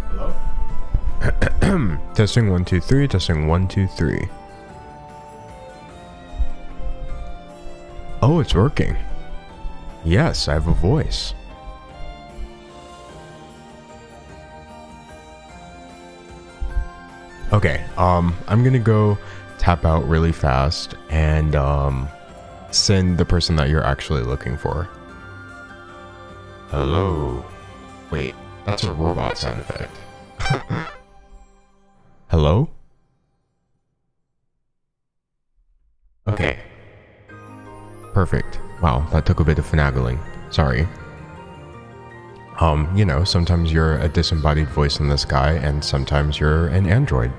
Hello? Testing 1 2 3, testing 1 2 3. Oh, it's working. Yes, I have a voice. Okay, I'm gonna go tap out really fast and send the person that you're actually looking for. Hello. Wait, that's a robot sound effect. Hello? Okay. Perfect. Wow, that took a bit of finagling. Sorry. You know, sometimes you're a disembodied voice in the sky, and sometimes you're an android.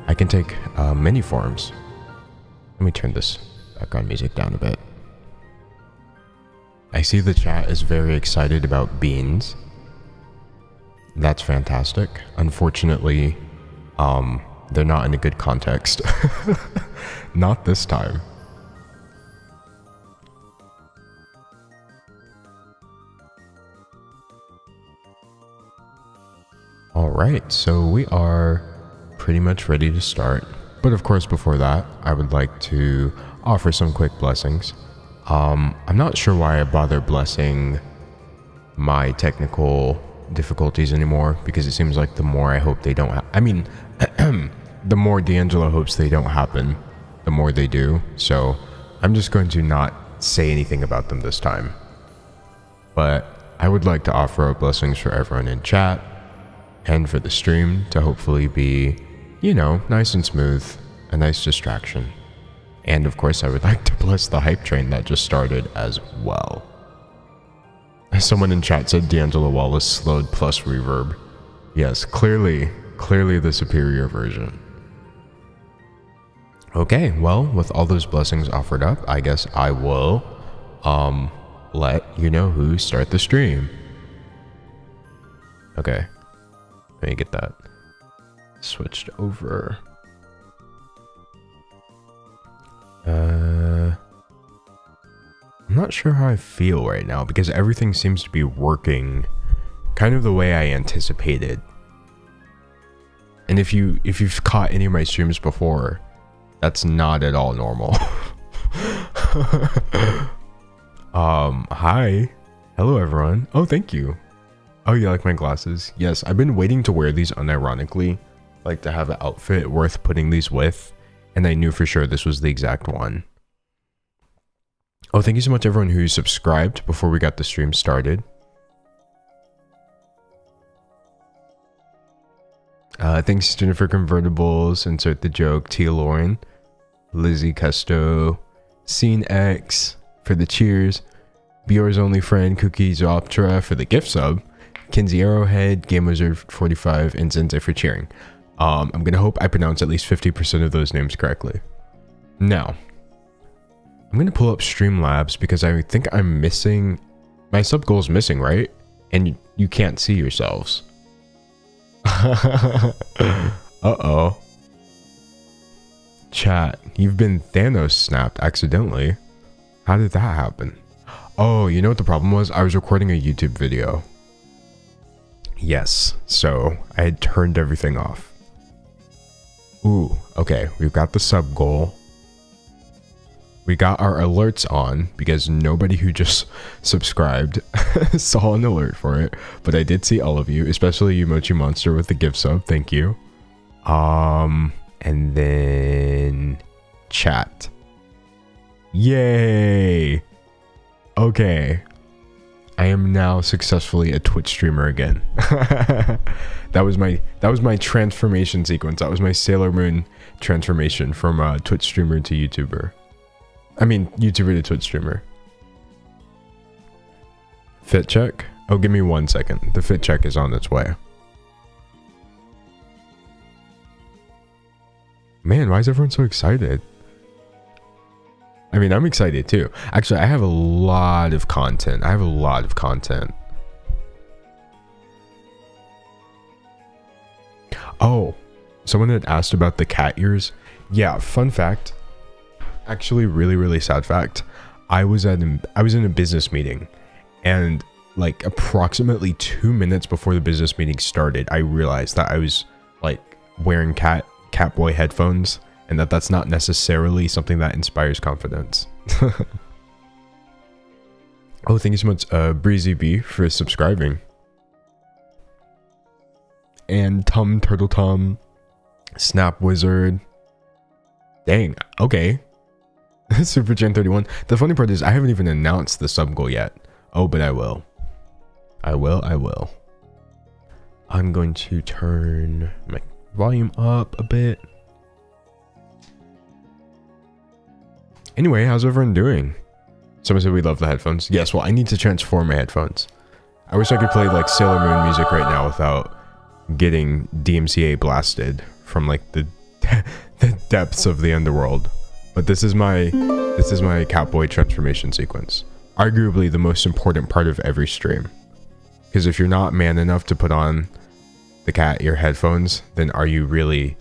I can take many forms. Let me turn this background music down a bit. I see the chat is very excited about beans. That's fantastic. Unfortunately, they're not in a good context. Not this time. Alright, so we are pretty much ready to start. But of course, before that, I would like to offer some quick blessings. I'm not sure why I bother blessing my technical difficulties anymore, because it seems like the more I hope they don't the more D'Angelo hopes they don't happen, the more they do. So I'm just going to not say anything about them this time. But I would like to offer up blessings for everyone in chat and for the stream to hopefully be, you know, nice and smooth, a nice distraction. And of course, I would like to bless the hype train that just started as well. Someone in chat said D'Angelo Wallace slowed plus reverb. Yes, clearly the superior version. Okay, well, with all those blessings offered up, I guess I will, let you know who start the stream. Okay. Let me get that switched over. I'm not sure how I feel right now because everything seems to be working kind of the way I anticipated. And if you've caught any of my streams before, that's not at all normal. Hi. Hello everyone. Oh, thank you. Oh, you like my glasses? Yes, I've been waiting to wear these unironically, like to have an outfit worth putting these with, and I knew for sure this was the exact one. Oh, thank you so much everyone who subscribed before we got the stream started. Thanks Jennifer Convertibles, Insert the Joke, Tia Lauren, Lizzie Custo, Scene X for the cheers, Bior's Only Friend, Cookies Optra for the gift sub, Kinsey Arrowhead, Game Wizard 45, and Zenze for cheering. I'm gonna hope I pronounce at least 50% of those names correctly. Now, I'm gonna pull up Streamlabs because I think I'm missing... My sub goal is missing, right? And you can't see yourselves. Uh-oh. Chat, you've been Thanos snapped accidentally. How did that happen? Oh, you know what the problem was? I was recording a YouTube video. Yes, so I had turned everything off. Ooh, okay, we've got the sub goal. We got our alerts on because nobody who just subscribed saw an alert for it, but I did see all of you, especially you Mochi Monster with the gift sub, thank you. And then chat. Yay! Okay. I am now successfully a Twitch streamer again. that was my transformation sequence. That was my Sailor Moon transformation from Twitch streamer to YouTuber. I mean, YouTuber to Twitch streamer. Fit check? Oh, give me 1 second. The fit check is on its way. Man, why is everyone so excited? I mean, I'm excited too. Actually, I have a lot of content. Oh, someone had asked about the cat ears. Yeah, fun fact. Actually, really sad fact. I was in a business meeting, and like approximately 2 minutes before the business meeting started, I realized that I was like wearing Catboy headphones, and that's not necessarily something that inspires confidence. Oh, thank you so much, Breezy B, for subscribing. And Turtle Tom, Snap Wizard. Dang, okay. Super Gen 31. The funny part is I haven't even announced the sub goal yet. Oh, but I will. I will. I'm going to turn my volume up a bit. Anyway, how's everyone doing? Someone said we love the headphones. Yes, well, I need to transform my headphones. I wish I could play like Sailor Moon music right now without getting DMCA blasted from like the depths of the underworld. But this is my Catboy transformation sequence. Arguably the most important part of every stream. Because if you're not man enough to put on the cat ear headphones, then are you really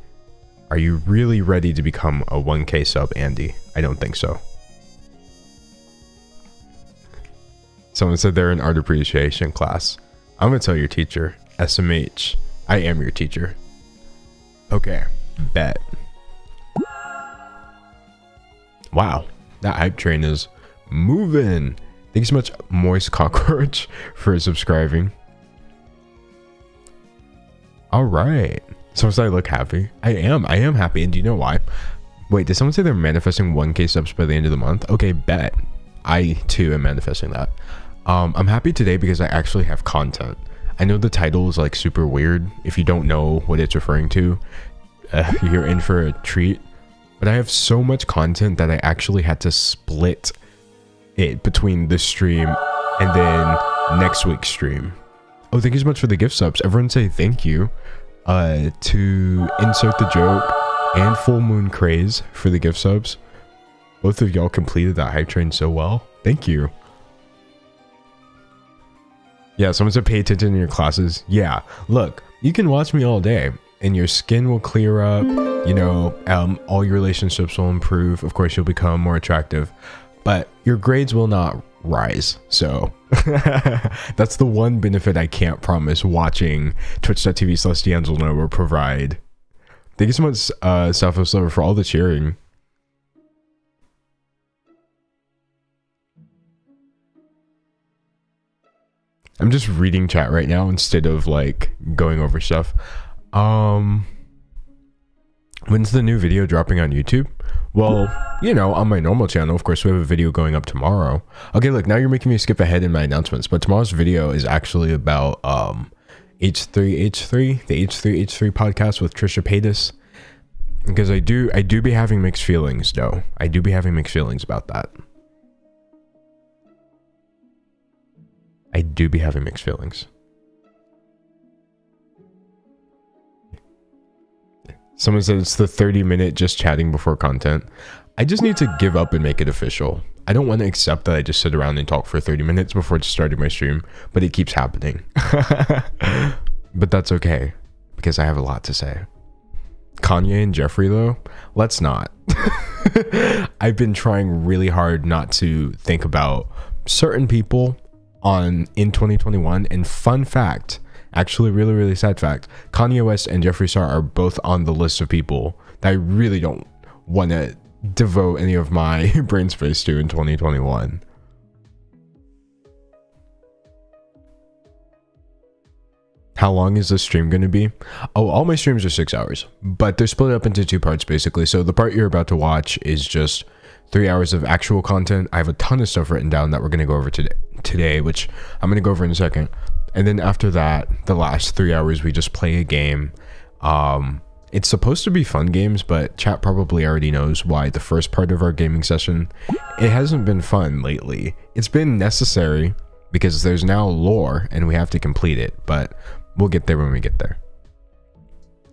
ready to become a 1K sub Andy? I don't think so. Someone said they're in art appreciation class. I'm gonna tell your teacher, SMH, I am your teacher. Okay, bet. Wow, that hype train is moving. Thank you so much, Moist Cockroach, for subscribing. All right. So I look happy. I am happy. And do you know why? Wait, did someone say they're manifesting 1K subs by the end of the month? Okay, bet. I too am manifesting that. I'm happy today because I actually have content. I know the title is like super weird. If you don't know what it's referring to, you're in for a treat. But I have so much content that I actually had to split it between this stream and then next week's stream. Oh, thank you so much for the gift subs. Everyone say thank you to Insert the Joke and Full Moon Craze for the gift subs. Both of y'all completed that hype train so well. Thank you. Yeah, someone said pay attention in your classes. Yeah, look, you can watch me all day and your skin will clear up, you know, all your relationships will improve. Of course, you'll become more attractive, but your grades will not rise. So that's the one benefit I can't promise watching twitch.tv/D'Angelo will provide. Thank you so much, Southwest Lover, for all the cheering. I'm just reading chat right now instead of like going over stuff. When's the new video dropping on YouTube? Well, you know, on my normal channel, of course, we have a video going up tomorrow. Okay, look, now you're making me skip ahead in my announcements, but tomorrow's video is actually about H3H3, the H3H3 podcast with Trisha Paytas. Because I do be having mixed feelings, though. I do be having mixed feelings about that. I do be having mixed feelings. Someone said it's the 30-minute just chatting before content. I just need to give up and make it official. I don't want to accept that I just sit around and talk for 30 minutes before starting my stream, but it keeps happening. But that's okay, because I have a lot to say. Kanye and Jeffree, though, let's not. I've been trying really hard not to think about certain people in 2021, and fun fact, actually really sad fact, Kanye West and Jeffree Star are both on the list of people that I really don't want to devote any of my brain space to in 2021. How long is this stream going to be? Oh, all my streams are 6 hours, but they're split up into 2 parts basically. So the part you're about to watch is just 3 hours of actual content. I have a ton of stuff written down that we're going to go over today, which I'm going to go over in a second. And then after that, the last 3 hours, we just play a game. It's supposed to be fun games, but chat probably already knows why the first part of our gaming session, it hasn't been fun lately. It's been necessary because there's now lore and we have to complete it, but we'll get there when we get there.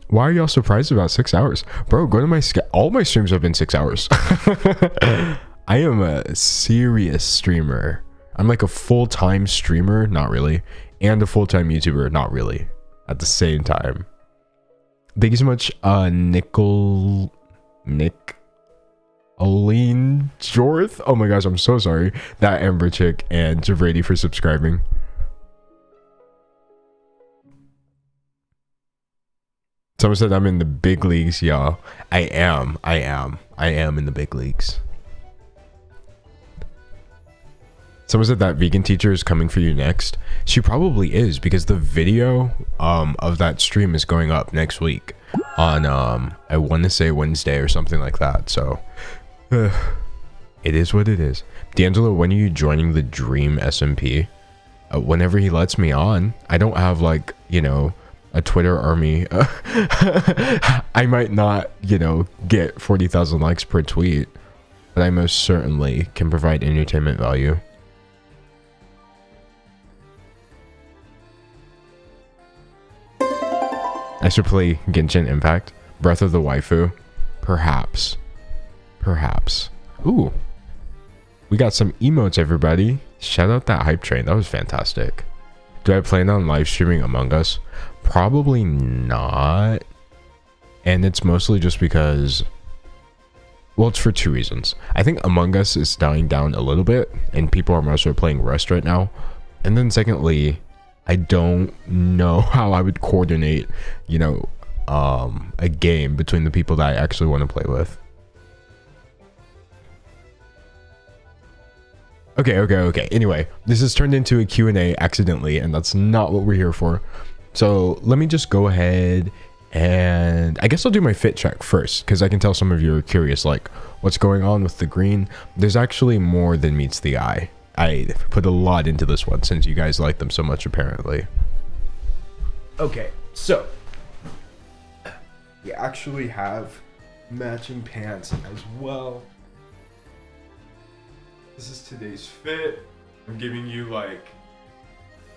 Why are y'all surprised about 6 hours? Bro, go to my all my streams have been 6 hours. I am a serious streamer. I'm like a full-time streamer, not really, and a full-time YouTuber, not really, at the same time. Thank you so much, Nick Oline Jorth. Oh my gosh, I'm so sorry. That Amber chick and Jabrady for subscribing. Someone said I'm in the big leagues, y'all. I am in the big leagues. Someone said that vegan teacher is coming for you next. She probably is, because the video of that stream is going up next week on I want to say Wednesday or something like that. So it is what it is. D'Angelo, when are you joining the Dream SMP? Whenever he lets me on. I don't have, like, you know, a Twitter army. I might not, you know, get 40,000 likes per tweet, but I most certainly can provide entertainment value. I should play Genshin Impact. Breath of the Waifu. Perhaps. Perhaps. Ooh. We got some emotes, everybody. Shout out that hype train. That was fantastic. Do I plan on live streaming Among Us? Probably not. And it's mostly just because... well, it's for two reasons. I think Among Us is dying down a little bit, and people are mostly playing Rust right now. And then secondly, I don't know how I would coordinate, you know, a game between the people that I actually want to play with. Okay. Anyway, this has turned into a Q&A accidentally, and that's not what we're here for. So let me just go ahead and I guess I'll do my fit check first, because I can tell some of you are curious, like, what's going on with the green? There's actually more than meets the eye. I put a lot into this one since you guys like them so much, apparently. Okay, so we actually have matching pants as well. This is today's fit. I'm giving you, like,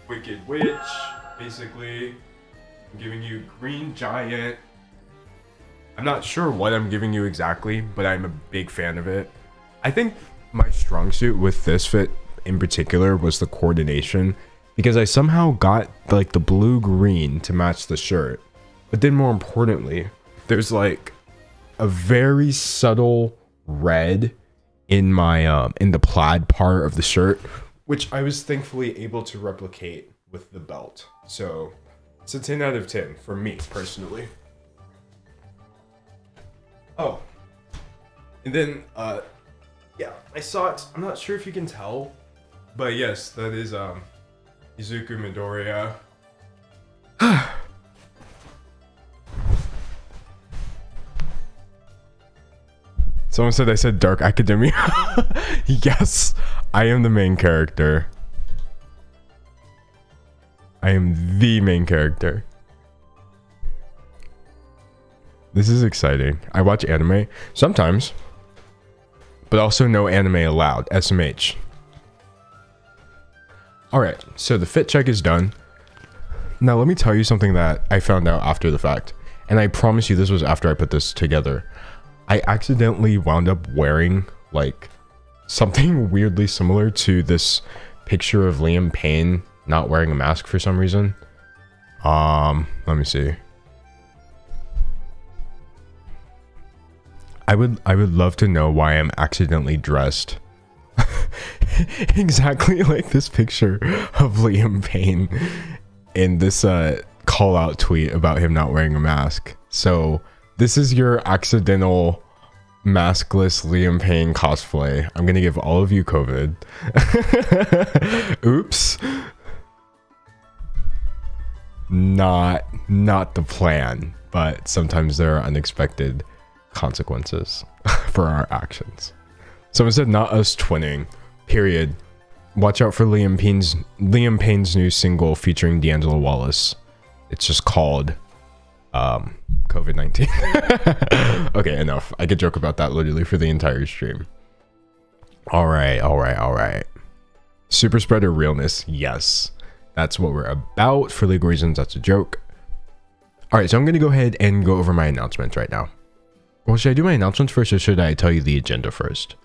Wicked Witch, basically. I'm giving you Green Giant. I'm not sure what I'm giving you exactly, but I'm a big fan of it. I think my strong suit with this fit in particular was the coordination, because I somehow got, like, the blue-green to match the shirt. But then more importantly, there's, like, a very subtle red in my in the plaid part of the shirt, which I was thankfully able to replicate with the belt. So it's a 10 out of 10 for me personally. Oh, and then yeah, my socks, I'm not sure if you can tell, but yes, that is Izuku Midoriya. Someone said I said Dark Academia. Yes, I am the main character. I am the main character. This is exciting. I watch anime sometimes, but also no anime allowed. SMH. Alright, so the fit check is done. Now let me tell you something that I found out after the fact. And I promise you this was after I put this together. I accidentally wound up wearing, like, something weirdly similar to this picture of Liam Payne not wearing a mask for some reason. Let me see. I would love to know why I'm accidentally dressed exactly like this picture of Liam Payne in this call out tweet about him not wearing a mask. So this is your accidental maskless Liam Payne cosplay. I'm gonna give all of you COVID. Oops. Not the plan, but sometimes there are unexpected consequences for our actions. Someone said not us twinning, period. Watch out for Liam Payne's new single featuring D'Angelo Wallace. It's just called COVID-19. Okay, enough. I could joke about that literally for the entire stream. All right. Super spreader realness. Yes, that's what we're about. For legal reasons, that's a joke. All right, so I'm going to go ahead and go over my announcements right now. Well, should I do my announcements first, or should I tell you the agenda first?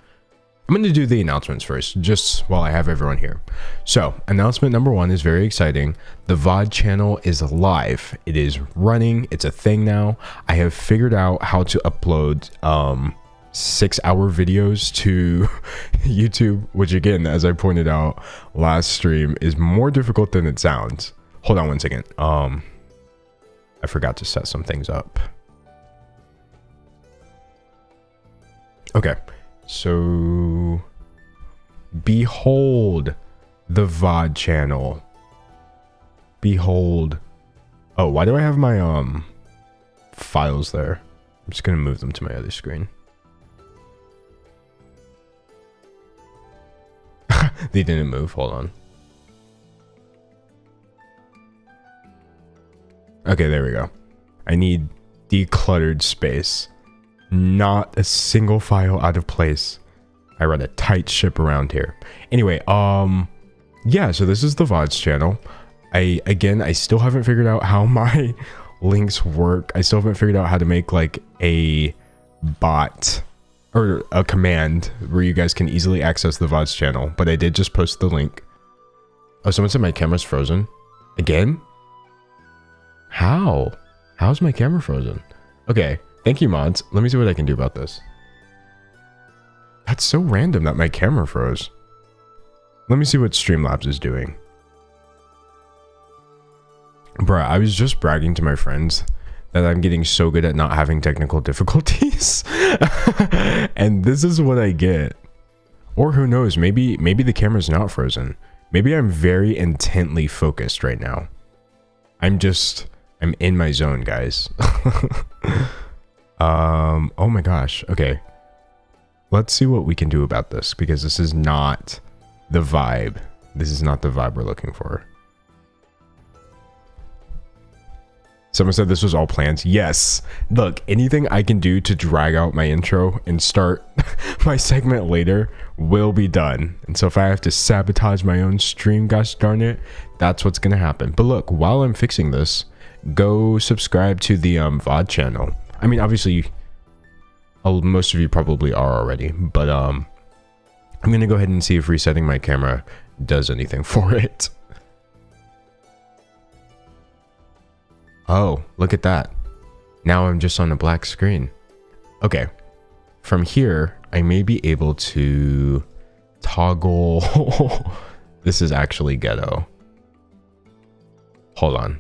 I'm going to do the announcements first, just while I have everyone here. So, announcement number one is very exciting. The VOD channel is live. It is running. It's a thing now. I have figured out how to upload 6-hour videos to YouTube, which again, as I pointed out last stream, is more difficult than it sounds. Hold on one second. I forgot to set some things up. Okay, so behold the VOD channel. Behold. Oh, why do I have my files there? I'm just gonna move them to my other screen. They didn't move. Hold on. Okay, there we go. I need decluttered space. Not a single file out of place. I run a tight ship around here. Anyway, yeah, so this is the VODs channel. I still haven't figured out how my links work. I still haven't figured out how to make like a bot or a command where you guys can easily access the VODs channel, but I did just post the link. Oh, someone said my camera's frozen. Again? How? How's my camera frozen? Okay, thank you, mods. Let me see what I can do about this. That's so random that my camera froze. Let me see what Streamlabs is doing. Bruh, I was just bragging to my friends that I'm getting so good at not having technical difficulties. And this is what I get. Or who knows, maybe the camera's not frozen. Maybe I'm very intently focused right now. I'm in my zone, guys. Oh my gosh. Okay. Let's see what we can do about this, because this is not the vibe. This is not the vibe we're looking for. Someone said this was all planned. Yes. Look, anything I can do to drag out my intro and start my segment later will be done. And so if I have to sabotage my own stream, gosh darn it, that's what's going to happen. But look, while I'm fixing this, go subscribe to the VOD channel. I mean, obviously, most of you probably are already, but I'm going to go ahead and see if resetting my camera does anything for it. Oh, look at that. Now I'm just on a black screen. Okay. From here, I may be able to toggle. This is actually ghetto. Hold on.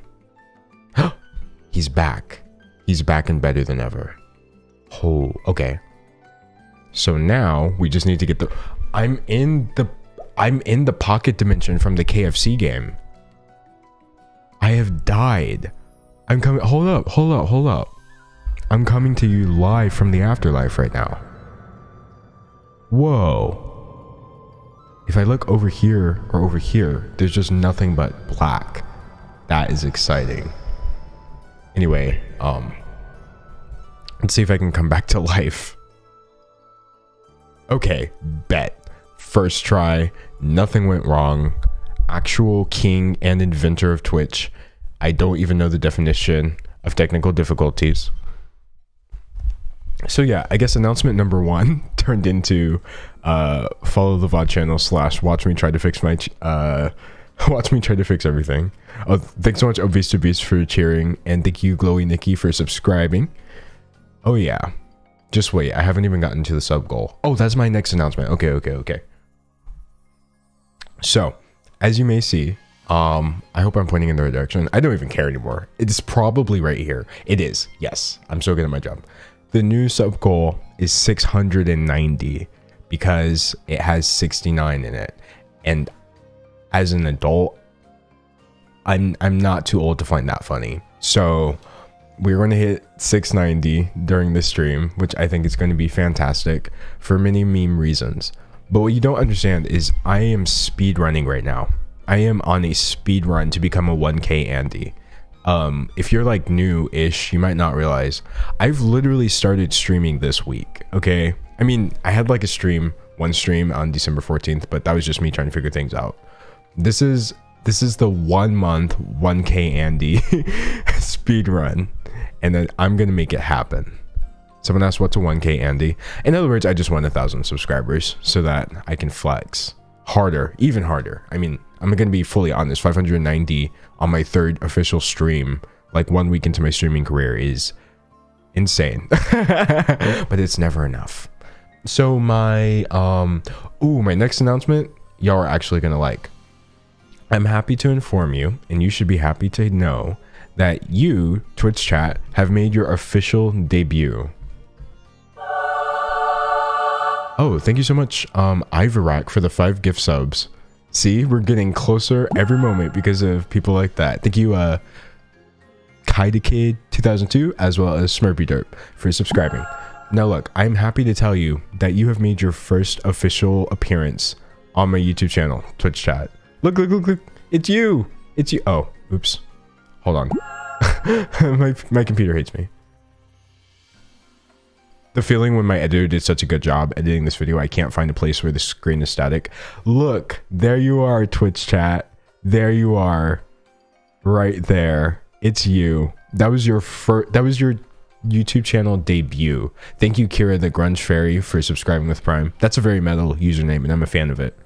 He's back. He's back and better than ever. Oh, okay. So now we just need to get the... I'm in the pocket dimension from the KFC game. I have died. I'm coming. Hold up. I'm coming to you live from the afterlife right now. Whoa. If I look over here or over here, there's just nothing but black. That is exciting. Anyway, let's see if I can come back to life. Okay, bet. First try, nothing went wrong. Actual king and inventor of Twitch. I don't even know the definition of technical difficulties. So yeah, I guess announcement number 1 turned into follow the VOD channel / watch me try to fix my watch me try to fix everything. Oh, thanks so much Obese2Beast for cheering, and thank you Glowy Nikki for subscribing. Oh yeah, just wait, I haven't even gotten to the sub goal. Oh, that's my next announcement. Okay. So as you may see, I hope I'm pointing in the right direction. I don't even care anymore. It's probably right here. It is. Yes. I'm so good at my job. The new sub goal is 690 because it has 69 in it. And as an adult, I'm not too old to find that funny. So we're going to hit 690 during this stream, which I think is going to be fantastic for many meme reasons. But what you don't understand is I am speed running right now. I am on a speed run to become a 1K Andy. If you're like new-ish, you might not realize I've literally started streaming this week. Okay, I mean, I had like one stream on December 14th, but that was just me trying to figure things out. This is the 1 month 1K Andy speed run, and then I'm gonna make it happen. Someone asked what's a 1K Andy. In other words, I just want 1,000 subscribers so that I can flex harder, even harder. I mean, I'm gonna be fully honest, 590 on my 3rd official stream, like 1 week into my streaming career, is insane. But it's never enough. So my my next announcement, y'all are actually gonna like. I'm happy to inform you, and you should be happy to know, that you, Twitch chat, have made your official debut. Oh, thank you so much, Ivarak, for the 5 gift subs. See, we're getting closer every moment because of people like that. Thank you, Kaidakid 2002, as well as Smurpy Derp for subscribing. Now look, I'm happy to tell you that you have made your first official appearance on my YouTube channel, Twitch chat. Look, look, look, look. It's you. It's you. Oh, oops. Hold on. my computer hates me. The feeling when my editor did such a good job editing this video, I can't find a place where the screen is static. Look, there you are, Twitch chat. There you are. Right there. It's you. That was your YouTube channel debut. Thank you, Kira the Grunge Fairy, for subscribing with Prime. That's a very metal username, and I'm a fan of it.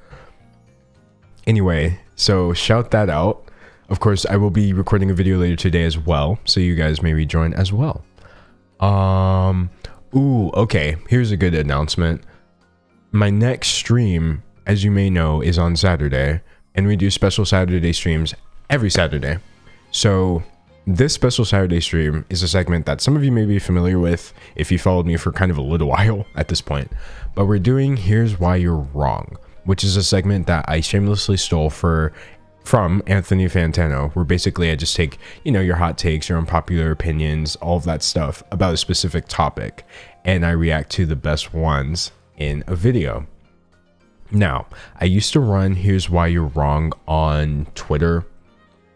Anyway, so shout that out. Of course, I will be recording a video later today as well, so you guys may rejoin as well. Ooh, okay, here's a good announcement. My next stream, as you may know, is on Saturday, and we do special Saturday streams every Saturday. So this special Saturday stream is a segment that some of you may be familiar with if you followed me for kind of a little while at this point. But we're doing Here's Why You're Wrong, which is a segment that I shamelessly stole from Anthony Fantano, where basically I just take, you know, your hot takes, your unpopular opinions, all of that stuff about a specific topic, and I react to the best ones in a video. Now, I used to run Here's Why You're Wrong on Twitter,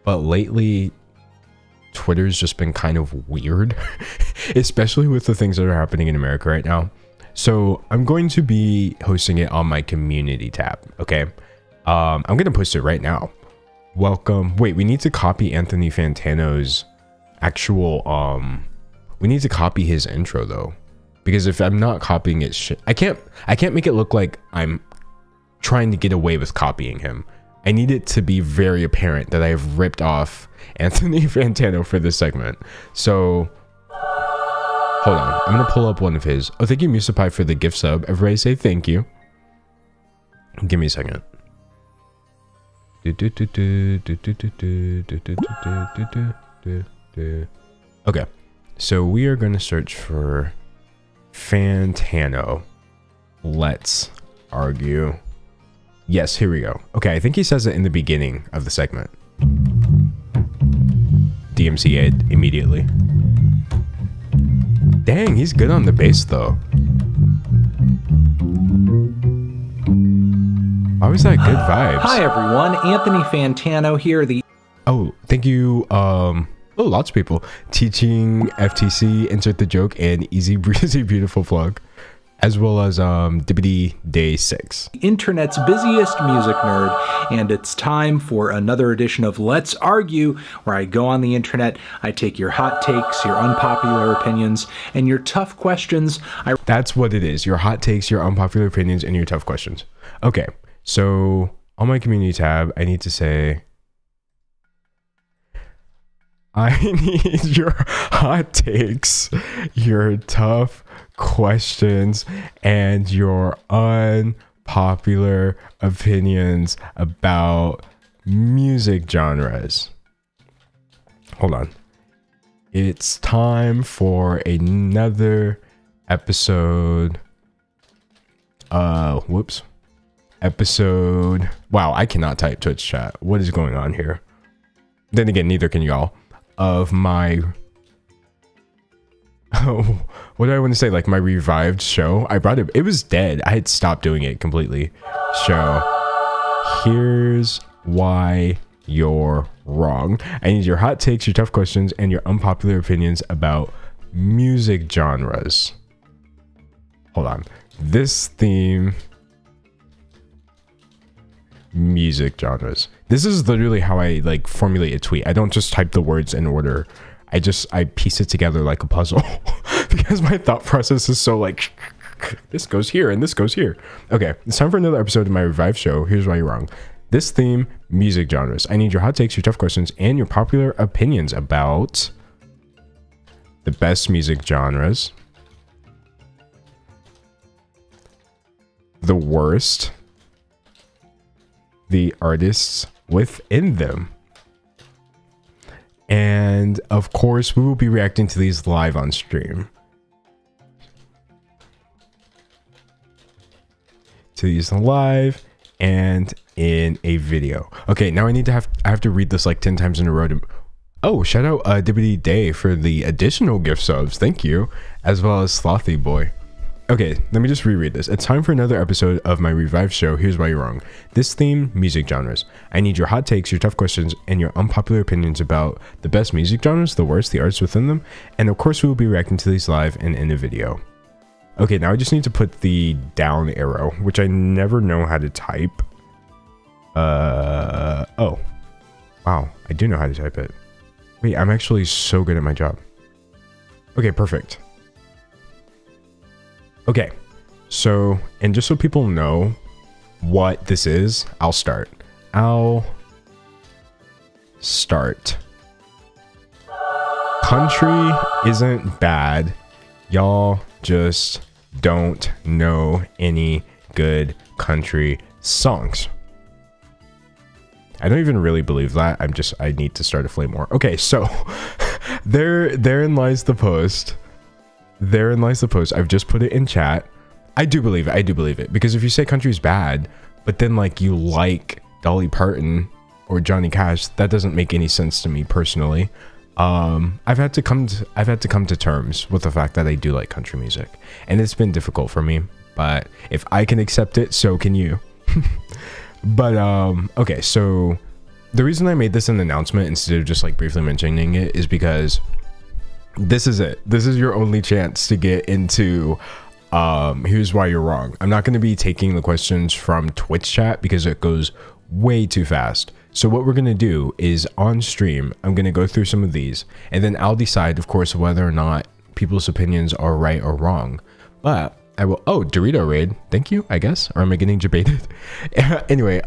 but lately Twitter's just been kind of weird, especially with the things that are happening in America right now. So I'm going to be hosting it on my community tab, okay? I'm going to post it right now. Welcome. Wait, we need to copy Anthony Fantano's actual, we need to copy his intro though, because if I'm not copying it, I can't make it look like I'm trying to get away with copying him. I need it to be very apparent that I have ripped off Anthony Fantano for this segment. So hold on, I'm gonna pull up one of his. Oh, thank you, Musapai, for the gift sub. Everybody say thank you. Give me a second. Okay, so we are going to search for Fantano. Let's argue. Yes, here we go. Okay, I think he says it in the beginning of the segment. DMCA'd immediately. Dang, he's good on the bass though. Why was that good vibes? Hi everyone, Anthony Fantano here. Oh, thank you. Oh, lots of people. Teaching FTC, insert the joke, and Easy Breezy Beautiful Plug, as well as Dibbity Day 6. Internet's busiest music nerd, and it's time for another edition of Let's Argue, where I go on the internet, I take your hot takes, your unpopular opinions, and your tough questions. That's what it is. Your hot takes, your unpopular opinions, and your tough questions. Okay, so on my community tab, I need to say, I need your hot takes, your tough questions, and your unpopular opinions about music genres. Hold on. It's time for another episode. Whoops. Episode. Wow, I cannot type Twitch chat. What is going on here? Then again, neither can y'all. Of my, oh, what do I want to say? Like my revived show. I brought it. It was dead. I had stopped doing it completely. Show. Here's Why You're Wrong. I need your hot takes, your tough questions, and your unpopular opinions about music genres. Hold on. This theme. Music genres. This is literally how I like formulate a tweet. I don't just type the words in order. I piece it together like a puzzle because my thought process is so like this goes here and this goes here. Okay, it's time for another episode of my revived show. Here's Why You're Wrong. This theme, music genres. I need your hot takes, your tough questions, and your popular opinions about the best music genres, the worst, the artists within them, And of course, we will be reacting to these live on stream. To these live and in a video. Okay, now I have to read this like 10 times in a row to... Oh, shout out Dibbity Day for the additional gift subs. Thank you. As well as Slothy Boy. Okay, let me just reread this. It's time for another episode of my revived show, Here's Why You're Wrong. This theme, music genres. I need your hot takes, your tough questions, and your unpopular opinions about the best music genres, the worst, the arts within them, and of course we will be reacting to these live and in a video. Okay, now I just need to put the down arrow, which I never know how to type. Oh. Wow, I do know how to type it. Wait, I'm actually so good at my job. Okay, perfect. Okay, so, and just so people know what this is, I'll start. Country isn't bad. Y'all just don't know any good country songs. I don't even really believe that. I need to start a flame war. Okay, so therein lies the post. Therein lies the post. I've just put it in chat. I do believe it. I do believe it. Because if you say country's bad, but then like you like Dolly Parton or Johnny Cash, that doesn't make any sense to me personally. I've had to come to terms with the fact that I do like country music, and it's been difficult for me, but if I can accept it, so can you. But okay, so the reason I made this an announcement instead of just like briefly mentioning it is because this is it. This is your only chance to get into Here's Why You're Wrong. I'm not going to be taking the questions from Twitch chat because it goes way too fast. So what we're going to do is on stream, I'm going to go through some of these, and then I'll decide, of course, whether or not people's opinions are right or wrong. But I will... Oh, Dorito Raid. Thank you, I guess. Or am I getting debated? Anyway,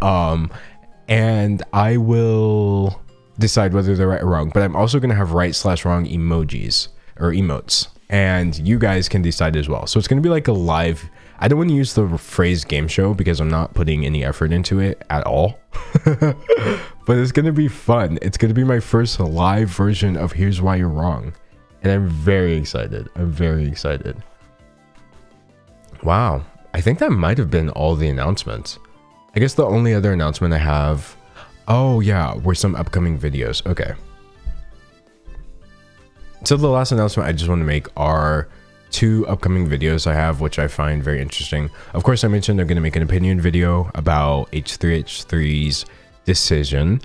and I will decide whether they're right or wrong. But I'm also going to have right/wrong emojis or emotes, and you guys can decide as well. So it's going to be like a live... I don't want to use the phrase game show because I'm not putting any effort into it at all. But it's going to be fun. It's going to be my first live version of Here's Why You're Wrong. And I'm very excited. I'm very excited. Wow. I think that might have been all the announcements. I guess the only other announcement I have... Oh yeah, were some upcoming videos. Okay. So the last announcement I just want to make are... 2 upcoming videos I have, which I find very interesting. Of course, I mentioned I'm going to make an opinion video about H3H3's decision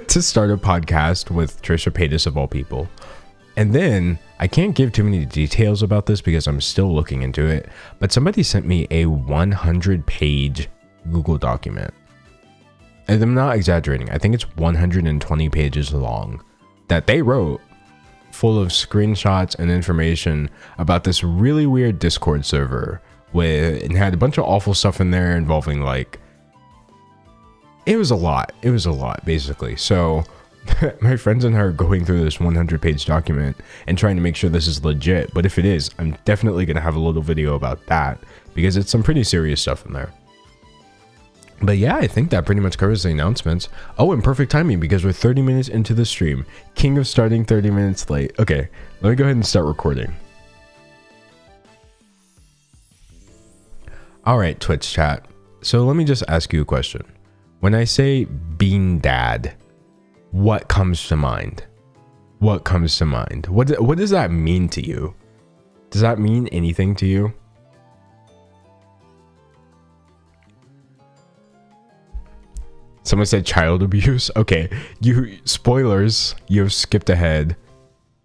to start a podcast with Trisha Paytas of all people. And then, I can't give too many details about this because I'm still looking into it, but somebody sent me a 100-page Google document. And I'm not exaggerating. I think it's 120 pages long that they wrote, full of screenshots and information about this really weird Discord server and had a bunch of awful stuff in there involving like... It was a lot basically. So my friends and I are going through this 100-page document and trying to make sure this is legit. But if it is, I'm definitely going to have a little video about that because it's some pretty serious stuff in there. But yeah, I think that pretty much covers the announcements. Oh, and perfect timing because we're 30 minutes into the stream. King of starting 30 minutes late. Okay, let me go ahead and start recording. All right, Twitch chat. So let me just ask you a question. When I say bean dad, what comes to mind? What comes to mind? What does that mean to you? Does that mean anything to you? Someone said child abuse. Okay, spoilers, you have skipped ahead.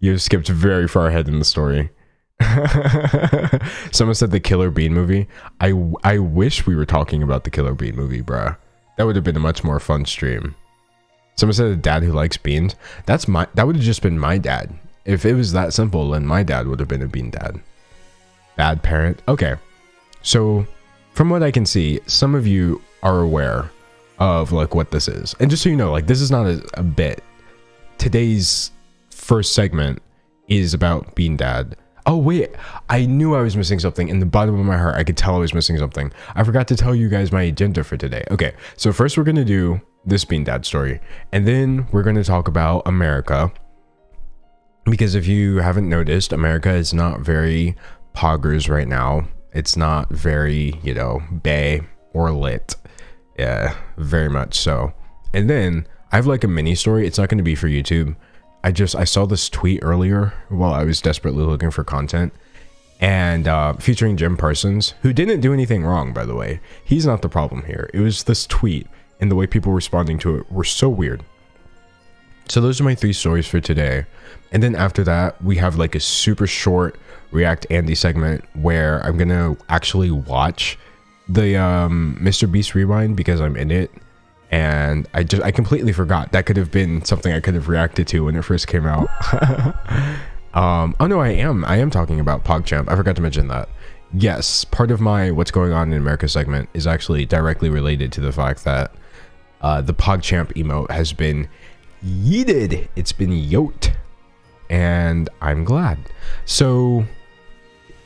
You have skipped very far ahead in the story. Someone said the Killer Bean movie. I wish we were talking about the Killer Bean movie, bruh. That would have been a much more fun stream. Someone said a dad who likes beans. That would have just been my dad. If it was that simple, then my dad would have been a bean dad. Bad parent. Okay, so from what I can see, some of you are aware of like what this is, and just so you know, like this is not a bit. Today's first segment is about Bean Dad. Oh wait, I knew I was missing something. In the bottom of my heart I could tell I was missing something. I forgot to tell you guys my agenda for today. Okay, so first we're gonna do this Bean Dad story, and then we're gonna talk about America, Because if you haven't noticed, America is not very poggers right now. It's not very, you know, bae or lit. Yeah, very much so. And then I have like a mini story. It's not going to be for YouTube. I saw this tweet earlier while I was desperately looking for content, and featuring Jim Parsons, who didn't do anything wrong, by the way. He's not the problem here. It was this tweet, and the way people responding to it were so weird. So those are my 3 stories for today. And then after that, we have like a super short React Andy segment where I'm gonna actually watch the Mr. Beast Rewind because I'm in it. And I completely forgot. That could have been something I could have reacted to when it first came out. Oh no, I am talking about PogChamp. I forgot to mention that. Yes, part of my What's Going On in America segment is actually directly related to the fact that the PogChamp emote has been yeeted. It's been yoked. And I'm glad. So,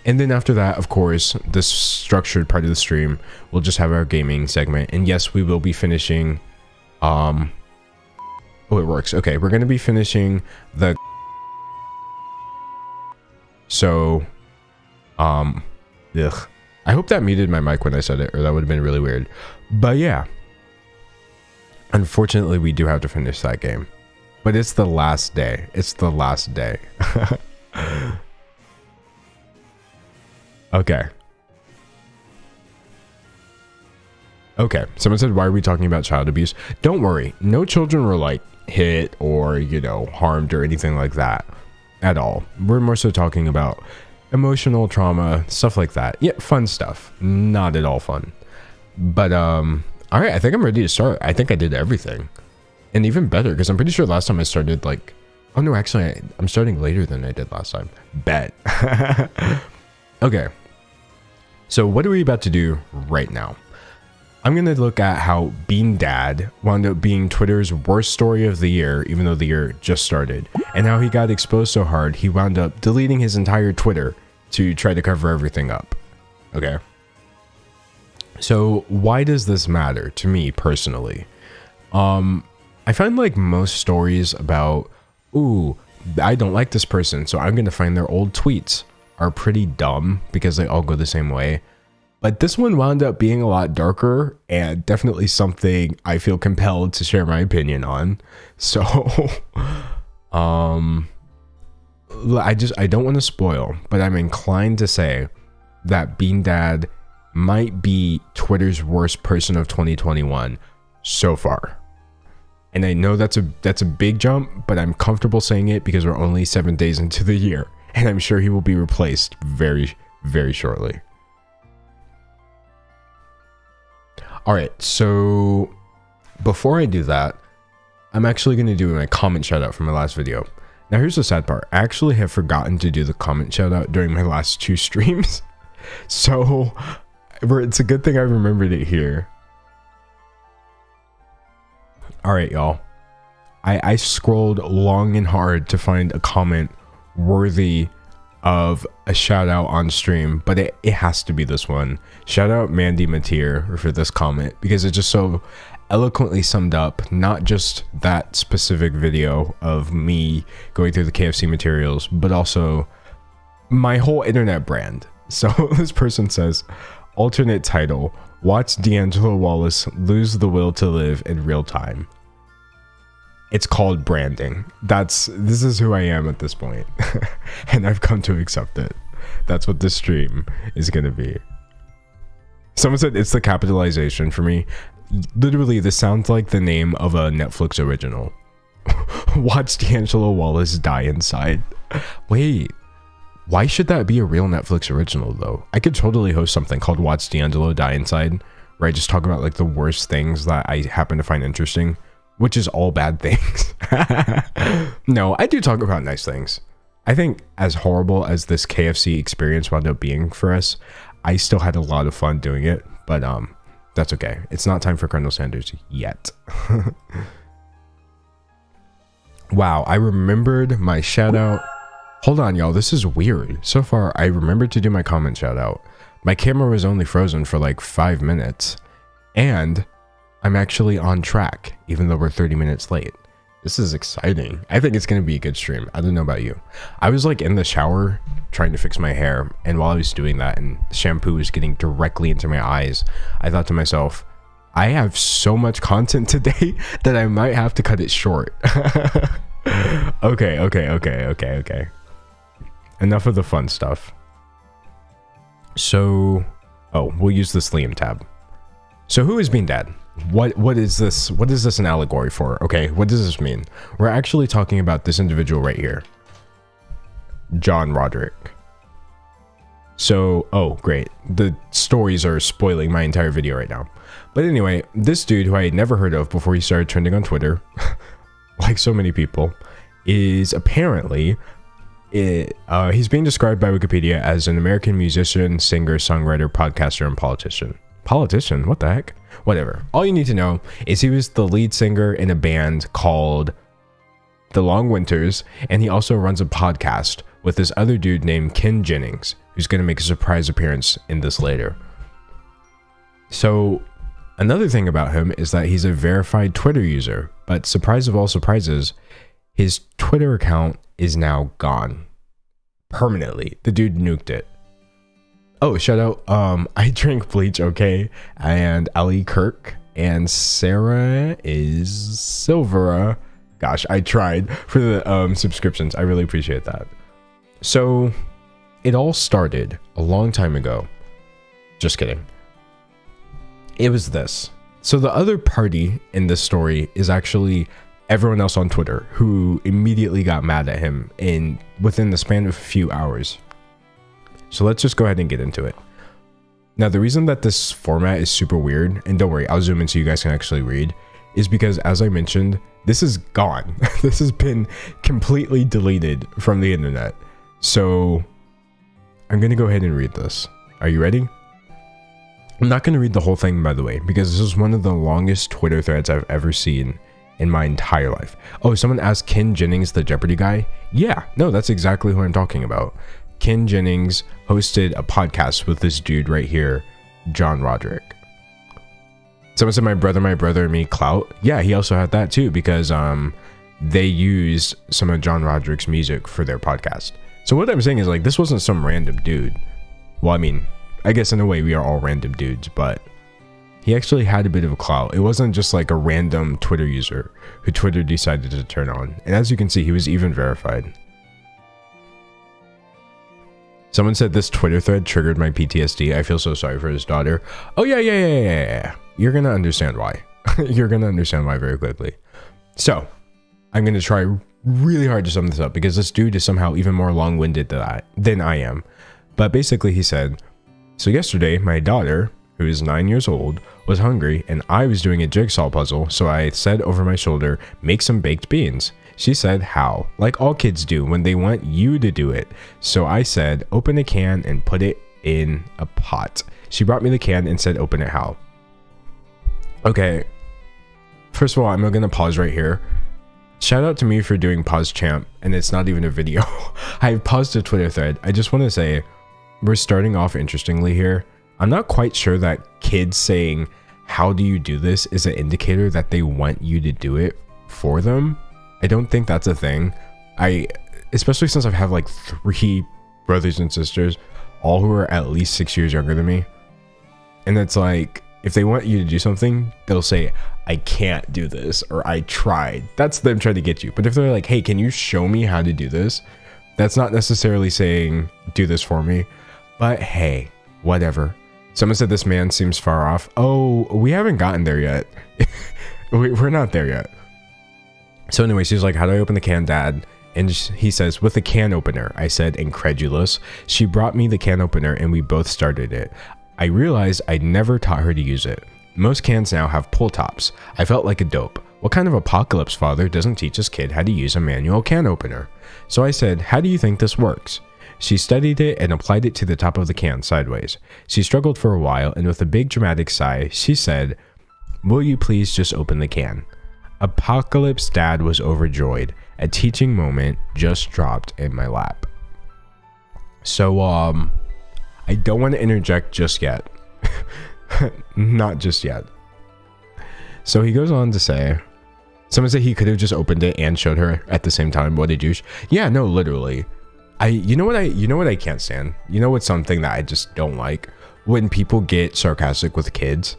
and then after that, of course, this structured part of the stream, we'll just have our gaming segment. And yes, we will be finishing, oh, it works. Okay, we're going to be finishing the, so, ugh. I hope that muted my mic when I said it, or that would have been really weird. But yeah, unfortunately, we do have to finish that game. But it's the last day. It's the last day. Okay. Okay. Someone said, why are we talking about child abuse? Don't worry. No children were like hit or, you know, harmed or anything like that at all. We're more so talking about emotional trauma, stuff like that. Yeah, fun stuff. Not at all fun. But, all right. I think I'm ready to start. I think I did everything. And even better, because I'm pretty sure last time I started like, oh no, actually I'm starting later than I did last time. Bet. Okay. So what are we about to do right now? I'm going to look at how Bean Dad wound up being Twitter's worst story of the year, even though the year just started, and how he got exposed so hard he wound up deleting his entire Twitter to try to cover everything up. Okay. So why does this matter to me personally? I find like most stories about, ooh, I don't like this person, so I'm going to find their old tweets, are pretty dumb because they all go the same way. But this one wound up being a lot darker and definitely something I feel compelled to share my opinion on. So, I don't want to spoil, but I'm inclined to say that Bean Dad might be Twitter's worst person of 2021 so far. And I know that's a big jump, but I'm comfortable saying it because we're only 7 days into the year, and I'm sure he will be replaced very, very shortly. All right, so before I do that, I'm actually going to do my comment shout out from my last video. Now here's the sad part. I actually have forgotten to do the comment shout out during my last 2 streams. So it's a good thing I remembered it here. All right, y'all. I scrolled long and hard to find a comment worthy of a shout out on stream, but it has to be this one. Shout out Mandy Mateer for this comment because it just so eloquently summed up not just that specific video of me going through the KFC materials, but also my whole internet brand. So this person says, alternate title, watch D'Angelo Wallace lose the will to live in real time. It's called branding. This is who I am at this point. And I've come to accept it. That's what this stream is going to be. Someone said it's the capitalization for me. Literally, this sounds like the name of a Netflix original. Watch D'Angelo Wallace die inside. Wait, why should that be a real Netflix original though? I could totally host something called Watch D'Angelo Die Inside, where I just talk about like the worst things that I happen to find interesting, which is all bad things. No, I do talk about nice things. I think as horrible as this KFC experience wound up being for us, I still had a lot of fun doing it, but that's okay. It's not time for Colonel Sanders yet. Wow, I remembered my shout out. Hold on, y'all. This is weird. So far, I remembered to do my comment shout out. My camera was only frozen for like 5 minutes, and I'm actually on track, even though we're 30 minutes late. This is exciting. I think it's going to be a good stream. I don't know about you. I was like in the shower trying to fix my hair, and while I was doing that and the shampoo was getting directly into my eyes, I thought to myself, I have so much content today that I might have to cut it short. Okay. Enough of the fun stuff. So, oh, we'll use this Liam tab. So who is Bean Dad? What is this? What is this an allegory for? Okay, what does this mean? We're actually talking about this individual right here, John Roderick. So, oh, great. The stories are spoiling my entire video right now. But anyway, this dude who I had never heard of before he started trending on Twitter, like so many people, is apparently, he's being described by Wikipedia as an American musician, singer, songwriter, podcaster, and politician. Politician? What the heck? Whatever. All you need to know is he was the lead singer in a band called The Long Winters, and he also runs a podcast with this other dude named Ken Jennings, who's going to make a surprise appearance in this later. So, another thing about him is that he's a verified Twitter user, but surprise of all surprises, his Twitter account is now gone. Permanently. The dude nuked it. Oh, shout out, I drink bleach, okay? And Ali Kirk and Sarah is Silvera. Gosh, I tried for the subscriptions. I really appreciate that. So, it all started a long time ago. Just kidding. It was this. So the other party in this story is actually everyone else on Twitter who immediately got mad at him within the span of a few hours. So let's just go ahead and get into it. Now, the reason that this format is super weird, and don't worry, I'll zoom in so you guys can actually read, is because, as I mentioned, this is gone. This has been completely deleted from the internet. So I'm going to go ahead and read this. Are you ready? I'm not going to read the whole thing, by the way, because this is one of the longest Twitter threads I've ever seen in my entire life. Oh, someone asked Ken Jennings the Jeopardy guy? Yeah, no, that's exactly who I'm talking about. Ken Jennings hosted a podcast with this dude right here, John Roderick. Someone said my brother and me clout. Yeah, he also had that too, because they used some of John Roderick's music for their podcast. So what I'm saying is, like, this wasn't some random dude. Well, I mean, I guess in a way we are all random dudes, but he actually had a bit of a clout. It wasn't just like a random Twitter user who Twitter decided to turn on. And as you can see, he was even verified. Someone said this Twitter thread triggered my PTSD. I feel so sorry for his daughter. Oh, yeah. You're going to understand why. You're going to understand why very quickly. So, I'm going to try really hard to sum this up because this dude is somehow even more long-winded than I am. But basically, he said, so yesterday, my daughter, who is 9 years old, was hungry and I was doing a jigsaw puzzle, so I said over my shoulder, make some baked beans. She said, how? Like all kids do when they want you to do it. So I said, open a can and put it in a pot. She brought me the can and said, open it how? Okay. First of all, I'm going to pause right here. Shout out to me for doing pause champ, and it's not even a video. I paused a Twitter thread. I just want to say, we're starting off interestingly here. I'm not quite sure that kids saying, how do you do this, is an indicator that they want you to do it for them. I don't think that's a thing. Especially since I have like 3 brothers and sisters, all who are at least 6 years younger than me. And it's like, if they want you to do something, they'll say, I can't do this, or I tried. That's them trying to get you. But if they're like, hey, can you show me how to do this? That's not necessarily saying, do this for me. But hey, whatever. Someone said this man seems far off. Oh, we haven't gotten there yet. We're not there yet. So anyway, she's like, how do I open the can, Dad? And he says, with a can opener. I said, incredulous. She brought me the can opener and we both started it. I realized I'd never taught her to use it. Most cans now have pull tops. I felt like a dope. What kind of apocalypse father doesn't teach his kid how to use a manual can opener? So I said, how do you think this works? She studied it and applied it to the top of the can sideways. She struggled for a while and with a big dramatic sigh, she said, will you please just open the can? Apocalypse Dad was overjoyed. A teaching moment just dropped in my lap. So, I don't want to interject just yet. Not just yet. So he goes on to say, Someone said he could have just opened it and showed her at the same time. What a douche. Yeah, no, literally. You know what I can't stand? You know what's something that I just don't like? When people get sarcastic with kids.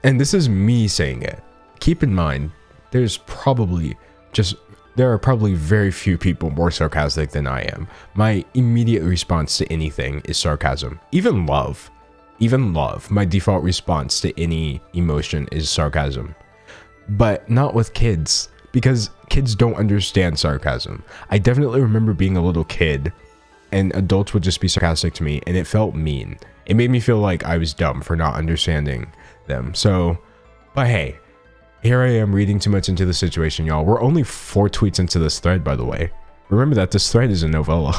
And this is me saying it. Keep in mind, there are probably very few people more sarcastic than I am. My immediate response to anything is sarcasm. Even love. My default response to any emotion is sarcasm. But not with kids, because kids don't understand sarcasm. I definitely remember being a little kid and adults would just be sarcastic to me and it felt mean. It made me feel like I was dumb for not understanding them. So, but hey, here I am reading too much into the situation, y'all. We're only 4 tweets into this thread, by the way. Remember that this thread is a novella.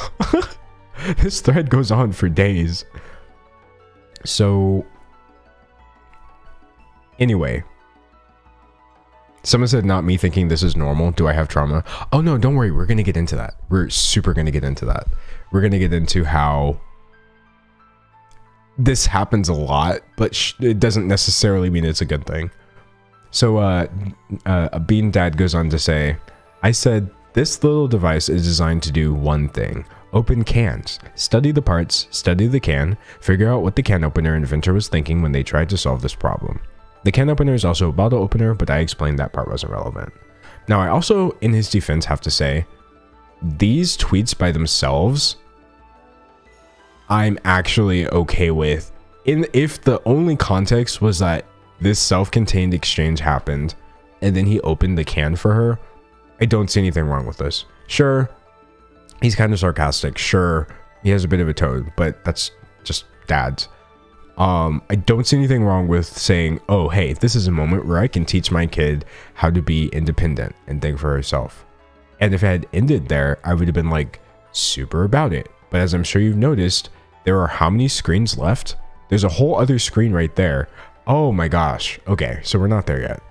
This thread goes on for days. So, anyway. Someone said, not me thinking this is normal. Do I have trauma? Oh no, don't worry. We're going to get into that. We're super going to get into that. We're going to get into how this happens a lot, but it doesn't necessarily mean it's a good thing. So a Bean Dad goes on to say, I said, this little device is designed to do one thing. Open cans. Study the parts, study the can, figure out what the can opener inventor was thinking when they tried to solve this problem. The can opener is also a bottle opener, but I explained that part wasn't relevant. Now, I also, in his defense, have to say, these tweets by themselves, I'm actually okay with. If the only context was that this self-contained exchange happened, and then he opened the can for her, I don't see anything wrong with this. Sure, he's kind of sarcastic. Sure, he has a bit of a tone, but that's just dads. I don't see anything wrong with saying, oh, hey, this is a moment where I can teach my kid how to be independent and think for herself. And if it had ended there, I would have been like super about it. But as I'm sure you've noticed, there are how many screens left? There's a whole other screen right there. Oh my gosh. Okay, so we're not there yet.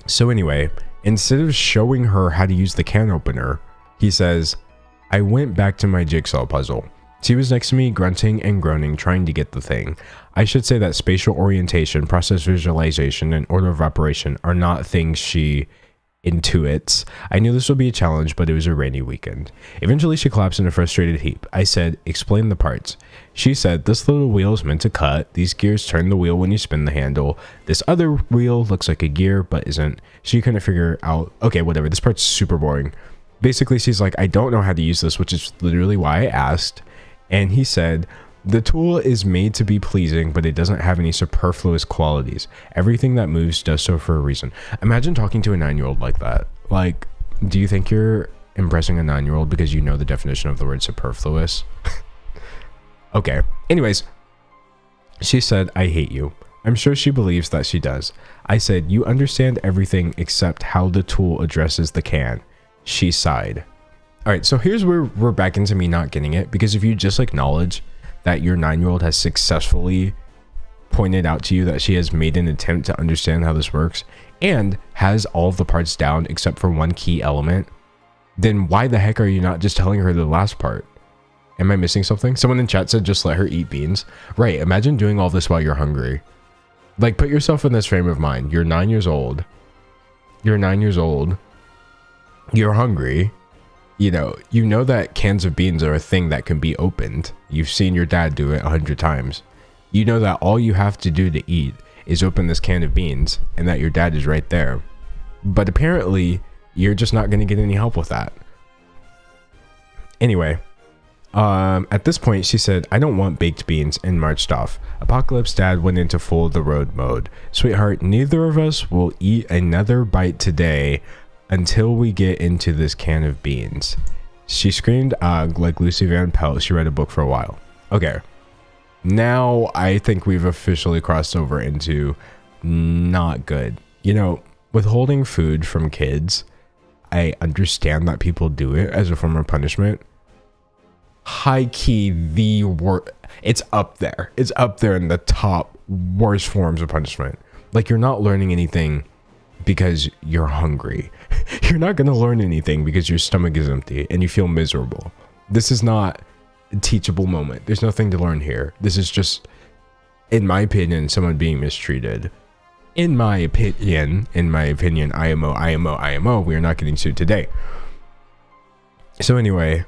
So anyway, instead of showing her how to use the can opener, he says, I went back to my jigsaw puzzle. She was next to me, grunting and groaning, trying to get the thing. I should say that spatial orientation, process visualization, and order of operation are not things she intuits. I knew this would be a challenge, but it was a rainy weekend. Eventually, she collapsed in a frustrated heap. I said, explain the parts. She said, this little wheel is meant to cut. These gears turn the wheel when you spin the handle. This other wheel looks like a gear, but isn't. She couldn't figure out, okay, whatever. This part's super boring. Basically, she's like, I don't know how to use this, which is literally why I asked. And he said, the tool is made to be pleasing, but it doesn't have any superfluous qualities. Everything that moves does so for a reason. Imagine talking to a 9-year-old like that. Like, do you think you're impressing a 9-year-old because you know the definition of the word superfluous? Okay. Anyways, she said, I hate you. I'm sure she believes that she does. I said, you understand everything except how the tool addresses the can. She sighed. All right, so here's where we're back into me not getting it, because if you just acknowledge that your 9-year-old has successfully pointed out to you that she has made an attempt to understand how this works and has all of the parts down except for one key element, then why the heck are you not just telling her the last part? Am I missing something? Someone in chat said just let her eat beans. Right, imagine doing all this while you're hungry. Like, put yourself in this frame of mind. You're 9 years old. You're 9 years old. You're hungry. You know that cans of beans are a thing that can be opened. You've seen your dad do it 100 times. You know that all you have to do to eat is open this can of beans and that your dad is right there. But apparently, you're just not going to get any help with that. Anyway, at this point, she said, I don't want baked beans, and marched off. Apocalypse Dad went into full the road mode. Sweetheart, neither of us will eat another bite today until we get into this can of beans. She screamed ugh like Lucy Van Pelt. She read a book for a while. Okay. Now I think we've officially crossed over into not good. You know, withholding food from kids, I understand that people do it as a form of punishment. High key, the worst. It's up there. It's up there in the top worst forms of punishment. Like, you're not learning anything because you're hungry. You're not going to learn anything because your stomach is empty and you feel miserable. This is not a teachable moment. There's nothing to learn here. This is just, in my opinion, someone being mistreated. In my opinion, IMO, we are not getting sued today. So anyway,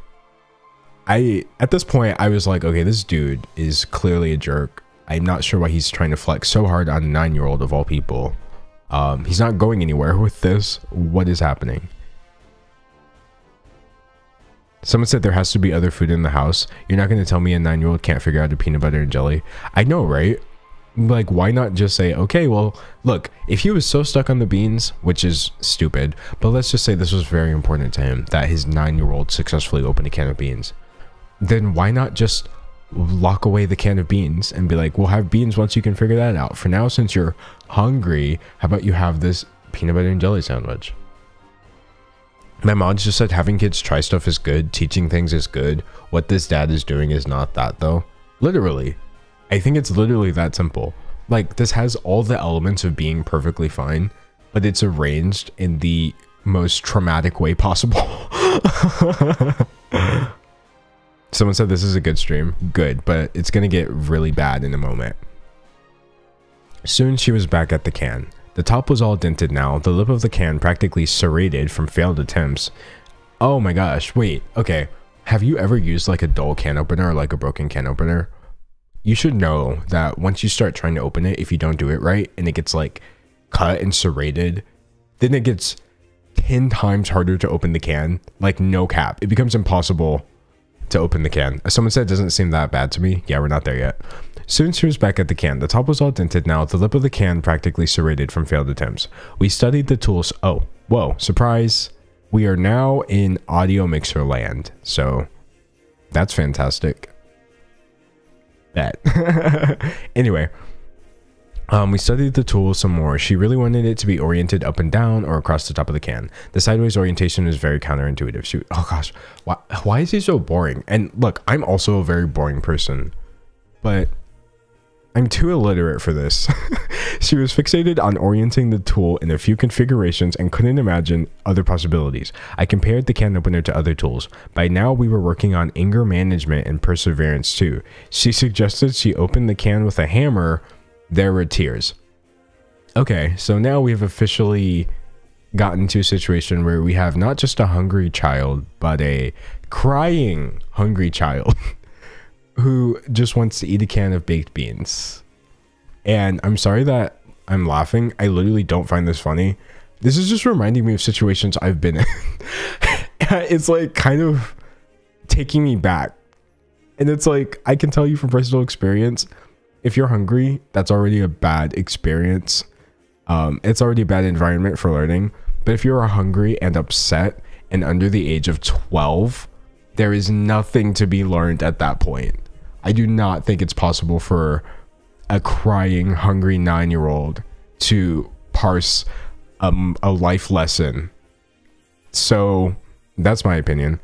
at this point, I was like, okay, this dude is clearly a jerk. I'm not sure why he's trying to flex so hard on a 9-year-old of all people. He's not going anywhere with this. What is happening? Someone said there has to be other food in the house. You're not going to tell me a 9-year-old can't figure out a peanut butter and jelly. I know, right? Like, why not just say, okay, well, look, if he was so stuck on the beans, which is stupid, but let's just say this was very important to him, that his 9-year-old successfully opened a can of beans, then why not just lock away the can of beans and be like, we'll have beans once you can figure that out. For now, since you're hungry, how about you have this peanut butter and jelly sandwich? My mom just said having kids try stuff is good, teaching things is good. What this dad is doing is not that, though. Literally. I think it's literally that simple. Like, this has all the elements of being perfectly fine, but it's arranged in the most traumatic way possible. Someone said this is a good stream. Good, but it's gonna get really bad in a moment. Soon she was back at the can. The top was all dented now, the lip of the can practically serrated from failed attempts. Oh my gosh, wait, okay. Have you ever used like a dull can opener or like a broken can opener? You should know that once you start trying to open it, if you don't do it right and it gets like cut and serrated, then it gets 10 times harder to open the can. Like, no cap. It becomes impossible to open the can. Someone said it doesn't seem that bad to me. Yeah, we're not there yet. Soon she was back at the can. The top was all dented now, the lip of the can practically serrated from failed attempts. We studied the tools. Oh, whoa, surprise. We are now in audio mixer land. So that's fantastic. That. Anyway, we studied the tool some more. She really wanted it to be oriented up and down or across the top of the can. The sideways orientation is very counterintuitive. Oh gosh, why is he so boring? And look, I'm also a very boring person, but I'm too illiterate for this. She was fixated on orienting the tool in a few configurations and couldn't imagine other possibilities. I compared the can opener to other tools. By now we were working on anger management and perseverance too. She suggested she open the can with a hammer. There were tears. Okay, so now we've officially gotten to a situation where we have not just a hungry child, but a crying hungry child who just wants to eat a can of baked beans. And I'm sorry that I'm laughing. I literally don't find this funny. This is just reminding me of situations I've been in. It's like kind of taking me back. And it's like, I can tell you from personal experience, if you're hungry, that's already a bad experience. It's already a bad environment for learning. But if you're hungry and upset and under the age of 12, there is nothing to be learned at that point. I do not think it's possible for a crying, hungry 9-year-old to parse a life lesson. So that's my opinion.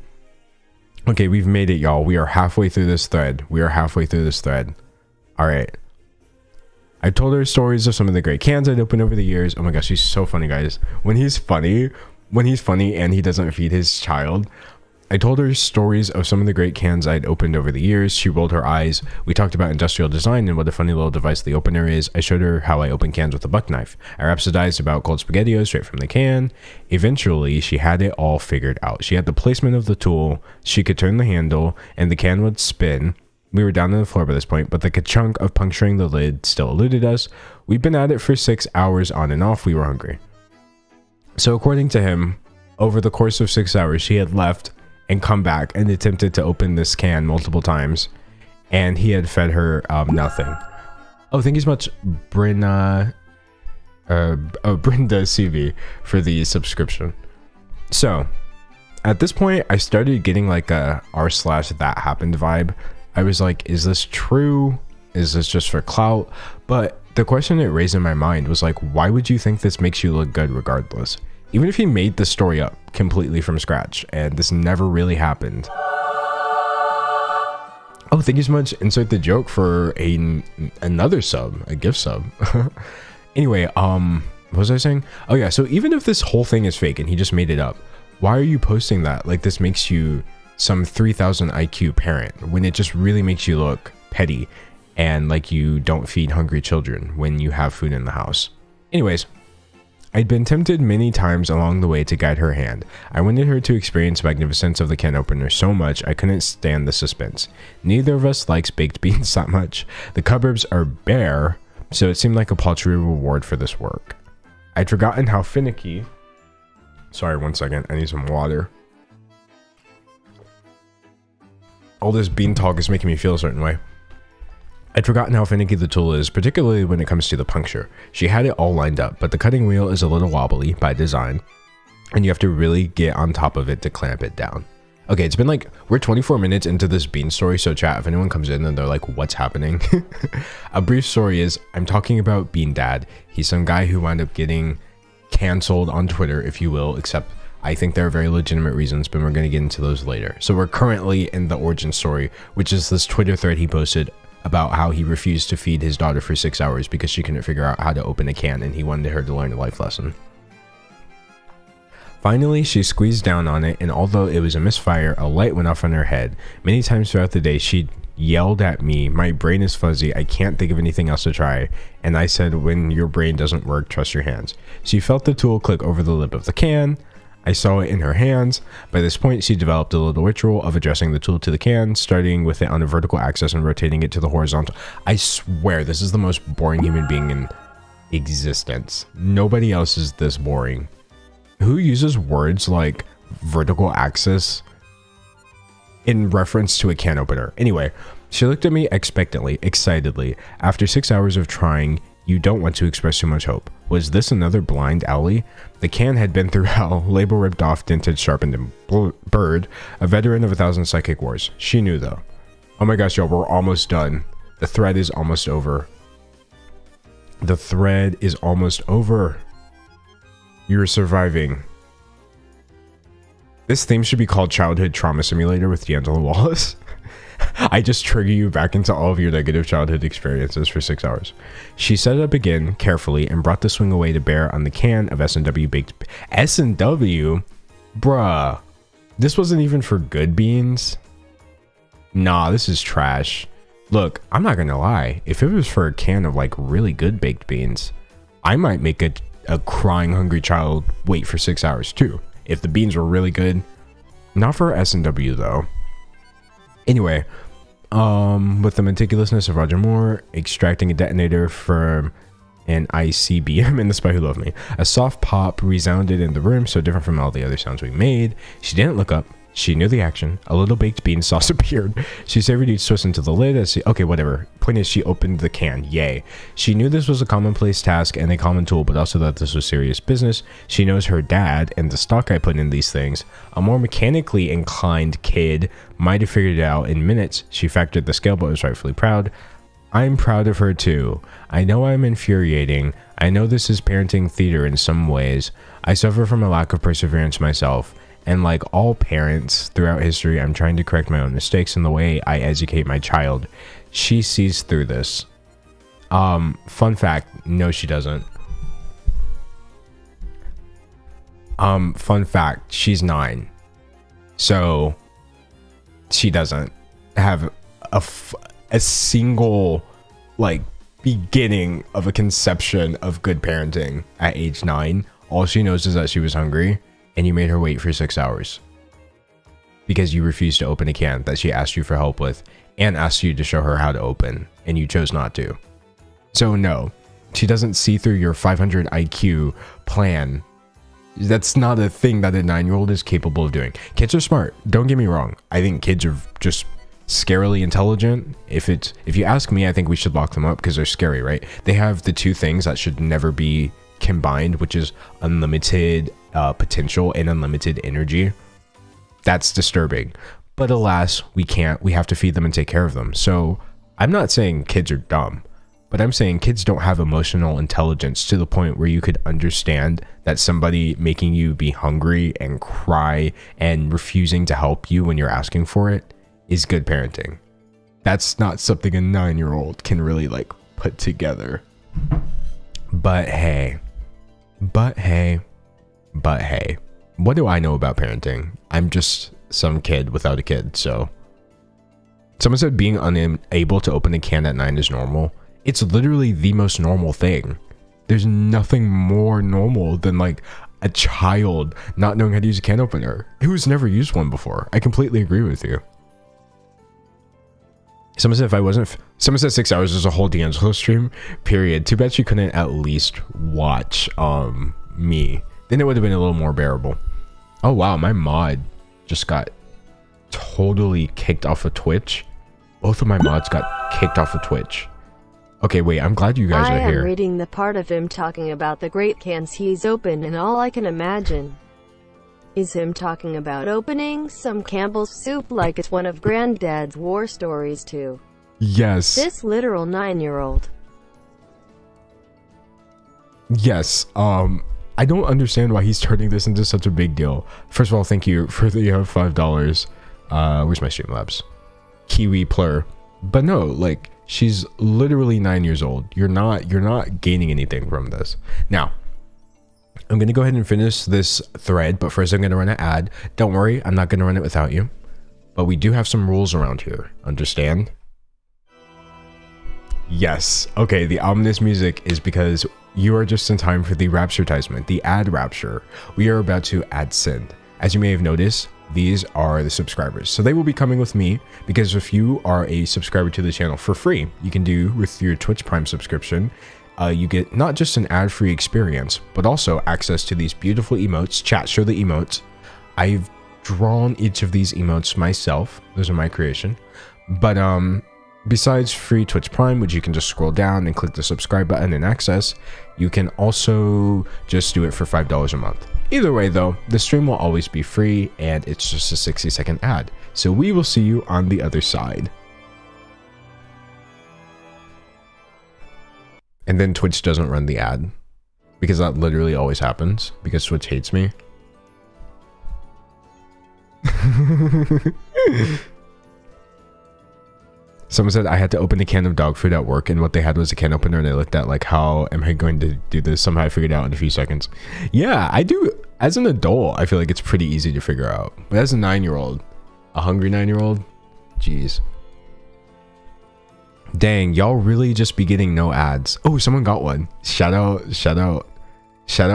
Okay, we've made it, y'all. We are halfway through this thread. All right. I told her stories of some of the great cans I'd opened over the years. Oh my gosh, he's so funny, guys. When he's funny and he doesn't feed his child, I told her stories of some of the great cans I'd opened over the years. She rolled her eyes. We talked about industrial design and what a funny little device the opener is. I showed her how I open cans with a buck knife. I rhapsodized about cold SpaghettiOs straight from the can. Eventually, she had it all figured out. She had the placement of the tool. She could turn the handle and the can would spin. We were down on the floor by this point, but the ka-chunk of puncturing the lid still eluded us. We'd been at it for 6 hours on and off. We were hungry. So according to him, over the course of 6 hours, she had left and come back and attempted to open this can multiple times, and he had fed her nothing. Oh, thank you so much, Brenda CV for the subscription. So at this point, I started getting like a r/that happened vibe. I was like, is this true? Is this just for clout? But the question it raised in my mind was like, why would you think this makes you look good regardless? Even if he made the story up completely from scratch and this never really happened. Oh, thank you so much. Insert the joke for another sub, a gift sub. Anyway, what was I saying? Oh yeah, so even if this whole thing is fake and he just made it up, why are you posting that? Like, this makes you some 3000 IQ parent when it just really makes you look petty and like you don't feed hungry children when you have food in the house. Anyways, I'd been tempted many times along the way to guide her hand. I wanted her to experience the magnificence of the can opener so much I couldn't stand the suspense. Neither of us likes baked beans that much. The cupboards are bare, so it seemed like a paltry reward for this work. I'd forgotten how finicky... Sorry, one second. I need some water. All this bean talk is making me feel a certain way. I'd forgotten how finicky the tool is, particularly when it comes to the puncture. She had it all lined up, but the cutting wheel is a little wobbly by design, and you have to really get on top of it to clamp it down. Okay, it's been like, we're 24 minutes into this bean story, so chat, if anyone comes in and they're like, what's happening? A brief story is, I'm talking about Bean Dad. He's some guy who wound up getting canceled on Twitter, if you will, except I think there are very legitimate reasons, but we're going to get into those later. So we're currently in the origin story, which is this Twitter thread he posted about how he refused to feed his daughter for 6 hours because she couldn't figure out how to open a can and he wanted her to learn a life lesson. Finally, she squeezed down on it, and although it was a misfire, a light went off on her head. Many times throughout the day, she yelled at me, "My brain is fuzzy, I can't think of anything else to try." And I said, "When your brain doesn't work, trust your hands." She felt the tool click over the lip of the can. I saw it in her hands. By this point, she developed a little ritual of addressing the tool to the can, starting with it on a vertical axis and rotating it to the horizontal. I swear, this is the most boring human being in existence. Nobody else is this boring. Who uses words like vertical axis in reference to a can opener? Anyway, she looked at me expectantly, excitedly. After 6 hours of trying, you don't want to express too much hope. Was this another blind alley? The can had been through hell, label ripped off, dented, sharpened, and blurred. A veteran of 1,000 psychic wars. She knew though. Oh my gosh, y'all, we're almost done. The thread is almost over. The thread is almost over. You're surviving. This theme should be called Childhood Trauma Simulator with D'Angelo Wallace. I just trigger you back into all of your negative childhood experiences for 6 hours. She set it up again carefully and brought the swing away to bear on the can of S&W baked... S&W? Bruh. This wasn't even for good beans? Nah, this is trash. Look, I'm not gonna lie. If it was for a can of like really good baked beans, I might make a crying hungry child wait for 6 hours too. If the beans were really good. Not for S&W though. Anyway, with the meticulousness of Roger Moore, extracting a detonator from an ICBM in The Spy Who Loved Me, a soft pop resounded in the room, so different from all the other sounds we made. She didn't look up. She knew the action. A little baked bean sauce appeared. She savored each twist into the lid as she... Okay, whatever. Point is, she opened the can. Yay. She knew this was a commonplace task and a common tool, but also that this was serious business. She knows her dad and the stock I put in these things. A more mechanically inclined kid might have figured it out in minutes. She factored the scale, but was rightfully proud. I'm proud of her too. I know I'm infuriating. I know this is parenting theater in some ways. I suffer from a lack of perseverance myself. And like all parents throughout history, I'm trying to correct my own mistakes in the way I educate my child. She sees through this. Fun fact, no, she doesn't. Fun fact, she's 9. So she doesn't have a single like beginning of a conception of good parenting at age 9. All she knows is that she was hungry. And you made her wait for 6 hours because you refused to open a can that she asked you for help with and asked you to show her how to open, and you chose not to. So no, she doesn't see through your 500 IQ plan. That's not a thing that a 9-year-old is capable of doing. Kids are smart. Don't get me wrong. I think kids are just scarily intelligent. If you ask me, I think we should lock them up because they're scary, right? They have the two things that should never be combined, which is unlimited potential and unlimited energy. That's disturbing, but alas, we can't. We have to feed them and take care of them. So I'm not saying kids are dumb, but I'm saying kids don't have emotional intelligence to the point where you could understand that somebody making you be hungry and cry and refusing to help you when you're asking for it is good parenting. That's not something a 9-year-old can really like put together. But hey, what do I know about parenting? I'm just some kid without a kid. So someone said being unable to open a can at 9 is normal. It's literally the most normal thing. There's nothing more normal than like a child not knowing how to use a can opener who's never used one before. I completely agree with you. Someone said 6 hours is a whole D'Angelo stream, period. Too bad she couldn't at least watch me. Then it would have been a little more bearable. Oh wow, my mod just got totally kicked off of Twitch. Both of my mods got kicked off of Twitch. Okay, wait, I'm glad you guys are here. I am reading the part of him talking about the great cans he's opened, and all I can imagine is him talking about opening some Campbell's soup like it's one of Granddad's war stories too. Yes. This literal 9-year-old. Yes, I don't understand why he's turning this into such a big deal. First of all, thank you for the $5. Where's my Streamlabs? Kiwi Plur. But no, like, she's literally 9 years old. You're not gaining anything from this. Now, I'm gonna go ahead and finish this thread, but first I'm gonna run an ad. Don't worry, I'm not gonna run it without you. But we do have some rules around here. Understand? Yes. Okay, the ominous music is because you are just in time for the rapturetisement, the ad rapture. We are about to ad send. As you may have noticed, these are the subscribers. So they will be coming with me, because if you are a subscriber to the channel for free, you can do with your Twitch Prime subscription, you get not just an ad-free experience, but also access to these beautiful emotes. Chat, show the emotes. I've drawn each of these emotes myself. Those are my creation. But besides free Twitch Prime, which you can just scroll down and click the subscribe button and access, you can also just do it for $5 a month. Either way though, the stream will always be free, and it's just a 60-second ad. So we will see you on the other side. And then Twitch doesn't run the ad, because that literally always happens, because Twitch hates me. Someone said I had to open a can of dog food at work, and what they had was a can opener, and I looked at like, how am I going to do this? Somehow I figured it out in a few seconds. Yeah, I do. As an adult, I feel like it's pretty easy to figure out. But as a 9-year-old, a hungry 9-year-old, jeez. Dang, y'all really just be getting no ads. Oh, someone got one. Shout out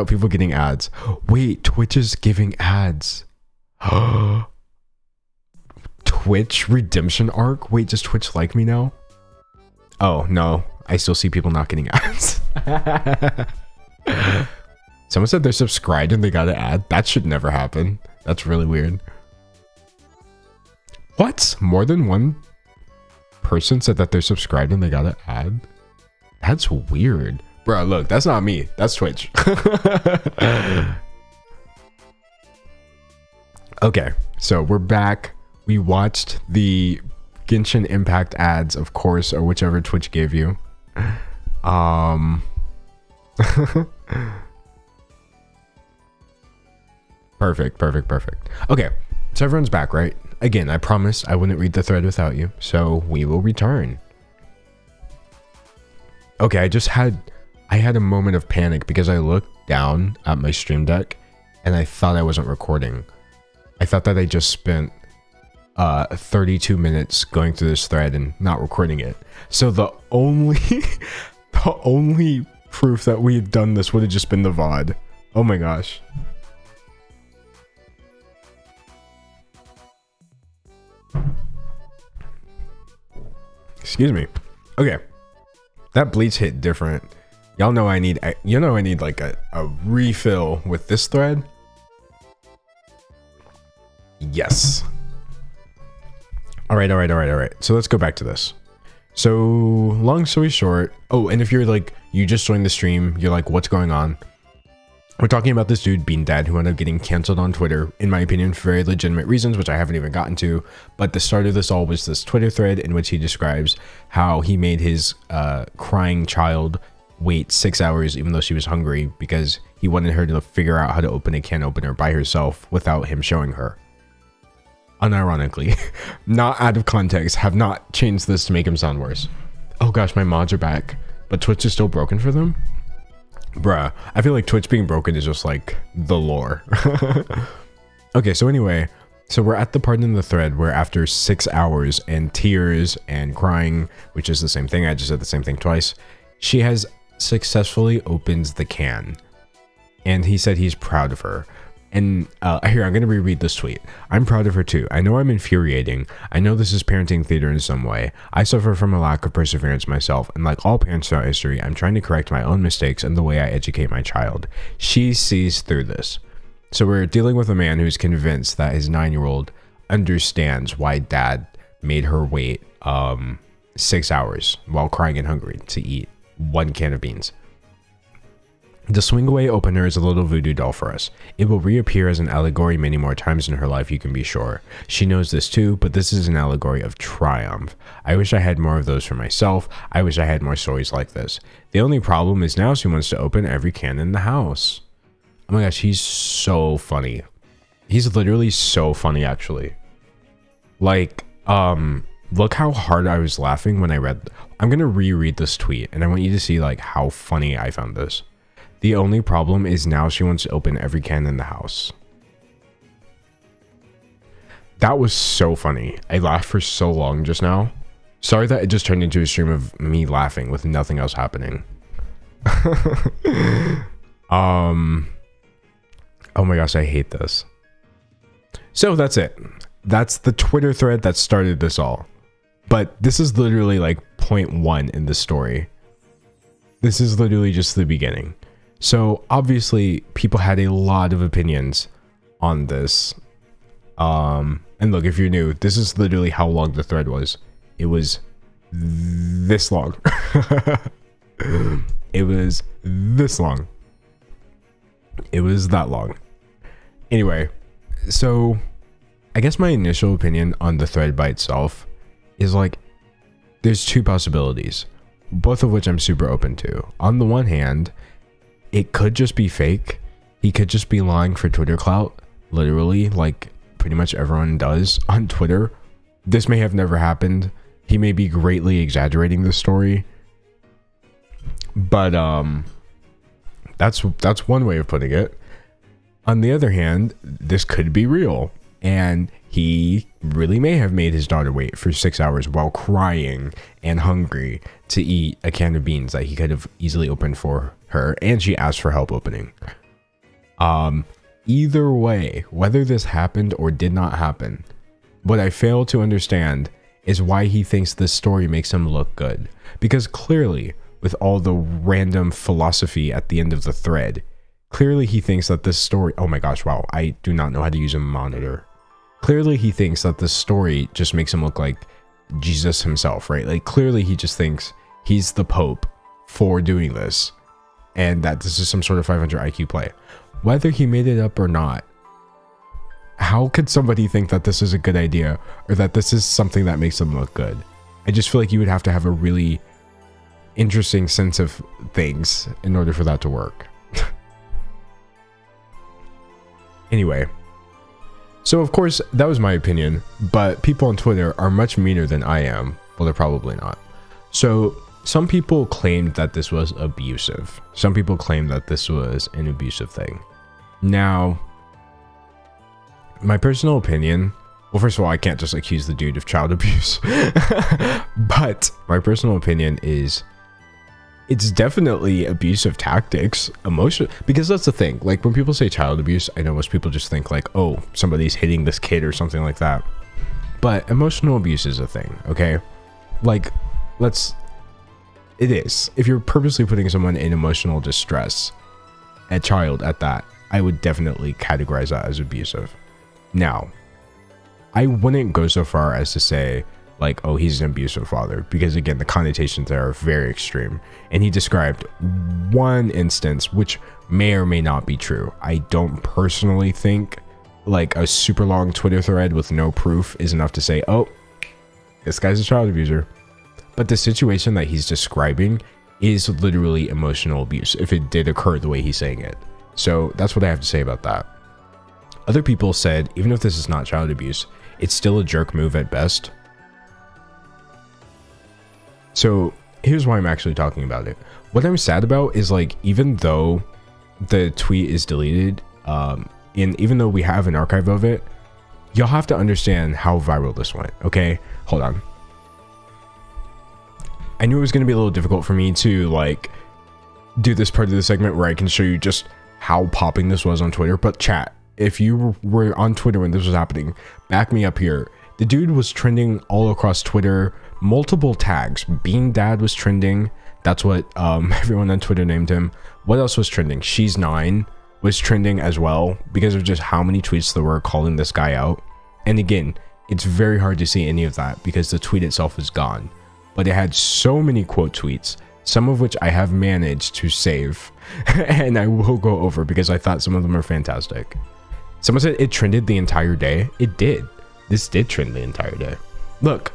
people getting ads. Wait, Twitch is giving ads. Twitch redemption arc? Wait, does Twitch like me now? Oh, no. I still see people not getting ads. Someone said they're subscribed and they got an ad. That should never happen. That's really weird. What? More than one person said that they're subscribed and they got an ad? That's weird. Bro, look, that's not me. That's Twitch. Okay, so we're back. We watched the Genshin Impact ads, of course, or whichever Twitch gave you. Perfect. Okay, so everyone's back, right? Again, I promised I wouldn't read the thread without you, so we will return. Okay, I had a moment of panic because I looked down at my stream deck and I thought I wasn't recording. I thought that I just spent 32 minutes going through this thread and not recording it. So the only proof that we had done this would have just been the VOD. Oh my gosh. Excuse me. Okay, that bleach hit different. Y'all know I need like a refill with this thread. Yes. All right. So let's go back to this. So long story short, oh, and if you're like, you just joined the stream, you're like, what's going on? We're talking about this dude, Bean Dad, who ended up getting canceled on Twitter, in my opinion, for very legitimate reasons, which I haven't even gotten to. But the start of this all was this Twitter thread in which he describes how he made his crying child wait 6 hours even though she was hungry because he wanted her to figure out how to open a can opener by herself without him showing her. Unironically, not out of context, have not changed this to make him sound worse. Oh gosh, my mods are back, but Twitch is still broken for them? Bruh, I feel like Twitch being broken is just like the lore. Okay, so anyway, so we're at the part in the thread where after 6 hours and tears and crying, which is the same thing, I just said the same thing twice, she has successfully opens the can. And he said he's proud of her. And here, I'm going to reread this tweet. I'm proud of her too. I know I'm infuriating. I know this is parenting theater in some way. I suffer from a lack of perseverance myself. And like all parents throughout history, I'm trying to correct my own mistakes and the way I educate my child. She sees through this. So we're dealing with a man who's convinced that his 9-year-old understands why dad made her wait 6 hours while crying and hungry to eat 1 can of beans. The swing away opener is a little voodoo doll for us. It will reappear as an allegory many more times in her life, you can be sure. She knows this too, but this is an allegory of triumph. I wish I had more of those for myself. I wish I had more stories like this. The only problem is now she wants to open every can in the house. Oh my gosh, he's so funny. He's literally so funny, actually. Like, look how hard I was laughing when I read. I'm gonna reread this tweet, and I want you to see like how funny I found this. The only problem is now she wants to open every can in the house. That was so funny. I laughed for so long just now. Sorry that it just turned into a stream of me laughing with nothing else happening. Oh my gosh, I hate this. So that's it. That's the Twitter thread that started this all. But this is literally like point 1 in the story. This is literally just the beginning. So obviously people had a lot of opinions on this. And look, if you're new, this is literally how long the thread was. It was this long. It was this long. It was that long. Anyway, so I guess my initial opinion on the thread by itself is like, there's 2 possibilities, both of which I'm super open to. On the one hand, it could just be fake. He could just be lying for Twitter clout, literally, like pretty much everyone does on Twitter. This may have never happened. He may be greatly exaggerating the story. But that's one way of putting it. On the other hand, this could be real, and he really may have made his daughter wait for 6 hours while crying and hungry to eat a can of beans that he could have easily opened for her, and she asked for help opening. Either way, whether this happened or did not happen, what I fail to understand is why he thinks this story makes him look good. Because clearly, with all the random philosophy at the end of the thread, clearly he thinks that this story, oh my gosh, wow, I do not know how to use a monitor. Clearly he thinks that this story just makes him look like Jesus himself, right? Like clearly he just thinks he's the Pope for doing this, and that this is some sort of 500 IQ play. Whether he made it up or not, how could somebody think that this is a good idea, or that this is something that makes them look good? I just feel like you would have to have a really interesting sense of things in order for that to work. Anyway, so of course that was my opinion, but people on Twitter are much meaner than I am. Well, they're probably not. So some people claimed that this was abusive. Some people claimed that this was an abusive thing. Now, my personal opinion, well, first of all, I can't just accuse the dude of child abuse. But my personal opinion is it's definitely abusive tactics, emotion, because that's the thing. Like when people say child abuse, I know most people just think like, oh, somebody's hitting this kid or something like that. But emotional abuse is a thing, okay? Like, it is. If you're purposely putting someone in emotional distress, a child at that, I would definitely categorize that as abusive. Now, I wouldn't go so far as to say, like, oh, he's an abusive father, because again, the connotations there are very extreme. And he described one instance which may or may not be true. I don't personally think like a super long Twitter thread with no proof is enough to say, oh, this guy's a child abuser. But the situation that he's describing is literally emotional abuse if it did occur the way he's saying it. So that's what I have to say about that. Other people said, even if this is not child abuse, it's still a jerk move at best. So here's why I'm actually talking about it. What I'm sad about is, like, even though the tweet is deleted, and even though we have an archive of it, you'll have to understand how viral this went. Okay, hold on. I knew it was going to be a little difficult for me to like do this part of the segment where I can show you just how popping this was on Twitter. But chat, if you were on Twitter when this was happening, back me up here. The dude was trending all across Twitter, multiple tags. Bean Dad was trending. That's what everyone on Twitter named him. What else was trending? She's 9 was trending as well because of just how many tweets there were calling this guy out. And again, it's very hard to see any of that because the tweet itself is gone. But it had so many quote tweets, some of which I have managed to save and I will go over because I thought some of them are fantastic. Someone said it trended the entire day. It did. This did trend the entire day. Look,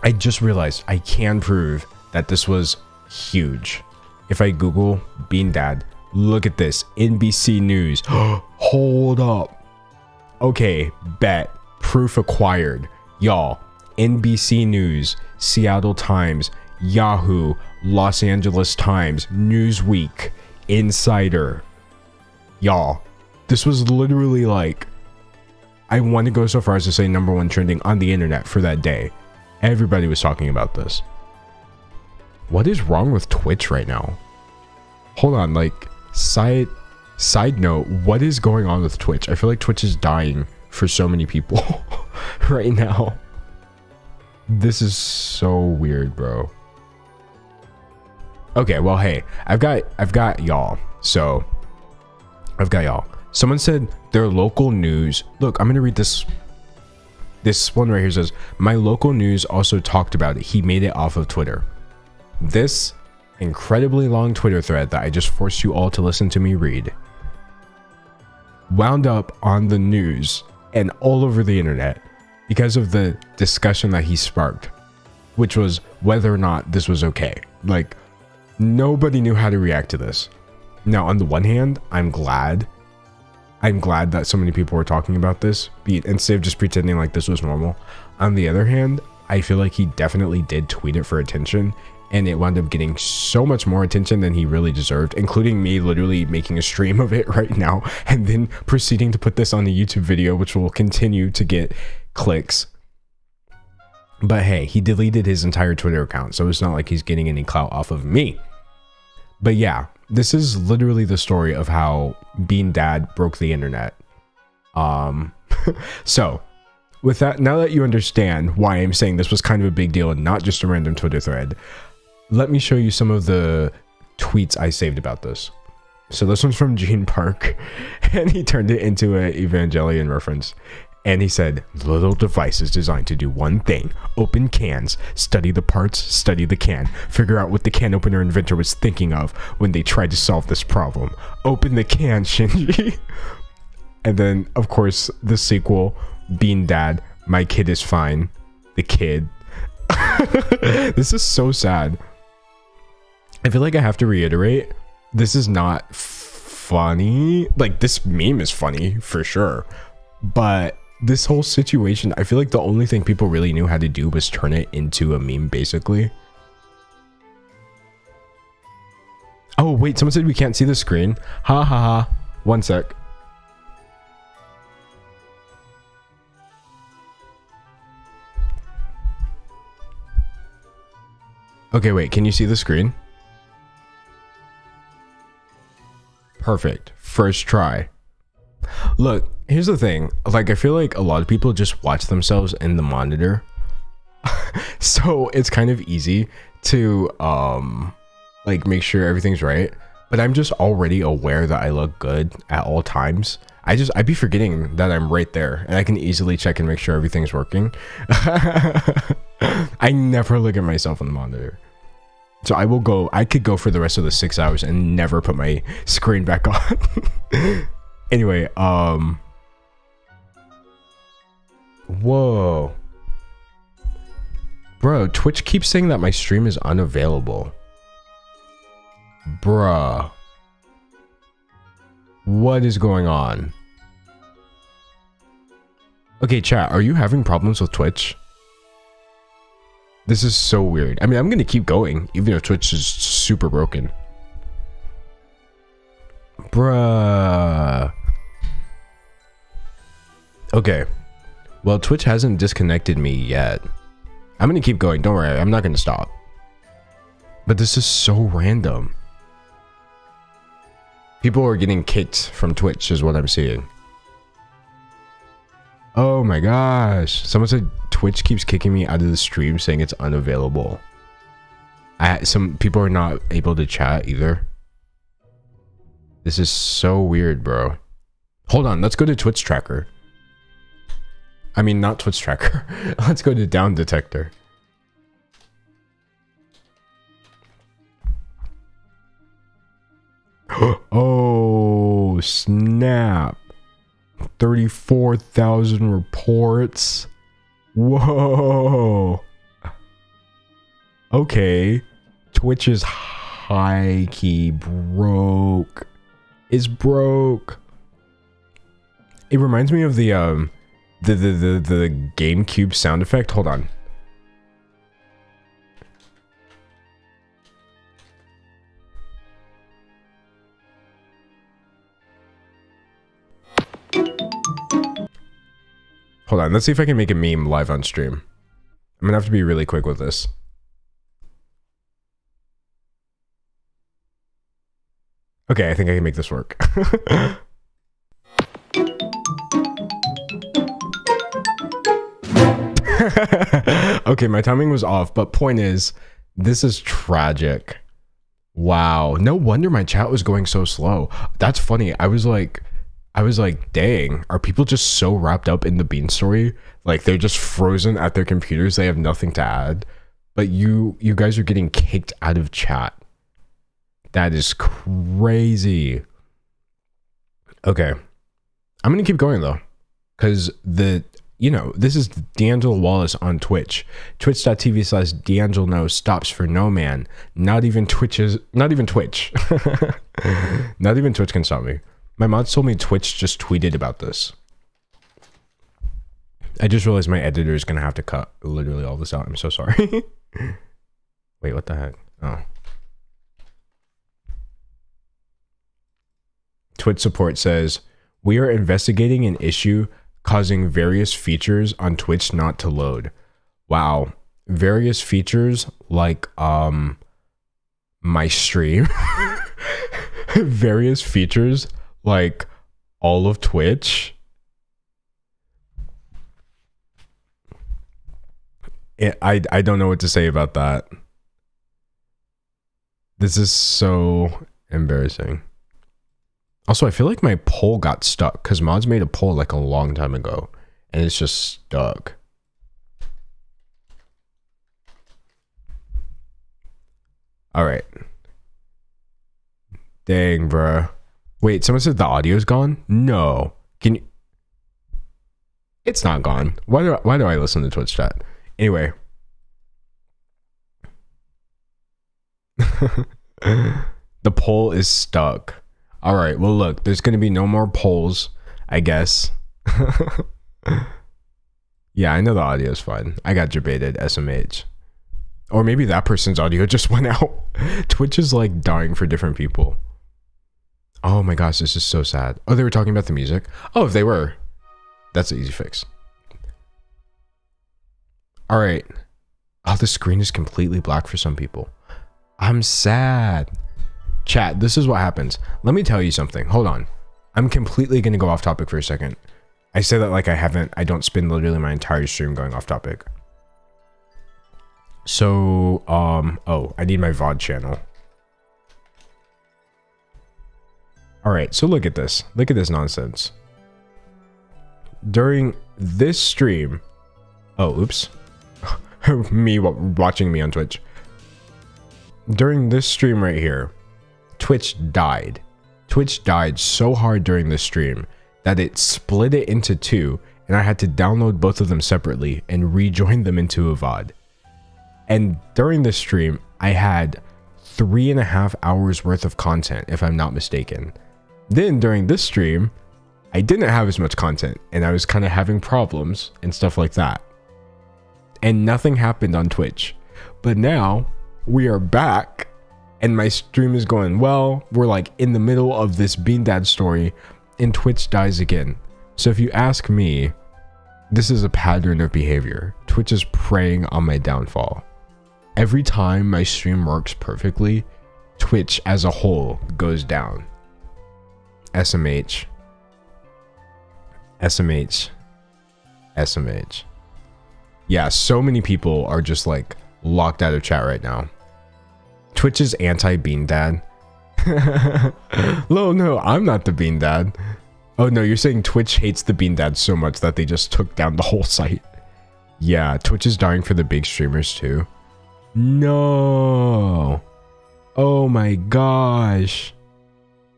I just realized I can prove that this was huge. If I Google Bean Dad, look at this. NBC News. Hold up. Okay, bet. Proof acquired. Y'all, NBC News, Seattle Times, Yahoo, Los Angeles Times, Newsweek, Insider. Y'all, this was literally like, I want to go so far as to say #1 trending on the internet for that day. Everybody was talking about this. What is wrong with Twitch right now? Hold on, like, side note, what is going on with Twitch? I feel like Twitch is dying for so many people right now. This is so weird, bro. Okay, well, hey, I've got y'all. So I've got y'all. Someone said their local news. Look, I'm gonna read this. This one right here says, my local news also talked about it. He made it off of Twitter. This incredibly long Twitter thread that I just forced you all to listen to me read wound up on the news and all over the internet because of the discussion that he sparked, which was whether or not this was okay. Like, nobody knew how to react to this. Now, on the one hand, I'm glad that so many people were talking about this, instead of just pretending like this was normal. On the other hand, I feel like he definitely did tweet it for attention, and it wound up getting so much more attention than he really deserved, including me literally making a stream of it right now and then proceeding to put this on the YouTube video, which will continue to get clicks. But hey, he deleted his entire Twitter account, so it's not like he's getting any clout off of me. But yeah, this is literally the story of how Bean Dad broke the internet. So with that, now that you understand why I'm saying this was kind of a big deal and not just a random Twitter thread, let me show you some of the tweets I saved about this. So this one's from Gene Park, and he turned it into an Evangelion reference. And he said, little device is designed to do one thing: open cans, study the parts, study the can, figure out what the can opener inventor was thinking of when they tried to solve this problem. Open the can, Shinji. And then, of course, the sequel, Bean Dad, my kid is fine. The kid. This is so sad. I feel like I have to reiterate, this is not funny. Like, this meme is funny, for sure. But this whole situation, I feel like the only thing people really knew how to do was turn it into a meme, basically. Oh, wait, someone said we can't see the screen. Ha ha ha. One sec. Okay, wait, can you see the screen? Perfect. First try. Look, here's the thing. Like, I feel like a lot of people just watch themselves in the monitor. So it's kind of easy to, like, make sure everything's right. But I'm just already aware that I look good at all times. I'd be forgetting that I'm right there, and I can easily check and make sure everything's working. I never look at myself on the monitor. So I could go for the rest of the 6 hours and never put my screen back on. Anyway, whoa. Bro, Twitch keeps saying that my stream is unavailable. Bruh. What is going on? Okay, chat, are you having problems with Twitch? This is so weird. I mean, I'm gonna keep going, even if Twitch is super broken. Bruh. Okay. Well, Twitch hasn't disconnected me yet. I'm gonna keep going. Don't worry. I'm not gonna stop. But this is so random. People are getting kicked from Twitch is what I'm seeing. Oh my gosh. Someone said Twitch keeps kicking me out of the stream saying it's unavailable. Some people are not able to chat either. This is so weird, bro. Hold on, let's go to Twitch Tracker. I mean, not Twitch Tracker. Let's go to Down Detector. Oh, snap. 34,000 reports. Whoa. Okay. Twitch is high key broke. It's broke. It reminds me of the GameCube sound effect. Hold on. Hold on, let's see if I can make a meme live on stream. I'm gonna have to be really quick with this. Okay, I think I can make this work. Okay, my timing was off, but point is, this is tragic. Wow, no wonder my chat was going so slow. That's funny. I was like, dang, are people just so wrapped up in the Bean story? Like they're just frozen at their computers. They have nothing to add. But you guys are getting kicked out of chat. That is crazy. Okay. I'm going to keep going though. Because this is D'Angelo Wallace on Twitch. Twitch.tv/D'Angelo No stops for no man. Not even Twitch. Not even Twitch can stop me. My mods told me Twitch just tweeted about this. I just realized my editor is going to have to cut literally all this out. I'm so sorry. Wait, what the heck? Oh. Twitch support says, we are investigating an issue causing various features on Twitch not to load. Wow. Various features like my stream. Various features like all of Twitch. I don't know what to say about that. This is so embarrassing. Also, I feel like my poll got stuck because mods made a poll like a long time ago and it's just stuck. All right. Dang, bruh. Wait, someone said the audio's gone? No. Can you... It's not gone. Why do I listen to Twitch chat? Anyway. The poll is stuck. All right, well, look, there's going to be no more polls, I guess. Yeah, I know the audio is fine. I got debated, SMH. Or maybe that person's audio just went out. Twitch is like dying for different people. Oh my gosh, this is so sad. Oh, they were talking about the music? Oh, if they were, that's an easy fix. All right. Oh, the screen is completely black for some people. I'm sad. Chat, this is what happens. Let me tell you something. Hold on. I'm completely going to go off topic for a second. I say that like I don't spend literally my entire stream going off topic. So, oh, I need my VOD channel. All right, so look at this. Look at this nonsense. During this stream, oh, oops. Me watching me on Twitch. During this stream right here, Twitch died. Twitch died so hard during this stream that it split it into two, and I had to download both of them separately and rejoin them into a VOD. And during this stream, I had 3.5 hours worth of content, if I'm not mistaken. Then during this stream, I didn't have as much content, and I was kind of having problems and stuff like that. And nothing happened on Twitch. But now we are back. And my stream is going well. We're like in the middle of this Bean Dad story and Twitch dies again. So if you ask me, this is a pattern of behavior. Twitch is preying on my downfall. Every time my stream works perfectly, Twitch as a whole goes down. SMH. SMH. SMH. Yeah, so many people are just like locked out of chat right now. Twitch is anti-Bean Dad. No, I'm not the Bean Dad. Oh no, you're saying Twitch hates the Bean Dad so much that they just took down the whole site. Yeah, Twitch is dying for the big streamers too. No. Oh my gosh.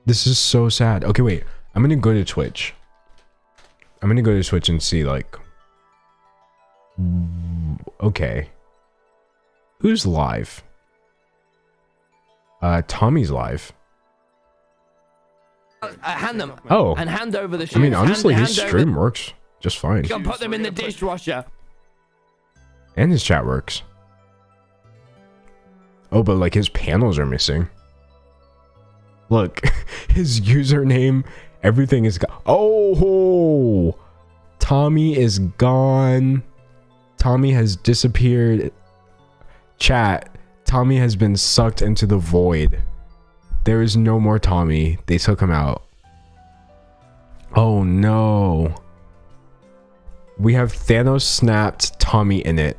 This is so sad. Okay, wait. I'm gonna go to Twitch. I'm gonna go to Twitch and see, like... Okay. Who's live? Tommy's live. Hand them. Oh. And hand over the shoes. I mean, honestly, his stream works just fine. You can put them in the dishwasher. And his chat works. Oh, but like his panels are missing. Look, his username, everything is gone. Oh, Tommy is gone. Tommy has disappeared. Chat, Tommy has been sucked into the void. There is no more Tommy. They took him out. Oh no. We have Thanos snapped Tommy in it.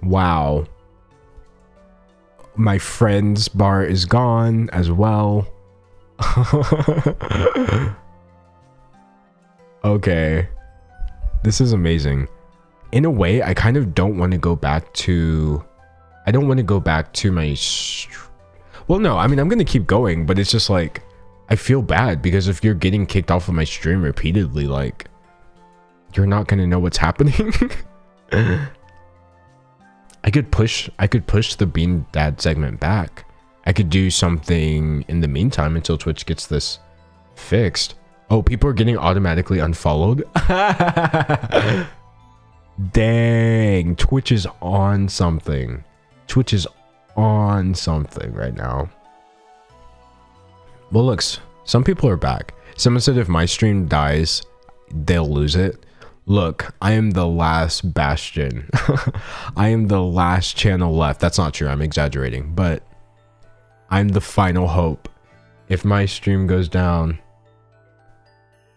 Wow. My friend's bar is gone as well. Okay. This is amazing. In a way, I kind of don't want to go back to... I don't want to go back to my... Well, no, I mean, I'm going to keep going, but it's just like... I feel bad because if you're getting kicked off of my stream repeatedly, like... You're not going to know what's happening. I could push the Bean Dad segment back. I could do something in the meantime until Twitch gets this fixed. Oh, people are getting automatically unfollowed. Dang, Twitch is on something. Twitch is on something right now. Well, looks, some people are back. Someone said if my stream dies, they'll lose it. Look, I am the last bastion. I am the last channel left. That's not true. I'm exaggerating, but I'm the final hope. If my stream goes down.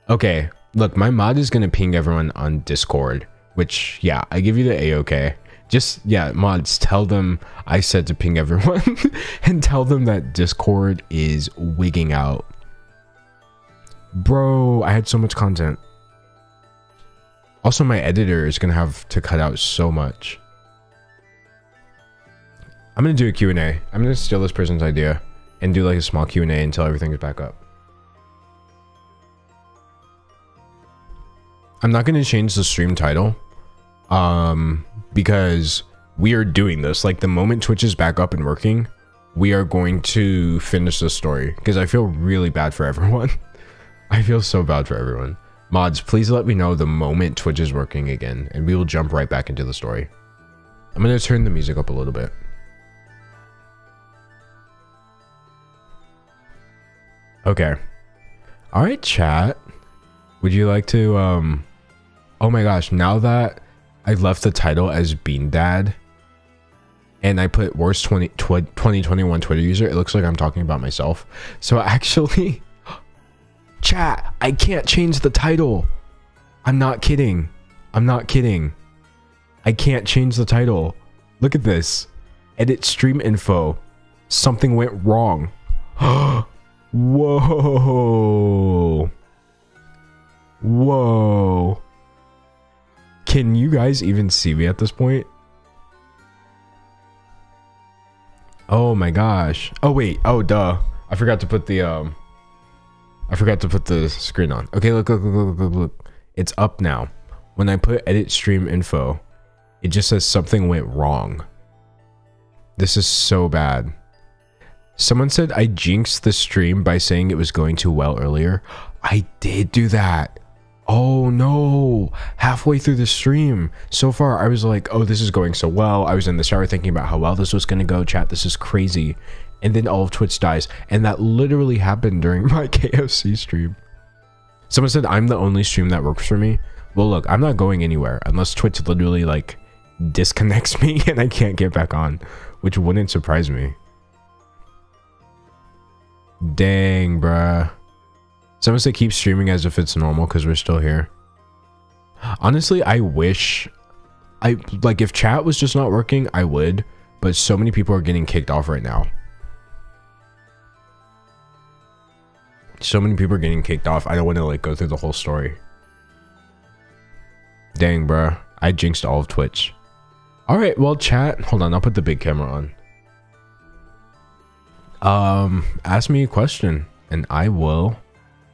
Okay, look, my mod is going to ping everyone on Discord, which, yeah, I give you the A-OK. Just, yeah, mods, tell them I said to ping everyone and tell them that Discord is wigging out. Bro, I had so much content. Also, my editor is going to have to cut out so much. I'm going to do a Q&A. I'm going to steal this person's idea and do like a small Q&A until everything is back up. I'm not going to change the stream title because we are doing this. Like the moment Twitch is back up and working, we are going to finish this story because I feel really bad for everyone. I feel so bad for everyone. Mods, please let me know the moment Twitch is working again, and we will jump right back into the story. I'm going to turn the music up a little bit. Okay. Alright, chat. Would you like to, oh my gosh, now that I left the title as Bean Dad, and I put worst 2021 Twitter user, it looks like I'm talking about myself. So actually... Chat, I can't change the title. I'm not kidding. I'm not kidding. I can't change the title. Look at this. Edit stream info. Something went wrong. Whoa. Whoa. Can you guys even see me at this point? Oh my gosh. Oh wait. Oh duh. I forgot to put the screen on. Okay, look. It's up now. When I put edit stream info, it just says something went wrong. This is so bad. Someone said I jinxed the stream by saying it was going too well earlier. I did do that. Oh no. Halfway through the stream. So far, I was like, oh, this is going so well. I was in the shower thinking about how well this was going to go. Chat, this is crazy. And then all of Twitch dies. And that literally happened during my KFC stream. Someone said I'm the only stream that works for me. Well, look, I'm not going anywhere unless Twitch literally like disconnects me and I can't get back on, which wouldn't surprise me. Dang, bruh. Someone said keep streaming as if it's normal because we're still here. Honestly, I wish... like, if chat was just not working, I would. But so many people are getting kicked off right now. So many people are getting kicked off. I don't want to, like, go through the whole story. Dang, bruh. I jinxed all of Twitch. Alright, well, chat. Hold on, I'll put the big camera on. Ask me a question, and I will.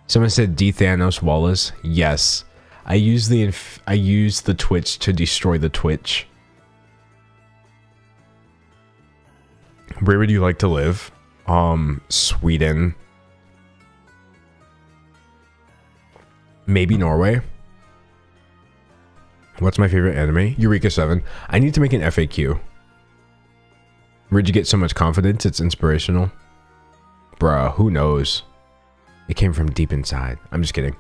Someone said D Thanos Wallace. Yes. I use the Twitch to destroy the Twitch. Where would you like to live? Sweden. Maybe Norway. What's my favorite anime? Eureka 7. I need to make an FAQ. Where'd you get so much confidence? It's inspirational. Bruh, who knows? It came from deep inside. I'm just kidding.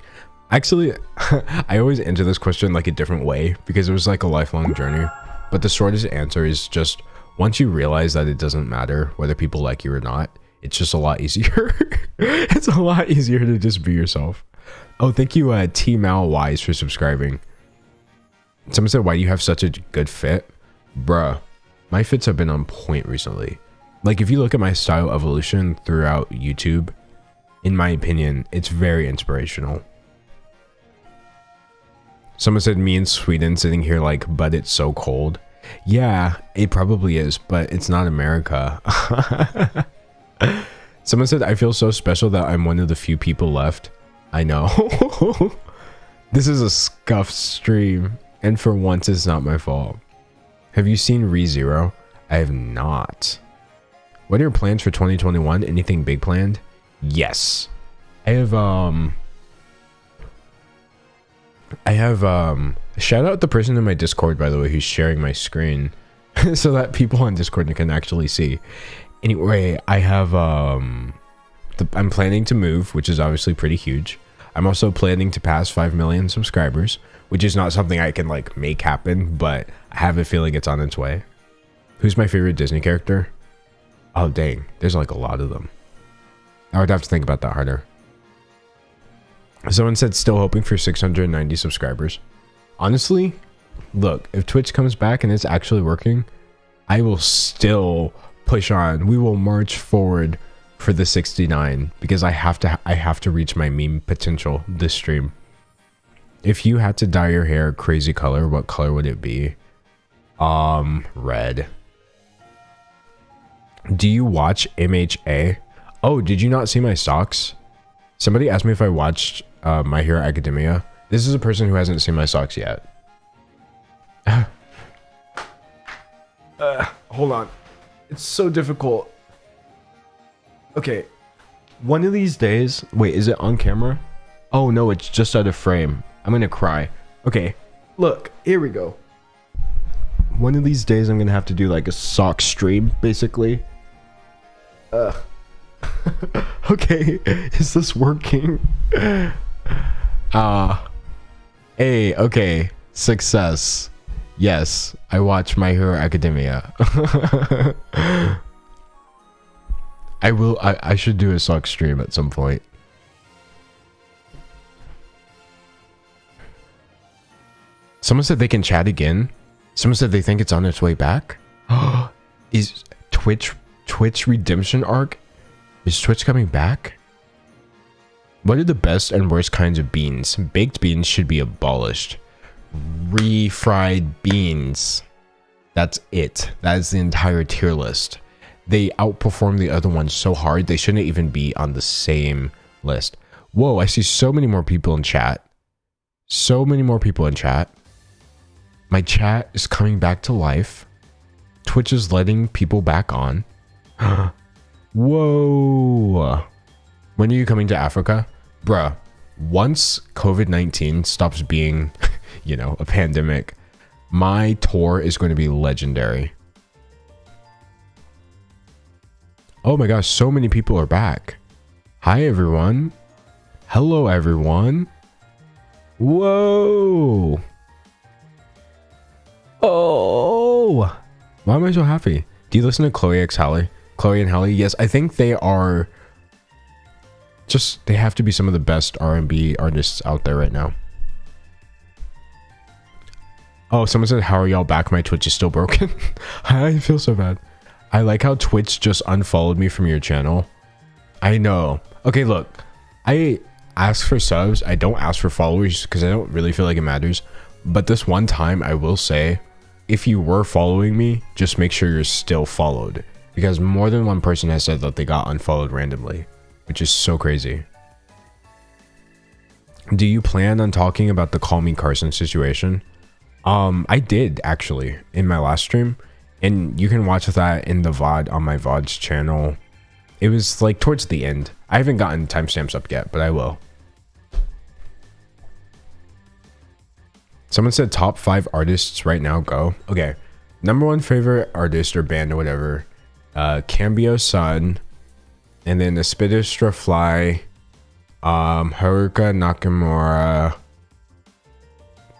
Actually, I always answer this question like a different way because it was like a lifelong journey. But the shortest answer is just once you realize that it doesn't matter whether people like you or not, it's just a lot easier. It's a lot easier to just be yourself. Oh, thank you, T Mal Wise, for subscribing. Someone said, why do you have such a good fit? Bruh, my fits have been on point recently. Like, if you look at my style evolution throughout YouTube, in my opinion, it's very inspirational. Someone said, me in Sweden sitting here like, but it's so cold. Yeah, it probably is, but it's not America. Someone said, I feel so special that I'm one of the few people left. I know. This is a scuffed stream. And for once, it's not my fault. Have you seen ReZero? I have not. What are your plans for 2021? Anything big planned? Yes. I have, shout out the person in my Discord, by the way, who's sharing my screen so that people on Discord can actually see. Anyway, I have, I'm planning to move, which is obviously pretty huge. I'm also planning to pass 5 million subscribers, which is not something I can like make happen, but I have a feeling it's on its way. Who's my favorite Disney character? Oh, dang. There's like a lot of them. I would have to think about that harder. Someone said still hoping for 690 subscribers. Honestly, look, if Twitch comes back and it's actually working, I will still push on. We will march forward for the 69 because I have to reach my meme potential this stream. If you had to dye your hair a crazy color, what color would it be? Red. Do you watch MHA? Oh, did you not see my socks? Somebody asked me if I watched My Hero Academia. This is a person who hasn't seen my socks yet. Hold on. It's so difficult. Okay. One of these days... Wait, is it on camera? Oh, no, it's just out of frame. I'm gonna cry. Okay, look, here we go. One of these days I'm gonna have to do like a sock stream, basically. Okay, is this working? Hey, okay, success. Yes, I watch My Hero Academia. I should do a sock stream at some point. Someone said they can chat again. Someone said they think it's on its way back. Is Twitch redemption arc? Is Twitch coming back? What are the best and worst kinds of beans? Baked beans should be abolished. Refried beans. That's it. That is the entire tier list. They outperform the other ones so hard, they shouldn't even be on the same list. Whoa, I see so many more people in chat. So many more people in chat. My chat is coming back to life. Twitch is letting people back on. Whoa. When are you coming to Africa? Bruh, once COVID-19 stops being, you know, a pandemic, my tour is going to be legendary. Oh my gosh, so many people are back. Hi, everyone. Hello, everyone. Whoa. Oh. Why am I so happy? Do you listen to Chloe X Halle? Chloe and Halle? Yes, I think they are just, they have to be some of the best R&B artists out there right now. Oh, someone said, how are y'all back? My Twitch is still broken. I feel so bad. I like how Twitch just unfollowed me from your channel. I know. Okay, look. I ask for subs. I don't ask for followers because I don't really feel like it matters. But this one time, I will say, if you were following me, just make sure you're still followed. Because more than one person has said that they got unfollowed randomly, which is so crazy. Do you plan on talking about the Call Me Carson situation? I did actually in my last stream, and you can watch that in the VOD on my VOD's channel. It was like towards the end. I haven't gotten timestamps up yet, but I will. Someone said top 5 artists right now, go. Okay. Number 1 favorite artist or band or whatever. Cambio Sun. And then the Spidistra Fly. Haruka Nakamura.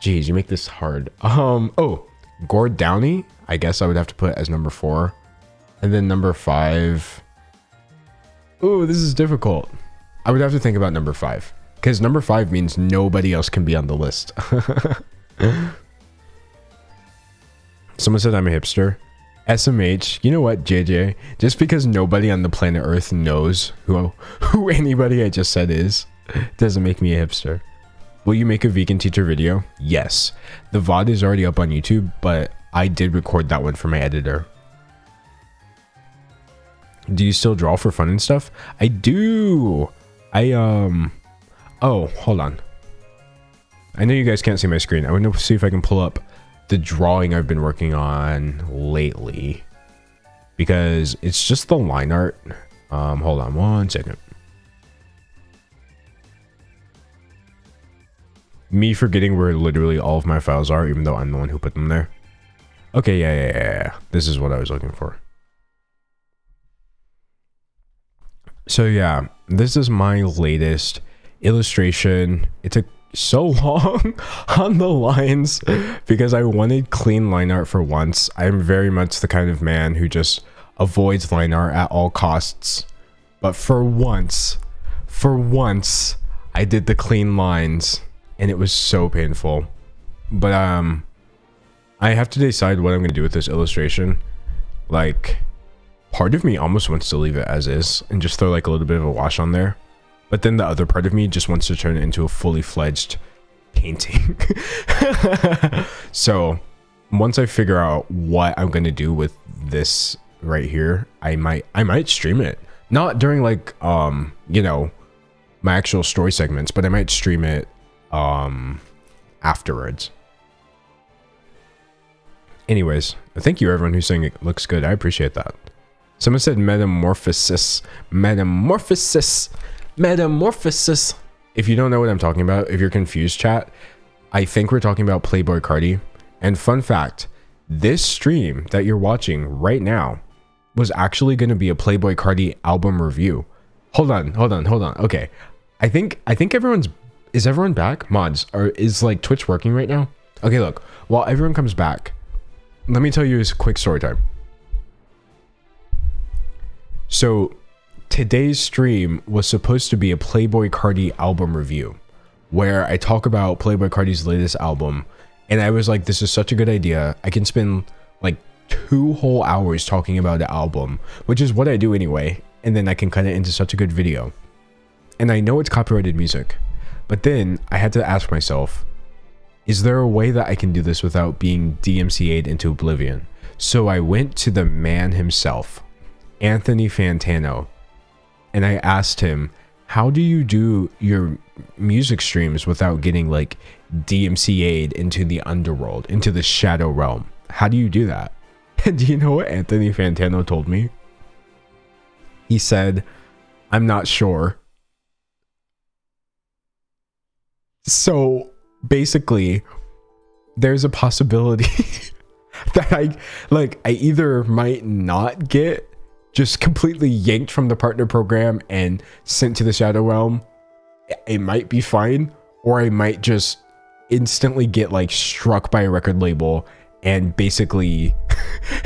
Jeez, you make this hard. Oh, Gord Downey. I guess I would have to put as number 4. And then number 5. Ooh, this is difficult. I would have to think about number 5. Because number 5 means nobody else can be on the list. Someone said I'm a hipster. SMH, you know what, JJ? Just because nobody on the planet Earth knows who anybody I just said is, doesn't make me a hipster. Will you make a vegan teacher video? Yes. The VOD is already up on YouTube, but I did record that one for my editor. Do you still draw for fun and stuff? I do. Oh, hold on. I know you guys can't see my screen. I want to see if I can pull up the drawing I've been working on lately, because it's just the line art. Hold on one second. Me forgetting where literally all of my files are, even though I'm the one who put them there. Okay, yeah. This is what I was looking for. So yeah, this is my latest illustration. It took so long on the lines because I wanted clean line art for once. I'm very much the kind of man who just avoids line art at all costs. But for once, I did the clean lines. And it was so painful. But I have to decide what I'm going to do with this illustration. Like, part of me almost wants to leave it as is and just throw like a little bit of a wash on there. But then the other part of me just wants to turn it into a fully fledged painting. So once I figure out what I'm going to do with this right here, I might stream it. Not during like, you know, my actual story segments, but I might stream it afterwards. Anyways, thank you everyone who's saying it looks good. I appreciate that. Someone said metamorphosis. If you don't know what I'm talking about, if you're confused, chat, I think we're talking about Playboi Carti. And fun fact, this stream that you're watching right now was actually going to be a Playboi Carti album review. Hold on. Okay. I think is everyone back? Mods, is like Twitch working right now? Okay, look, while everyone comes back, let me tell you a quick story time. So today's stream was supposed to be a Playboi Carti album review where I talk about Playboi Carti's latest album, and I was like, this is such a good idea. I can spend like 2 whole hours talking about the album, which is what I do anyway, and then I can cut it into such a good video. And I know it's copyrighted music, but then I had to ask myself, is there a way that I can do this without being DMCA'd into oblivion? So I went to the man himself, Anthony Fantano, and I asked him, how do you do your music streams without getting like DMCA'd into the underworld, into the shadow realm? How do you do that? And do you know what Anthony Fantano told me? He said, I'm not sure. So basically, there's a possibility that I either might not get just completely yanked from the partner program and sent to the shadow realm. It might be fine, or I might just instantly get like struck by a record label and basically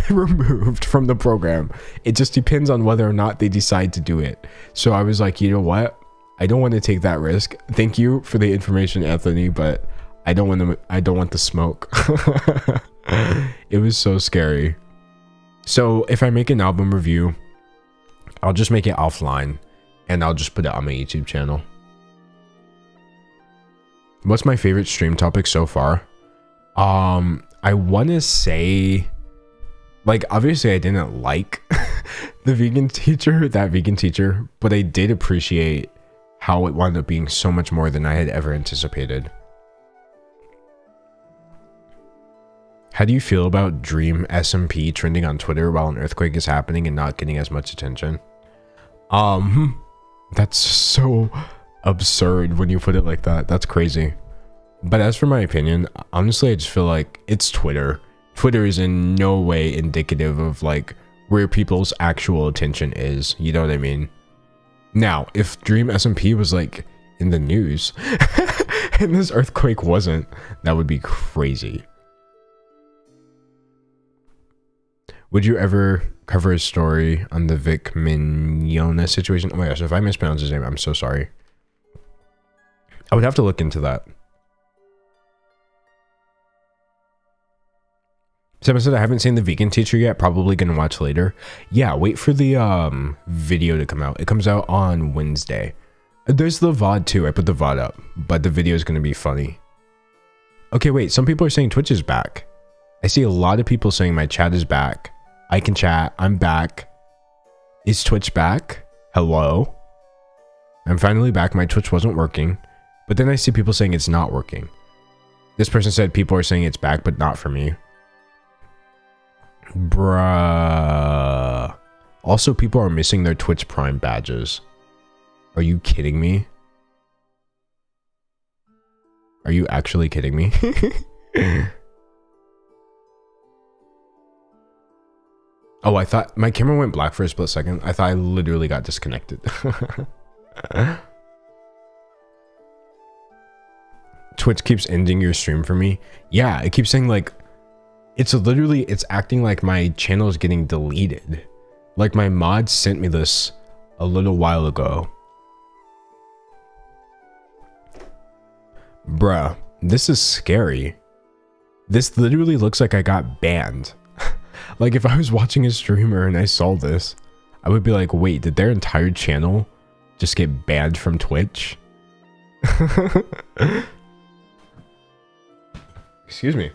removed from the program. It just depends on whether or not they decide to do it. So I was like, you know what? I don't want to take that risk. Thank you for the information, Anthony, but I don't want the smoke. It was so scary. So if I make an album review, I'll just make it offline and I'll just put it on my YouTube channel. What's my favorite stream topic so far? I want to say, like, obviously I didn't like that vegan teacher, but I did appreciate how it wound up being so much more than I had ever anticipated. How do you feel about Dream SMP trending on Twitter while an earthquake is happening and not getting as much attention? That's so absurd when you put it like that. That's crazy. But as for my opinion, honestly, I just feel like it's Twitter. Twitter is in no way indicative of like where people's actual attention is. You know what I mean? Now, if Dream SMP was like in the news and this earthquake wasn't, that would be crazy. Would you ever cover a story on the Vic Mignogna situation? Oh my gosh, if I mispronounce his name, I'm so sorry. I would have to look into that. Someone said I haven't seen the vegan teacher yet, probably gonna watch later. Yeah, wait for the video to come out. It comes out on Wednesday. There's the VOD too. I put the VOD up, but the video is gonna be funny. Okay, wait, some people are saying Twitch is back. I see a lot of people saying my chat is back. I can chat. I'm back. Is Twitch back? Hello? I'm finally back. My Twitch wasn't working. But then I see people saying it's not working. This person said people are saying it's back, but not for me. Bruh. Also, people are missing their Twitch Prime badges. Are you kidding me? Are you actually kidding me? Oh, I thought my camera went black for a split second. I thought I literally got disconnected. Twitch keeps ending your stream for me. Yeah, it keeps saying like, it's acting like my channel is getting deleted. Like my mod sent me this a little while ago. Bruh, this is scary. This literally looks like I got banned. Like if I was watching a streamer and I saw this, I would be like, wait, did their entire channel just get banned from Twitch? Excuse me.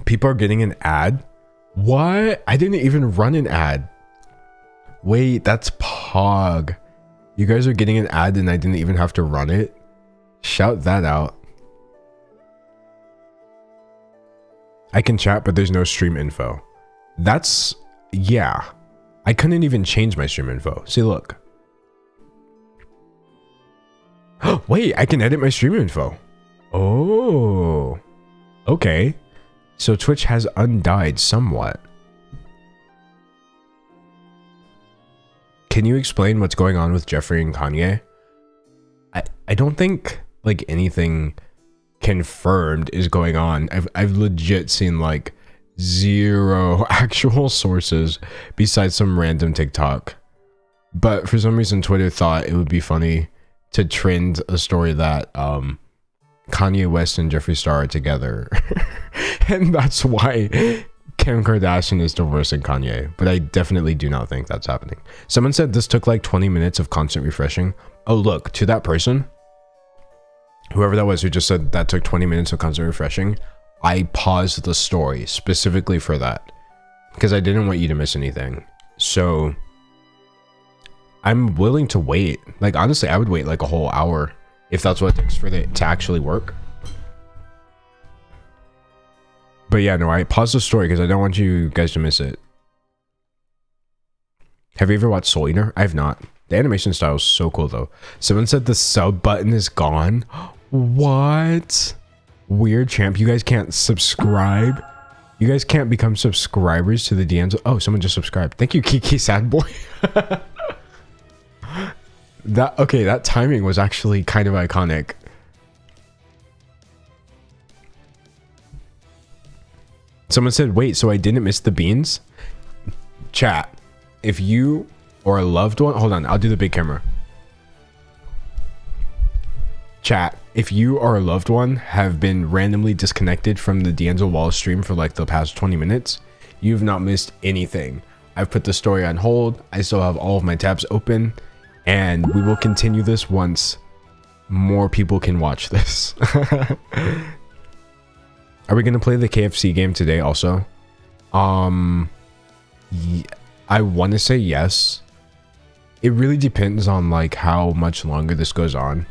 People are getting an ad? What? I didn't even run an ad. Wait, that's Pog. You guys are getting an ad and I didn't even have to run it? Shout that out. I can chat, but there's no stream info. That's... yeah. I couldn't even change my stream info. See, look. Wait, I can edit my stream info. Oh. Okay. So Twitch has undied somewhat. Can you explain what's going on with Jeffree and Kanye? I don't think like anything confirmed is going on. I've legit seen like 0 actual sources besides some random TikTok. But for some reason Twitter thought it would be funny to trend a story that Kanye West and Jeffree Star are together. And that's why Kim Kardashian is divorcing Kanye. But I definitely do not think that's happening. Someone said this took like 20 minutes of constant refreshing. Oh, look, to that person, whoever that was who just said that took 20 minutes of constant refreshing, I paused the story specifically for that because I didn't want you to miss anything. So I'm willing to wait. Like, honestly, I would wait like a whole hour if that's what it takes for it to actually work. But yeah, no, I paused the story because I don't want you guys to miss it. Have you ever watched Soul Eater? I have not. The animation style is so cool though. Someone said the sub button is gone. What? Weird champ. You guys can't subscribe. You guys can't become subscribers to the DMs. Oh, someone just subscribed. Thank you, Kiki Sad Boy. That timing was actually kind of iconic. Someone said, wait, so I didn't miss the beans? Chat, if you or a loved one, hold on, I'll do the big camera. Chat, if you or a loved one have been randomly disconnected from the D'Angelo Wallace stream for like the past 20 minutes, you've not missed anything. I've put the story on hold. I still have all of my tabs open, and we will continue this once more people can watch this. Are we gonna play the KFC game today also? I want to say yes. It really depends on like how much longer this goes on.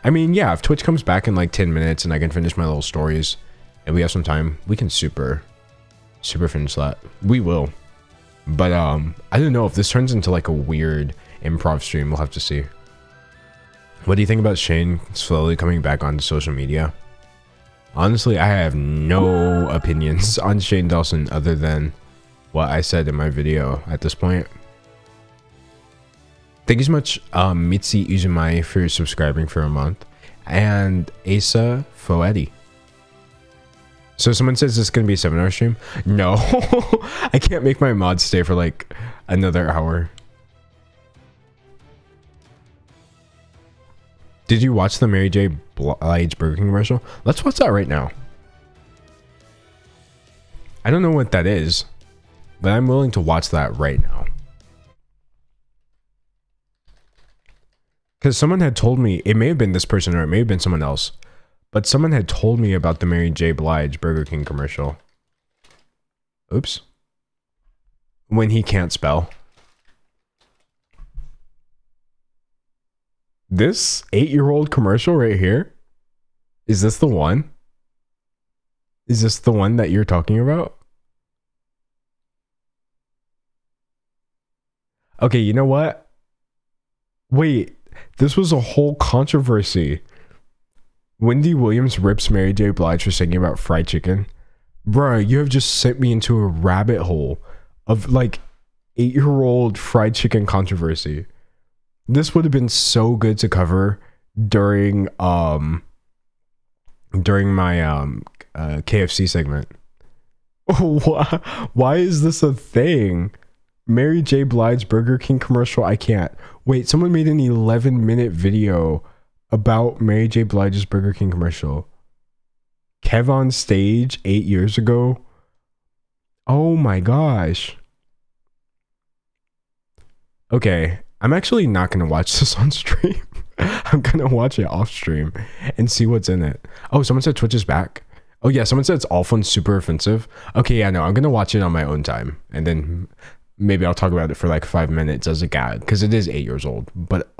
I mean, yeah, if Twitch comes back in like 10 minutes and I can finish my little stories and we have some time, we can super finish that. We will. But I don't know if this turns into like a weird improv stream. We'll have to see. What do you think about Shane slowly coming back onto social media? Honestly, I have no opinions on Shane Dawson other than what I said in my video at this point. Thank you so much, Mitzi Uzumai, for subscribing for a month, and Asa Foetti. So someone says this is going to be a 7-hour stream? No, I can't make my mods stay for like another hour. Did you watch the Mary J. Blige Burger King commercial? Let's watch that right now. I don't know what that is, but I'm willing to watch that right now. Because someone had told me, it may have been this person or it may have been someone else, but someone had told me about the Mary J. Blige Burger King commercial. Oops. When he can't spell. This 8-year-old commercial right here? Is this the one? Is this the one that you're talking about? Okay, you know what? Wait, this was a whole controversy. Wendy Williams rips Mary J. Blige for singing about fried chicken. Bruh, you have just sent me into a rabbit hole of like 8-year-old fried chicken controversy. This would have been so good to cover during my KFC segment. Why is this a thing? Mary J. Blige Burger King commercial? I can't. Wait, someone made an 11-minute video about Mary J. Blige's Burger King commercial. Kev on stage 8 years ago? Oh my gosh. Okay, I'm actually not going to watch this on stream. I'm going to watch it off stream and see what's in it. Oh, someone said Twitch is back. Oh yeah, someone said it's awful and super offensive. Okay, yeah, no, I'm going to watch it on my own time. And then maybe I'll talk about it for like 5 minutes as a gag. Because it is 8 years old. But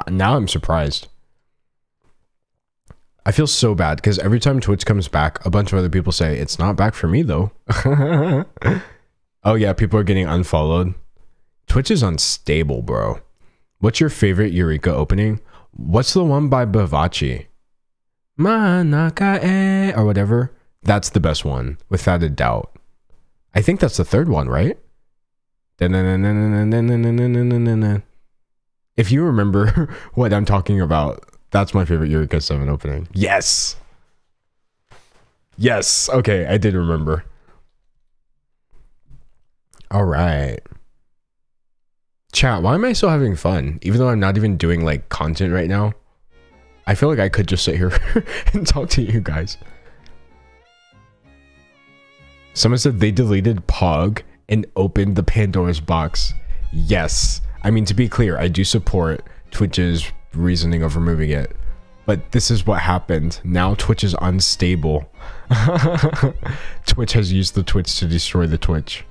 now I'm surprised. I feel so bad because every time Twitch comes back, a bunch of other people say, it's not back for me though. Oh yeah, people are getting unfollowed. Twitch is unstable, bro. What's your favorite Eureka opening? What's the one by Bavachi? Manakae or whatever. That's the best one, without a doubt. I think that's the third one, right? If you remember what I'm talking about, that's my favorite Eureka 7 opening. Yes! Yes! Okay, I did remember. Alright. Chat, why am I still having fun? Even though I'm not even doing like content right now. I feel like I could just sit here and talk to you guys. Someone said they deleted Pog and opened the Pandora's box. Yes. I mean, to be clear, I do support Twitch's reasoning of removing it. But this is what happened. Now Twitch is unstable. Twitch has used the Twitch to destroy the Twitch.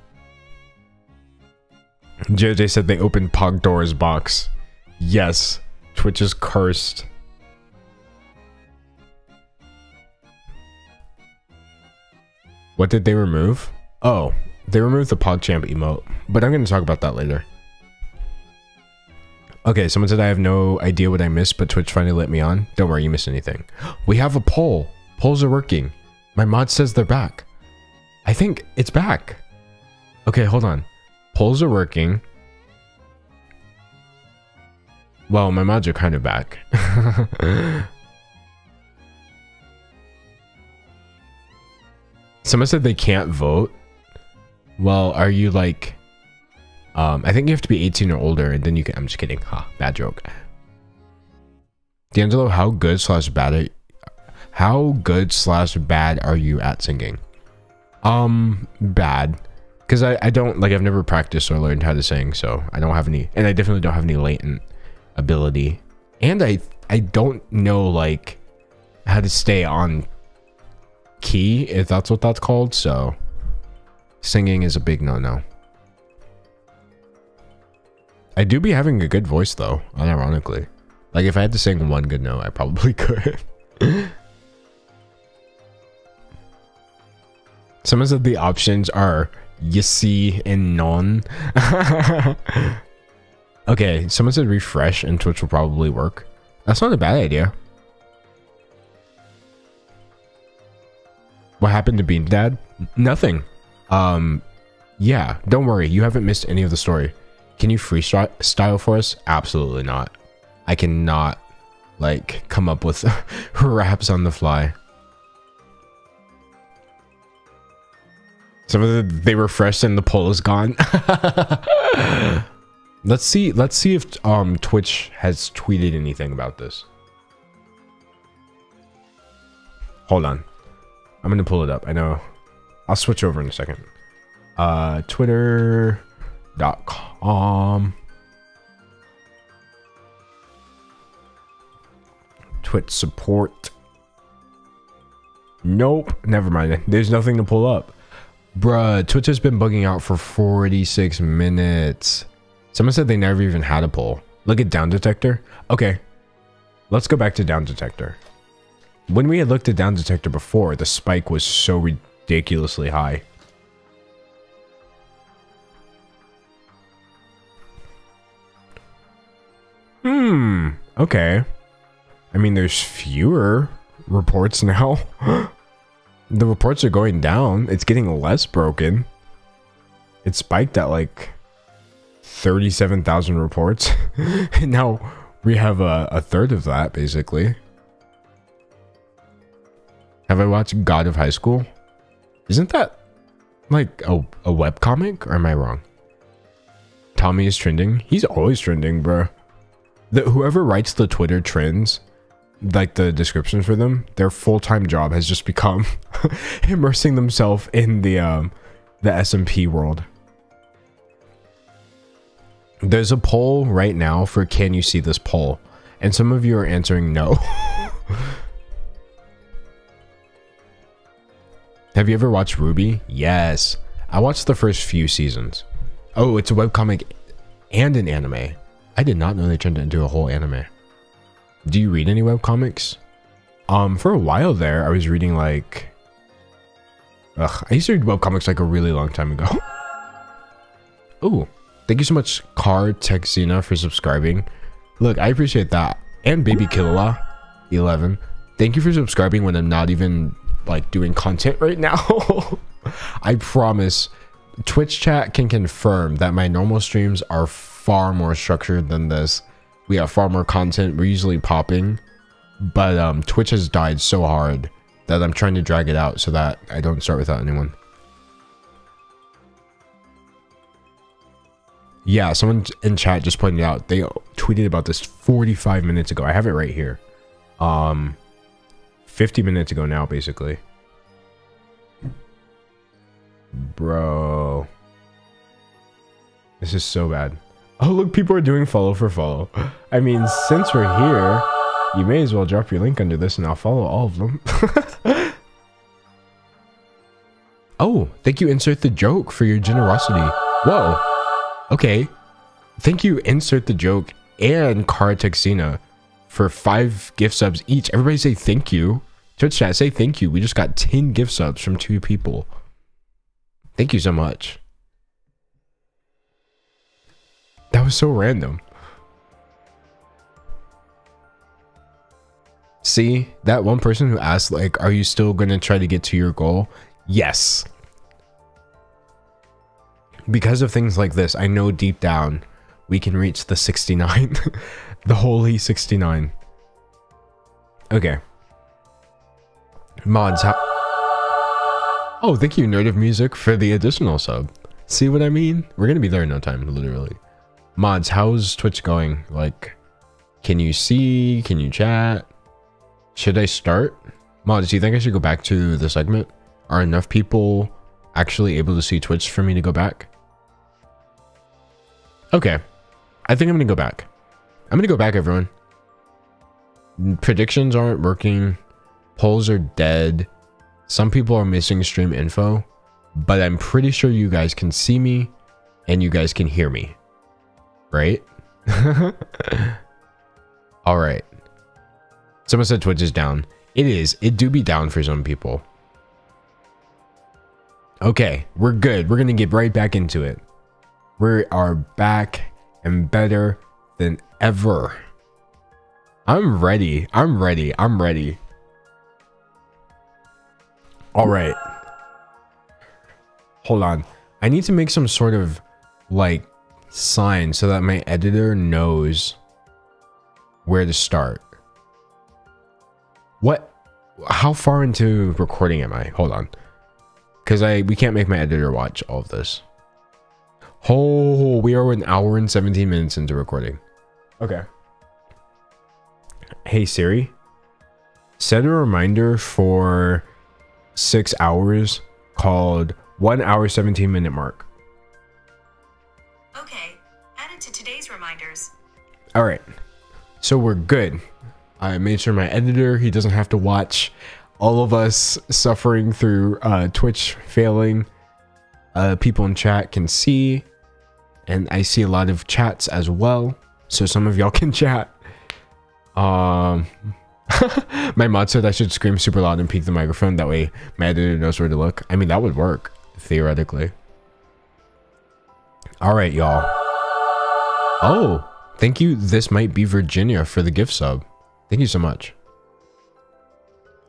JJ said they opened Pogdora's box. Yes, Twitch is cursed. What did they remove? Oh, they removed the PogChamp emote, but I'm going to talk about that later. Okay, someone said I have no idea what I missed, but Twitch finally let me on. Don't worry, you missed anything. We have a poll. Polls are working. My mod says they're back. I think it's back. Okay, hold on. Polls are working. Well, my mods are kind of back. Someone said they can't vote. Well, are you like I think you have to be 18 or older, and then you can. I'm just kidding. Bad joke. D'Angelo, how good slash bad are you at singing? Bad. Because I don't, like, I've never practiced or learned how to sing, so I don't have any, and I definitely don't have any latent ability. And I don't know, like, how to stay on key, if that's what that's called, so singing is a big no-no. I do be having a good voice, though, unironically. Like, if I had to sing one good note, I probably could. Some of the options are yesy and non. Okay, someone said refresh and Twitch will probably work. That's not a bad idea. What happened to Bean Dad? Nothing. Yeah, don't worry. You haven't missed any of the story. Can you freestyle for us? Absolutely not. I cannot, like, come up with raps on the fly. Some of they refreshed and the poll is gone. Let's see if Twitch has tweeted anything about this. Hold on. I'm gonna pull it up. I know. I'll switch over in a second. Twitter.com. Twitch support. Nope. Never mind. There's nothing to pull up. Bruh, Twitch has been bugging out for 46 minutes. Someone said they never even had a poll. Look at Down Detector. Okay. Let's go back to Down Detector. When we had looked at Down Detector before, the spike was so ridiculously high. Okay. I mean, there's fewer reports now. The reports are going down. It's getting less broken. It spiked at like 37,000 reports. And now we have a third of that, basically. Have I watched God of High School? Isn't that like a webcomic, or am I wrong? Tommy is trending. He's always trending, bro. Whoever writes the Twitter trends, like the descriptions for them, their full-time job has just become immersing themselves in the SMP world. There's a poll right now for can you see this poll, and some of you are answering no. Have you ever watched RWBY? Yes, I watched the first few seasons. Oh, it's a webcomic and an anime. I did not know they turned it into a whole anime. Do you read any webcomics? For a while there, I was reading like... I used to read webcomics like a really long time ago. Ooh, thank you so much, Car Texina, for subscribing. Look, I appreciate that. And Baby Killala 11. Thank you for subscribing when I'm not even like doing content right now. I promise. Twitch chat can confirm that my normal streams are far more structured than this. We have far more content. We're usually popping, but Twitch has died so hard that I'm trying to drag it out so that I don't start without anyone. Yeah, someone in chat just pointed out, they tweeted about this 45 minutes ago. I have it right here. 50 minutes ago now, basically. Bro. This is so bad. Oh, look, people are doing follow for follow. I mean, since we're here, you may as well drop your link under this and I'll follow all of them. Oh, thank you, Insert the Joke, for your generosity. Whoa. Okay. Thank you, Insert the Joke and Cara Texina for 5 gift subs each. Everybody say thank you. Twitch chat, say thank you. We just got 10 gift subs from 2 people. Thank you so much. That was so random. See, that one person who asked, like, are you still going to try to get to your goal? Yes. Because of things like this, I know deep down we can reach the 69. The holy 69. Okay. Mods, how... Oh, thank you, Nerd of Music, for the additional sub. See what I mean? We're gonna be there in no time, literally. Mods, how's Twitch going? Like, can you see? Can you chat? Should I start? Mods, do you think I should go back to the segment? Are enough people actually able to see Twitch for me to go back? Okay. I think I'm gonna go back. I'm gonna go back, everyone. Predictions aren't working. Polls are dead. Some people are missing stream info. But I'm pretty sure you guys can see me and you guys can hear me. Right? Alright. Someone said Twitch is down. It is. It do be down for some people. Okay, we're good. We're gonna get right back into it. We are back and better than ever. I'm ready. I'm ready. I'm ready. Alright. Hold on. I need to make some sort of like sign so that my editor knows where to start. What? How far into recording am I? Hold on. Because we can't make my editor watch all of this. Oh, we are 1 hour and 17 minutes into recording. Okay. Hey Siri, set a reminder for 6 hours called 1 hour 17 minute mark. Okay, added to today's reminders. All right, so we're good. I made sure my editor, he doesn't have to watch all of us suffering through Twitch failing. People in chat can see, and I see a lot of chats as well, so some of y'all can chat. My mod said I should scream super loud and peek the microphone, that way my editor knows where to look. I mean, that would work theoretically. All right, y'all. Oh, thank you. This might be Virginia for the gift sub. Thank you so much.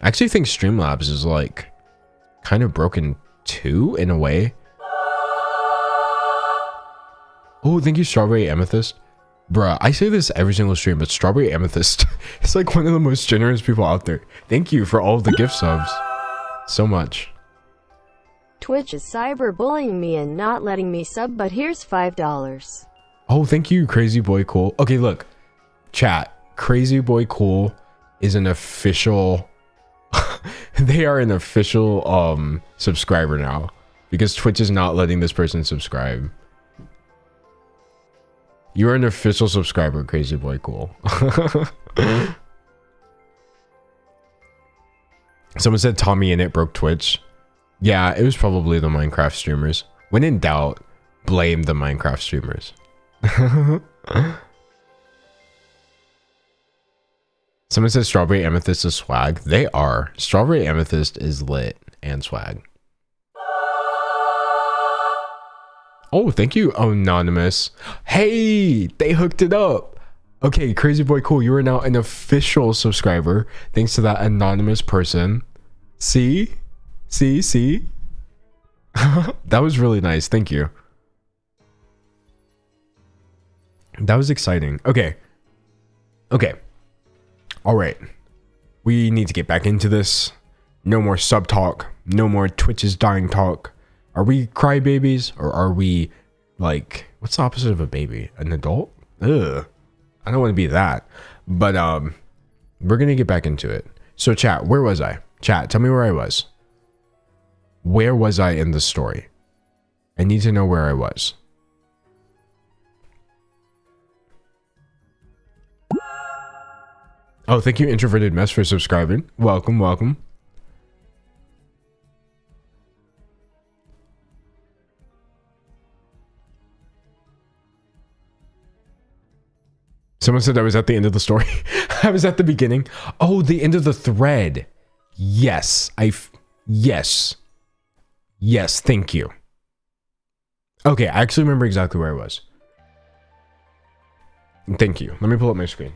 I actually think Streamlabs is like kind of broken too in a way. Oh, thank you, Strawberry Amethyst. Bruh, I say this every single stream, but Strawberry Amethyst is like one of the most generous people out there. Thank you for all of the gift subs. So much. Twitch is cyberbullying me and not letting me sub, but here's $5. Oh, thank you, Crazy Boy Cool. Okay, look. Chat. Crazy Boy Cool is an official... they are an official subscriber now. Because Twitch is not letting this person subscribe. You're an official subscriber, Crazy Boy Cool. Someone said Tommy Innit broke Twitch. Yeah, it was probably the Minecraft streamers. When in doubt, blame the Minecraft streamers. Someone says Strawberry Amethyst is swag. They are. Strawberry Amethyst is lit and swag. Oh, thank you, Anonymous. Hey, they hooked it up. Okay, Crazy Boy Cool, you are now an official subscriber. Thanks to that anonymous person. See? See? See? That was really nice. Thank you. That was exciting. Okay. Okay. All right. We need to get back into this. No more sub talk. No more Twitch is dying talk. Are we crybabies or are we like, what's the opposite of a baby? An adult? Ugh. I don't want to be that. But we're going to get back into it. So chat, where was I? Chat, tell me where I was. Where was I in the story? I need to know where I was. Oh, thank you, Introverted Mess, for subscribing. Welcome, welcome. Someone said I was at the end of the story. I was at the beginning. Oh, the end of the thread. Yes. Yes. Yes, thank you. Okay, I actually remember exactly where I was. Thank you. Let me pull up my screen.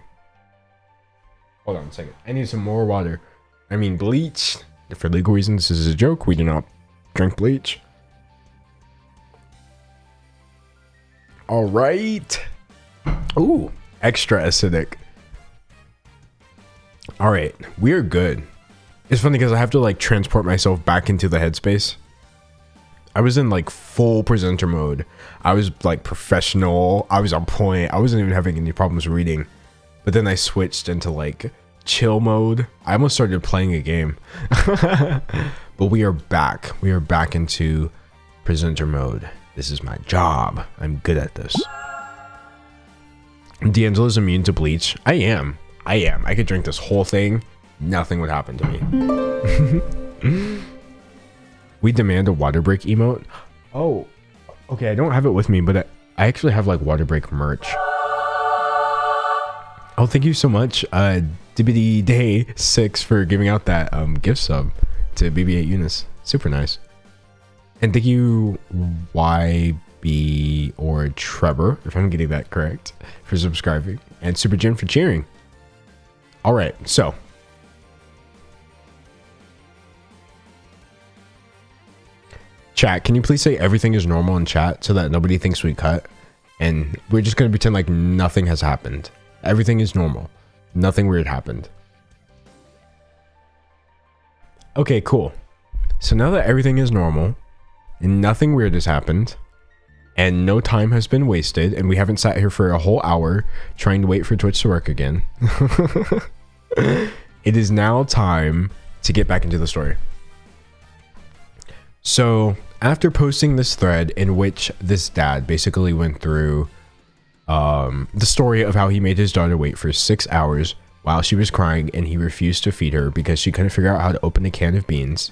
Hold on a second. I need some more water. I mean bleach. For legal reasons, this is a joke. We do not drink bleach. All right. Ooh. Extra acidic. All right, we are good. It's funny because I have to like transport myself back into the headspace. I was in like full presenter mode. I was like professional. I was on point. I wasn't even having any problems reading. But then I switched into like chill mode. I almost started playing a game. But we are back. We are back into presenter mode. This is my job. I'm good at this. D'Angelo's immune to bleach. I am. I could drink this whole thing. Nothing would happen to me. We demand a water break emote. Oh, okay. I don't have it with me, but I actually have like water break merch. Oh, thank you so much, Dibbity Day 6 for giving out that gift sub to BB8 Eunice. Super nice. And thank you YB or Trevor, if I'm getting that correct, for subscribing, and Super Jim for cheering. All right, so chat, can you please say everything is normal in chat so that nobody thinks we cut? And we're just going to pretend like nothing has happened. Everything is normal. Nothing weird happened. Okay, cool. So now that everything is normal and nothing weird has happened and no time has been wasted and we haven't sat here for a whole hour trying to wait for Twitch to work again, it is now time to get back into the story. So after posting this thread in which this dad basically went through the story of how he made his daughter wait for 6 hours while she was crying and he refused to feed her because she couldn't figure out how to open a can of beans,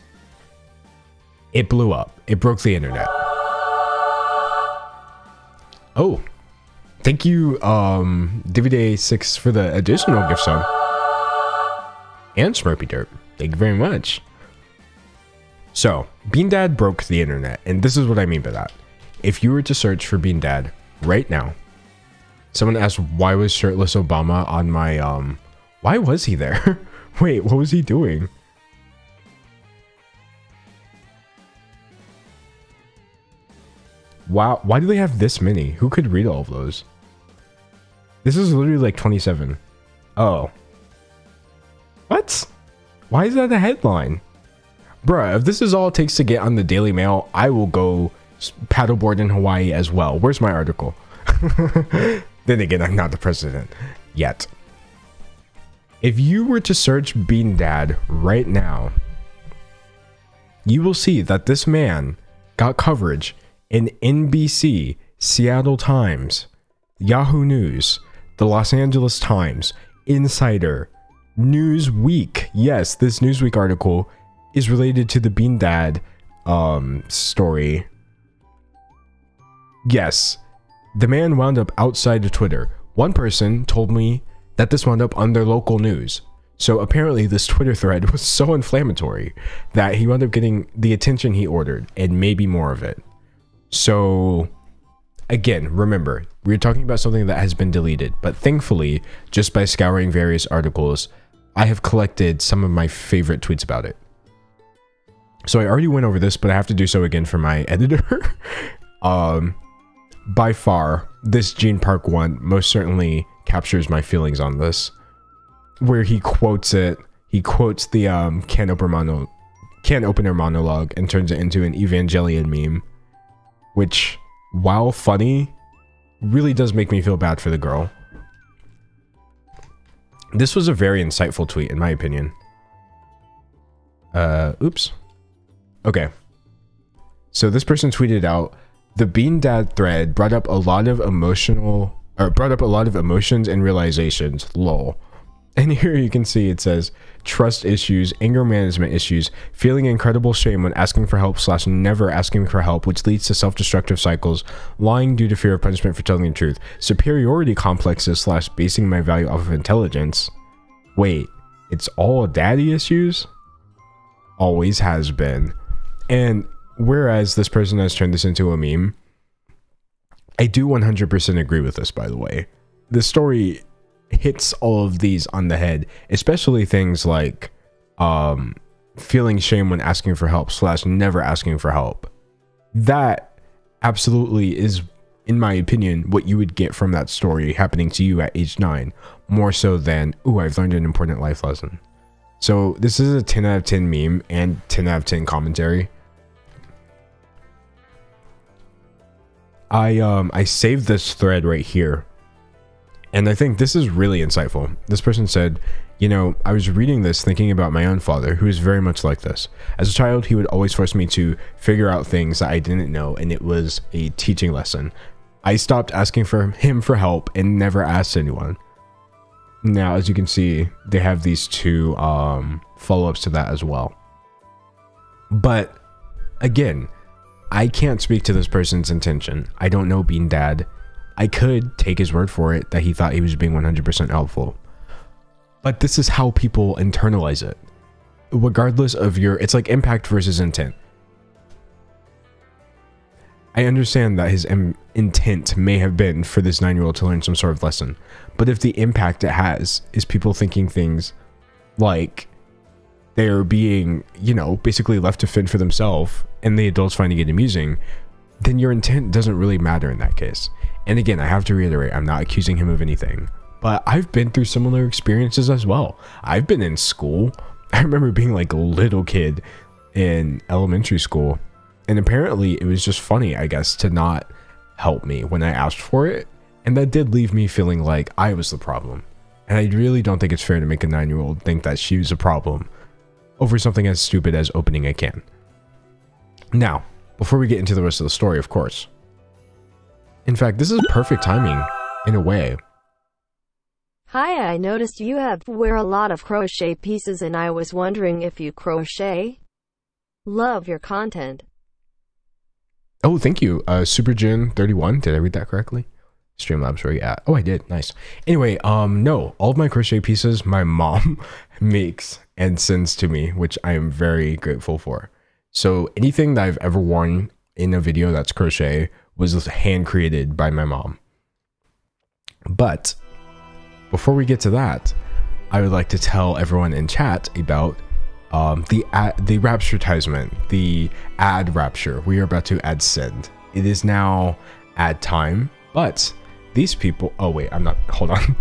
it blew up. It broke the internet. Oh, thank you, DVD6 for the additional gift sub. And Smurpy Dirt. Thank you very much. So, Bean Dad broke the internet, and this is what I mean by that. If you were to search for Bean Dad right now, someone asked, why was shirtless Obama on my, why was he there? Wait, what was he doing? Wow, why do they have this many? Who could read all of those? This is literally like 27. Oh. What? Why is that a headline? Bruh, if this is all it takes to get on the Daily Mail, I will go paddleboard in Hawaii as well. Where's my article? Then again, I'm not the president yet. If you were to search Bean Dad right now, you will see that this man got coverage in NBC, Seattle Times, Yahoo News, the Los Angeles Times, Insider, Newsweek. Yes, this Newsweek article is related to the Bean Dad story. Yes, the man wound up outside of Twitter. One person told me that this wound up on their local news. So apparently this Twitter thread was so inflammatory that he wound up getting the attention he ordered and maybe more of it. So again, remember, we're talking about something that has been deleted, but thankfully, just by scouring various articles, I have collected some of my favorite tweets about it. So I already went over this, but I have to do so again for my editor. By far, this Gene Park one most certainly captures my feelings on this. Where he quotes it, he quotes the can opener monologue and turns it into an Evangelion meme. Which, while funny, really does make me feel bad for the girl. This was a very insightful tweet, in my opinion. Oops. Okay. So this person tweeted out, the Bean Dad thread brought up a lot of emotions and realizations, lol. And here you can see it says, trust issues, anger management issues, feeling incredible shame when asking for help / never asking for help, which leads to self-destructive cycles, lying due to fear of punishment for telling the truth, superiority complexes / basing my value off of intelligence. Wait, it's all daddy issues? Always has been. And whereas this person has turned this into a meme, I do 100% agree with this, by the way. The story hits all of these on the head, especially things like feeling shame when asking for help / never asking for help. That absolutely is, in my opinion, what you would get from that story happening to you at age 9, more so than, ooh, I've learned an important life lesson. So this is a 10 out of 10 meme and 10 out of 10 commentary. I saved this thread right here, and I think this is really insightful. This person said, you know, I was reading this thinking about my own father, who is very much like this. As a child, he would always force me to figure out things that I didn't know, and it was a teaching lesson. I stopped asking for him for help and never asked anyone. Now, as you can see, they have these two follow-ups to that as well. But again, I can't speak to this person's intention. I don't know Bean Dad. I could take his word for it that he thought he was being 100% helpful. But this is how people internalize it. Regardless of it's like impact versus intent. I understand that his intent may have been for this 9-year-old to learn some sort of lesson. But if the impact it has is people thinking things like they're being, you know, basically left to fend for themselves and the adults finding it amusing, then your intent doesn't really matter in that case. And again, I have to reiterate, I'm not accusing him of anything, but I've been through similar experiences as well. I've been in school. I remember being like a little kid in elementary school, and apparently it was just funny, I guess, to not help me when I asked for it. And that did leave me feeling like I was the problem. And I really don't think it's fair to make a 9-year-old think that she was a problem over something as stupid as opening a can. Now, before we get into the rest of the story, of course. In fact, this is perfect timing, in a way. Hi, I noticed you wear a lot of crochet pieces and I was wondering if you crochet? Love your content. Oh, thank you. SuperGen31. Did I read that correctly? Streamlabs, where you at? Oh, I did. Nice. Anyway, no, all of my crochet pieces my mom makes and sends to me, which I am very grateful for. So anything that I've ever worn in a video that's crochet was hand created by my mom. But before we get to that, I would like to tell everyone in chat about the Rapturetisement, the ad Rapture. We are about to ad send. It is now ad time, but these people, oh wait, I'm not, hold on.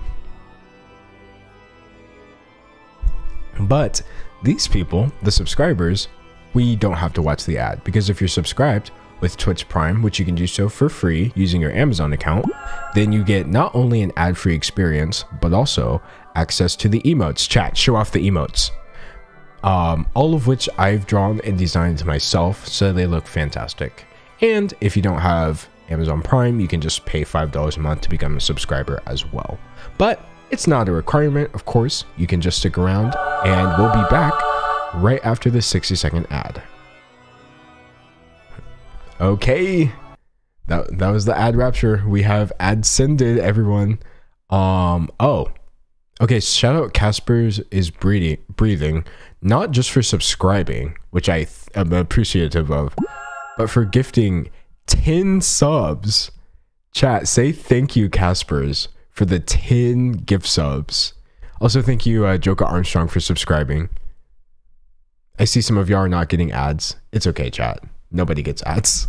But these people, the subscribers, we don't have to watch the ad, because if you're subscribed with Twitch Prime, which you can do so for free using your Amazon account, then you get not only an ad-free experience, but also access to the emotes. Chat, show off the emotes. All of which I've drawn and designed myself, so they look fantastic. And if you don't have Amazon Prime, you can just pay $5 a month to become a subscriber as well. But it's not a requirement, of course. You can just stick around, and we'll be back right after this 60-second ad. Okay, that was the ad Rapture. We have ad-sended, everyone. Oh, okay, shout out Casper's is breathing, not just for subscribing, which I am appreciative of, but for gifting 10 subs. Chat, say thank you, Casper's, for the 10 gift subs. Also, thank you, Joka Armstrong, for subscribing. I see some of y'all are not getting ads. It's okay, chat. Nobody gets ads.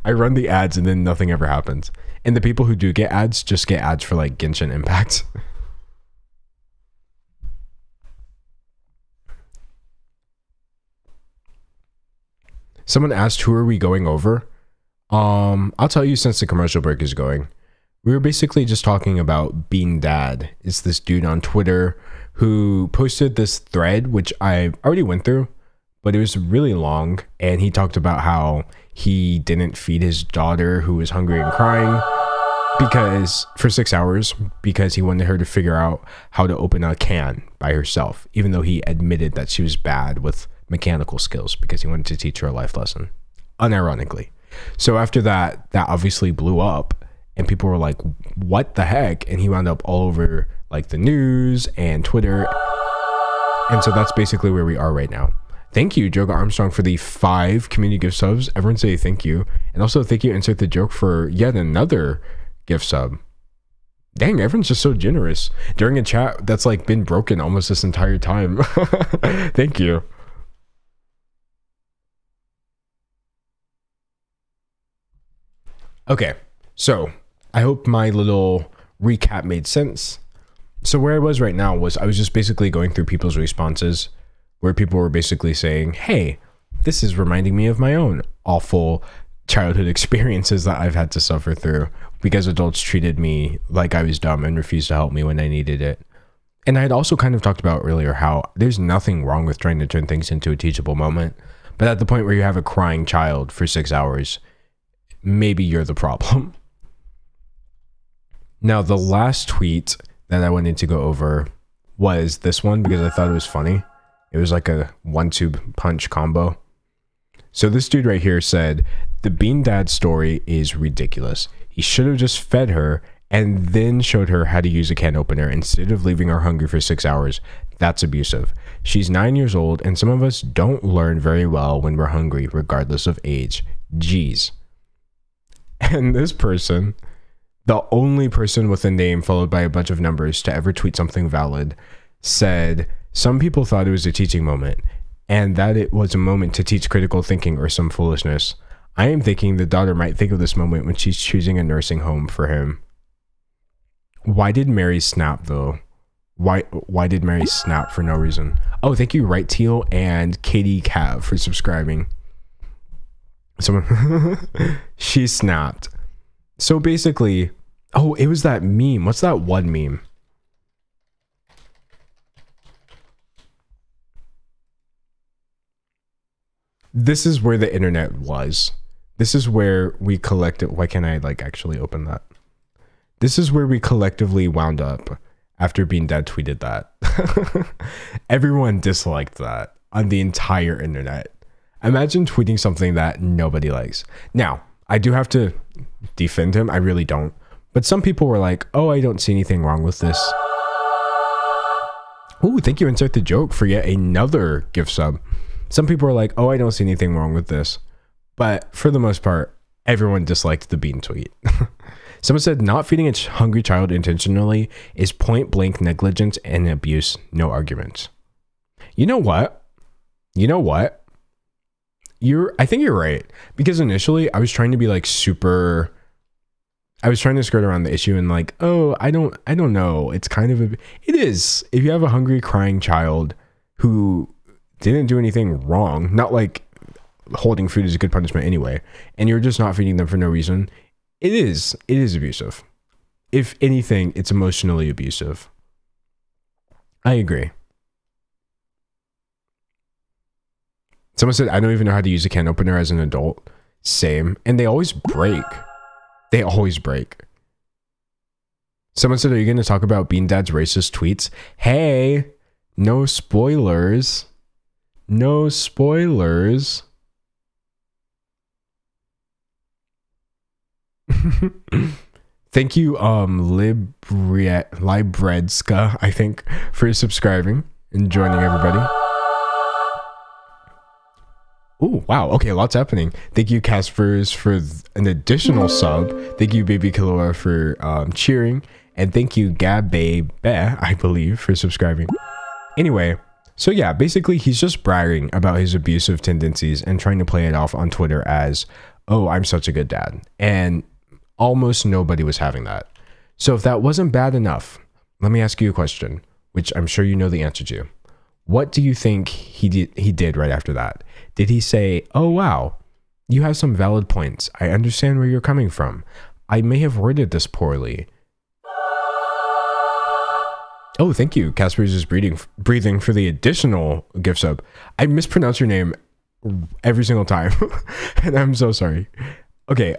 I run the ads and then nothing ever happens. And the people who do get ads just get ads for like Genshin Impact. Someone asked, who are we going over? I'll tell you since the commercial break is going. We were basically just talking about Bean Dad. It's this dude on Twitter who posted this thread, which I already went through, but it was really long, and he talked about how he didn't feed his daughter who was hungry and crying for 6 hours because he wanted her to figure out how to open a can by herself, even though he admitted that she was bad with mechanical skills because he wanted to teach her a life lesson, unironically. So after that obviously blew up, and people were like, what the heck? And he wound up all over like the news and Twitter. And so that's basically where we are right now. Thank you, Joka Armstrong, for the 5 community gift subs. Everyone say thank you. And also thank you, Insert the Joke, for yet another gift sub. Dang, everyone's just so generous. During a chat that's like been broken almost this entire time. Thank you. Okay, so I hope my little recap made sense. So where I was right now was I was just basically going through people's responses where people were basically saying, hey, this is reminding me of my own awful childhood experiences that I've had to suffer through because adults treated me like I was dumb and refused to help me when I needed it. And I had also kind of talked about earlier how there's nothing wrong with trying to turn things into a teachable moment. But at the point where you have a crying child for 6 hours, maybe you're the problem. Now, the last tweet that I wanted to go over was this one because I thought it was funny. It was like a 1-2 punch combo. So this dude right here said, the Bean Dad story is ridiculous. He should have just fed her and then showed her how to use a can opener instead of leaving her hungry for 6 hours. That's abusive. She's 9 years old and some of us don't learn very well when we're hungry, regardless of age. Jeez. And this person, the only person with a name followed by a bunch of numbers to ever tweet something valid, said, some people thought it was a teaching moment and that it was a moment to teach critical thinking or some foolishness. I am thinking the daughter might think of this moment when she's choosing a nursing home for him. Why did Mary snap though? Why did Mary snap for no reason? Oh, thank you, Right Teal and Katie Cav for subscribing. Someone she snapped. So basically, oh, it was that meme. What's that one meme? This is where the internet was. This is where we collected. Why can't I like actually open that? This is where we collectively wound up after Bean Dad tweeted that. Everyone disliked that on the entire internet. Imagine tweeting something that nobody likes. Now, I do have to defend him. I really don't. But some people were like, oh, I don't see anything wrong with this. Ooh, thank you, Insert the Joke, for yet another gift sub. Some people were like, oh, I don't see anything wrong with this. But for the most part, everyone disliked the Bean tweet. Someone said, not feeding a hungry child intentionally is point blank negligence and abuse, no arguments. You know what? You know what? I think you're right. Because initially I was trying to be like super, I was trying to skirt around the issue and like, oh, I don't know. It's kind of it is. If you have a hungry crying child who didn't do anything wrong, not like holding food is a good punishment anyway, and you're just not feeding them for no reason, it is abusive. If anything, it's emotionally abusive. I agree. Someone said, I don't even know how to use a can opener as an adult. Same. And they always break. They always break. Someone said, are you going to talk about Bean Dad's racist tweets? Hey, no spoilers. No spoilers. Thank you, Libredska, I think, for subscribing and joining everybody. Oh, wow. Okay, lots happening. Thank you, Caspers, for an additional sub. Thank you, Baby Kaloa, for cheering. And thank you, Gabe, I believe, for subscribing. Anyway, so yeah, basically, he's just bragging about his abusive tendencies and trying to play it off on Twitter as, oh, I'm such a good dad. And almost nobody was having that. So if that wasn't bad enough, let me ask you a question, which I'm sure you know the answer to. What do you think he did right after that? Did he say, oh, wow, you have some valid points. I understand where you're coming from. I may have worded this poorly. Oh, thank you. Casper's is breathing for the additional gift sub. I mispronounce your name every single time. And I'm so sorry. Okay,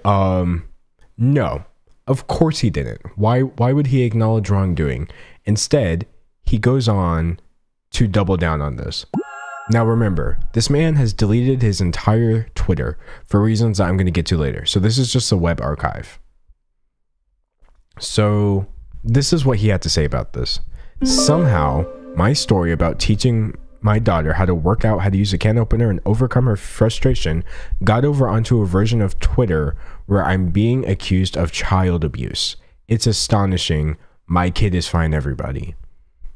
no, of course he didn't. Why would he acknowledge wrongdoing? Instead, he goes on to double down on this. Now remember, this man has deleted his entire Twitter for reasons that I'm going to get to later. So this is just a web archive. So this is what he had to say about this. Somehow, my story about teaching my daughter how to work out how to use a can opener and overcome her frustration got over onto a version of Twitter where I'm being accused of child abuse. It's astonishing. My kid is fine, everybody.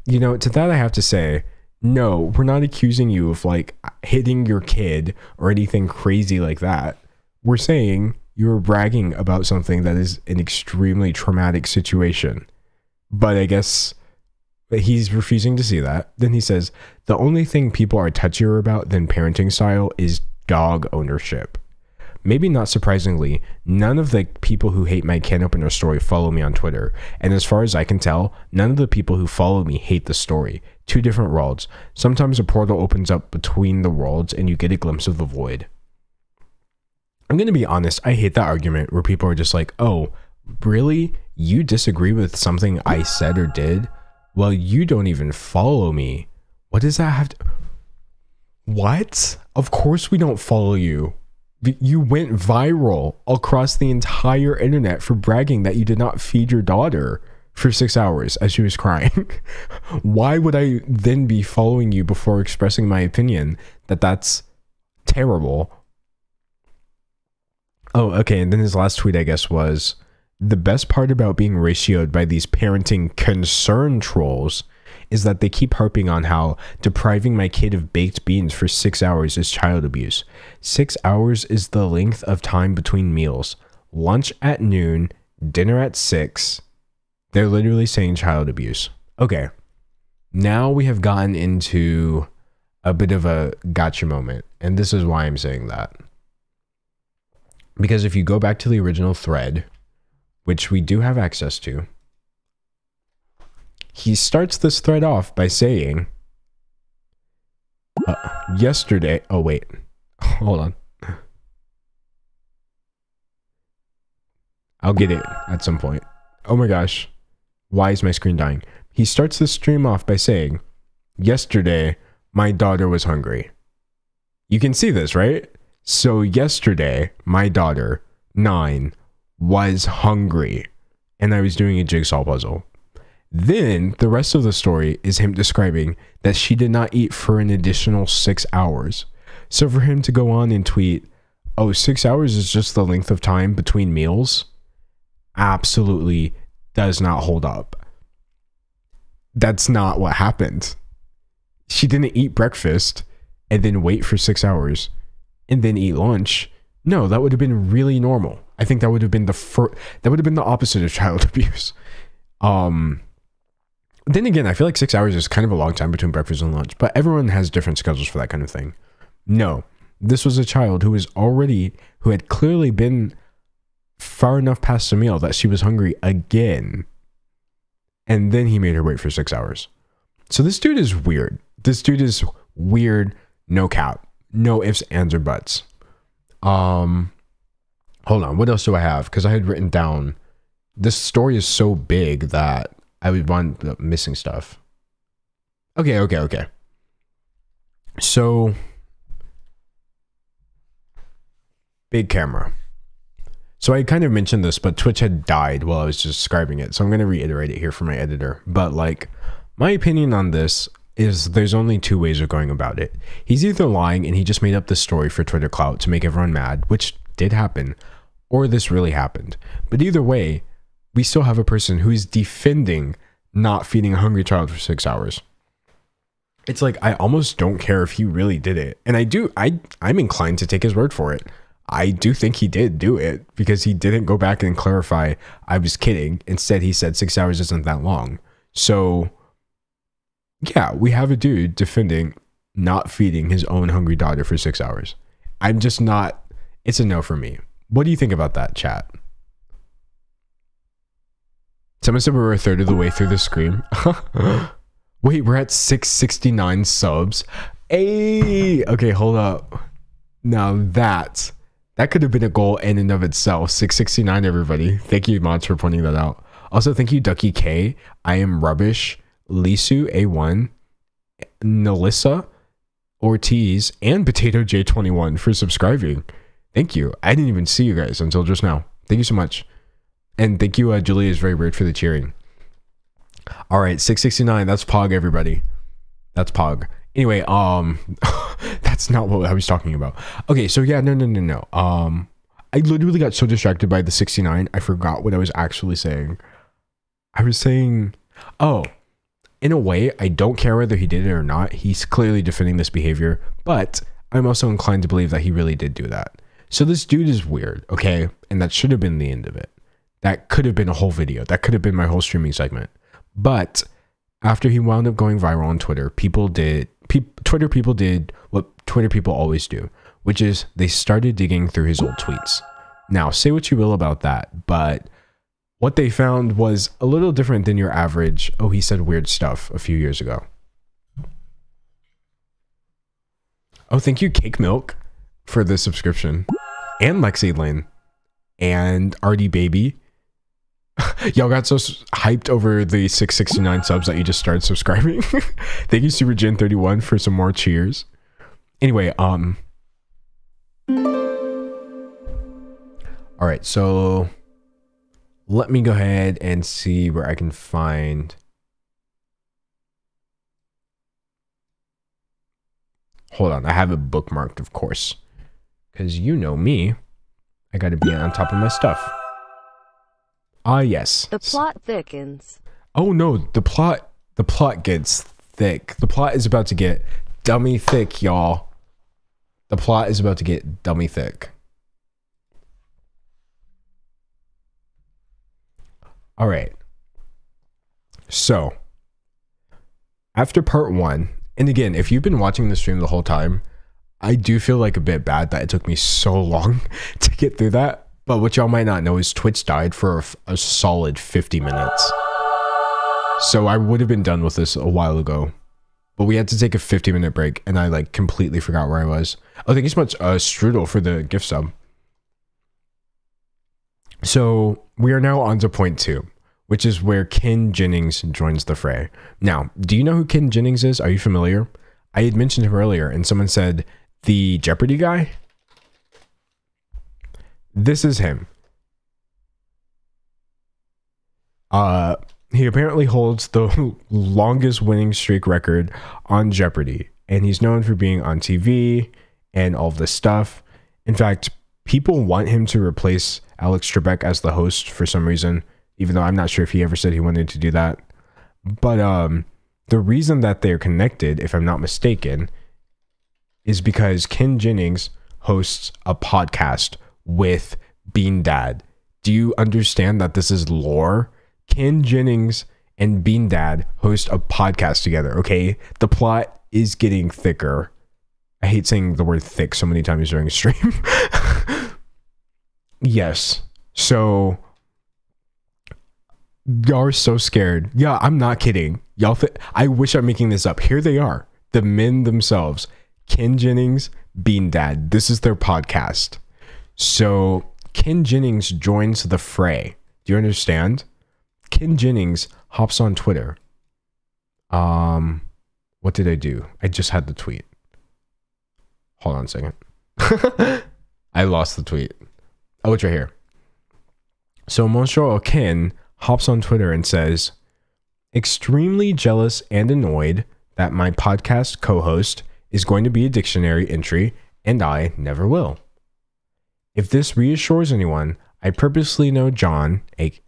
You know, to that I have to say, no, we're not accusing you of like hitting your kid or anything crazy like that. We're saying you're bragging about something that is an extremely traumatic situation. But I guess he's refusing to see that. Then he says, the only thing people are touchier about than parenting style is dog ownership. maybe not surprisingly, none of the people who hate my can opener story follow me on Twitter. And as far as I can tell, none of the people who follow me hate the story. Two different worlds. Sometimes a portal opens up between the worlds and you get a glimpse of the void. I'm going to be honest, I hate that argument where people are just like, oh, really? You disagree with something I said or did? Well, you don't even follow me. What does that have to... What? Of course we don't follow you. You went viral across the entire internet for bragging that you did not feed your daughter for 6 hours as she was crying. Why would I then be following you before expressing my opinion that that's terrible? Oh, okay. And then his last tweet, I guess, was, the best part about being ratioed by these parenting concern trolls is that they keep harping on how depriving my kid of baked beans for 6 hours is child abuse. 6 hours is the length of time between meals. Lunch at noon, dinner at 6. They're literally saying child abuse. Okay. Now we have gotten into a bit of a gotcha moment. And this is why I'm saying that. Because if you go back to the original thread, which we do have access to, he starts this thread off by saying, yesterday, oh wait, hold on. I'll get it at some point. Oh my gosh, why is my screen dying? He starts the stream off by saying, yesterday, my daughter was hungry. You can see this, right? So yesterday, my daughter, 9, was hungry, and I was doing a jigsaw puzzle. Then the rest of the story is him describing that she did not eat for an additional 6 hours. So for him to go on and tweet, oh, 6 hours is just the length of time between meals, absolutely does not hold up. That's not what happened. She didn't eat breakfast and then wait for 6 hours and then eat lunch. No, that would have been really normal. I think that would have been the opposite of child abuse. Then again, I feel like 6 hours is kind of a long time between breakfast and lunch, but everyone has different schedules for that kind of thing. No, this was a child who had clearly been far enough past the meal that she was hungry again. And then he made her wait for 6 hours. So this dude is weird. This dude is weird, no cap. No ifs, ands, or buts. Hold on, what else do I have? Because I had written down, this story is so big that I would wind up missing stuff. Okay. So, big camera. So I kind of mentioned this, but Twitch had died while I was describing it. So I'm going to reiterate it here for my editor. But like, my opinion on this is there's only two ways of going about it. He's either lying and he just made up this story for Twitter clout to make everyone mad, which did happen, or this really happened. But either way, we still have a person who is defending not feeding a hungry child for 6 hours. It's like, I almost don't care if he really did it. And I'm inclined to take his word for it. I do think he did do it because he didn't go back and clarify, I was kidding. Instead, he said 6 hours isn't that long. So yeah, we have a dude defending not feeding his own hungry daughter for 6 hours. I'm just not, it's a no for me. What do you think about that, chat? Someone said we were a third of the way through the stream. Wait, we're at 669 subs. Hey, okay, hold up. Now that could have been a goal in and of itself. 669, everybody. Thank you, mods, for pointing that out. Also, thank you, Ducky K. I am rubbish. Lisu A1, Nelissa Ortiz, and Potato J21 for subscribing. Thank you. I didn't even see you guys until just now. Thank you so much. And thank you, Julia is very weird for the cheering. All right, 669. That's Pog, everybody. That's Pog. Anyway, that's not what I was talking about. Okay, so yeah, no. I literally got so distracted by the 69, I forgot what I was actually saying. I was saying, oh, in a way, I don't care whether he did it or not. He's clearly defending this behavior, but I'm also inclined to believe that he really did do that. So this dude is weird, okay? And that should have been the end of it. That could have been a whole video. That could have been my whole streaming segment. But after he wound up going viral on Twitter, Twitter people did what Twitter people always do, which is they started digging through his old tweets. Now, say what you will about that, but what they found was a little different than your average, oh, he said weird stuff a few years ago. Oh, thank you, Cake Milk, for the subscription. And Lexi Lynn. And Artie Baby. Y'all got so hyped over the 669 subs that you just started subscribing. Thank you, Super Gen 31, for some more cheers. Anyway, alright, so let me go ahead and see where I can find. Hold on, I have it bookmarked, of course. Because you know me, I gotta be on top of my stuff. Ah, yes. The plot thickens. Oh no, the plot gets thick. The plot is about to get dummy thick, y'all. The plot is about to get dummy thick. All right. So, after part 1, and again, if you've been watching the stream the whole time, I do feel like a bit bad that it took me so long to get through that. But what y'all might not know is Twitch died for a solid 50 minutes. So I would have been done with this a while ago. But we had to take a 50-minute break, and I like completely forgot where I was. Oh, thank you so much, Strudel, for the gift sub. So we are now on to point 2, which is where Ken Jennings joins the fray. Now, do you know who Ken Jennings is? Are you familiar? I had mentioned him earlier, and someone said, the Jeopardy guy? This is him. He apparently holds the longest winning streak record on Jeopardy, and he's known for being on TV and all of this stuff. In fact, people want him to replace Alex Trebek as the host for some reason, even though I'm not sure if he ever said he wanted to do that. But the reason that they're connected, if I'm not mistaken, is because Ken Jennings hosts a podcast with Bean Dad. Do you understand that this is lore? Ken Jennings and Bean Dad host a podcast together, okay? The plot is getting thicker. I hate saying the word thick so many times during a stream. Yes. So, y'all are so scared. Yeah, I'm not kidding. Y'all I wish I'm making this up. Here they are. The men themselves. Ken Jennings, Bean Dad. This is their podcast. So Ken Jennings joins the fray. Do you understand? Ken Jennings hops on Twitter. What did I do? I just had the tweet. Hold on a second. I lost the tweet. Oh, it's right here. So Monsieur Ken hops on Twitter and says, extremely jealous and annoyed that my podcast co-host is going to be a dictionary entry and I never will. If this reassures anyone, I personally know John, aka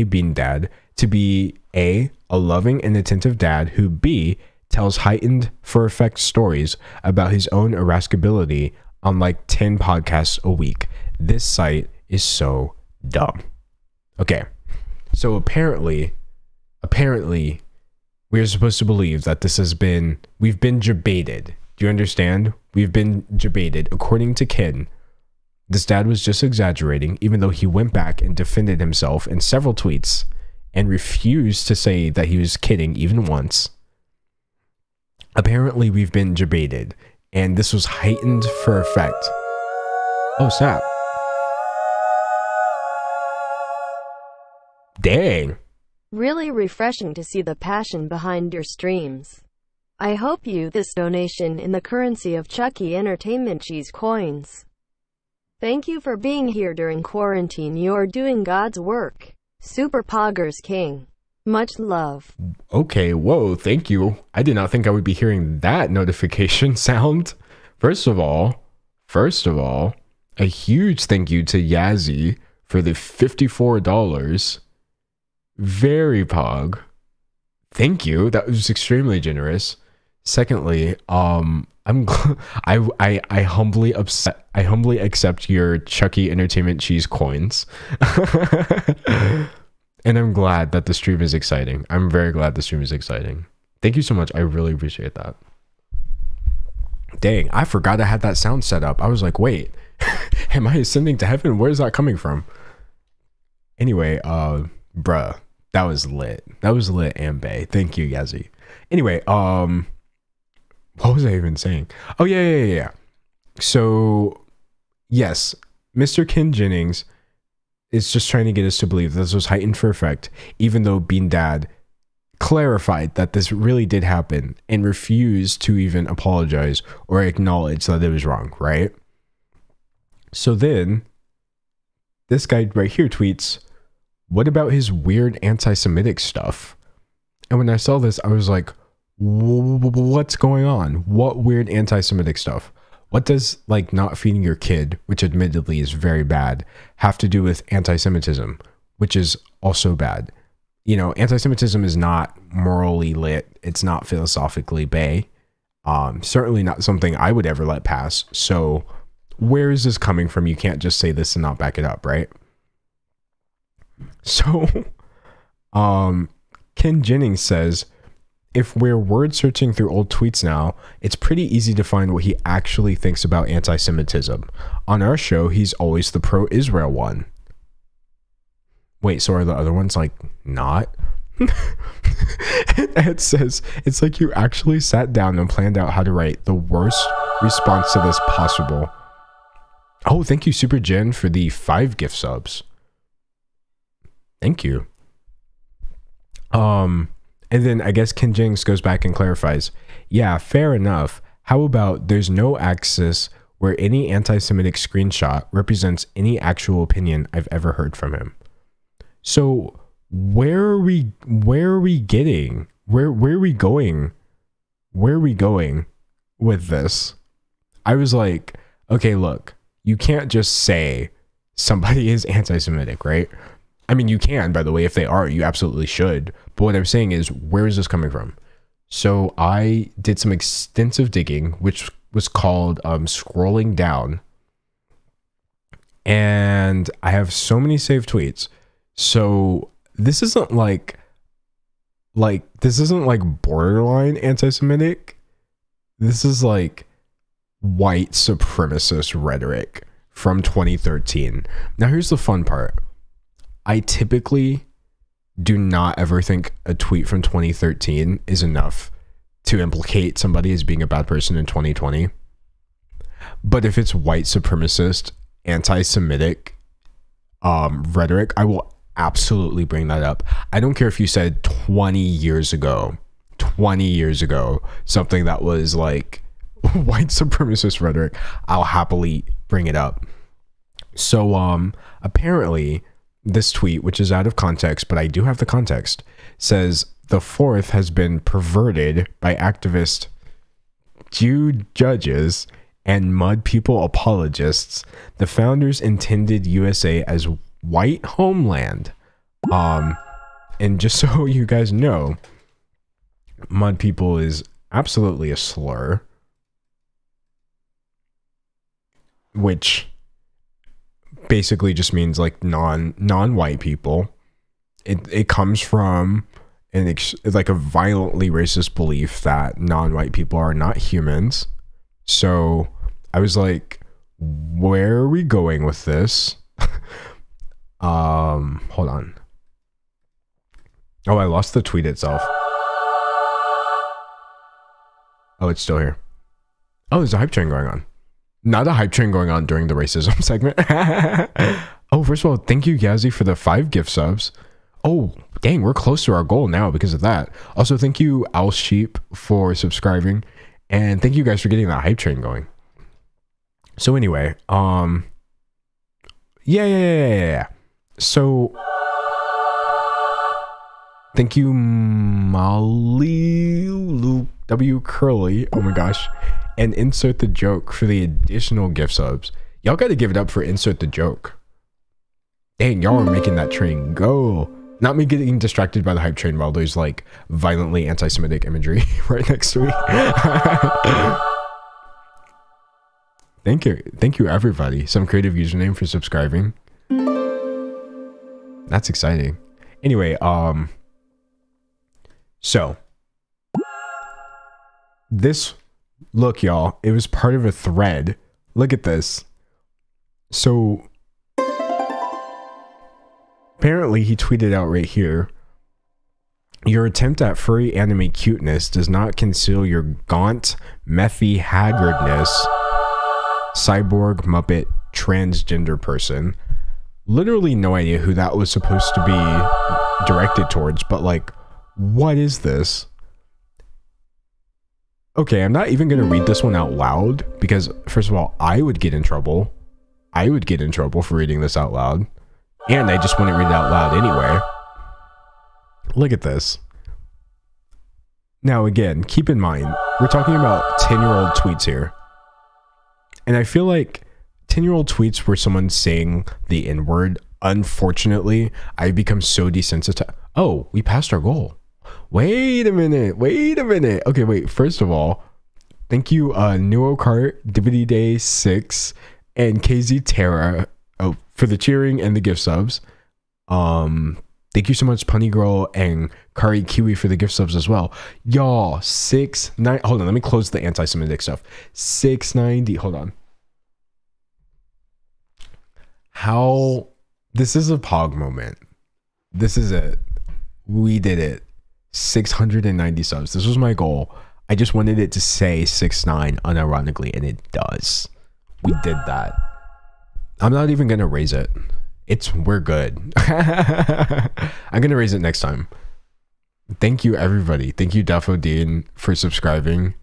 Bean Dad, to be a loving and attentive dad who B, tells heightened for effect stories about his own irascibility on like 10 podcasts a week. This site is so dumb. Okay, so apparently we're supposed to believe that we've been debated. Do you understand? We've been debated. According to Ken, this dad was just exaggerating, even though he went back and defended himself in several tweets and refused to say that he was kidding even once. Apparently, we've been debated, and this was heightened for effect. Oh, snap. Dang. Really refreshing to see the passion behind your streams. I hope you this donation in the currency of Chucky Entertainment Cheese coins. Thank you for being here during quarantine. You're doing God's work. Super Poggers King. Much love. Okay, whoa, thank you. I did not think I would be hearing that notification sound. First of all, a huge thank you to Yazzie for the $54. Very pog. Thank you. That was extremely generous. Secondly, I humbly accept your Chucky Entertainment Cheese coins. And I'm glad that the stream is exciting. I'm very glad the stream is exciting. Thank you so much. I really appreciate that. Dang, I forgot I had that sound set up. I was like, wait, am I ascending to heaven? Where's that coming from? Anyway, bruh, that was lit. That was lit, Ambe. Thank you, Yazzie. Anyway, what was I even saying? Oh, yeah. So, yes, Mr. Ken Jennings is just trying to get us to believe this was heightened for effect, even though Bean Dad clarified that this really did happen and refused to even apologize or acknowledge that it was wrong, right? So then, this guy right here tweets, what about his weird anti-Semitic stuff? And when I saw this, I was like, what's going on? What weird anti-Semitic stuff? What does, like, not feeding your kid, which admittedly is very bad, have to do with anti-Semitism, which is also bad? You know, anti-Semitism is not morally lit. It's not philosophically bae. Certainly not something I would ever let pass. So where is this coming from? You can't just say this and not back it up, right? So, Ken Jennings says, if we're word searching through old tweets now, it's pretty easy to find what he actually thinks about anti-Semitism. On our show, he's always the pro-Israel one. Wait, so are the other ones like not? Ed says, it's like you actually sat down and planned out how to write the worst response to this possible. Oh, thank you, Super Jen, for the 5 gift subs. Thank you. And then I guess Ken Jennings goes back and clarifies, yeah, fair enough. How about there's no axis where any anti-Semitic screenshot represents any actual opinion I've ever heard from him? So where are we getting? Where are we going? Where are we going with this? I was like, okay, look, you can't just say somebody is anti-Semitic, right? I mean, you can, by the way, if they are, you absolutely should. But what I'm saying is, where is this coming from? So I did some extensive digging, which was called scrolling down. And I have so many saved tweets. So this isn't like borderline anti-Semitic. This is like white supremacist rhetoric from 2013. Now here's the fun part. I typically do not ever think a tweet from 2013 is enough to implicate somebody as being a bad person in 2020. But if it's white supremacist, anti-Semitic rhetoric, I will absolutely bring that up. I don't care if you said 20 years ago, something that was like white supremacist rhetoric, I'll happily bring it up. So apparently this tweet, which is out of context, but I do have the context, says the 4th has been perverted by activist Jew judges and mud people apologists. The founders intended USA as white homeland. And just so you guys know, mud people is absolutely a slur, which basically just means like non-white people. It comes from like a violently racist belief that non-white people are not humans. So I was like, where are we going with this? Hold on. Oh, I lost the tweet itself. Oh, it's still here. Oh, there's a hype train going on. Not a hype train going on during the racism segment. Oh, first of all, thank you, Yazzie, for the 5 gift subs. Oh, dang, we're close to our goal now because of that. Also, thank you, Owl Sheep, for subscribing. And thank you guys for getting that hype train going. So anyway, yeah. So, thank you, Molly Luke W. Curly. Oh my gosh. And Insert the Joke for the additional gift subs. Y'all got to give it up for Insert the Joke. Dang, y'all are making that train go. Not me getting distracted by the hype train while there's like violently anti-Semitic imagery right next to me. Thank you everybody. Some creative username for subscribing. That's exciting. Anyway, so this Look, y'all, it was part of a thread. Look at this. So apparently he tweeted out right here, your attempt at furry anime cuteness does not conceal your gaunt, methy haggardness. Cyborg, Muppet, transgender person. Literally no idea who that was supposed to be directed towards, but like, what is this? Okay, I'm not even gonna read this one out loud because, first of all, I would get in trouble. I would get in trouble for reading this out loud. And I just wouldn't read it out loud anyway. Look at this. Now again, keep in mind, we're talking about 10-year-old tweets here. And I feel like 10-year-old tweets where someone's saying the N-word, unfortunately, I've become so desensitized. Oh, we passed our goal. Wait a minute. Okay, wait. First of all, thank you, Nuokart, Divinity Day 6, and KZ Terra for the cheering and the gift subs. Thank you so much, Punny Girl and Kari Kiwi for the gift subs as well. Y'all, 690. Hold on, let me close the anti-Semitic stuff. 690. Hold on. How? This is a Pog moment. This is it. We did it. 690 subs. This was my goal. I just wanted it to say 6'9" unironically, and it does. We did that. I'm not even gonna raise it. We're good. I'm gonna raise it next time. Thank you, everybody. Thank you, Defo Dean, for subscribing.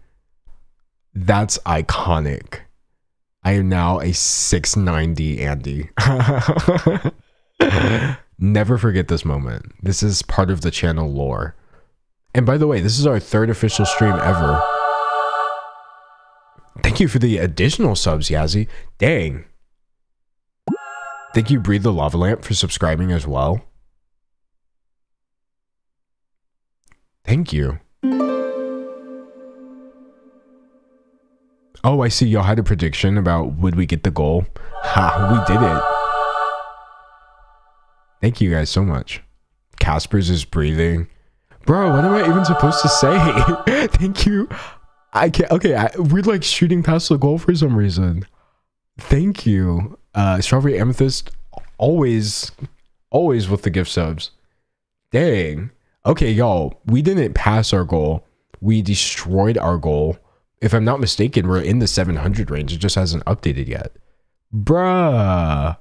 That's iconic. I am now a 690 Andy. Never forget this moment. This is part of the channel lore. And by the way, this is our 3rd official stream ever. Thank you for the additional subs, Yazzie. Dang. Thank you, Breathe the Lava Lamp, for subscribing as well. Thank you. Oh, I see y'all had a prediction about would we get the goal. Ha, we did it. Thank you guys so much. Casper's is breathing. Bro, what am I even supposed to say? Thank you. I can't. Okay, we're like shooting past the goal for some reason. Thank you. Strawberry Amethyst, always with the gift subs. Dang. Okay, y'all, we didn't pass our goal. We destroyed our goal. If I'm not mistaken, we're in the 700 range. It just hasn't updated yet. Bruh.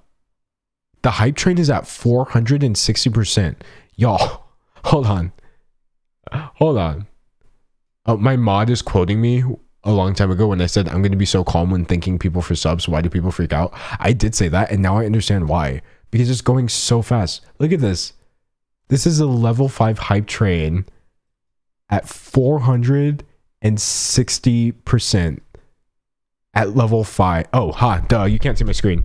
The hype train is at 460%. Y'all, hold on. Oh, my mod is quoting me a long time ago when I said I'm going to be so calm when thanking people for subs. Why do people freak out? I did say that, and now I understand why. Because it's going so fast. Look at this. This is a level 5 hype train at 460% at level 5. Oh, ha, duh, you can't see my screen.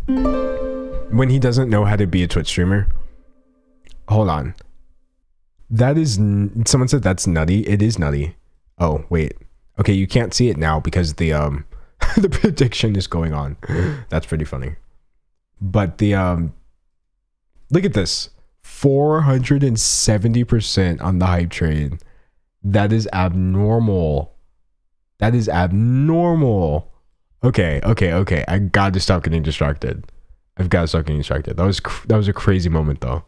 When he doesn't know how to be a Twitch streamer. Hold on. That is, someone said that's nutty. It is nutty. Oh, wait. Okay, you can't see it now because the the prediction is going on. That's pretty funny. But the look at this. 470% on the hype train. That is abnormal. That is abnormal. Okay. I got to stop getting distracted. I've got to stop getting distracted. That was a crazy moment though.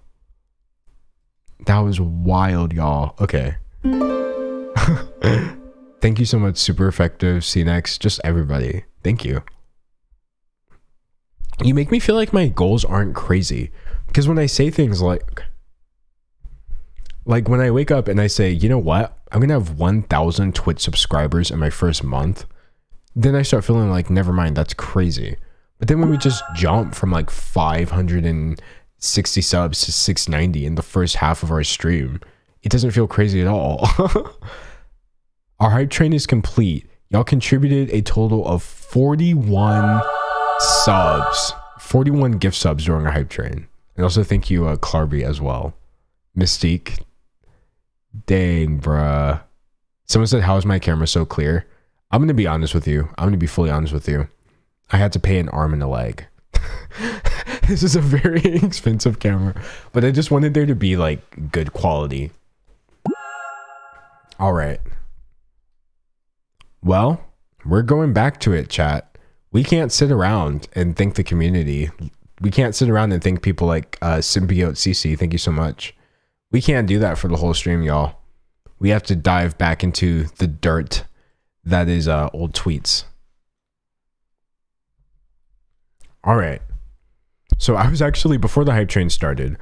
That was wild, y'all. Okay. Thank you so much, Super Effective, CNX, just everybody. Thank you. You make me feel like my goals aren't crazy. Because when I say things like when I wake up and I say, you know what? I'm going to have 1,000 Twitch subscribers in my first month. Then I start feeling like, never mind, that's crazy. But then when we just jump from like 560 subs to 690 in the first half of our stream, it doesn't feel crazy at all. Our hype train is complete. Y'all contributed a total of 41 subs, 41 gift subs during our hype train. And also thank you, Clarby, as well. Mystique. Dang, bruh. Someone said, how is my camera so clear? I'm going to be honest with you. I'm going to be fully honest with you. I had to pay an arm and a leg. This is a very expensive camera. But I just wanted there to be, like, good quality. All right. Well, we're going back to it, chat. We can't sit around and thank the community. We can't sit around and thank people like Symbiote CC. Thank you so much. We can't do that for the whole stream, y'all. We have to dive back into the dirt that is old tweets. All right. So I was actually, before the hype train started,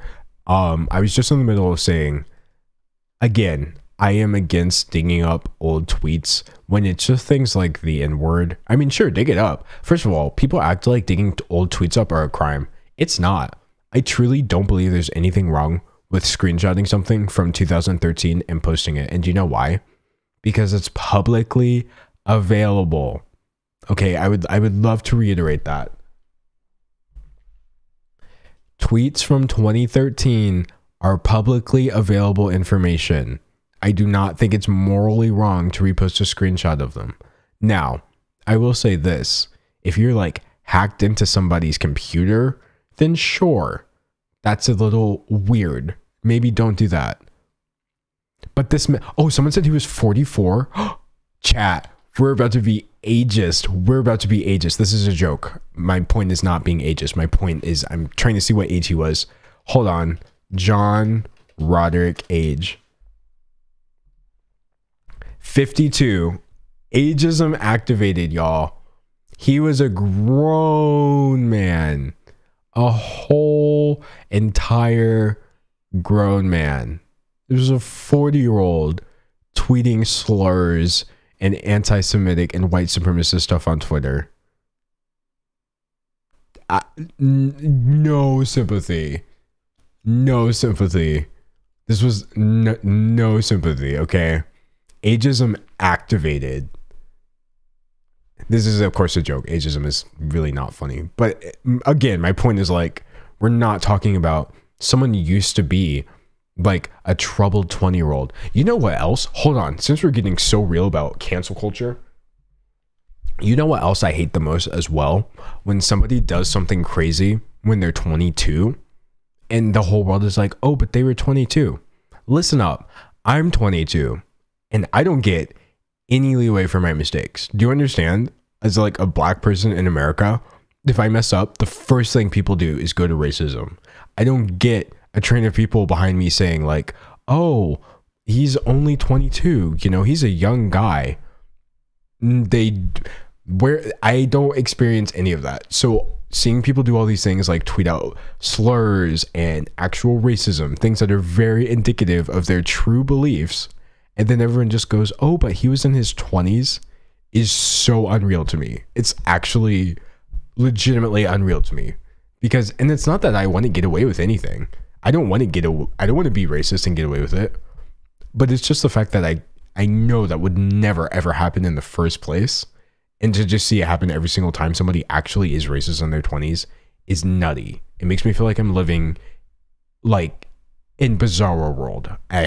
I was just in the middle of saying, again, I am against digging up old tweets when it's just things like the N-word. I mean, sure, dig it up. First of all, people act like digging old tweets up are a crime. It's not. I truly don't believe there's anything wrong with screenshotting something from 2013 and posting it. And do you know why? Because it's publicly available. Okay, I would love to reiterate that. Tweets from 2013 are publicly available information. I do not think it's morally wrong to repost a screenshot of them. Now, I will say this. If you're like hacked into somebody's computer, then sure, that's a little weird. Maybe don't do that. But this, oh, someone said he was 44. Chat, we're about to be ageist. We're about to be ageist. This is a joke. My point is not being ageist. My point is I'm trying to see what age he was. Hold on. John Roderick age. 52. Ageism activated, y'all. He was a grown man. A whole entire grown man. There was a 40-year-old tweeting slurs and anti-Semitic and white supremacist stuff on Twitter. No sympathy. No sympathy. This was no sympathy, okay? Ageism activated. This is, of course, a joke. Ageism is really not funny. But again, my point is like, we're not talking about someone used to be like a troubled 20-year-old. You know what else? Hold on. Since we're getting so real about cancel culture, you know what else I hate the most as well? When somebody does something crazy when they're 22 and the whole world is like, oh, but they were 22. Listen up. I'm 22 and I don't get any leeway for my mistakes. Do you understand? As like a black person in America, if I mess up, the first thing people do is go to racism. I don't get a train of people behind me saying like, oh, he's only 22. You know, he's a young guy. I don't experience any of that. So seeing people do all these things like tweet out slurs and actual racism, things that are very indicative of their true beliefs, and then everyone just goes, oh, but he was in his 20s, is so unreal to me. It's actually legitimately unreal to me. Because, and it's not that I want to get away with anything. I don't want to be racist and get away with it. But it's just the fact that I know that would never ever happen in the first place. And to just see it happen every single time somebody actually is racist in their 20s is nutty. It makes me feel like I'm living like in bizarro world. I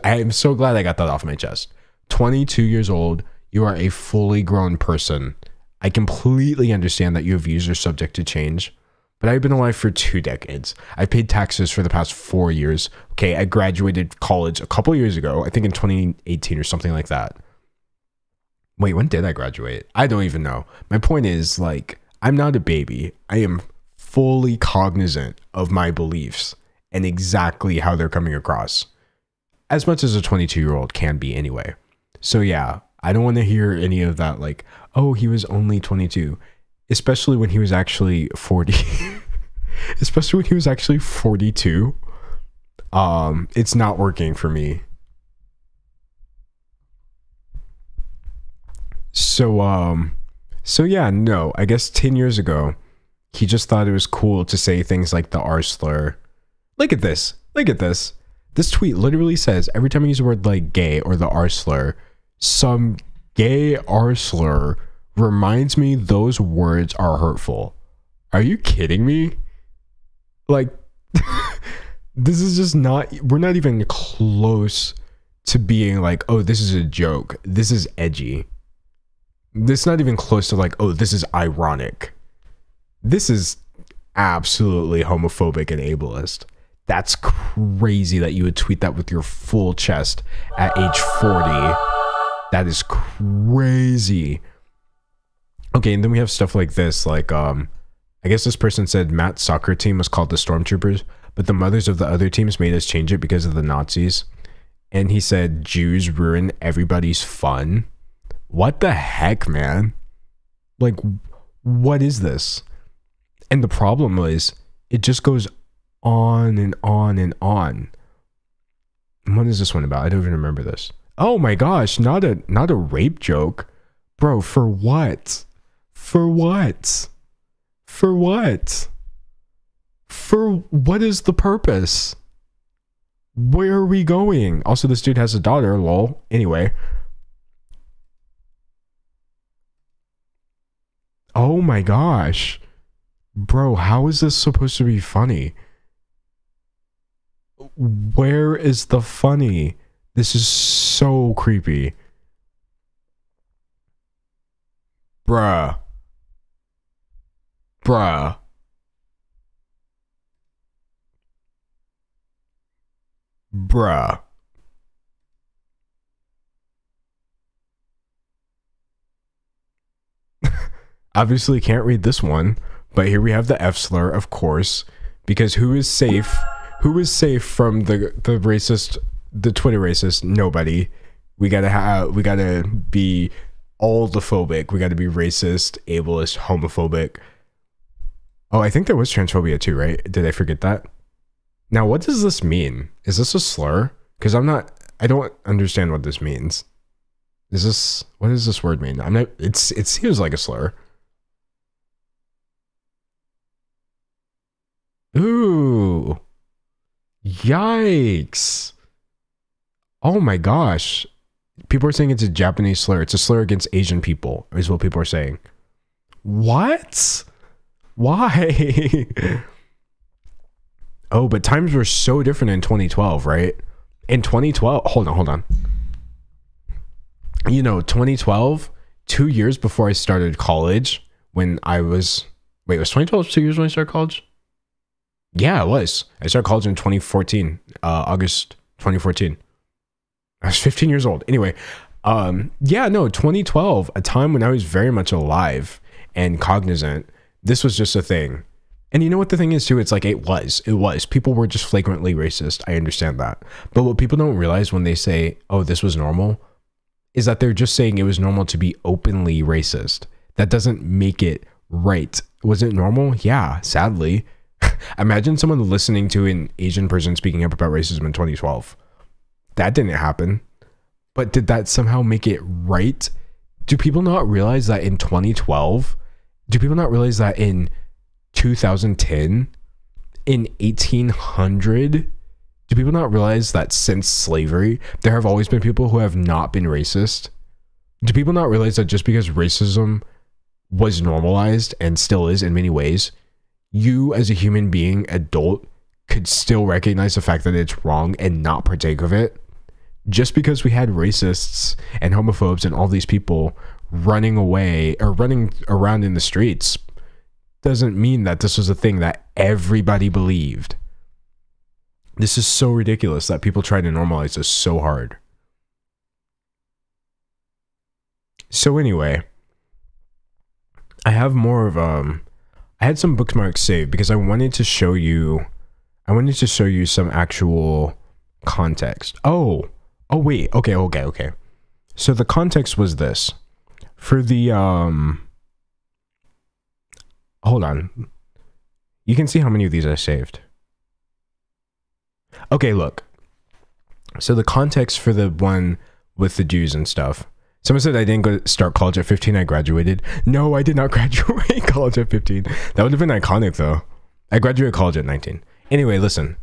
am so glad I got that off my chest. 22 years old, you are a fully grown person. I completely understand that you have views are subject to change, but I've been alive for 2 decades. I've paid taxes for the past 4 years. Okay, I graduated college a couple years ago, I think in 2018 or something like that. Wait, when did I graduate? I don't even know. My point is, like, I'm not a baby. I am fully cognizant of my beliefs and exactly how they're coming across. As much as a 22-year-old can be anyway. So yeah, I don't want to hear any of that like, oh, he was only 22. Especially when he was actually 40. Especially when he was actually 42. It's not working for me. So yeah, no, I guess 10 years ago, he just thought it was cool to say things like the R slur. Look at this. Look at this. This tweet literally says every time I use a word like gay or the R slur, some gay R slur reminds me those words are hurtful. Are you kidding me? Like, this is just not, we're not even close to being like, oh, this is a joke. This is edgy. This is not even close to like, oh, this is ironic. This is absolutely homophobic and ableist. That's crazy that you would tweet that with your full chest at age 40. That is crazy. Okay, and then we have stuff like this, like I guess this person said Matt's soccer team was called the Stormtroopers, but the mothers of the other teams made us change it because of the Nazis. And he said Jews ruin everybody's fun. What the heck, man? Like, what is this? And the problem is, it just goes on and on and on. What is this one about? I don't even remember this. Oh my gosh, not a rape joke. Bro, for what? For what? For what? For what is the purpose? Where are we going? Also, this dude has a daughter, lol. Anyway. Oh my gosh. Bro, how is this supposed to be funny? Where is the funny? This is so creepy. Bruh. Bruh. Bruh. Obviously can't read this one, but here we have the F slur, of course, because who is safe? Who is safe from the racist, the Twitter racist? Nobody. We gotta be all-the-phobic. We gotta be racist, ableist, homophobic. Oh, I think there was transphobia too, right? Did I forget that? Now, what does this mean? Is this a slur? Because I don't understand what this means. What does this word mean? It seems like a slur. Ooh. Yikes. Oh my gosh. People are saying it's a Japanese slur. It's a slur against Asian people, is what people are saying. What? Why? Oh, but times were so different in 2012, right? In 2012, hold on. You know, 2012, 2 years before I started college, when I was... Wait, was 2012 2 years when I started college? Yeah, it was. I started college in 2014, August 2014. I was 15 years old. Anyway, yeah, no, 2012, a time when I was very much alive and cognizant, this was just a thing. And you know what the thing is too? It's like, it was. People were just flagrantly racist. I understand that. But what people don't realize when they say, oh, this was normal, is that they're just saying it was normal to be openly racist. That doesn't make it right. Was it normal? Yeah, sadly. Imagine someone listening to an Asian person speaking up about racism in 2012. That didn't happen. But did that somehow make it right? Do people not realize that in 2012? Do people not realize that in 2010? In 1800? Do people not realize that since slavery, there have always been people who have not been racist? Do people not realize that just because racism was normalized and still is in many ways, you as a human being, adult, could still recognize the fact that it's wrong and not partake of it? Just because we had racists and homophobes and all these people running away or running around in the streets doesn't mean that this was a thing that everybody believed. This is so ridiculous that people try to normalize this so hard. So anyway, I have more of I had some bookmarks saved because I wanted to show you some actual context. Oh wait, okay. So the context was this. For the hold on. You can see how many of these I saved. Okay, look. So the context for the one with the Jews and stuff. Someone said I didn't start college at 15, I graduated. No, I did not graduate college at 15. That would have been iconic though. I graduated college at 19. Anyway, listen.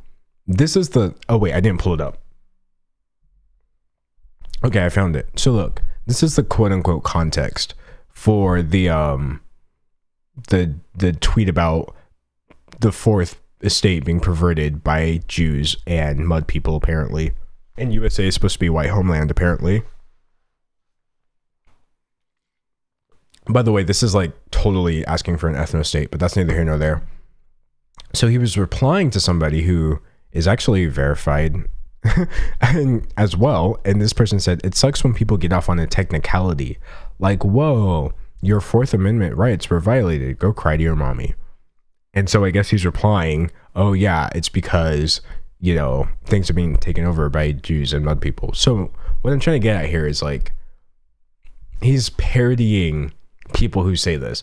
This is the... Oh wait, I didn't pull it up. Okay, I found it. So look, this is the quote-unquote context for the tweet about the fourth estate being perverted by Jews and mud people, apparently. And USA is supposed to be white homeland, apparently. By the way, this is like totally asking for an ethno-state, but that's neither here nor there. So he was replying to somebody who is actually verified And as well, and this person said, it sucks when people get off on a technicality. Like, whoa, your Fourth Amendment rights were violated. Go cry to your mommy. And so I guess he's replying, oh yeah, it's because, you know, things are being taken over by Jews and mud people. So what I'm trying to get at here is like, he's parodying people who say this,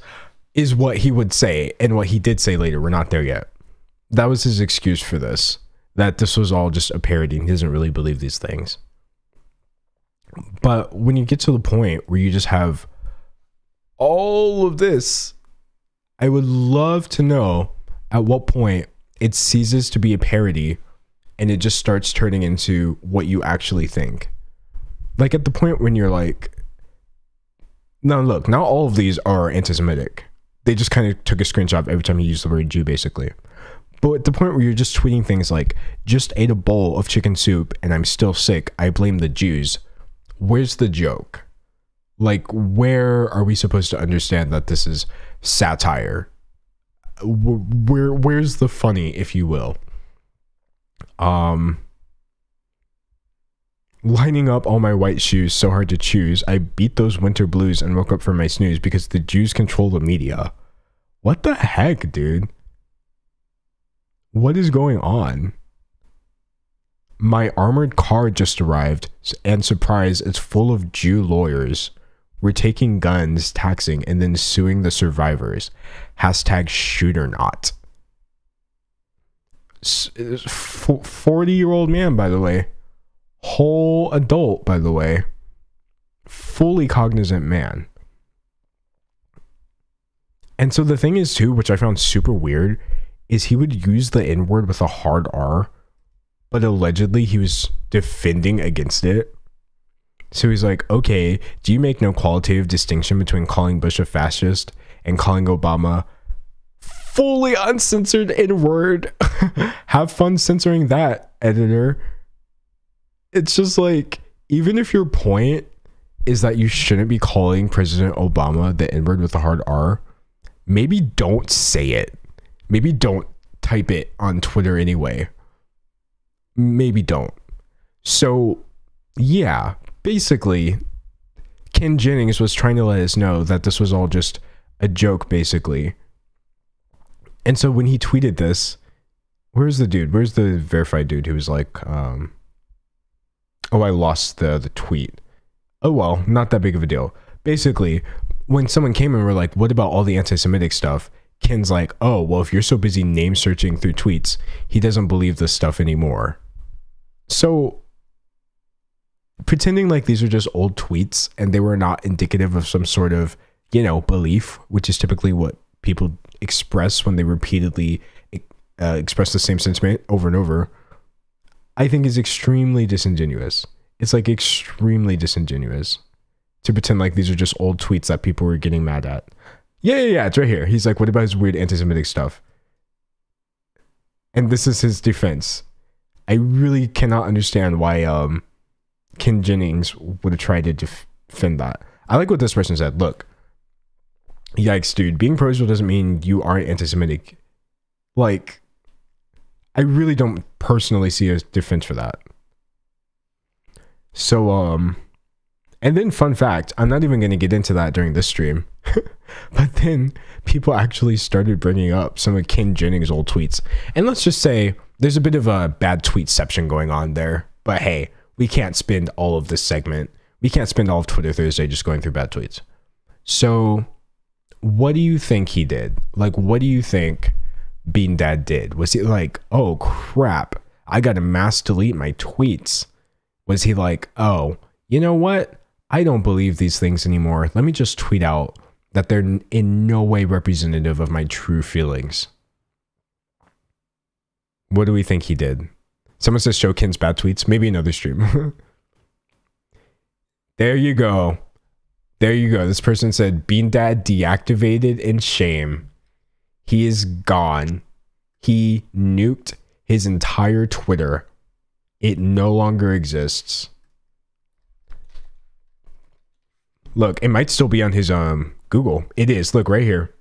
is what he would say and what he did say later. We're not there yet. That was his excuse for this, that this was all just a parody. He doesn't really believe these things. But when you get to the point where you just have all of this, I would love to know at what point it ceases to be a parody and it just starts turning into what you actually think. Like at the point when you're like, no, look, not all of these are anti-Semitic. They just kind of took a screenshot every time you use the word Jew, basically. But at the point where you're just tweeting things like, just ate a bowl of chicken soup and I'm still sick, I blame the Jews. Where's the joke? Like, where are we supposed to understand that this is satire? Where's the funny, if you will? Lining up all my white shoes, so hard to choose. I beat those winter blues and woke up from my snooze because the Jews control the media. What the heck, dude? What is going on? My armored car just arrived, and surprise, it's full of Jew lawyers. We're taking guns, taxing, and then suing the survivors. Hashtag shoot or not. 40-year-old man, by the way. Whole adult, by the way. Fully cognizant man. And so the thing is, too, which I found super weird, is he would use the N-word with a hard R, but allegedly he was defending against it. So he's like, okay, do you make no qualitative distinction between calling Bush a fascist and calling Obama fully uncensored N-word? Have fun censoring that, editor. It's just like, even if your point is that you shouldn't be calling President Obama the N-word with a hard R, maybe don't say it. Maybe don't type it on Twitter anyway. Maybe don't. So, yeah, basically, Ken Jennings was trying to let us know that this was all just a joke, basically. And so when he tweeted this, where's the dude? Where's the verified dude who was like, oh, I lost the tweet. Oh, well, not that big of a deal. Basically, when someone came and were like, what about all the anti-Semitic stuff? Ken's like, oh, well, if you're so busy name searching through tweets, he doesn't believe this stuff anymore. So, pretending like these are just old tweets and they were not indicative of some sort of, you know, belief, which is typically what people express when they repeatedly express the same sentiment over and over, I think is extremely disingenuous. It's like extremely disingenuous to pretend like these are just old tweets that people were getting mad at. Yeah, it's right here. He's like, what about his weird anti-Semitic stuff? And this is his defense. I really cannot understand why Ken Jennings would have tried to defend that. I like what this person said. Look, yikes, dude. Being pro-Israel doesn't mean you aren't anti-Semitic. Like, I really don't personally see a defense for that. So, and then fun fact, I'm not even going to get into that during this stream. But then people actually started bringing up some of Ken Jennings' old tweets. And let's just say there's a bit of a bad tweetception going on there. But hey, we can't spend all of this segment. We can't spend all of Twitter Thursday just going through bad tweets. So what do you think he did? Like, what do you think Bean Dad did? Was he like, oh crap, I got to mass delete my tweets? Was he like, oh, you know what? I don't believe these things anymore. Let me just tweet out that they're in no way representative of my true feelings. What do we think he did? Someone says show Ken's bad tweets. Maybe another stream. There you go. There you go. This person said Bean Dad deactivated in shame. He is gone. He nuked his entire Twitter. It no longer exists. Look, it might still be on his Google. It is. Look right here.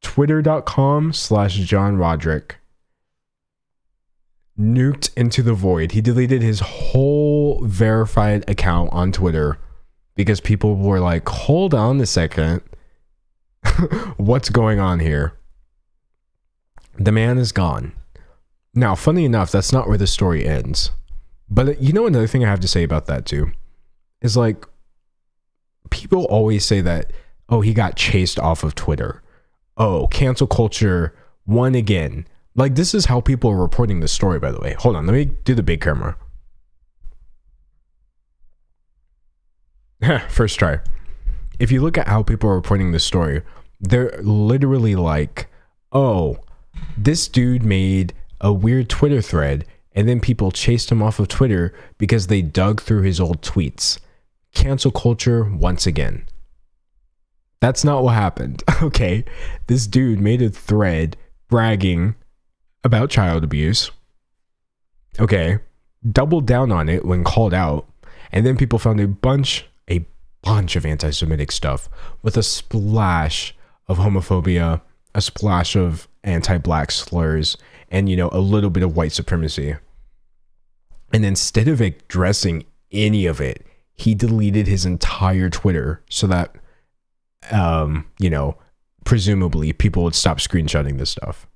Twitter.com/John Roderick. nuked into the void. He deleted his whole verified account on Twitter because people were like, hold on a second. What's going on here? The man is gone. Now, funny enough, that's not where the story ends. But you know, another thing I have to say about that too is like, people always say that, oh, he got chased off of Twitter. Oh, cancel culture won again. Like, this is how people are reporting the story, by the way. Hold on, let me do the big camera. First try. If you look at how people are reporting this story, they're literally like, oh, this dude made a weird Twitter thread and then people chased him off of Twitter because they dug through his old tweets. Cancel culture once again. That's not what happened. Okay, this dude made a thread bragging about child abuse. Okay, doubled down on it when called out, and then people found a bunch of anti-Semitic stuff with a splash of homophobia, a splash of anti-black slurs, and, you know, a little bit of white supremacy. And instead of addressing any of it, he deleted his entire Twitter so that, you know, presumably people would stop screenshotting this stuff.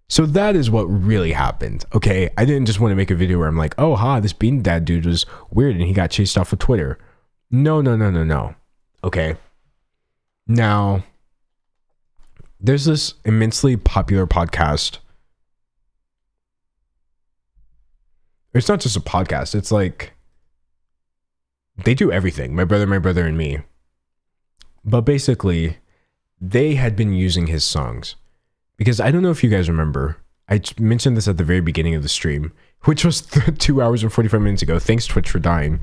So that is what really happened. Okay, I didn't just want to make a video where I'm like, oh, this Bean Dad dude was weird and he got chased off of Twitter. No. Okay. Now, there's this immensely popular podcast. It's not just a podcast. It's like, they do everything. My brother, and me. But basically, they had been using his songs. Because I don't know if you guys remember, I mentioned this at the very beginning of the stream, which was 2 hours and 45 minutes ago. Thanks, Twitch, for dying.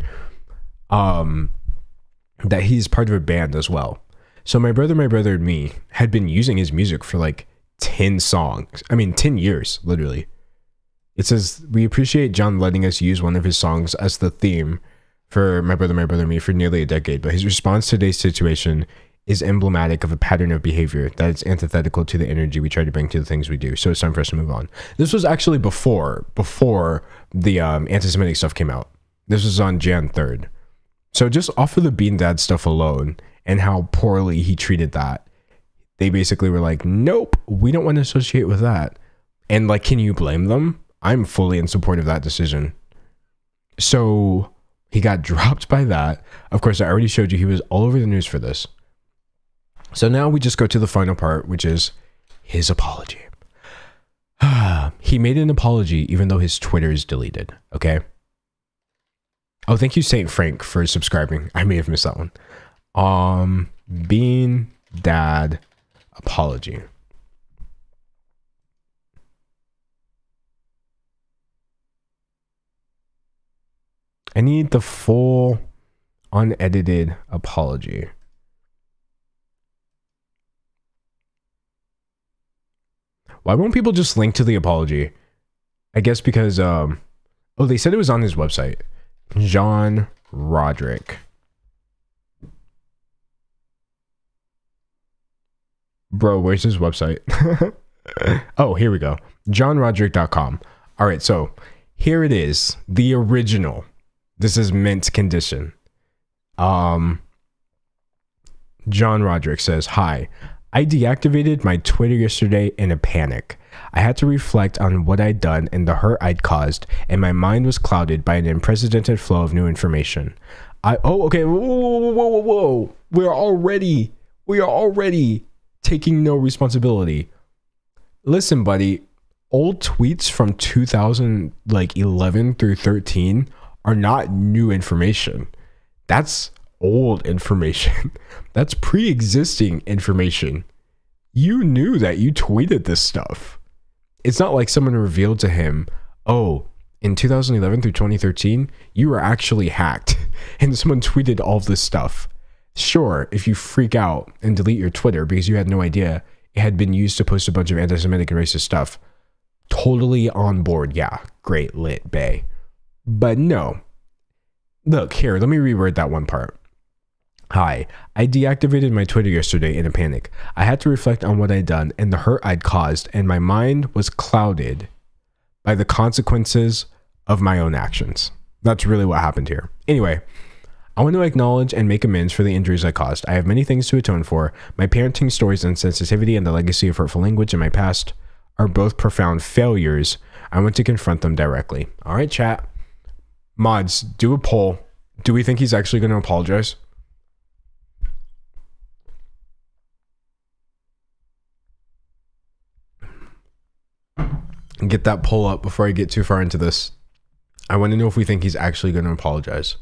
That he's part of a band as well. So my brother and me had been using his music for like 10 songs. I mean, 10 years, literally. It says, we appreciate John letting us use one of his songs as the theme for my brother and me for nearly a decade. But his response to today's situation is emblematic of a pattern of behavior that is antithetical to the energy we try to bring to the things we do. So it's time for us to move on. This was actually before the anti-Semitic stuff came out. This was on Jan 3rd. So just off of the Bean Dad stuff alone and how poorly he treated that, they basically were like, nope, we don't want to associate with that. And like, can you blame them? I'm fully in support of that decision. So he got dropped by that. Of course, I already showed you he was all over the news for this. So now we just go to the final part, which is his apology. He made an apology even though his Twitter is deleted. Okay. Oh, thank you, Saint Frank, for subscribing. I may have missed that one. Bean Dad apology. I need the full unedited apology. Why won't people just link to the apology? I guess because, oh, they said it was on his website. John Roderick. Bro, where's his website? Oh, here we go. JohnRoderick.com. All right, so here it is. The original. This is mint condition. John Roderick says, hi. I deactivated my Twitter yesterday in a panic. I had to reflect on what I'd done and the hurt I'd caused, and my mind was clouded by an unprecedented flow of new information. Okay, whoa. We are already taking no responsibility. Listen, buddy, old tweets from 2011 through 13 are not new information. That's old information. That's pre-existing information. You knew that you tweeted this stuff. It's not like someone revealed to him, oh, in 2011 through 2013, you were actually hacked and someone tweeted all of this stuff. Sure, if you freak out and delete your Twitter because you had no idea it had been used to post a bunch of anti-Semitic and racist stuff, totally on board. Yeah, great, lit, bae. But no. Look, here, let me reword that one part. Hi, I deactivated my Twitter yesterday in a panic. I had to reflect on what I'd done and the hurt I'd caused, and my mind was clouded by the consequences of my own actions. That's really what happened here. Anyway, I want to acknowledge and make amends for the injuries I caused. I have many things to atone for. My parenting stories and sensitivity and the legacy of hurtful language in my past are both profound failures. I want to confront them directly. All right, chat. Mods, do a poll. Do we think he's actually going to apologize? Get that poll up before I get too far into this. I want to know if we think he's actually going to apologize.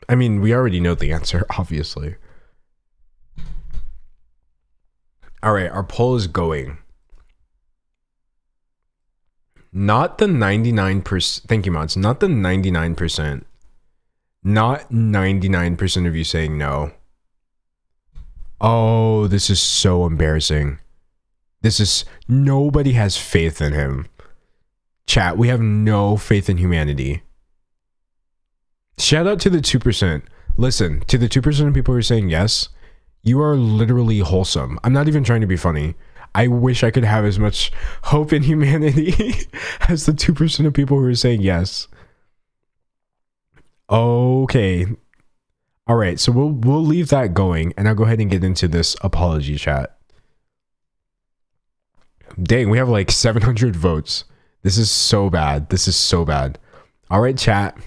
I mean, we already know the answer, obviously. All right, our poll is going. Not the 99%. Thank you, mods. Not the 99%. Not 99% of you saying no. Oh, this is so embarrassing. This is... Nobody has faith in him. Chat, we have no faith in humanity. Shout out to the 2%. Listen, to the 2% of people who are saying yes, you are literally wholesome. I'm not even trying to be funny. I wish I could have as much hope in humanity as the 2% of people who are saying yes. Okay. All right, so we'll leave that going, and I'll go ahead and get into this apology chat. Dang, we have like 700 votes. This is so bad. This is so bad. All right, chat.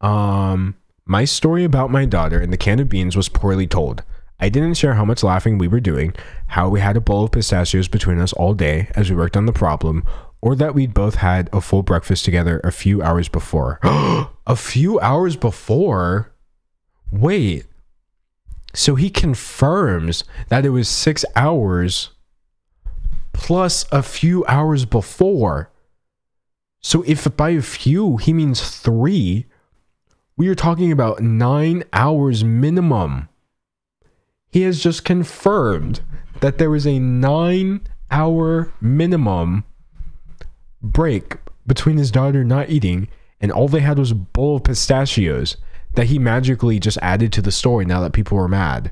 My story about my daughter and the can of beans was poorly told. I didn't share how much laughing we were doing, how we had a bowl of pistachios between us all day as we worked on the problem, or that we'd both had a full breakfast together a few hours before. A few hours before? Wait. So he confirms that it was 6 hours plus a few hours before. So if by a few he means 3, we are talking about 9 hours minimum. He has just confirmed that there is a 9-hour minimum break between his daughter not eating and all they had was a bowl of pistachios that he magically just added to the story now that people were mad.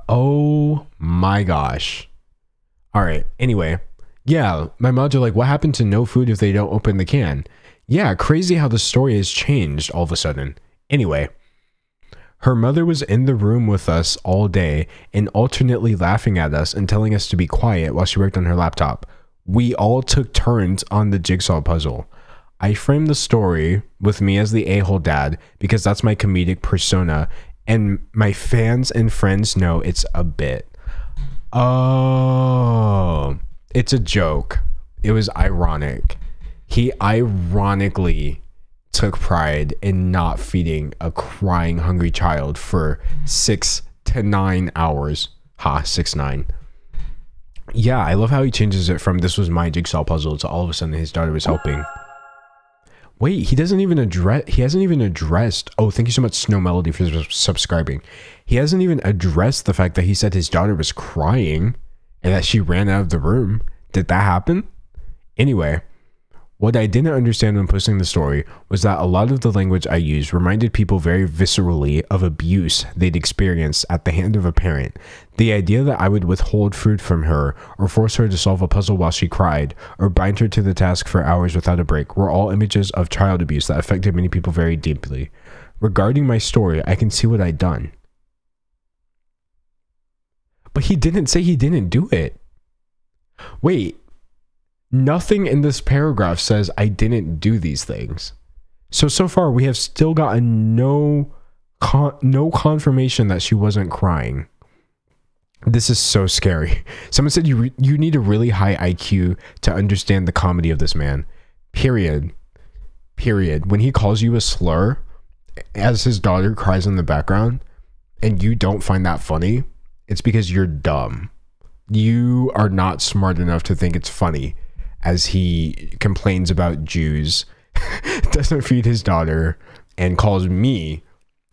Oh my gosh. All right. Anyway, yeah, my mods are like, what happened to no food if they don't open the can? Yeah, crazy how the story has changed all of a sudden. Anyway, her mother was in the room with us all day and alternately laughing at us and telling us to be quiet while she worked on her laptop. We all took turns on the jigsaw puzzle. I framed the story with me as the a-hole dad because that's my comedic persona and my fans and friends know it's a bit. Oh, it's a joke. It was ironic. He ironically took pride in not feeding a crying hungry child for 6 to 9 hours. Ha, 6-9. Yeah, I love how he changes it from this was my jigsaw puzzle to all of a sudden his daughter was helping. Wait, he hasn't even addressed, oh, thank you so much Snow Melody for subscribing. He hasn't even addressed the fact that he said his daughter was crying and that she ran out of the room. Did that happen? Anyway, what I didn't understand when posting the story was that a lot of the language I used reminded people very viscerally of abuse they'd experienced at the hand of a parent. The idea that I would withhold food from her, or force her to solve a puzzle while she cried, or bind her to the task for hours without a break were all images of child abuse that affected many people very deeply. Regarding my story, I can see what I'd done. But he didn't say he didn't do it. Wait. Nothing in this paragraph says I didn't do these things. So far we have still gotten no confirmation that she wasn't crying. This is so scary. Someone said you need a really high IQ to understand the comedy of this man. Period. When he calls you a slur as his daughter cries in the background and you don't find that funny, it's because you're dumb. You are not smart enough to think it's funny. As he complains about Jews, doesn't feed his daughter, and calls me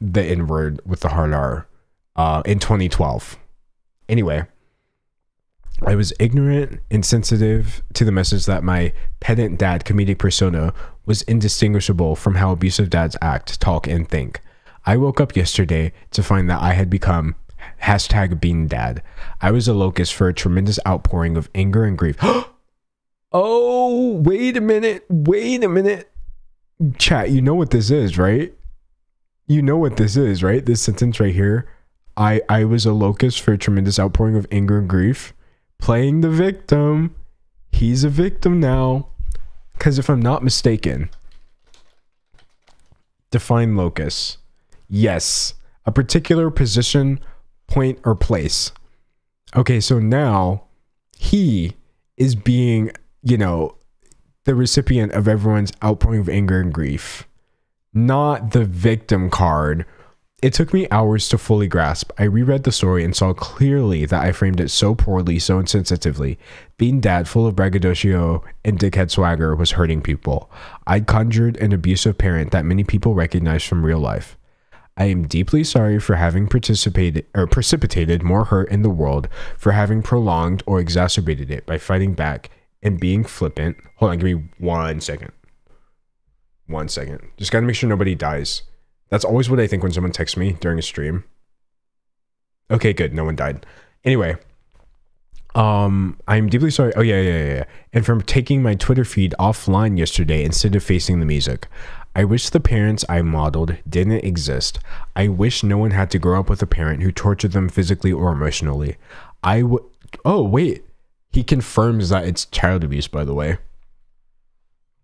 the N-word with the hard R in 2012. Anyway, I was ignorant, insensitive to the message that my pedant dad comedic persona was indistinguishable from how abusive dads act, talk, and think. I woke up yesterday to find that I had become Hashtag being dad. I was a locust for a tremendous outpouring of anger and grief. Oh, wait a minute. Chat, you know what this is, right? You know what this is, right? This sentence right here. I was a locust for a tremendous outpouring of anger and grief. Playing the victim. He's a victim now. Because if I'm not mistaken, define locus. Yes, a particular position, point, or place. Okay, so now he is being, you know, the recipient of everyone's outpouring of anger and grief, not the victim card. It took me hours to fully grasp. I reread the story and saw clearly that I framed it so poorly, so insensitively. Being dad, full of braggadocio and dickhead swagger, was hurting people. I'd conjured an abusive parent that many people recognize from real life. I am deeply sorry for having precipitated more hurt in the world, for having prolonged or exacerbated it by fighting back and being flippant. Hold on, give me 1 second. 1 second. Just gotta make sure nobody dies. That's always what I think when someone texts me during a stream. Okay, good. No one died. Anyway, I'm deeply sorry. Oh, yeah. And from taking my Twitter feed offline yesterday instead of facing the music. I wish the parents I modeled didn't exist. I wish no one had to grow up with a parent who tortured them physically or emotionally. Oh, wait. He confirms that it's child abuse, by the way.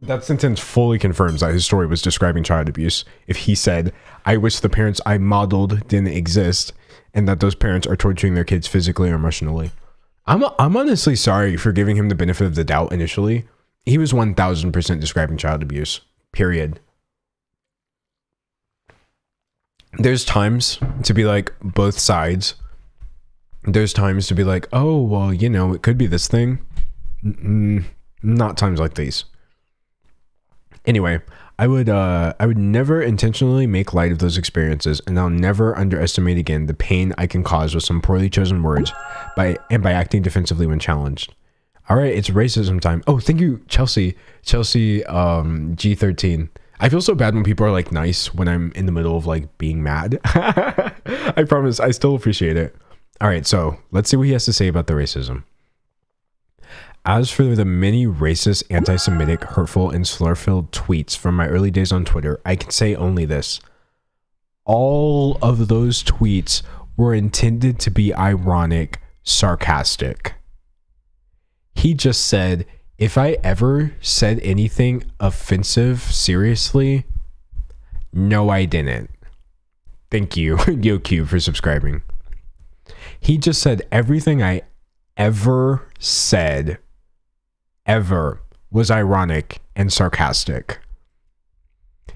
That sentence fully confirms that his story was describing child abuse. If he said, I wish the parents I modeled didn't exist, and that those parents are torturing their kids physically or emotionally. I'm honestly sorry for giving him the benefit of the doubt initially. He was 1000% describing child abuse. Period. There's times to be like both sides. There's times to be like, oh, well, you know, it could be this thing. Not times like these. Anyway, I would never intentionally make light of those experiences, and I'll never underestimate again the pain I can cause with some poorly chosen words by acting defensively when challenged. All right, it's racism time. Oh, thank you, Chelsea G13. I feel so bad when people are like nice when I'm in the middle of like being mad. I promise, I still appreciate it. All right, so let's see what he has to say about the racism. As for the many racist, anti-Semitic, hurtful, and slur-filled tweets from my early days on Twitter, I can say only this. All of those tweets were intended to be ironic, sarcastic. He just said, if I ever said anything offensive seriously, no, I didn't. Thank you, YoQ, for subscribing. He just said everything I ever said was ironic and sarcastic.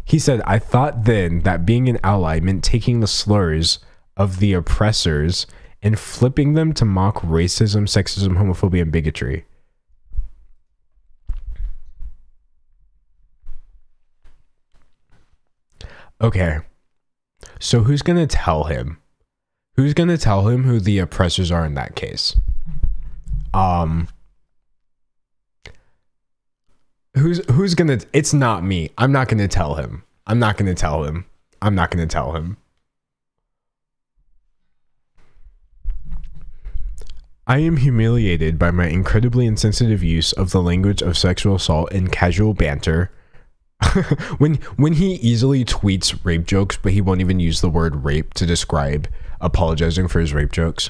He said, I thought then that being an ally meant taking the slurs of the oppressors and flipping them to mock racism, sexism, homophobia, and bigotry. Okay, so who's gonna tell him? Who's gonna tell him who the oppressors are in that case? Who's gonna? It's not me. I'm not gonna tell him. I'm not gonna tell him. I am humiliated by my incredibly insensitive use of the language of sexual assault and casual banter. when he easily tweets rape jokes, but he won't even use the word rape to describe apologizing for his rape jokes.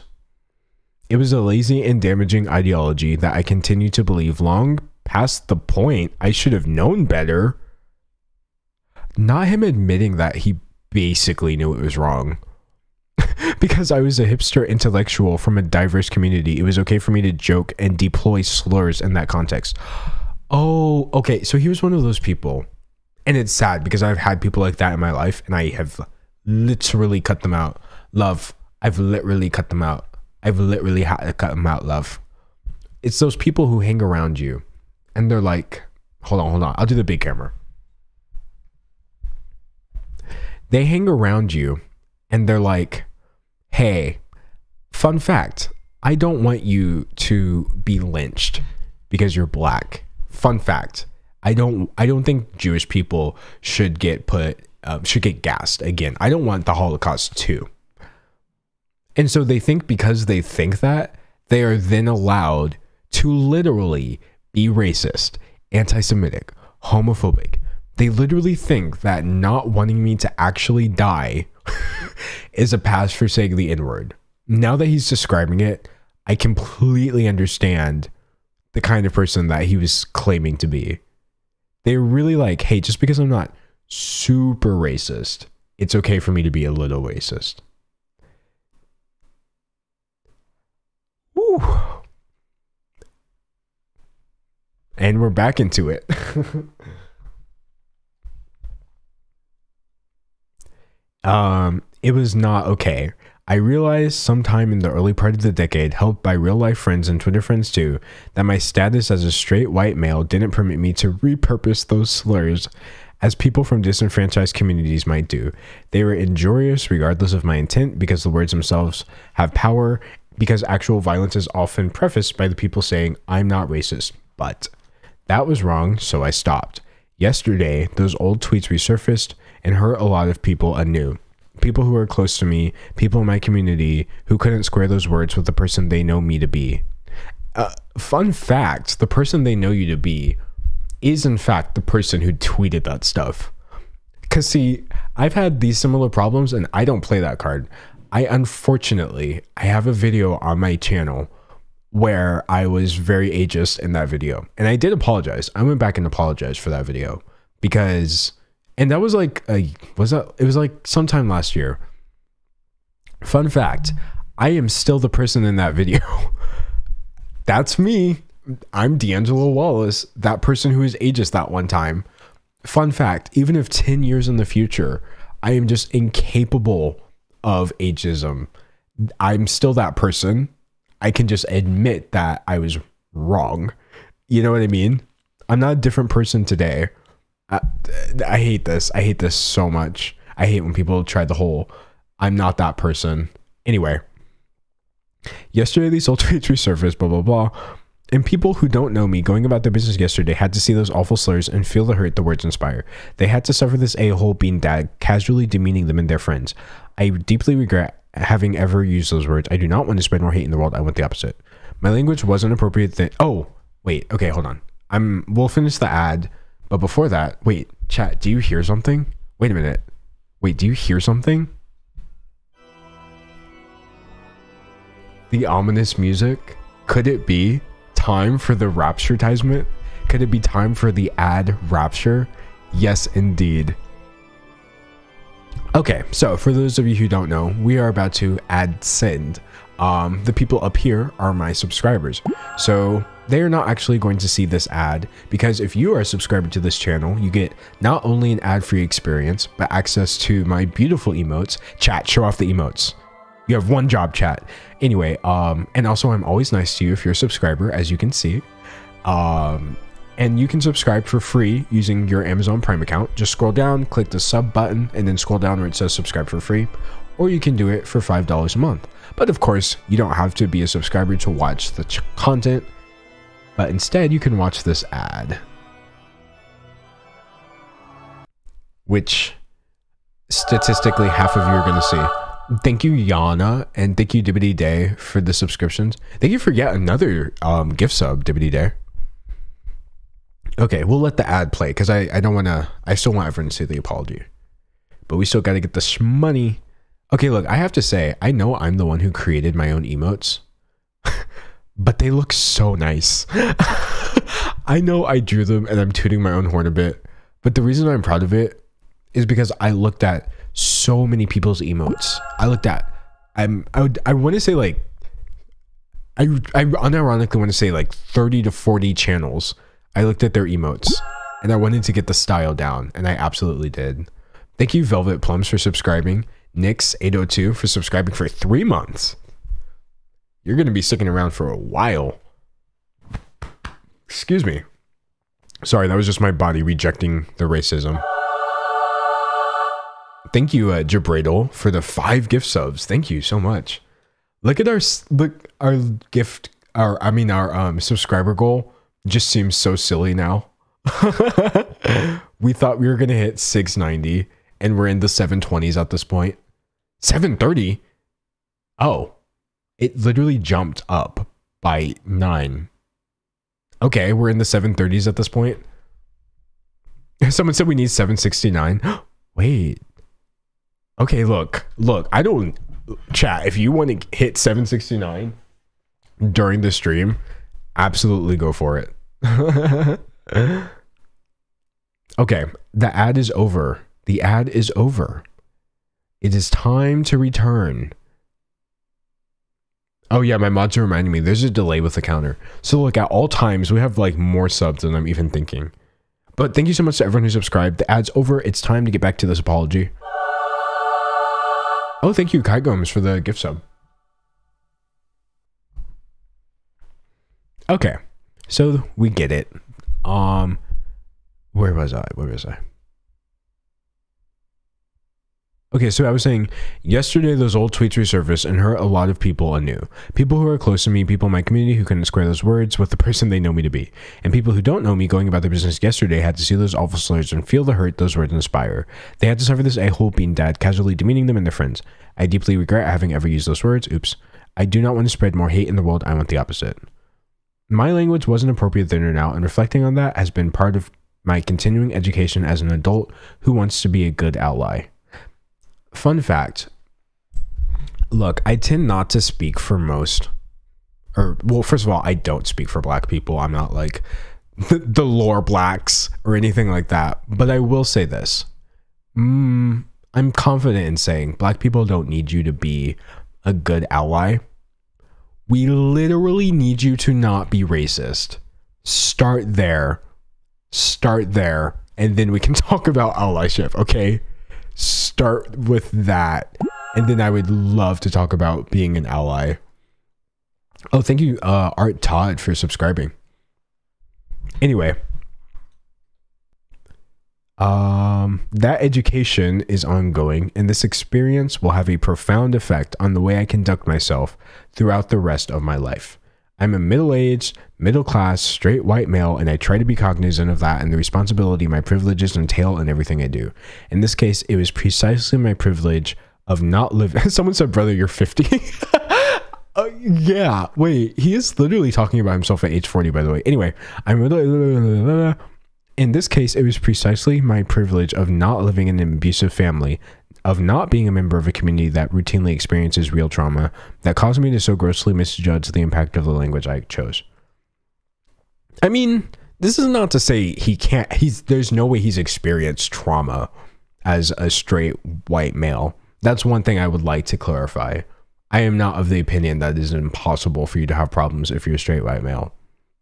It was a lazy and damaging ideology that I continue to believe long past the point I should have known better. Not him admitting that he basically knew it was wrong. Because I was a hipster intellectual from a diverse community, it was okay for me to joke and deploy slurs in that context. Oh, okay. So he was one of those people. And it's sad because I've had people like that in my life and I have literally cut them out. Love, I've literally cut them out. I've literally had to cut them out, love. It's those people who hang around you and they're like, hold on. I'll do the big camera. They hang around you and they're like, hey, fun fact, I don't want you to be lynched because you're black. Fun fact, I don't think Jewish people should get gassed again. I don't want the Holocaust too. And so they think because they think that, they are then allowed to literally be racist, anti-Semitic, homophobic. They literally think that not wanting me to actually die is a pass for saying the N-word. Now that he's describing it, I completely understand the kind of person that he was claiming to be. They're really like, hey, just because I'm not super racist, it's okay for me to be a little racist. Woo. And we're back into it. It was not okay. I realized sometime in the early part of the decade, helped by real life friends and Twitter friends too, that my status as a straight white male didn't permit me to repurpose those slurs as people from disenfranchised communities might do. They were injurious regardless of my intent because the words themselves have power, because actual violence is often prefaced by the people saying, I'm not racist, but that was wrong, so I stopped. Yesterday, those old tweets resurfaced and hurt a lot of people anew. People who are close to me, people in my community who couldn't square those words with the person they know me to be. Fun fact, the person they know you to be is in fact the person who tweeted that stuff. Because see, I've had these similar problems and I don't play that card. Unfortunately, I have a video on my channel where I was very ageist in that video. And I did apologize. I went back and apologized for that video because... And that was like, it was like sometime last year. Fun fact, I am still the person in that video. That's me. I'm D'Angelo Wallace, that person who was ageist that one time. Fun fact, even if 10 years in the future, I am just incapable of ageism. I'm still that person. I can just admit that I was wrong. You know what I mean? I'm not a different person today. I hate this. I hate this so much. I hate when people try the whole, I'm not that person. Anyway, yesterday these old tweets resurfaced, blah, blah, blah. And people who don't know me going about their business yesterday had to see those awful slurs and feel the hurt the words inspire. They had to suffer this a-hole being dad, casually demeaning them and their friends. I deeply regret having ever used those words. I do not want to spread more hate in the world. I want the opposite. My language wasn't appropriate. Oh, wait. Okay, hold on. We'll finish the ad. But before that, wait, chat, do you hear something? Wait a minute. Wait, do you hear something? The ominous music? Could it be time for the Rapture-tisement? Could it be time for the ad Rapture? Yes, indeed. Okay, so for those of you who don't know, we are about to ad send. The people up here are my subscribers. So they are not actually going to see this ad because if you are a subscriber to this channel, you get not only an ad-free experience, but access to my beautiful emotes. Chat, show off the emotes. You have one job, chat. Anyway, and also I'm always nice to you if you're a subscriber, as you can see. And you can subscribe for free using your Amazon Prime account. Just scroll down, click the sub button, and then scroll down where it says subscribe for free. Or you can do it for $5 a month. But of course, you don't have to be a subscriber to watch the content. But instead, you can watch this ad. Which, statistically, half of you are going to see. Thank you, Yana, and thank you, Dibbity Day, for the subscriptions. Thank you for yet another gift sub, Dibbity Day. Okay, we'll let the ad play, because I don't want to... I still want everyone to see the apology. But we still got to get this money. Okay, look, I have to say, I know I'm the one who created my own emotes. But they look so nice. I know I drew them and I'm tooting my own horn a bit. But the reason I'm proud of it is because I looked at so many people's emotes. I looked at... I want to say like... I unironically want to say like 30 to 40 channels. I looked at their emotes. And I wanted to get the style down. And I absolutely did. Thank you, Velvet Plums, for subscribing. Nix802 for subscribing for 3 months. You're going to be sticking around for a while. Excuse me. Sorry, that was just my body rejecting the racism. Thank you, Jabradel, for the 5 gift subs. Thank you so much. Look at our gift, our subscriber goal just seems so silly now. We thought we were going to hit 690 and we're in the 720s at this point. 730? Oh, it literally jumped up by 9. Okay, we're in the 730s at this point. Someone said we need 769. Wait. Okay, look, I don't, chat, if you want to hit 769 during the stream, absolutely go for it. Okay, the ad is over. The ad is over. It is time to return. Oh yeah, my mods are reminding me there's a delay with the counter. So look, at all times we have like more subs than I'm even thinking. But thank you so much to everyone who subscribed. The ad's over. It's time to get back to this apology. Oh, thank you, Kai Gomes, for the gift sub. Okay, so we get it. Where was I? Okay, so I was saying, yesterday those old tweets resurfaced and hurt a lot of people anew. People who are close to me, people in my community who couldn't square those words with the person they know me to be. And people who don't know me going about their business yesterday had to see those awful slurs and feel the hurt those words inspire. They had to suffer this a-hole being dad, casually demeaning them and their friends. I deeply regret having ever used those words. Oops. I do not want to spread more hate in the world. I want the opposite. My language wasn't appropriate then or now, and reflecting on that has been part of my continuing education as an adult who wants to be a good ally. Fun fact. Look, I tend not to speak for most, or, well, first of all, I don't speak for black people. I'm not like the lore blacks or anything like that. But I will say this. I'm confident in saying black people don't need you to be a good ally. We literally need you to not be racist. Start there, and then we can talk about allyship, okay? Start with that, and then I would love to talk about being an ally. Oh, thank you, Art Todd, for subscribing. Anyway, that education is ongoing, and this experience will have a profound effect on the way I conduct myself throughout the rest of my life. I'm a middle-aged, middle-class, straight white male, and I try to be cognizant of that and the responsibility my privileges entail in everything I do. In this case, it was precisely my privilege of not living. Someone said, brother, you're 50. Yeah, wait, he is literally talking about himself at age 40, by the way. Anyway, in this case, it was precisely my privilege of not living in an abusive family, of not being a member of a community that routinely experiences real trauma, that caused me to so grossly misjudge the impact of the language I chose. I mean, this is not to say he can't, there's no way he's experienced trauma as a straight white male. That's one thing I would like to clarify. I am not of the opinion that it is impossible for you to have problems if you're a straight white male.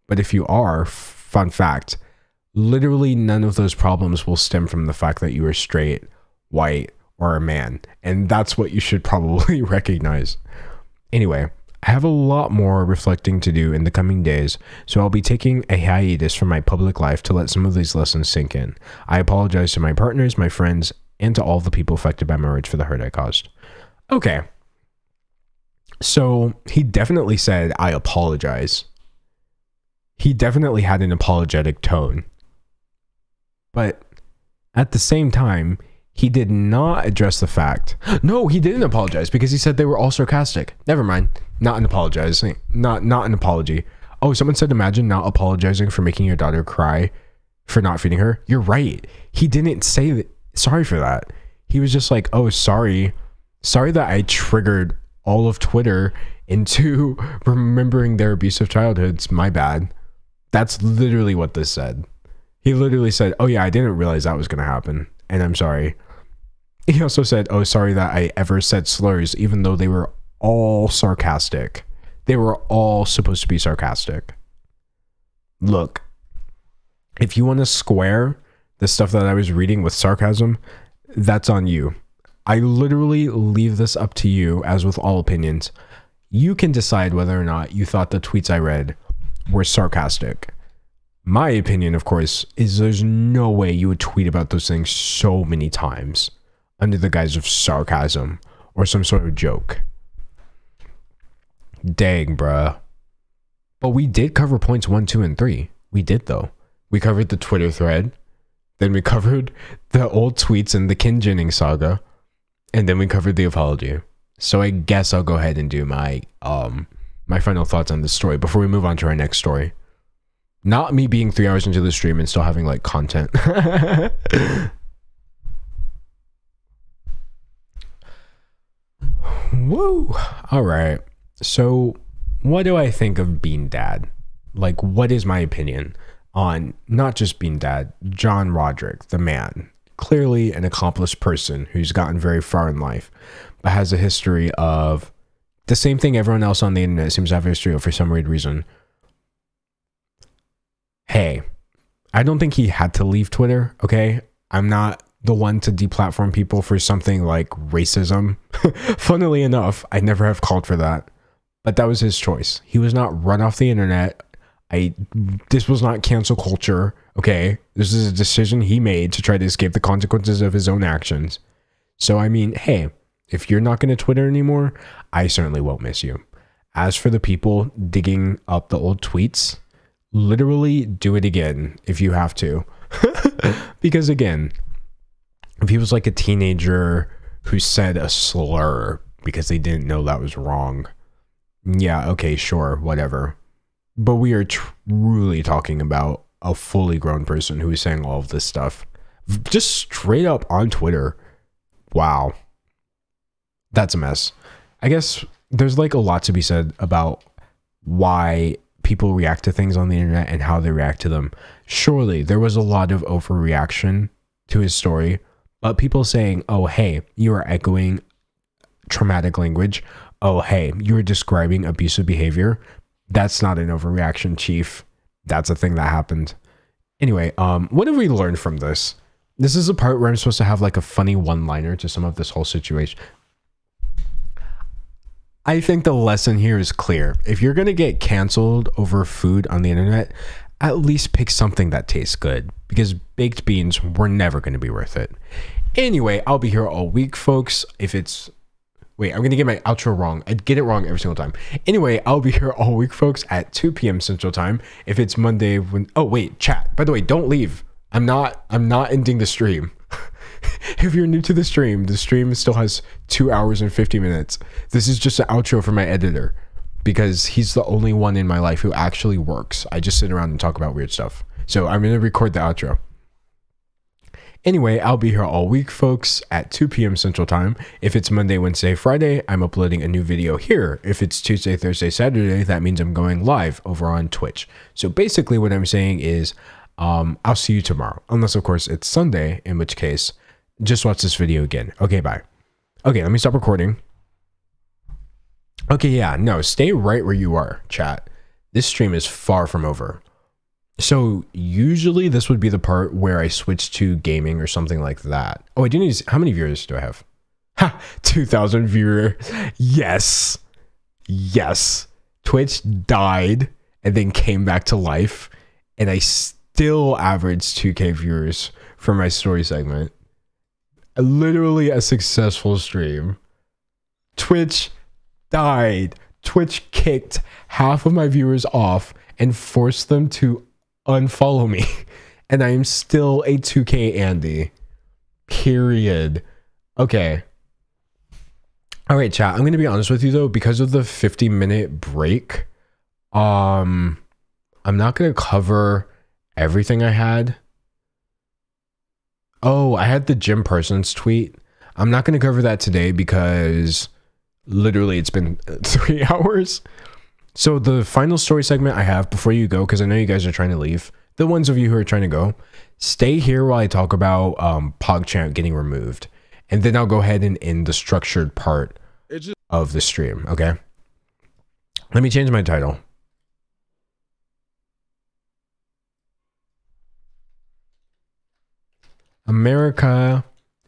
But if you are, fun fact, literally none of those problems will stem from the fact that you are straight, white, or a man. And that's what you should probably recognize. Anyway, I have a lot more reflecting to do in the coming days, so I'll be taking a hiatus from my public life to let some of these lessons sink in. I apologize to my partners, my friends, and to all the people affected by my words for the hurt I caused. Okay. So he definitely said, I apologize. He definitely had an apologetic tone. But at the same time, he did not address the fact. No, he didn't apologize because he said they were all sarcastic. Never mind. Not an apologizing. Not an apology. Oh, someone said, imagine not apologizing for making your daughter cry for not feeding her. You're right. He didn't say that. Sorry for that. He was just like, oh, sorry. Sorry that I triggered all of Twitter into remembering their abusive childhoods. My bad. That's literally what this said. He literally said, oh yeah, I didn't realize that was going to happen. And I'm sorry. He also said, oh, sorry that I ever said slurs, even though they were all sarcastic. They were all supposed to be sarcastic. Look, if you want to square the stuff that I was reading with sarcasm, that's on you. I literally leave this up to you, as with all opinions. You can decide whether or not you thought the tweets I read were sarcastic. My opinion, of course, is there's no way you would tweet about those things so many times under the guise of sarcasm or some sort of joke. Dang, bruh. But we did cover points 1, 2, and 3. We did, though. We covered the Twitter thread. Then we covered the old tweets and the Ken Jennings saga. And then we covered the apology. So I guess I'll go ahead and do my my final thoughts on this story before we move on to our next story. Not me being 3 hours into the stream and still having like content. Woo! All right. So, what do I think of Bean Dad? Like, what is my opinion on not just Bean Dad, John Roderick, the man? Clearly an accomplished person who's gotten very far in life, but has a history of the same thing everyone else on the internet seems to have a history of for some weird reason. Hey, I don't think he had to leave Twitter, okay? I'm not the one to deplatform people for something like racism. Funnily enough, I never have called for that. But that was his choice. He was not run off the internet. This was not cancel culture, okay? This is a decision he made to try to escape the consequences of his own actions. So, I mean, hey, if you're not going to Twitter anymore, I certainly won't miss you. As for the people digging up the old tweets, literally do it again if you have to. Because again, if he was like a teenager who said a slur because they didn't know that was wrong, yeah, okay, sure, whatever. But we are truly talking about a fully grown person who is saying all of this stuff just straight up on Twitter. Wow. That's a mess. I guess there's like a lot to be said about why people react to things on the internet and how they react to them. Surely there was a lot of overreaction to his story, but people saying, oh, hey, you are echoing traumatic language. Oh, hey, you are describing abusive behavior. That's not an overreaction, chief. That's a thing that happened. Anyway, what have we learned from this? This is a part where I'm supposed to have like a funny one-liner to sum up this whole situation. I think the lesson here is clear. If you're going to get canceled over food on the internet, at least pick something that tastes good, because baked beans were never going to be worth it. Anyway, I'll be here all week, folks. If it's... Wait, I'm going to get my outro wrong. I get it wrong every single time. Anyway, I'll be here all week, folks, at 2 p.m. Central Time. If it's Monday when... Oh, wait, chat. By the way, don't leave. I'm not ending the stream. If you're new to the stream still has 2 hours and 50 minutes. This is just an outro for my editor because he's the only one in my life who actually works. I just sit around and talk about weird stuff. So I'm going to record the outro. Anyway, I'll be here all week, folks, at 2 p.m. Central Time. If it's Monday, Wednesday, Friday, I'm uploading a new video here. If it's Tuesday, Thursday, Saturday, that means I'm going live over on Twitch. So basically what I'm saying is I'll see you tomorrow. Unless, of course, it's Sunday, in which case... just watch this video again. Okay, bye. Okay, let me stop recording. Okay, yeah, no, stay right where you are, chat. This stream is far from over. So usually this would be the part where I switch to gaming or something like that. Oh, I do need to, how many viewers do I have? Ha, 2,000 viewers. Yes. Yes. Twitch died and then came back to life. And I still averaged 2K viewers for my story segment. Literally a successful stream. Twitch died. Twitch kicked half of my viewers off and forced them to unfollow me. And I am still a 2K Andy. Period. Okay. All right, chat. I'm going to be honest with you though, because of the 50-minute break, I'm not going to cover everything I had. Oh, I had the Jim Parsons tweet. I'm not going to cover that today because literally it's been 3 hours. So the final story segment I have before you go, because I know you guys are trying to leave, the ones of you who are trying to go, stay here while I talk about PogChamp getting removed. And then I'll go ahead and end the structured part of the stream, okay? Let me change my title. America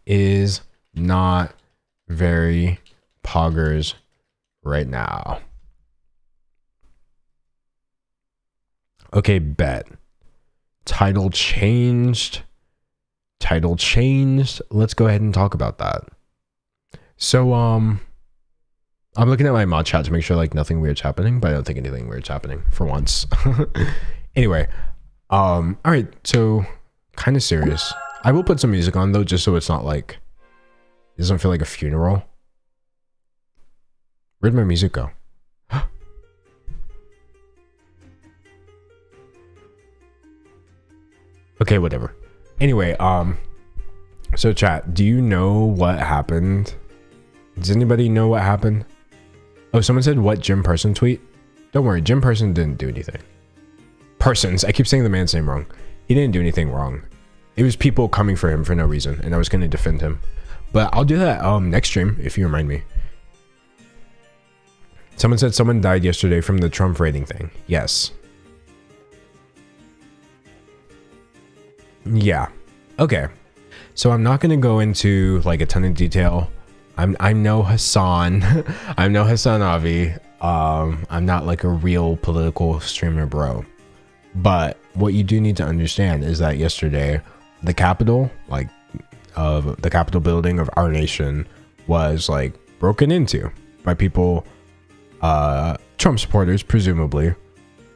is not very poggers right now. Okay, bet. Title changed. Title changed. Let's go ahead and talk about that. So, I'm looking at my mod chat to make sure like nothing weird's happening, but I don't think anything weird's happening for once. Anyway, all right, so kind of serious. I will put some music on though, just so it's not like, it doesn't feel like a funeral. Where'd my music go? Okay, whatever. Anyway, so chat, do you know what happened? Does anybody know what happened? Oh, someone said what Jim Person tweet? Don't worry, Jim Person didn't do anything. Persons, I keep saying the man's name wrong. He didn't do anything wrong. It was people coming for him for no reason, and I was going to defend him. But I'll do that next stream if you remind me. Someone said someone died yesterday from the Trump rating thing. Yes. Yeah. Okay. So I'm not going to go into like a ton of detail. I'm no Hassan. I'm no Hassan Avi. I'm not like a real political streamer bro. But what you do need to understand is that yesterday, the Capitol, like of the Capitol building of our nation, was like broken into by people, Trump supporters, presumably.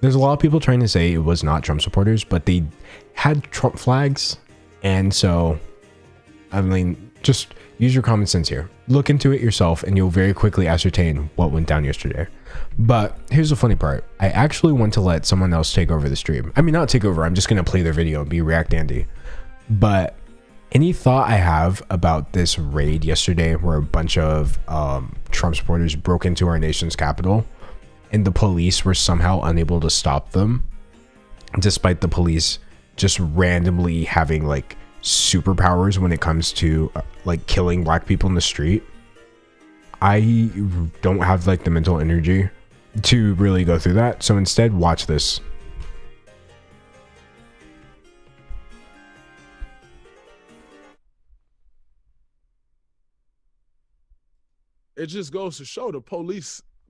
There's a lot of people trying to say it was not Trump supporters, but they had Trump flags. And so, I mean, just use your common sense here. Look into it yourself and you'll very quickly ascertain what went down yesterday. But here's the funny part. I actually want to let someone else take over the stream. I mean, not take over. I'm just going to play their video and be React Andy. But any thought I have about this raid yesterday where a bunch of Trump supporters broke into our nation's capital and the police were somehow unable to stop them, despite the police just randomly having like superpowers when it comes to like killing black people in the street. I don't have like the mental energy to really go through that. So instead, watch this. It just goes to show the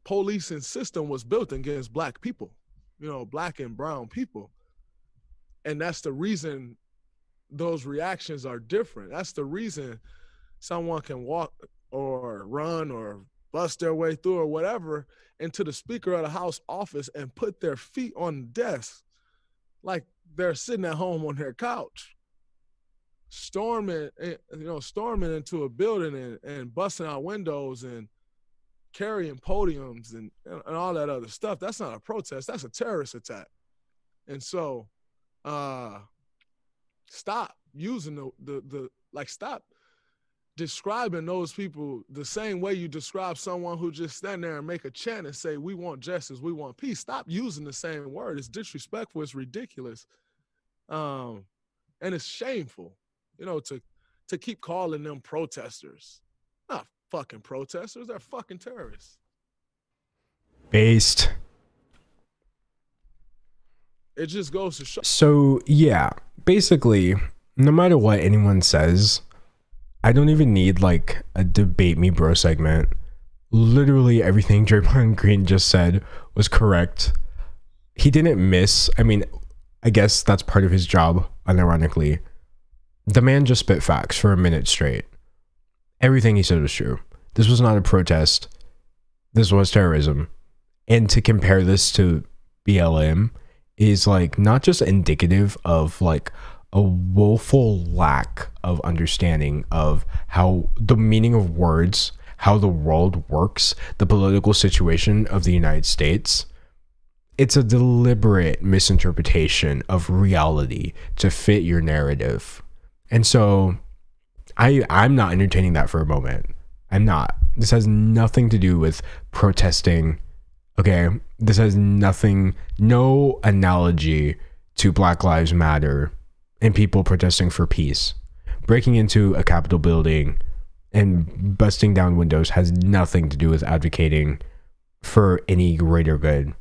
policing system was built against black people, you know, black and brown people. And that's the reason those reactions are different. That's the reason someone can walk or run or bust their way through or whatever into the Speaker of the House office and put their feet on the desk like they're sitting at home on their couch, storming into a building and busting out windows and carrying podiums and all that other stuff. That's not a protest. That's a terrorist attack. And so stop using stop describing those people the same way you describe someone who just stand there and make a chant and say, we want justice, we want peace. Stop using the same word. It's disrespectful, it's ridiculous. And it's shameful, you know, to keep calling them protesters. Not fucking protesters, they're fucking terrorists. Based. It just goes to show. So yeah, basically, no matter what anyone says, I don't even need like a debate me bro segment. Literally everything Draymond Green just said was correct. He didn't miss. I mean, I guess that's part of his job, unironically. The man just spit facts for a minute straight. Everything he said was true. This was not a protest. This was terrorism. And to compare this to BLM is like not just indicative of like a woeful lack of understanding of how the meaning of words, how the world works, the political situation of the United States. It's a deliberate misinterpretation of reality to fit your narrative. And so I'm not entertaining that for a moment. I'm not. This has nothing to do with protesting. Okay, this has nothing, no analogy to Black Lives Matter and people protesting for peace. Breaking into a Capitol building and busting down windows has nothing to do with advocating for any greater good.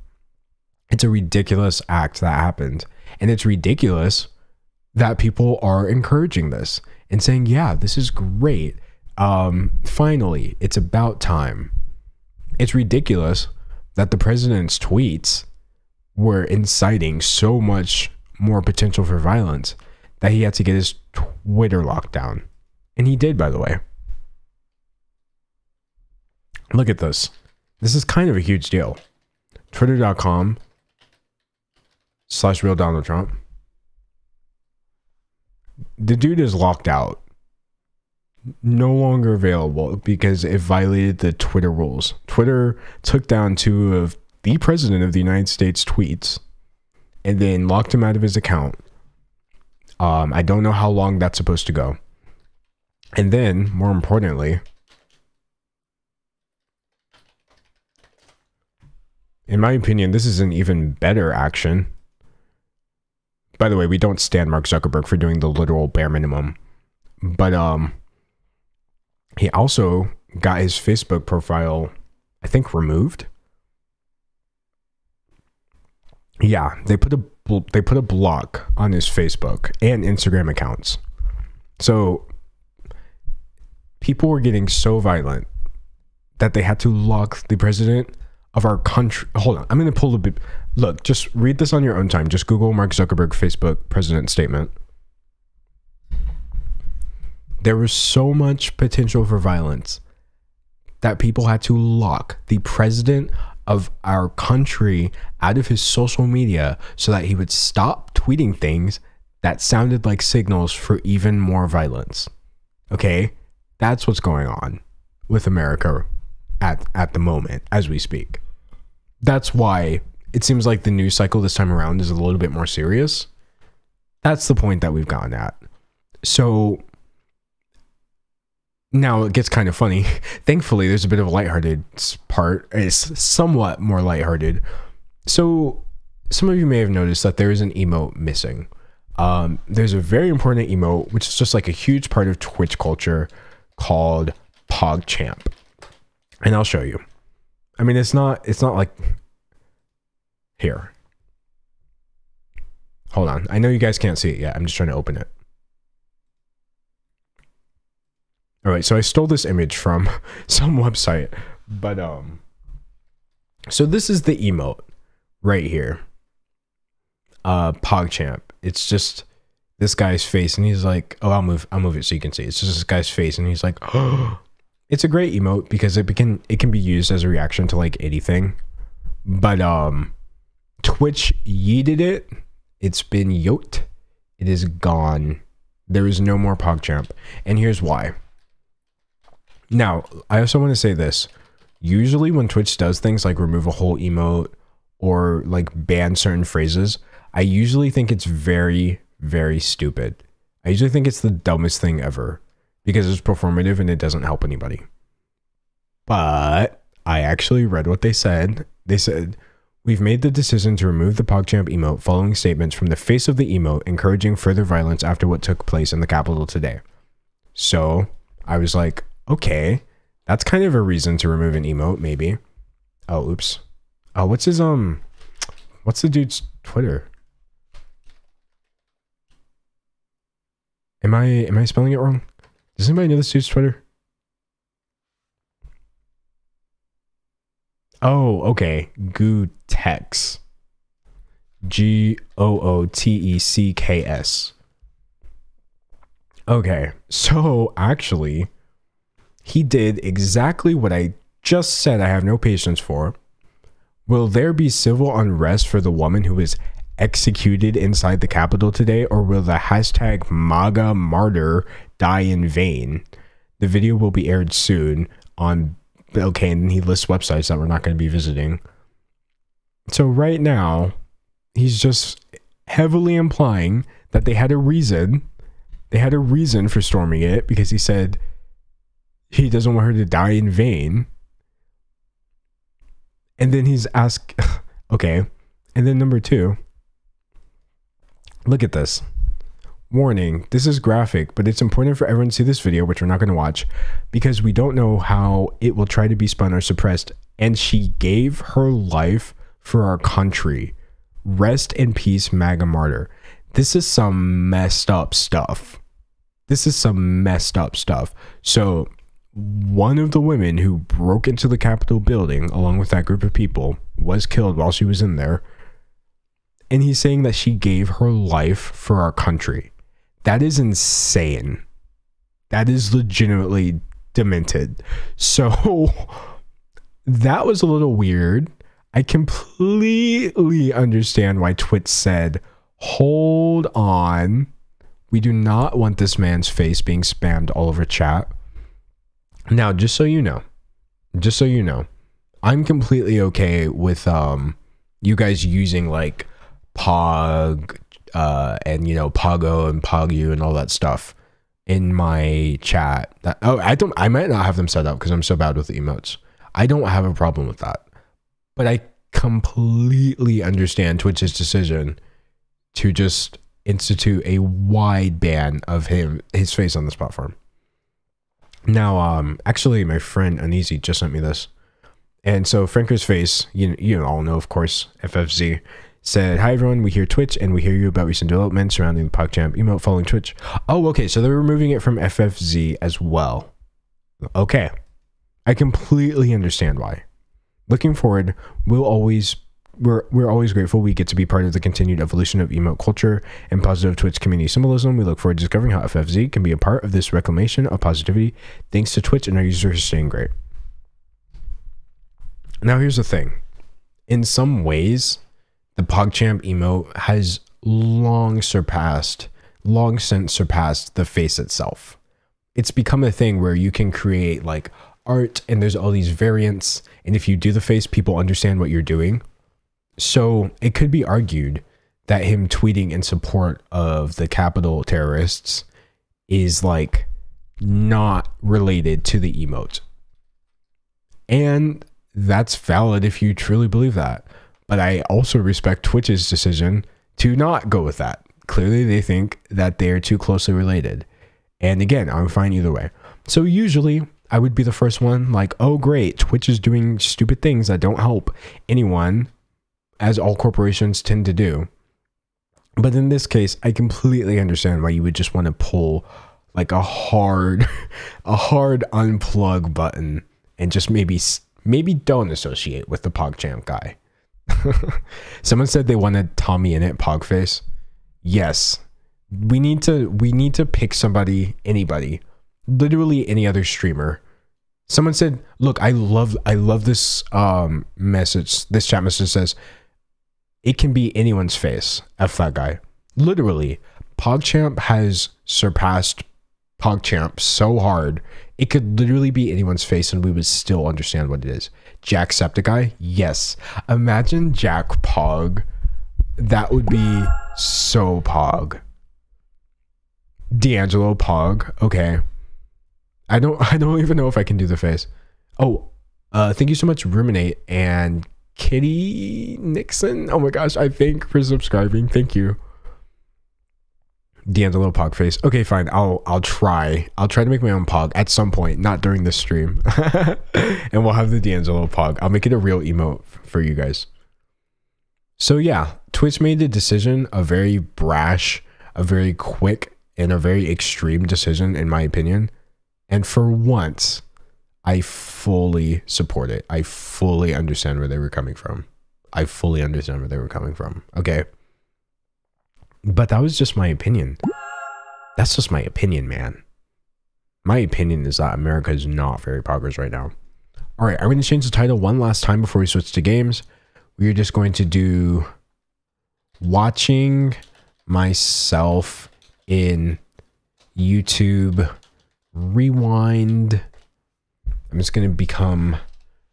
It's a ridiculous act that happened. And it's ridiculous that people are encouraging this and saying, yeah, this is great. Finally, it's about time. It's ridiculous that the president's tweets were inciting so much more potential for violence that he had to get his Twitter locked down. And he did, by the way. Look at this. This is kind of a huge deal. Twitter.com/real Donald Trump. The dude is locked out. no longer available because it violated the Twitter rules. Twitter took down 2 of the president of the United States tweets and then locked him out of his account. I don't know how long that's supposed to go. And then, more importantly, in my opinion, this is an even better action. By the way, we don't stand Mark Zuckerberg for doing the literal bare minimum. But he also got his Facebook profile, I think, removed. Yeah, they put a block on his Facebook and Instagram accounts. So people were getting so violent that they had to lock the president of our country. Hold on, I'm going to pull the bit. Look, just read this on your own time. Just Google Mark Zuckerberg Facebook president statement. There was so much potential for violence that people had to lock the president of our country out of his social media so that he would stop tweeting things that sounded like signals for even more violence. Okay? That's what's going on with America at the moment as we speak. That's why it seems like the news cycle this time around is a little bit more serious. That's the point that we've gotten at. So now it gets kind of funny. Thankfully, there's a bit of a lighthearted part. It's somewhat more lighthearted. So some of you may have noticed that there is an emote missing. There's a very important emote, which is just like a huge part of Twitch culture, called PogChamp. And I'll show you. I mean, it's not like here. Hold on. I know you guys can't see it yet. I'm just trying to open it. All right, so I stole this image from some website, but so this is the emote right here. PogChamp. It's just this guy's face, and he's like, "Oh, I'll move it so you can see." It's just this guy's face, and he's like, "Oh." It's a great emote because it can be used as a reaction to like anything, but Twitch yeeted it. It's been yoked. It is gone. There is no more PogChamp, and here's why. Now, I also want to say this. Usually when Twitch does things like remove a whole emote or like ban certain phrases, I usually think it's very, very stupid. I usually think it's the dumbest thing ever because it's performative and it doesn't help anybody. But I actually read what they said. They said, "We've made the decision to remove the PogChamp emote following statements from the face of the emote encouraging further violence after what took place in the Capitol today." So I was like, okay, that's kind of a reason to remove an emote, maybe. Oh, oops. Oh, what's the dude's Twitter? Am I spelling it wrong? Does anybody know this dude's Twitter? Oh, okay. Gootecks. Gootecks. Okay, so actually, he did exactly what I just said I have no patience for. Will there be civil unrest for the woman who was executed inside the Capitol today, or will the hashtag MAGA martyr die in vain? The video will be aired soon on, okay, and he lists websites that we're not going to be visiting. So right now, he's just heavily implying that they had a reason. They had a reason for storming it because he said he doesn't want her to die in vain. And then he's asked, okay. And then number 2, look at this. Warning, this is graphic, but it's important for everyone to see this video, which we're not going to watch, because we don't know how it will try to be spun or suppressed. And she gave her life for our country. Rest in peace, MAGA martyr. This is some messed up stuff. So one of the women who broke into the Capitol building along with that group of people was killed while she was in there. And he's saying that she gave her life for our country. That is insane. That is legitimately demented. So that was a little weird. I completely understand why Twitch said, hold on. We do not want this man's face being spammed all over chat. Now, just so you know, I'm completely okay with you guys using like Pog and Pogo and Pogu and all that stuff in my chat. I might not have them set up because I'm so bad with the emotes. I don't have a problem with that, but I completely understand Twitch's decision to just institute a wide ban of his face on this platform. Now, actually, my friend Uneasy just sent me this. And so Franco's face, you all know, of course, FFZ, said, "Hi everyone, we hear Twitch and we hear you about recent developments surrounding the PogChamp emote following Twitch." Oh, okay, so they're removing it from FFZ as well. Okay. I completely understand why. Looking forward, we're always grateful we get to be part of the continued evolution of emote culture and positive Twitch community symbolism. We look forward to discovering how FFZ can be a part of this reclamation of positivity thanks to Twitch and our users staying great. Now here's the thing. In some ways, the PogChamp emote has long since surpassed the face itself. It's become a thing where you can create like art and there's all these variants, and if you do the face, people understand what you're doing. So it could be argued that him tweeting in support of the capital terrorists is like not related to the emote. And that's valid if you truly believe that. But I also respect Twitch's decision to not go with that. Clearly they think that they're too closely related. And again, I'm fine either way. So usually I would be the first one like, oh great, Twitch is doing stupid things that don't help anyone, as all corporations tend to do. But in this case, I completely understand why you would just want to pull like a hard unplug button and just maybe don't associate with the PogChamp guy. Someone said they wanted Tommy in it, Pogface. Yes. We need to pick somebody, anybody, literally any other streamer. Someone said, look, I love this message. This chat message says, it can be anyone's face. F that guy. Literally, PogChamp has surpassed PogChamp so hard, it could literally be anyone's face and we would still understand what it is. Jacksepticeye? Yes. Imagine Jack Pog. That would be so Pog. D'Angelo Pog. Okay. I don't even know if I can do the face. Oh, thank you so much, Ruminate and Kitty Nixon. Oh my gosh, I think for subscribing. Thank you. D'Angelo Pog face. Okay, fine. I'll try to make my own Pog at some point, not during this stream. And we'll have the D'Angelo Pog. I'll make it a real emote for you guys. So yeah, Twitch made the decision a very brash, a very quick, and a very extreme decision in my opinion. And for once, I fully support it. I fully understand where they were coming from. Okay. But that was just my opinion. That's just my opinion, man. My opinion is that America is not very progress right now. All right, I'm going to change the title one last time before we switch to games. We're just going to do watching myself in YouTube Rewind. I'm just going to become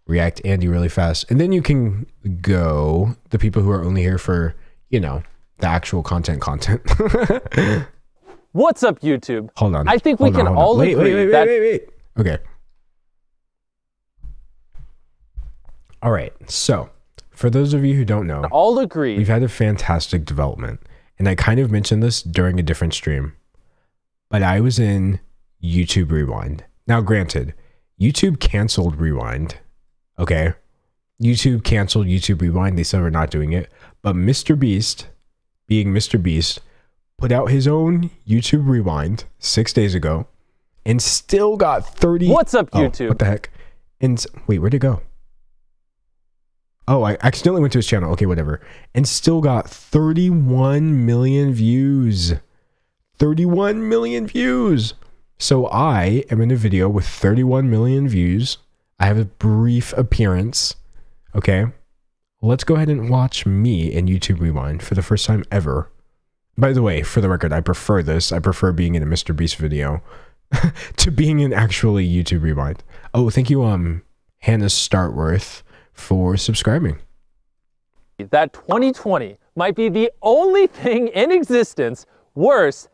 React Andy really fast. And then you can go, the people who are only here for, the actual content. What's up, YouTube? Hold on. I think we can all agree that... Wait. Okay. All right. So, for those of you who don't know, all agree we've had a fantastic development. And I kind of mentioned this during a different stream. But I was in YouTube Rewind. Now, granted, YouTube canceled Rewind. Okay. YouTube canceled YouTube Rewind. They said we're not doing it. But Mr. Beast, being Mr. Beast, put out his own YouTube Rewind 6 days ago and still got 30. What's up, YouTube? What the heck? And wait, where'd it go? Oh, I accidentally went to his channel. Okay, whatever. And still got 31 million views. 31 million views. So I am in a video with 31 million views. I have a brief appearance. Okay. Let's go ahead and watch me in YouTube Rewind for the first time ever. By the way, for the record, I prefer this. I prefer being in a Mr. Beast video. to being an actually YouTube Rewind. Oh, thank you, Hannah Startworth, for subscribing. That 2020 might be the only thing in existence worse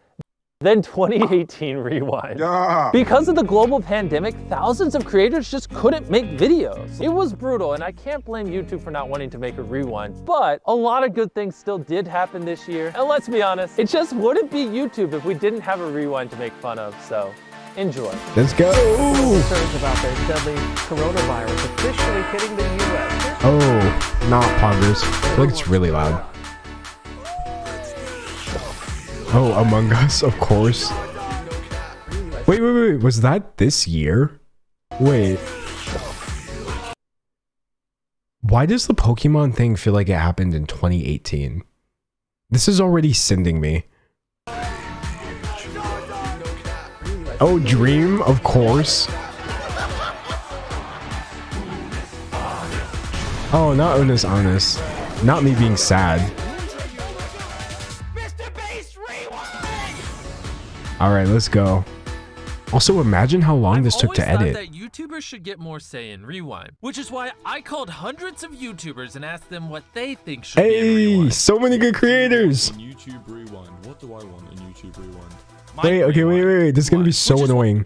than 2018 Rewind. Because of the global pandemic, thousands of creators just couldn't make videos. It was brutal, and I can't blame YouTube for not wanting to make a Rewind, but a lot of good things still did happen this year. And let's be honest, it just wouldn't be YouTube if we didn't have a Rewind to make fun of, so enjoy. Let's go. Concerns about the deadly coronavirus officially hitting the U.S. Oh, not poggers. I feel like it's really loud. Oh, Among Us, of course. Wait, was that this year? Wait. Why does the Pokemon thing feel like it happened in 2018? This is already sending me. Oh, Dream, of course. Oh, not Onus Honest. Not me being sad. Alright, let's go. Also, imagine how long this took to edit. That YouTubers should get more say in Rewind, which is why I called hundreds of YouTubers and asked them what they think should be in Rewind. Hey, so many good creators. YouTube Rewind. What do I want in YouTube Rewind? Wait, okay, wait. This is gonna be so annoying.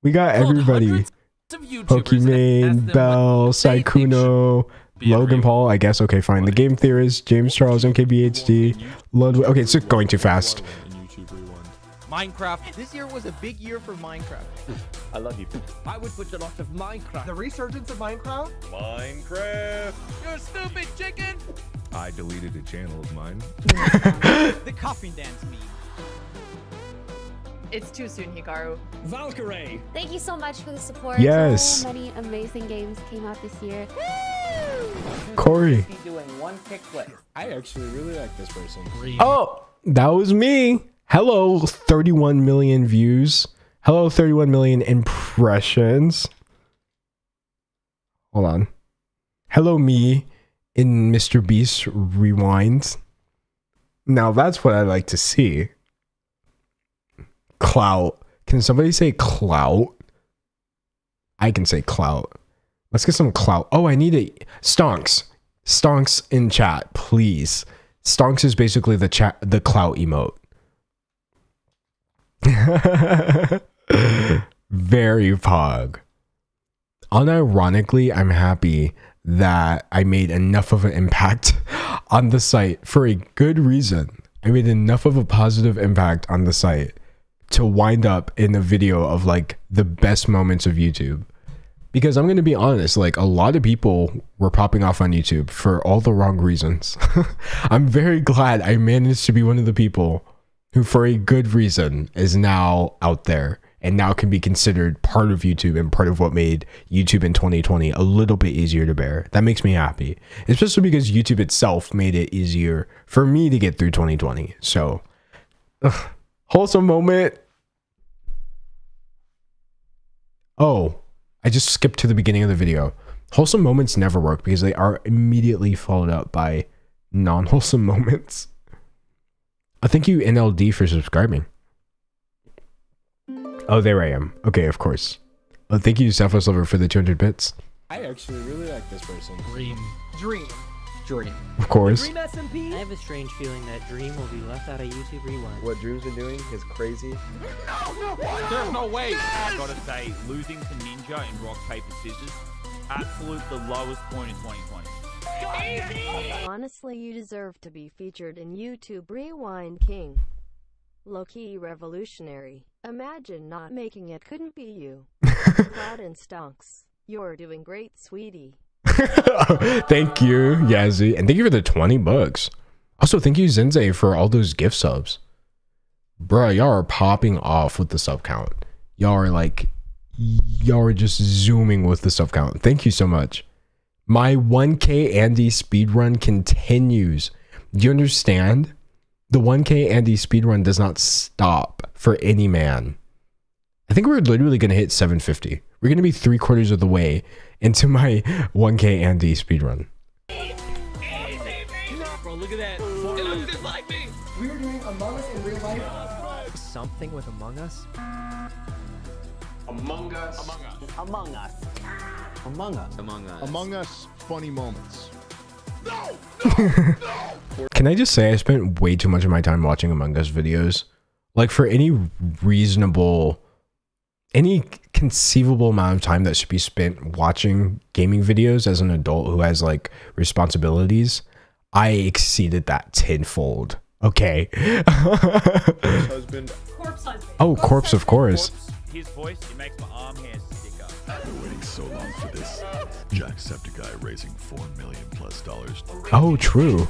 We got everybody. Pokimane, Bell, Saikuno, Logan Paul, I guess. Okay, fine. The Game Theorist, James Charles, MKBHD, Ludwig. Okay, it's just going too fast. Minecraft. This year was a big year for Minecraft. I love you. I would put a lot of Minecraft. The resurgence of Minecraft? Minecraft. You stupid chicken. I deleted a channel of mine. The coffin dance meme. It's too soon, Hikaru. Valkyrie. Thank you so much for the support. Yes. So many amazing games came out this year. Corey. Doing one kick flip. I actually really like this person. Oh, that was me. Hello, 31 million views. Hello, 31 million impressions. Hold on. Hello, me in Mr. Beast Rewind. Now that's what I like to see. Clout. Can somebody say clout? I can say clout. Let's get some clout. Oh, I need it. Stonks. Stonks in chat, please. Stonks is basically the clout emote. Very pog. Unironically, I'm happy that I made enough of an impact on the site for a good reason. I made enough of a positive impact on the site to wind up in a video of like the best moments of YouTube. Because I'm going to be honest, like a lot of people were popping off on YouTube for all the wrong reasons. I'm very glad I managed to be one of the people who for a good reason is now out there and now can be considered part of YouTube and part of what made YouTube in 2020 a little bit easier to bear. That makes me happy, especially because YouTube itself made it easier for me to get through 2020. So, wholesome moment. Oh, I just skipped to the beginning of the video. Wholesome moments never work because they are immediately followed up by non-wholesome moments. Thank you, NLD, for subscribing. Oh, there I am. Okay, of course. Oh, thank you, Selfless Lover, for the 200 bits. I actually really like this person. Dream. Of course. Dream SMP. I have a strange feeling that Dream will be left out of YouTube Rewind. What Dream's been doing is crazy. There's no way. I gotta say, losing to Ninja in rock, paper, scissors, absolute the lowest point in 2020. Honestly, you deserve to be featured in YouTube Rewind King. Low-key revolutionary. Imagine not making it couldn't be you. Cloud and Stonks. You're doing great, sweetie. Thank you, Yazzie. And thank you for the 20 bucks. Also, thank you, Zenze, for all those gift subs. Bruh, y'all are popping off with the sub count. Y'all are just zooming with the sub count. Thank you so much. My 1K Andy speedrun continues. Do you understand? The 1K Andy speedrun does not stop for any man. I think we're literally going to hit 750. We're going to be 3/4 of the way into my 1K Andy speedrun. Bro, look at that. It looks just like me. We were doing Among Us in real life. Something with Among Us? Among Us. Among Us. Among Us. Among Us. Among Us funny moments. Can I just say I spent way too much of my time watching Among Us videos? Like, for any conceivable amount of time that should be spent watching gaming videos as an adult who has like responsibilities, I exceeded that tenfold. Okay. Husband. Oh, Corpse, of course. His voice, it makes my arm hairs stick up. I've been waiting so long for this. Jacksepticeye raising $4 million+ dollars. Oh, true.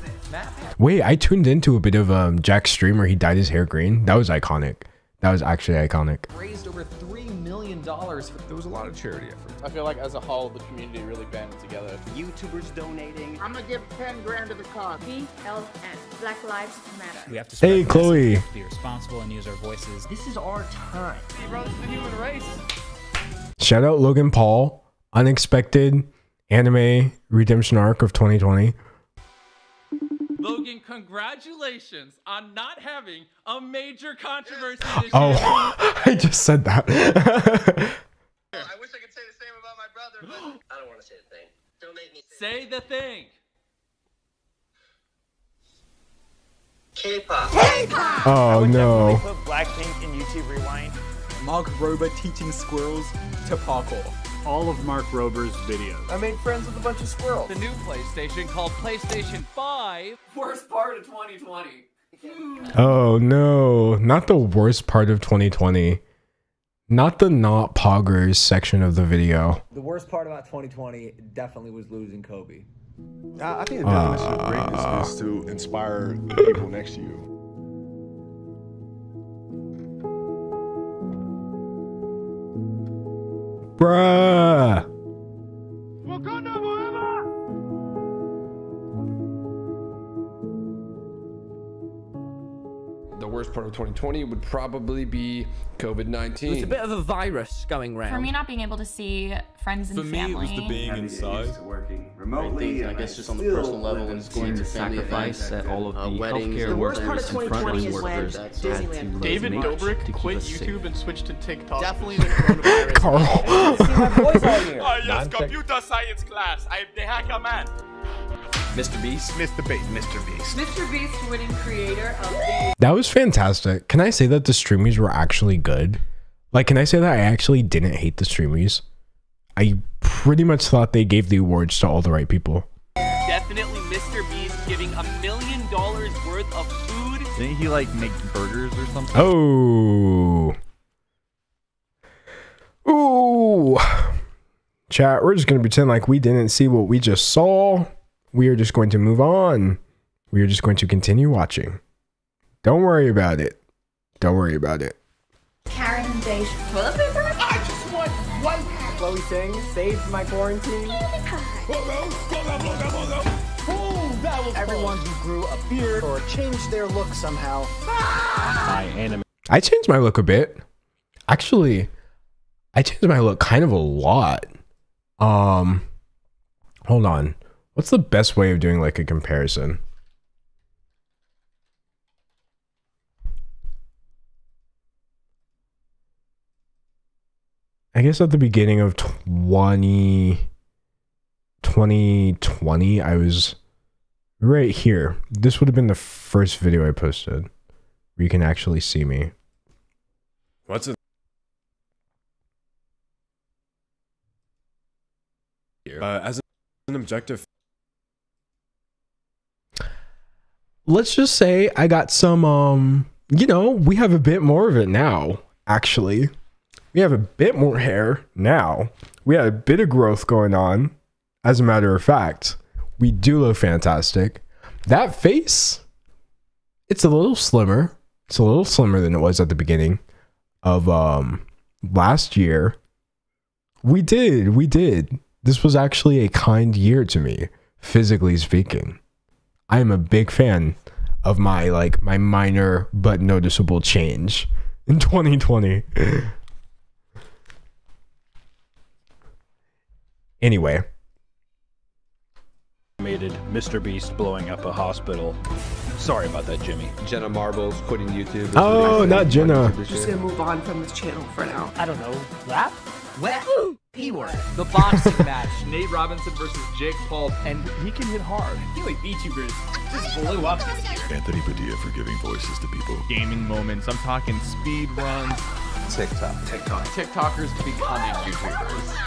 Wait, I tuned into a bit of Jack's stream where he dyed his hair green. That was iconic. That was actually iconic. Raised over $3 million. There was a lot of charity effort. I feel like as a whole, the community really banded together. YouTubers donating. I'm gonna give 10 grand to the cause. BLM, Black Lives Matter. We have to Hey, Chloe. Be responsible and use our voices. This is our time. He runs the human race. Shout out Logan Paul. Unexpected anime redemption arc of 2020. Logan, congratulations on not having a major controversy this year. Oh, I just said that. I wish I could say the same about my brother, but I don't want to say the thing. Don't make me say the thing. K-pop. Oh no. Put Blackpink in YouTube Rewind. Mark Rober teaching squirrels to parkour. All of Mark Rober's videos. I made friends with a bunch of squirrels. The new PlayStation called PlayStation 5. Worst part of 2020. Oh no, not the worst part of 2020. Not the not poggers section of the video. The worst part about 2020 definitely was losing Kobe. I think the definition of greatness is to inspire the people next to you. Bruh. The worst part of 2020 would probably be COVID-19. It's a bit of a virus going around. For me, not being able to see friends and For me, family. it was the being inside. Working remotely. I guess just on the personal level and going to sacrifice that all of the weddings. healthcare The workers worst part of and 2020 frontline is when workers had Disneyland to David make Dobrik to keep quit us YouTube safe. and switched to TikTok. Definitely the coronavirus. Carl. Oh yes, computer science class. I am the hacker man. Mr. Beast. Mr. Beast. Mr. Beast winning creator of the That was fantastic. Can I say that the streamies were actually good? Like, can I say that I actually didn't hate the streamies? I pretty much thought they gave the awards to all the right people. Definitely Mr. Beast giving $1 million worth of food. Didn't he like make burgers or something? Oh. Ooh. Chat, we're just going to pretend like we didn't see what we just saw. We are just going to move on. We are just going to continue watching. Don't worry about it. Don't worry about it. Karen beige toilet paper. I just want one. Chloe Sing saved my quarantine. Everyone who grew a beard or changed their look somehow. My anime. I changed my look a bit. Actually, I changed my look kind of a lot. Hold on. What's the best way of doing like a comparison? I guess at the beginning of 2020, I was right here. This would have been the first video I posted where you can actually see me. What's it? As an objective. Let's just say I got some, you know, we have a bit more of it now, actually. We have a bit more hair now. We had a bit of growth going on. As a matter of fact, we do look fantastic. That face, it's a little slimmer. It's a little slimmer than it was at the beginning of last year. We did. This was actually a kind year to me, physically speaking. I am a big fan of my minor but noticeable change in 2020. Anyway, Mr. Beast blowing up a hospital. Sorry about that, Jimmy. Jenna Marbles quitting YouTube. Oh, not Jenna. Just gonna move on from this channel for now. I don't know. Rap? What? P-word. The boxing match. Nate Robinson versus Jake Paul. And he can hit hard. I feel like VTubers just blew up this year. Anthony Padilla for giving voices to people. Gaming moments. I'm talking speed runs. TikTok. TikTokers becoming YouTubers.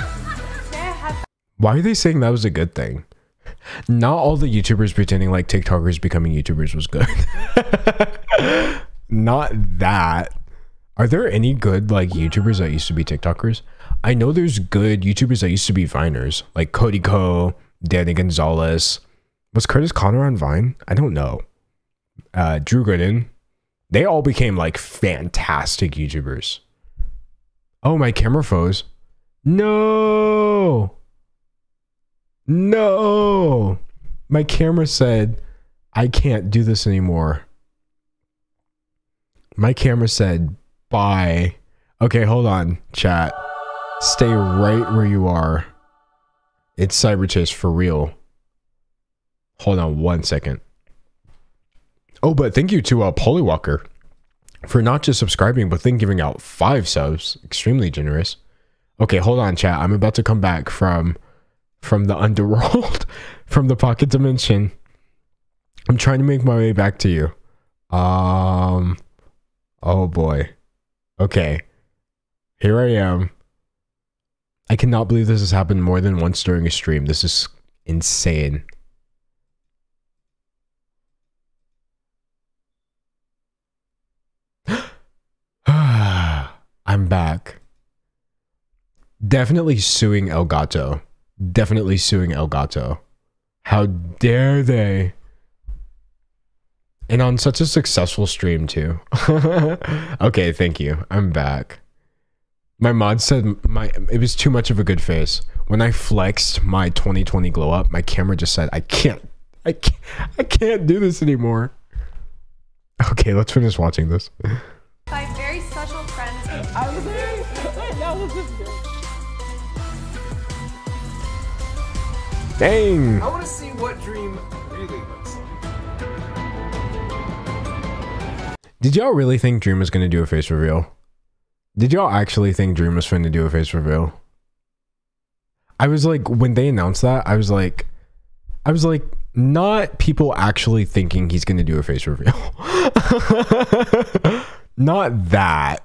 Why are they saying that was a good thing? Not all the YouTubers pretending like TikTokers becoming YouTubers was good. Not that. Are there any good like YouTubers that used to be TikTokers? I know there's good YouTubers that used to be Viners, like Cody Ko, Danny Gonzalez. Was Curtis Connor on Vine? I don't know. Drew Gooden. They all became like fantastic YouTubers. Oh, my camera froze. No. No. My camera said, I can't do this anymore. My camera said, bye. Okay, hold on, chat. Stay right where you are. It's Cyberchase for real. Hold on 1 second. Oh, but thank you to Polywalker for not just subscribing, but then giving out 5 subs. Extremely generous. Okay, hold on, chat. I'm about to come back from the underworld, from the pocket dimension. I'm trying to make my way back to you. Oh boy. Okay. Here I am. I cannot believe this has happened more than once during a stream. This is insane. I'm back. Definitely suing Elgato. Definitely suing Elgato. How dare they? And on such a successful stream too. Okay, thank you. I'm back. My mod said it was too much of a good face. When I flexed my 2020 glow up, my camera just said, I can't do this anymore. Okay, let's finish watching this. My very special friends. I was there. That was just good. Dang. I want to see what Dream really looks like. Did y'all really think Dream was going to do a face reveal? Did y'all actually think Dream was finna do a face reveal? I was like, when they announced that, I was like, not people actually thinking he's going to do a face reveal. Not that.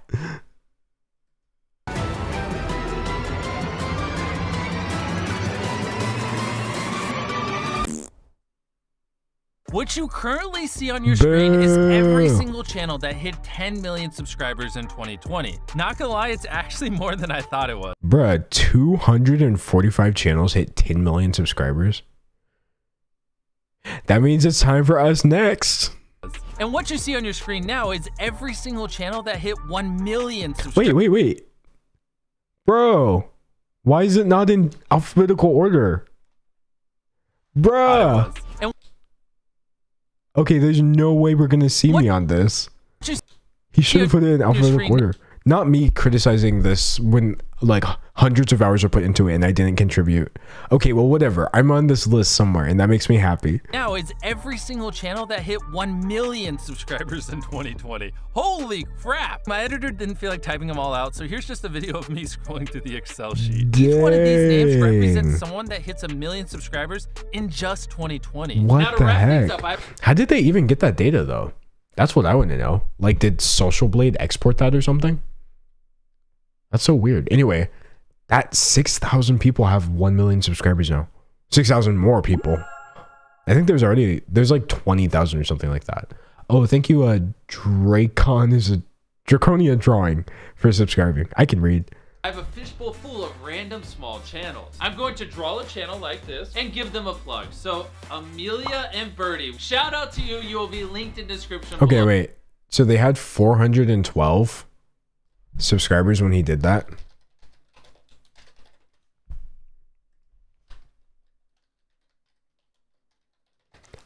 What you currently see on your screen is every single channel that hit 10 million subscribers in 2020. Not gonna lie, it's actually more than I thought it was. Bruh, 245 channels hit 10 million subscribers. That means it's time for us next. And what you see on your screen now is every single channel that hit 1 million subscribers. Wait. Bro, why is it not in alphabetical order? Bruh. Okay, there's no way we're gonna see me on this. He should have put it in alphabetical order. Not me criticizing this when like hundreds of hours are put into it and I didn't contribute. Okay, well, whatever. I'm on this list somewhere and that makes me happy. Now it's every single channel that hit 1 million subscribers in 2020. Holy crap. My editor didn't feel like typing them all out, so here's just a video of me scrolling through the Excel sheet. Dang. Each one of these names represents someone that hits 1 million subscribers in just 2020. What now, the heck? How did they even get that data though? That's what I want to know. Like, did Social Blade export that or something? That's so weird. Anyway, that 6,000 people have 1 million subscribers now. 6,000 more people. I think there's like 20,000 or something like that. Oh, thank you, Dracon is a Draconia Drawing for subscribing. I can read. I have a fishbowl full of random small channels. I'm going to draw a channel like this and give them a plug. So Amelia and Birdie, shout out to you. You will be linked in description below. Okay, wait. So they had 412 subscribers when he did that.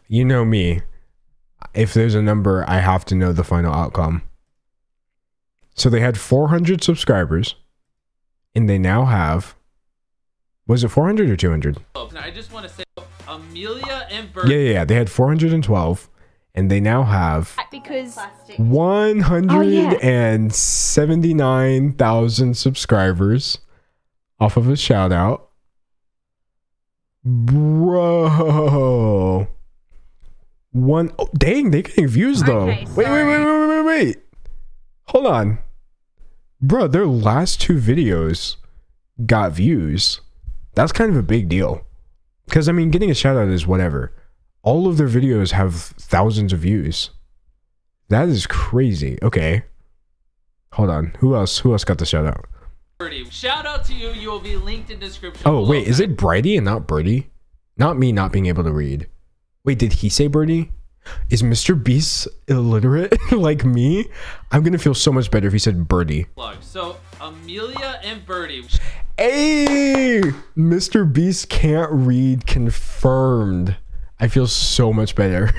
You know me. If there's a number, I have to know the final outcome. So they had 400 subscribers. And they now have, was it 400 or 200? I just want to say, Amelia and Bert. Yeah. They had 412, and they now have Because 179,000 subscribers off of a shout out. Bro. Dang, they're getting views though. Okay, wait. Hold on. Bro, their last 2 videos got views. That's kind of a big deal. Because, I mean, getting a shout out is whatever. All of their videos have thousands of views. That is crazy. Okay. Hold on. Who else got the shout out? Shout out to you. You will be linked in description. Oh, below. wait. Is it Bridie and not Birdie? Not me not being able to read. Wait, did he say Birdie? Is Mr. Beast illiterate like me? I'm going to feel so much better if he said Birdie. So, Amelia and Birdie. Hey! Mr. Beast can't read. Confirmed. I feel so much better.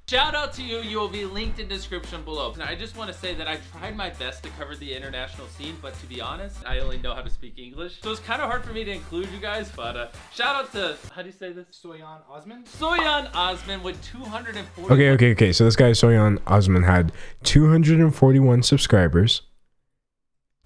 Shout out to you. You will be linked in description below. And I just want to say that I tried my best to cover the international scene, but to be honest, I only know how to speak English. So it's kind of hard for me to include you guys, but shout out to, how do you say this? Soyan Osman? Soyan Osman with 240. Okay. So this guy, Soyan Osman, had 241 subscribers.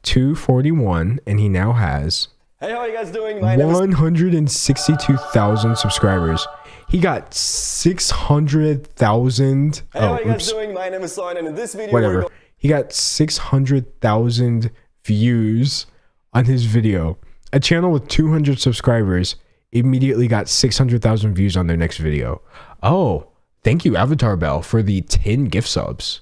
241, and he now has... Hey, how are you guys doing? 162,000 subscribers. He got 600,000. Hey, how are you guys doing? My name is Soyan, and in this video, whatever. He got 600,000 views on his video. A channel with 200 subscribers immediately got 600,000 views on their next video. Oh, thank you, Avatar Bell, for the 10 gift subs.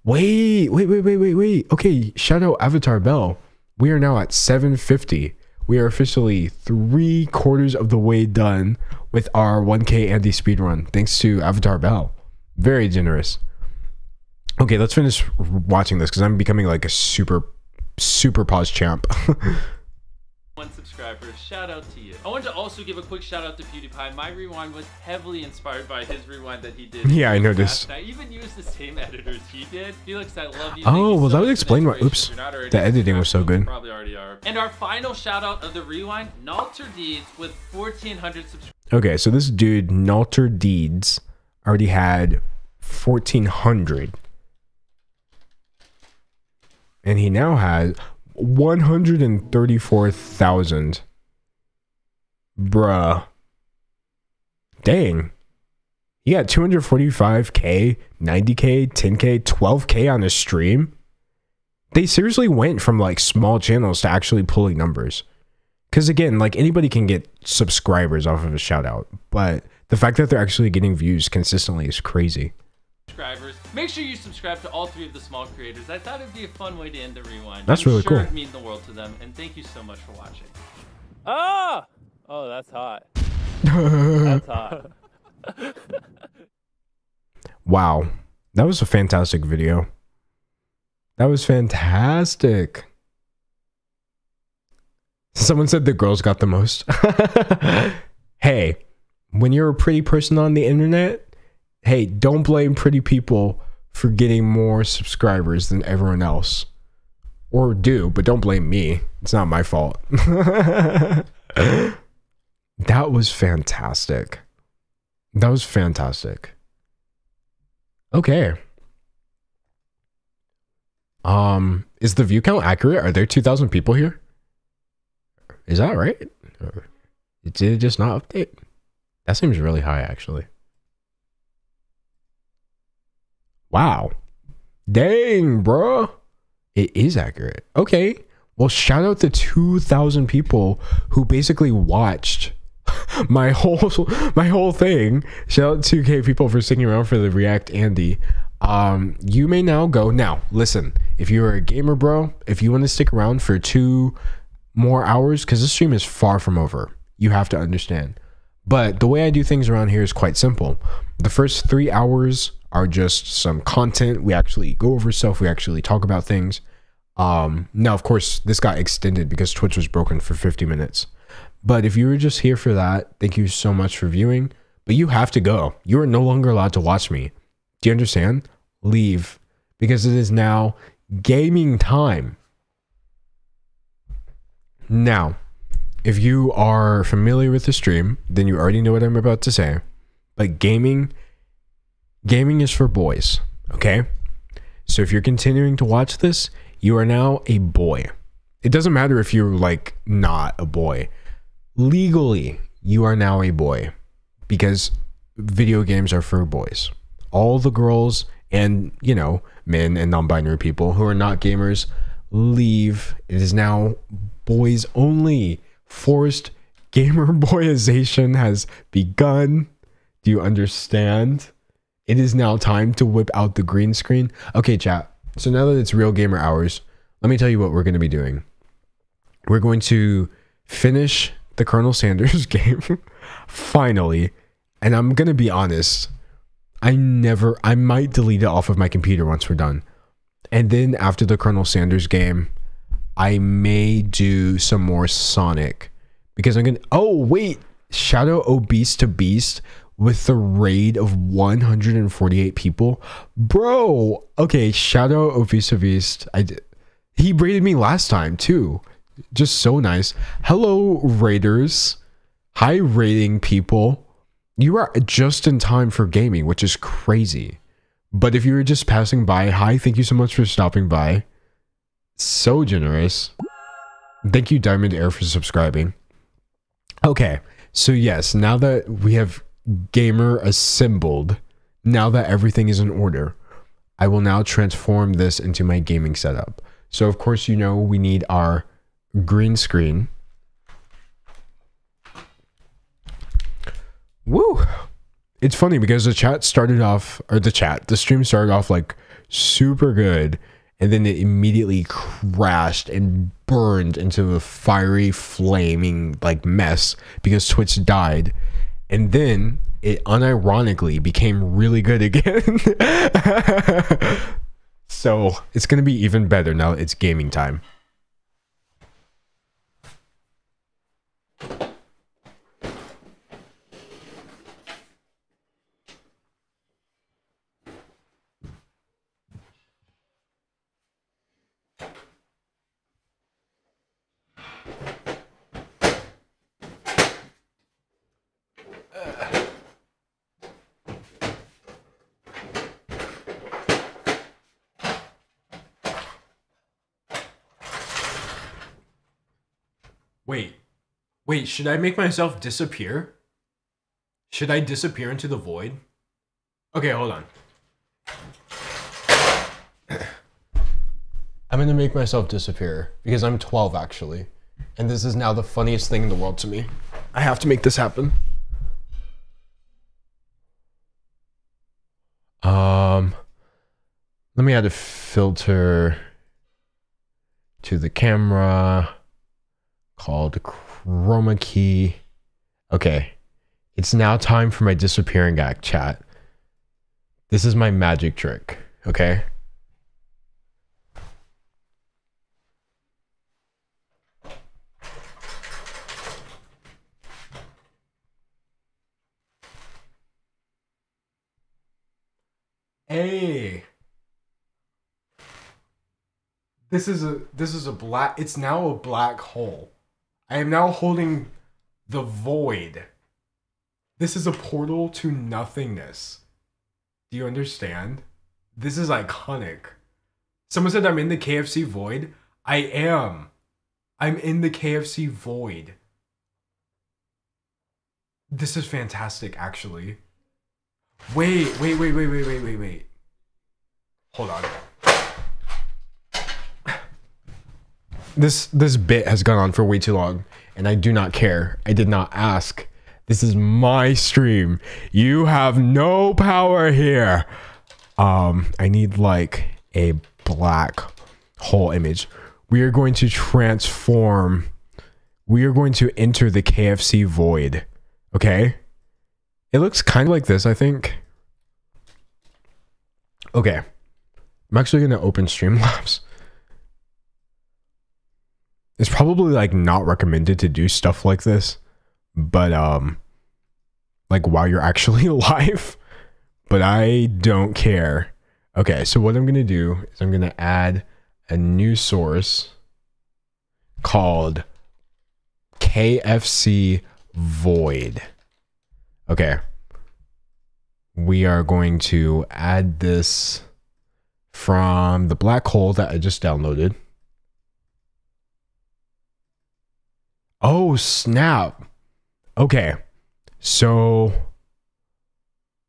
Wait. Okay, shout out Avatar Bell. We are now at 750. We are officially 3/4 of the way done with our 1K Andy speedrun. Thanks to Avatar Bell. Very generous. Okay, let's finish watching this because I'm becoming like a super pause champ. 1 subscriber. Shout out to you. I want to also give a quick shout out to PewDiePie. My rewind was heavily inspired by his rewind that he did. Yeah, I noticed. I even used the same editors he did. Felix, I love you. Oh, well, that would explain why. Oops, the editing was so good. Probably already are. And our final shout out of the rewind, Nalter Deeds with 1,400 subscribers. Okay, so this dude Nalter Deeds already had 1,400, and he now has 134,000. Bruh. Dang. You got 245k, 90k, 10k, 12k on a stream. They seriously went from like small channels to actually pulling numbers. Because again, like anybody can get subscribers off of a shout out, but the fact that they're actually getting views consistently is crazy. Subscribers. Make sure you subscribe to all 3 of the small creators. I thought it'd be a fun way to end the rewind. That's really cool. It'd mean the world to them, and thank you so much for watching. Ah! Oh, that's hot. That's hot. Wow. That was a fantastic video. That was fantastic. Someone said the girls got the most. Hey, when you're a pretty person on the internet, hey, don't blame pretty people for getting more subscribers than everyone else. Or do, but don't blame me. It's not my fault. That was fantastic. That was fantastic. Okay. Is the view count accurate? Are there 2,000 people here? Is that right? Or did it just not update? That seems really high, actually. Wow. Dang, bro. It is accurate. Okay. Well, shout out to 2,000 people who basically watched my whole thing. Shout out to 2K people for sticking around for the React Andy. You may now go. Now, listen. If you're a gamer, bro, if you want to stick around for 2 more hours, because this stream is far from over, you have to understand. But the way I do things around here is quite simple. The first 3 hours are just some content. We actually go over stuff. We actually talk about things. Now, of course, this got extended because Twitch was broken for 50 minutes. But if you were just here for that, thank you so much for viewing. But you have to go. You are no longer allowed to watch me. Do you understand? Leave. Because it is now gaming time. Now, if you are familiar with the stream, then you already know what I'm about to say. But gaming is for boys, okay? So if you're continuing to watch this, you are now a boy. It doesn't matter if you're like not a boy. Legally, you are now a boy because video games are for boys. All the girls and, you know, men and non-binary people who are not gamers, leave. It is now boys only. Forced gamer boyization has begun. Do you understand? It is now time to whip out the green screen. Okay, chat. So now that it's real gamer hours, let me tell you what we're going to be doing. We're going to finish the Colonel Sanders game. Finally. And I'm going to be honest. I might delete it off of my computer once we're done. And then after the Colonel Sanders game, I may do some more Sonic. Because I'm going to... Oh, wait. Shadow Obese to Beast with the raid of 148 people. Bro. Okay, Shadow Obese to Beast. He raided me last time, too. Just so nice. Hello, raiders. Hi, raiding people. You are just in time for gaming, which is crazy. But if you were just passing by, hi, thank you so much for stopping by. So generous. Thank you, Diamond Air, for subscribing. Okay, so yes, now that we have gamer assembled, now that everything is in order, I will now transform this into my gaming setup. So of course, you know, we need our green screen. Woo! It's funny because the stream started off like super good, and then it immediately crashed and burned into a fiery, flaming like mess because Twitch died, and then it unironically became really good again. So it's gonna be even better now that it's gaming time. Wait, should I make myself disappear? Should I disappear into the void? Okay, hold on. I'm gonna make myself disappear because I'm 12 actually. And this is now the funniest thing in the world to me. I have to make this happen. Let me add a filter to the camera called chroma key. Okay, it's now time for my disappearing act, chat. This is my magic trick, okay? Hey, this is a black, it's now a black hole. I am now holding the void. This is a portal to nothingness. Do you understand? This is iconic. Someone said I'm in the KFC void. I am. I'm in the KFC void. This is fantastic, actually. Wait. Hold on. This bit has gone on for way too long, and I do not care. I did not ask. This is my stream. You have no power here. I need like a black hole image. We are going to transform. We are going to enter the KFC void. Okay? It looks kind of like this, I think. Okay. I'm actually going to open Streamlabs. It's probably like not recommended to do stuff like this, but like while you're actually alive, but I don't care. Okay, so what I'm going to do is I'm going to add a new source called KFC void. Okay. We are going to add this from the black hole that I just downloaded. Oh, snap. Okay. So,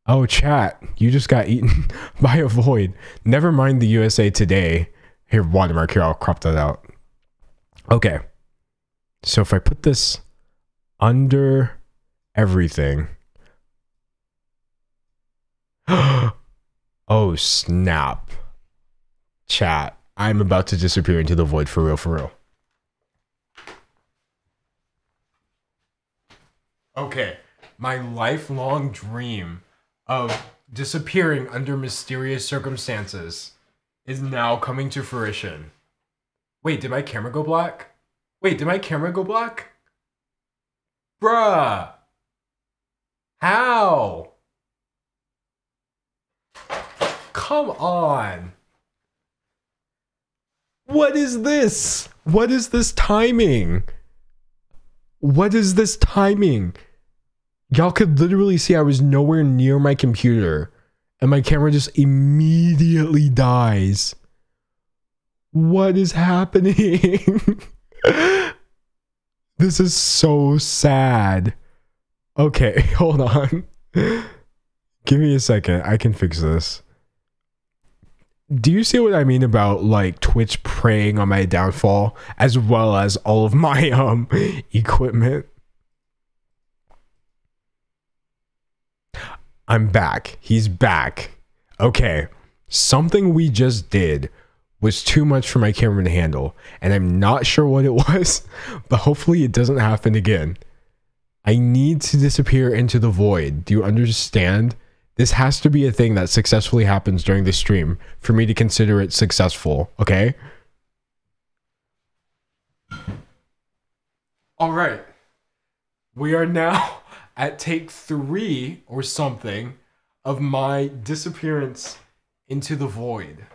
oh, chat, you just got eaten by a void. Never mind the USA Today. Here, watermark here, I'll crop that out. Okay. So if I put this under everything. Oh, snap. Chat, I'm about to disappear into the void for real, for real. Okay, my lifelong dream of disappearing under mysterious circumstances is now coming to fruition. Wait, did my camera go black? Wait, did my camera go black? Bruh. How? Come on. What is this? What is this timing? What is this timing? Y'all could literally see I was nowhere near my computer and my camera just immediately dies. What is happening? This is so sad. Okay, hold on. Give me a second. I can fix this. Do you see what I mean about like Twitch preying on my downfall as well as all of my equipment? I'm back. He's back. Okay. Something we just did was too much for my camera to handle, and I'm not sure what it was, but hopefully it doesn't happen again. I need to disappear into the void. Do you understand? This has to be a thing that successfully happens during the stream for me to consider it successful, okay? All right. We are now at take 3 or something of my disappearance into the void.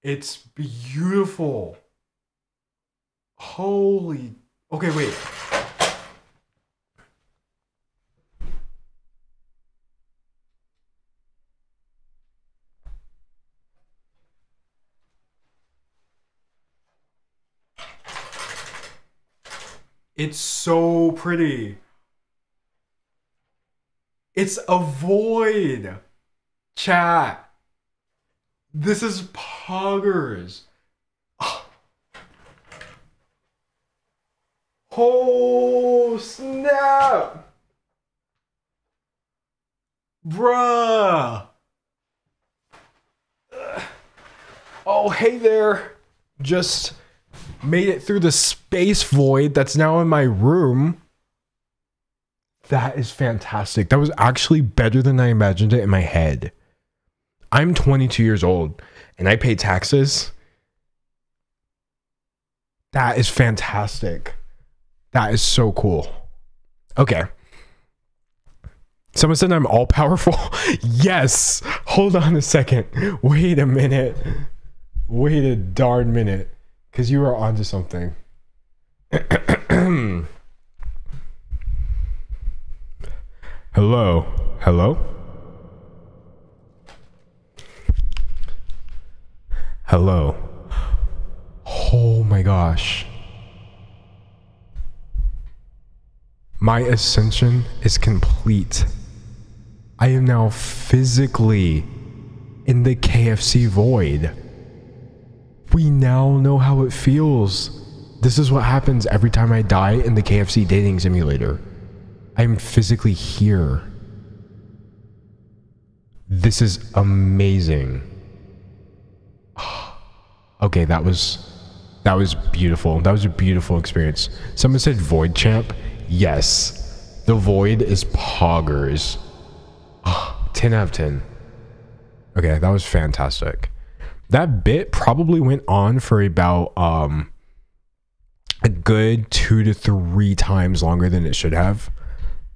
It's beautiful. Holy. Okay, wait. It's so pretty. It's a void. Chat. This is poggers. Oh, snap. Bruh. Oh, hey there. Just made it through the space void that's now in my room. That is fantastic. That was actually better than I imagined it in my head. I'm 22 years old and I pay taxes. That is fantastic. That is so cool. Okay. Someone said I'm all powerful. Yes. Hold on a second. Wait a minute. Wait a darn minute. Because you are onto something. Hello. Hello? Hello. Oh my gosh. My ascension is complete. I am now physically in the KFC void. We now know how it feels. This is what happens every time I die in the KFC dating simulator. I'm physically here. This is amazing. Okay, that was beautiful. That was a beautiful experience. Someone said Void Champ. Yes. The Void is poggers. 10 out of 10. Okay, that was fantastic. That bit probably went on for about a good 2 to 3 times longer than it should have.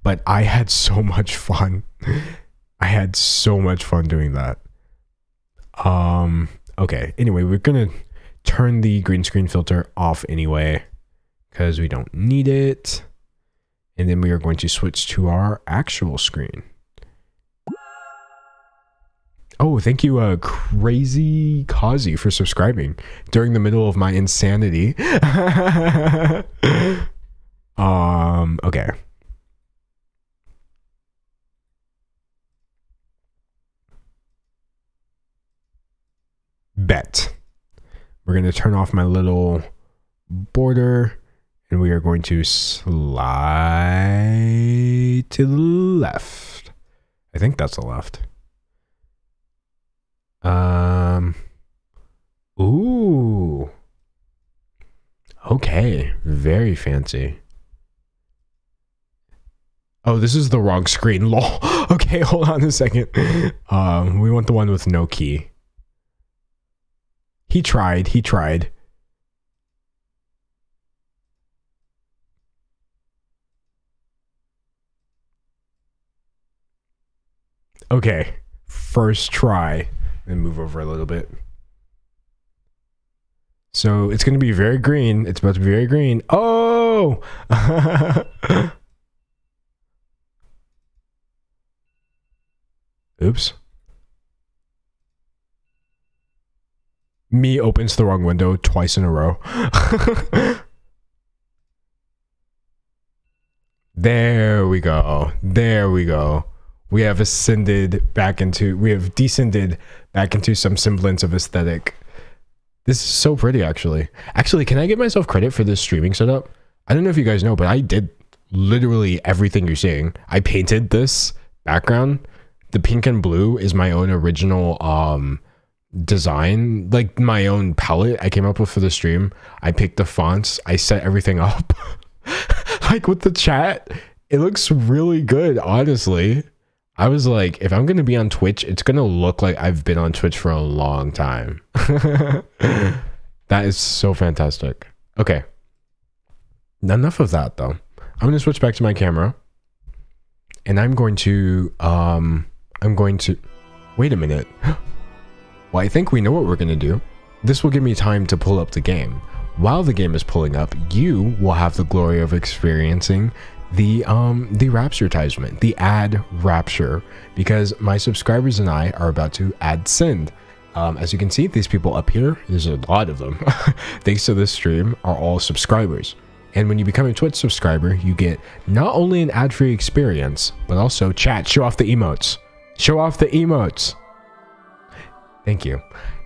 But I had so much fun. I had so much fun doing that. Okay, anyway, we're gonna turn the green screen filter off anyway, because we don't need it. And then we are going to switch to our actual screen. Oh, thank you, Crazy Kazi, for subscribing during the middle of my insanity. Okay. Bet. We're going to turn off my little border, and we are going to slide to the left. I think that's the left. Ooh. Okay, very fancy. Oh, this is the wrong screen, lol. Okay, hold on a second. We want the one with no key. He tried. Okay, first try. Then move over a little bit. So it's going to be very green. It's about to be very green. Oh! Oops. Me opens the wrong window twice in a row. There we go. There we go. We have descended back into some semblance of aesthetic. This is so pretty, actually. Actually, can I give myself credit for this streaming setup? I don't know if you guys know, but I did literally everything you're seeing. I painted this background. The pink and blue is my own original design, like my own palette I came up with for the stream. I picked the fonts. I set everything up. Like with the chat, it looks really good, honestly. I was like, if I'm going to be on Twitch, it's going to look like I've been on Twitch for a long time. That is so fantastic. Okay. Enough of that, though. I'm going to switch back to my camera. And I'm going to... Wait a minute. Well, I think we know what we're going to do. This will give me time to pull up the game. While the game is pulling up, you will have the glory of experiencing the Rapture-tisement, the ad Rapture, because my subscribers and I are about to ad send. As you can see, these people up here, there's a lot of them, thanks to this stream, are all subscribers. And when you become a Twitch subscriber, you get not only an ad-free experience, but also chat, show off the emotes. Show off the emotes. Thank you.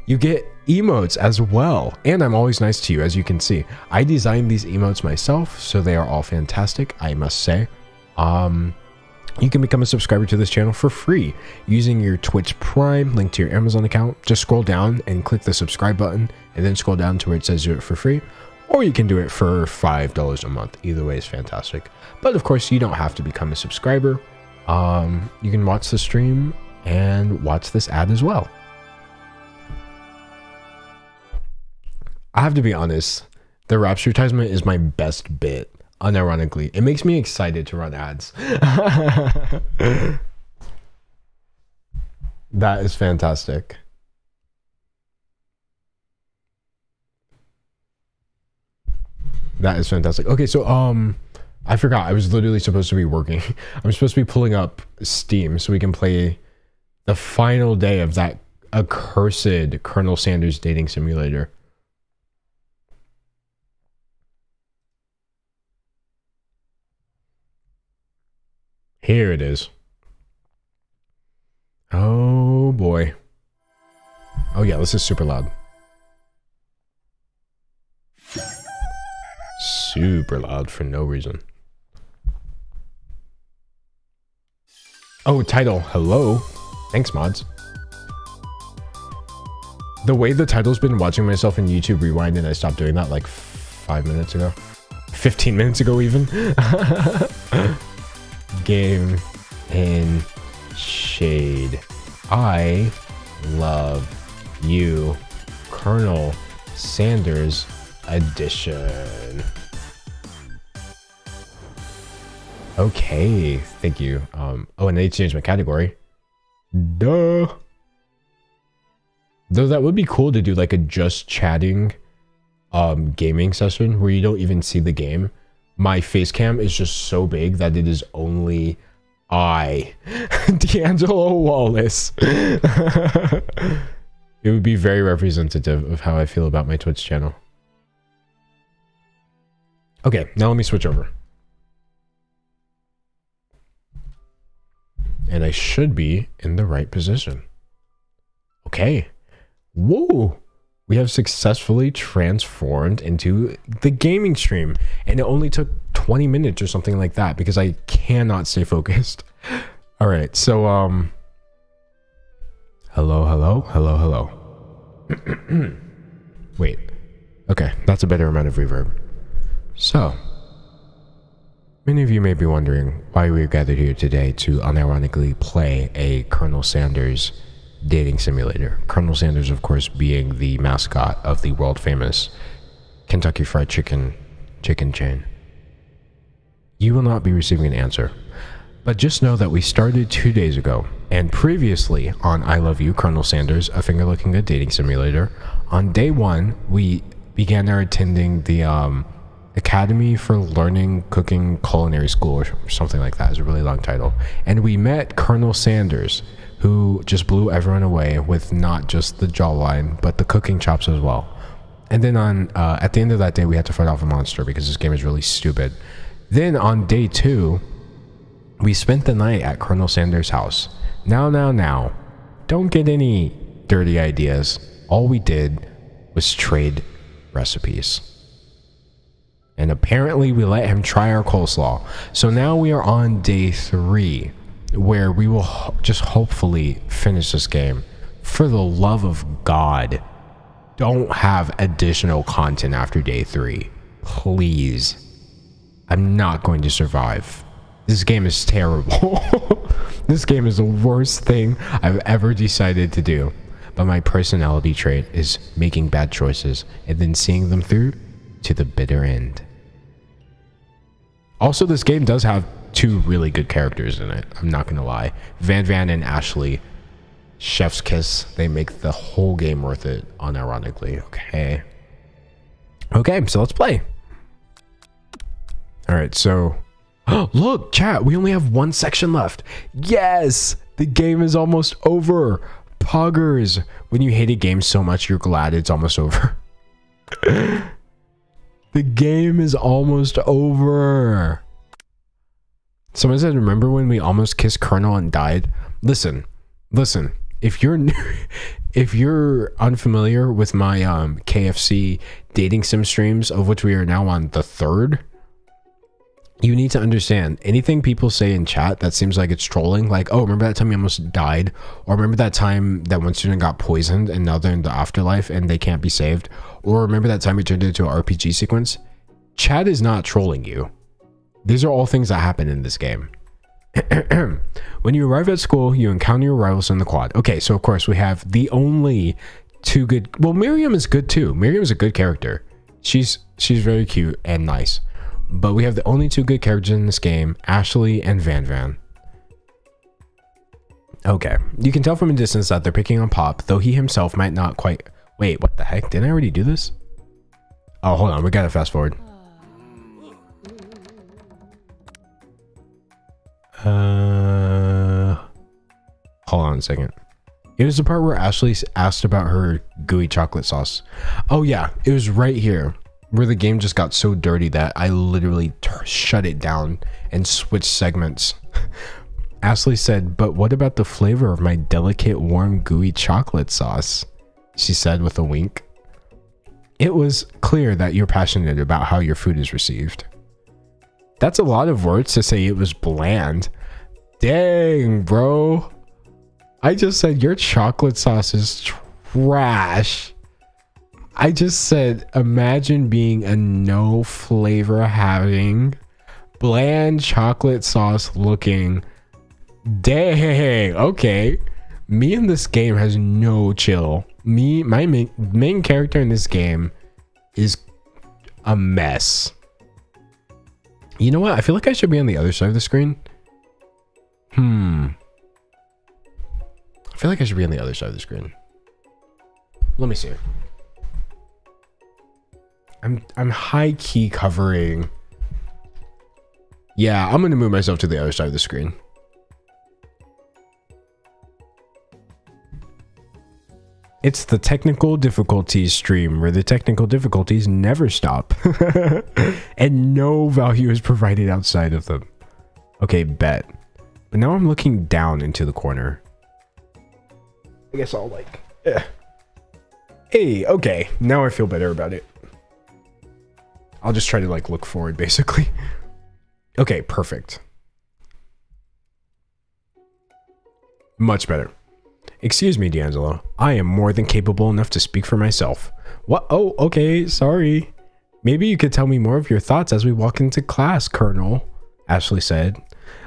You get emotes as well, and I'm always nice to you, as you can see. I designed these emotes myself, so they are all fantastic, I must say. You can become a subscriber to this channel for free using your Twitch Prime link to your Amazon account. Just scroll down and click the subscribe button, and then scroll down to where it says do it for free, or you can do it for $5 a month. Either way is fantastic. But of course, you don't have to become a subscriber. You can watch the stream and watch this ad as well. I have to be honest, the Rapture-tisement is my best bit, unironically. It makes me excited to run ads. That is fantastic. That is fantastic. Okay, so I forgot. I was literally supposed to be working. I'm supposed to be pulling up Steam so we can play the final day of that accursed Colonel Sanders dating simulator. Here it is. Oh boy. Oh yeah, this is super loud. Super loud for no reason. Oh, title. Hello. Thanks, mods. The way the title's been watching myself in YouTube Rewind, and I stopped doing that like 5 minutes ago. 15 minutes ago even. Game in shade. I love you, Colonel Sanders edition. Okay, thank you. Oh, and they changed my category. Duh. Though that would be cool to do like a just chatting gaming session where you don't even see the game, my face cam is just so big that it is only I, D'Angelo Wallace. It would be very representative of how I feel about my Twitch channel. Okay, now let me switch over. And I should be in the right position. Okay. Whoa. We have successfully transformed into the gaming stream. And it only took 20 minutes or something like that because I cannot stay focused. All right, so hello. Wait. Okay, that's a better amount of reverb. So, many of you may be wondering why we're gathered here today to unironically play a Colonel Sanders dating simulator. Colonel Sanders, of course, being the mascot of the world famous Kentucky Fried Chicken chain. You will not be receiving an answer. But just know that we started 2 days ago, and previously on I Love You, Colonel Sanders, a finger looking good dating simulator, on day 1, we began our attending the Academy for Learning Cooking Culinary School or something like that. It's a really long title. And we met Colonel Sanders, who just blew everyone away with not just the jawline, but the cooking chops as well. And then on at the end of that day, we had to fight off a monster because this game is really stupid. Then on day 2, we spent the night at Colonel Sanders' house. Now, don't get any dirty ideas. All we did was trade recipes. And apparently we let him try our coleslaw. So now we are on day 3, where we will just hopefully finish this game. For the love of God, don't have additional content after day 3. Please. I'm not going to survive. This game is terrible. This game is the worst thing I've ever decided to do. But my personality trait is making bad choices and then seeing them through to the bitter end. Also, this game does have 2 really good characters in it. I'm not gonna lie. Van Van and Ashley, chef's kiss. They make the whole game worth it, unironically. Okay, so let's play. All right, so look, chat, we only have 1 section left. Yes, the game is almost over. Poggers. When you hate a game so much, you're glad it's almost over. The game is almost over. Someone said, remember when we almost kissed Colonel and died? Listen. If you're if you're unfamiliar with my KFC dating sim streams, of which we are now on the 3rd, you need to understand anything people say in chat that seems like it's trolling, like, oh, remember that time you almost died, or remember that time that one student got poisoned and now they're in the afterlife and they can't be saved, or remember that time we turned into an RPG sequence. Chat is not trolling you. These are all things that happen in this game. When you arrive at school, you encounter your rivals in the quad. Okay, so of course we have the only 2 good, well, Miriam is good too. Miriam is a good character. She's very cute and nice. But we have the only 2 good characters in this game, Ashley and Van Van. Okay, you can tell from a distance that they're picking on Pop, though he himself might not quite... Wait, what the heck? Didn't I already do this? Oh, hold on, we gotta fast forward. Hold on a second. It was the part where Ashley asked about her gooey chocolate sauce. Oh yeah, it was right here, where the game just got so dirty that I literally shut it down and switched segments. Ashley said, but what about the flavor of my delicate, warm, gooey chocolate sauce? She said with a wink. It was clear that you're passionate about how your food is received. That's a lot of words to say it was bland. Dang, bro. I just said your chocolate sauce is trash. I just said, imagine being a no flavor having, bland chocolate sauce looking. Dang, okay. Me in this game has no chill. My main character in this game is a mess. You know what? I feel like I should be on the other side of the screen. I feel like I should be on the other side of the screen. Let me see. I'm high key covering. Yeah, I'm gonna move myself to the other side of the screen. It's the technical difficulties stream where the technical difficulties never stop and no value is provided outside of them. Okay, bet. But now I'm looking down into the corner. I guess I'll like, hey, okay. Now I feel better about it. I'll just try to like look forward basically. Okay, perfect. Much better. Excuse me, D'Angelo. I am more than capable enough to speak for myself. What? Oh, okay. Sorry. Maybe you could tell me more of your thoughts as we walk into class, Colonel, Ashley said.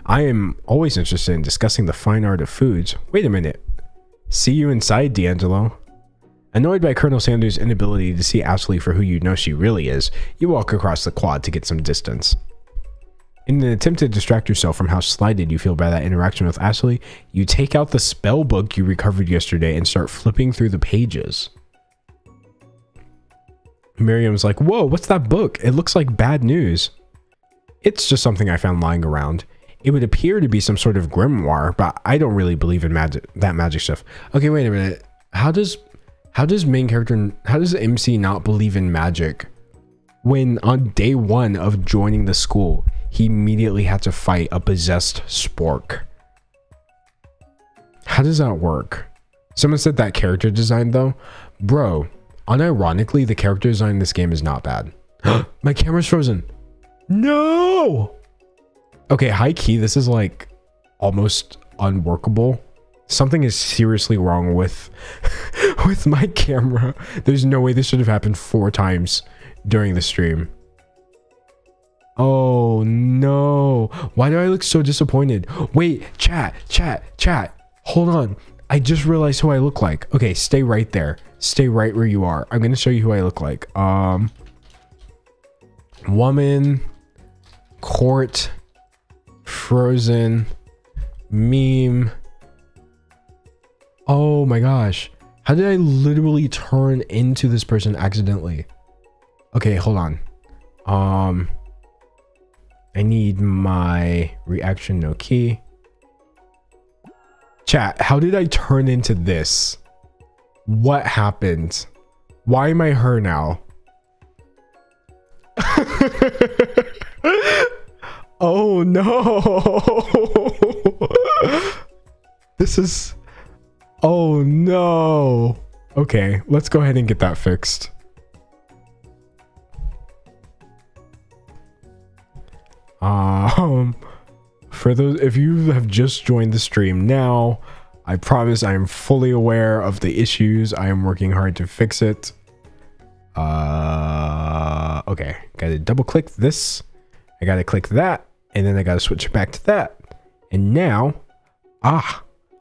I am always interested in discussing the fine art of foods. Wait a minute. See you inside, D'Angelo. Annoyed by Colonel Sanders' inability to see Ashley for who you know she really is, you walk across the quad to get some distance. In an attempt to distract yourself from how slighted you feel by that interaction with Ashley, you take out the spell book you recovered yesterday and start flipping through the pages. Miriam's like, whoa, what's that book? It looks like bad news. It's just something I found lying around. It would appear to be some sort of grimoire, but I don't really believe in that magic stuff. Okay, wait a minute. How does MC not believe in magic when on day one of joining the school, he immediately had to fight a possessed spork? How does that work? Someone said that character design though. Bro, unironically, the character design in this game is not bad. My camera's frozen. No! Okay, high key, this is like almost unworkable. Something is seriously wrong with my camera. There's no way this should have happened 4 times during the stream. Oh no, why do I look so disappointed? Wait, chat. Hold on, I just realized who I look like. Okay, stay right there. Stay right where you are. I'm gonna show you who I look like. Woman, court, frozen, meme. Oh my gosh, how did I literally turn into this person accidentally? Okay, hold on. I need my reaction no key. Chat, how did I turn into this? What happened? Why am I her now? Oh no. This is... Oh no. Okay, let's go ahead and get that fixed. For those, if you have just joined the stream now, I promise I am fully aware of the issues. I am working hard to fix it. Okay, gotta double click this. I gotta click that, and then I gotta switch back to that. And now,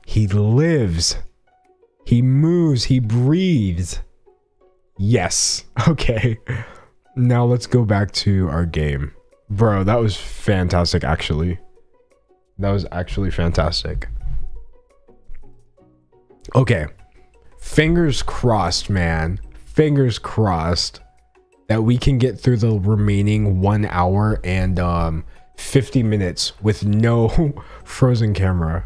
he lives. He moves, he breathes. Yes, okay. Now let's go back to our game. Bro, that was fantastic, actually. That was actually fantastic. Okay. Fingers crossed, man. Fingers crossed that we can get through the remaining 1 hour and 50 minutes with no frozen camera.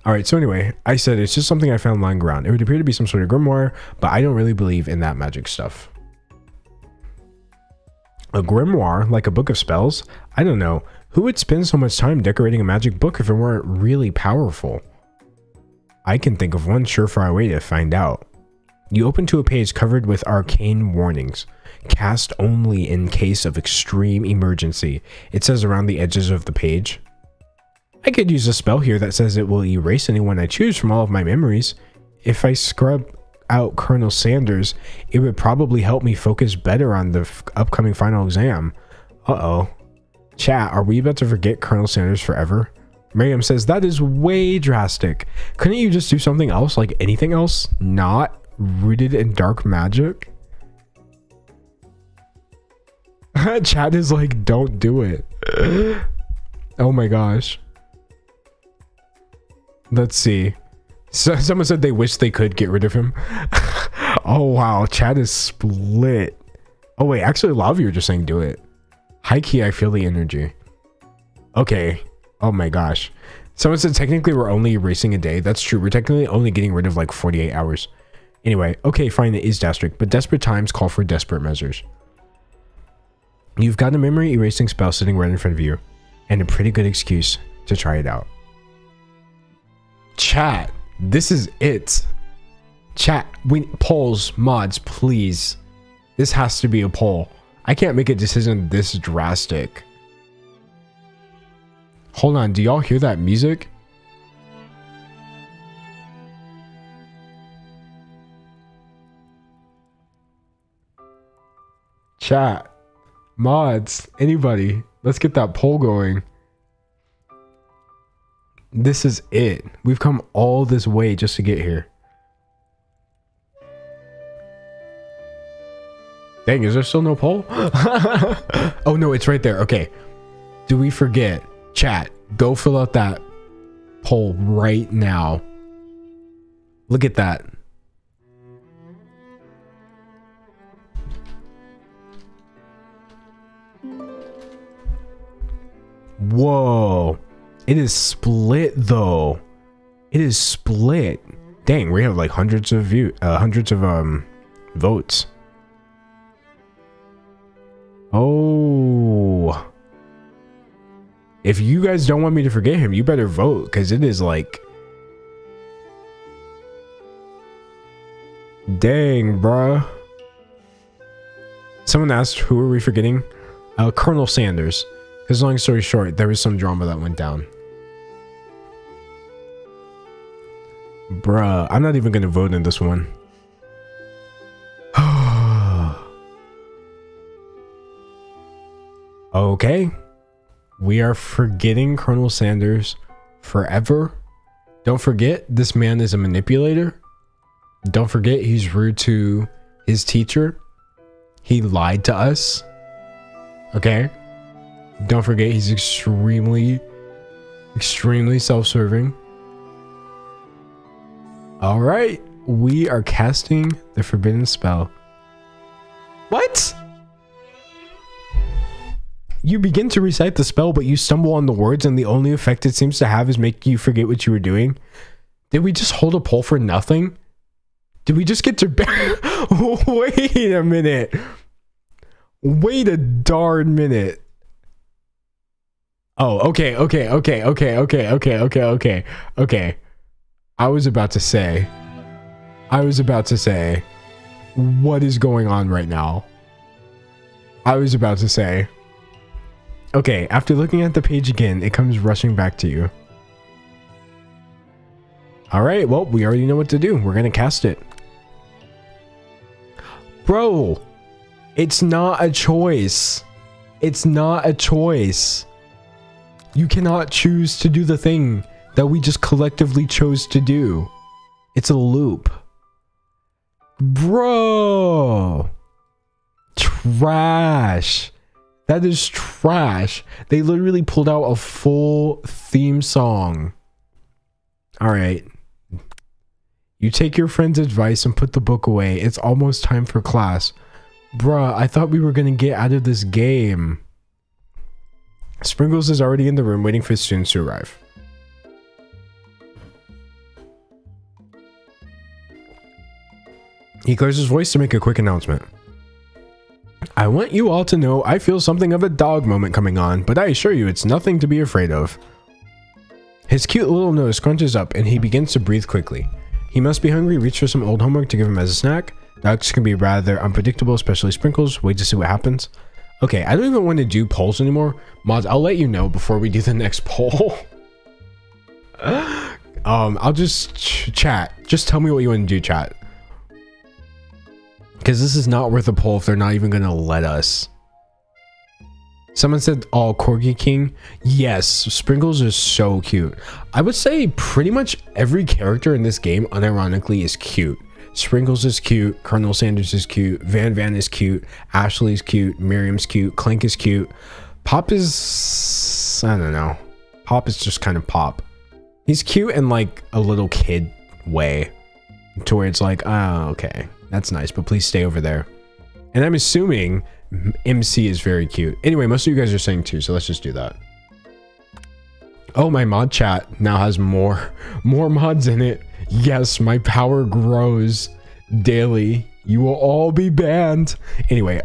Alright, so anyway, I said it's just something I found lying around. It would appear to be some sort of grimoire, but I don't really believe in that magic stuff. A grimoire, like a book of spells? I don't know. Who would spend so much time decorating a magic book if it weren't really powerful? I can think of one surefire way to find out. You open to a page covered with arcane warnings. Cast only in case of extreme emergency. It says around the edges of the page. I could use a spell here that says it will erase anyone I choose from all of my memories. If I scrub out Colonel Sanders, it would probably help me focus better on the upcoming final exam. Uh-oh. Chat, are we about to forget Colonel Sanders forever? Miriam says, that is way drastic. Couldn't you just do something else, like anything else? Not rooted in dark magic? Chat is like, don't do it. Oh my gosh. Let's see. So someone said they wish they could get rid of him. Oh wow, chat is split. Oh wait, actually a lot of you are just saying do it. High key, I feel the energy. Okay. Oh my gosh. Someone said technically we're only erasing a day. That's true. We're technically only getting rid of like 48 hours. Anyway, okay, fine, it is desperate, but desperate times call for desperate measures. You've got a memory erasing spell sitting right in front of you, and a pretty good excuse to try it out. Chat, this is it. Chat, polls, mods, please. This has to be a poll. I can't make a decision this drastic. Hold on, do y'all hear that music? Chat, mods, anybody, let's get that poll going. This is it. We've come all this way just to get here. Dang, is there still no poll? Oh no, it's right there. Okay. Do we forget? Chat, go fill out that poll right now. Look at that. Whoa. It is split though. It is split. Dang, we have like hundreds of votes. Oh. If you guys don't want me to forget him, you better vote, because it is like... Dang, bruh. Someone asked, who are we forgetting? Colonel Sanders. Because long story short, there was some drama that went down. Bruh, I'm not even going to vote in this one. Okay. We are forgetting Colonel Sanders forever. Don't forget, this man is a manipulator. Don't forget, he's rude to his teacher. He lied to us. Okay. Don't forget, he's extremely self-serving. All right. We are casting the forbidden spell. What? You begin to recite the spell, but you stumble on the words, and the only effect it seems to have is make you forget what you were doing. Did we just hold a poll for nothing? Did we just get to... Wait a minute. Wait a darn minute. Oh, okay. I was about to say, what is going on right now? Okay, after looking at the page again, it comes rushing back to you. Alright, well, we already know what to do. We're gonna cast it. Bro, it's not a choice. It's not a choice. You cannot choose to do the thing that we just collectively chose to do. It's a loop. Bro. Trash. That is trash. They literally pulled out a full theme song. Alright. You take your friend's advice and put the book away. It's almost time for class. Bruh, I thought we were gonna get out of this game. Sprinkles is already in the room waiting for students to arrive. He clears his voice to make a quick announcement. I want you all to know I feel something of a dog moment coming on, but I assure you it's nothing to be afraid of. His cute little nose scrunches up and he begins to breathe quickly. He must be hungry. Reach for some old homework to give him as a snack. Dogs can be rather unpredictable, especially Sprinkles. Wait to see what happens. Okay, I don't even want to do polls anymore. Mods, I'll let you know before we do the next poll. I'll just chat. Just tell me what you want to do, chat. Because this is not worth a poll if they're not even going to let us. Someone said, oh, Corgi King. Yes, Sprinkles is so cute. I would say pretty much every character in this game, unironically, is cute. Sprinkles is cute. Colonel Sanders is cute. Van Van is cute. Ashley's cute. Miriam's cute. Clank is cute. Pop is... I don't know. Pop is just kind of Pop. He's cute in like a little kid way. To where it's like, oh, okay. That's nice, but please stay over there. And I'm assuming MC is very cute. Anyway, most of you guys are saying 2, so let's just do that. Oh, my mod chat now has more mods in it. Yes, my power grows daily. You will all be banned. Anyway,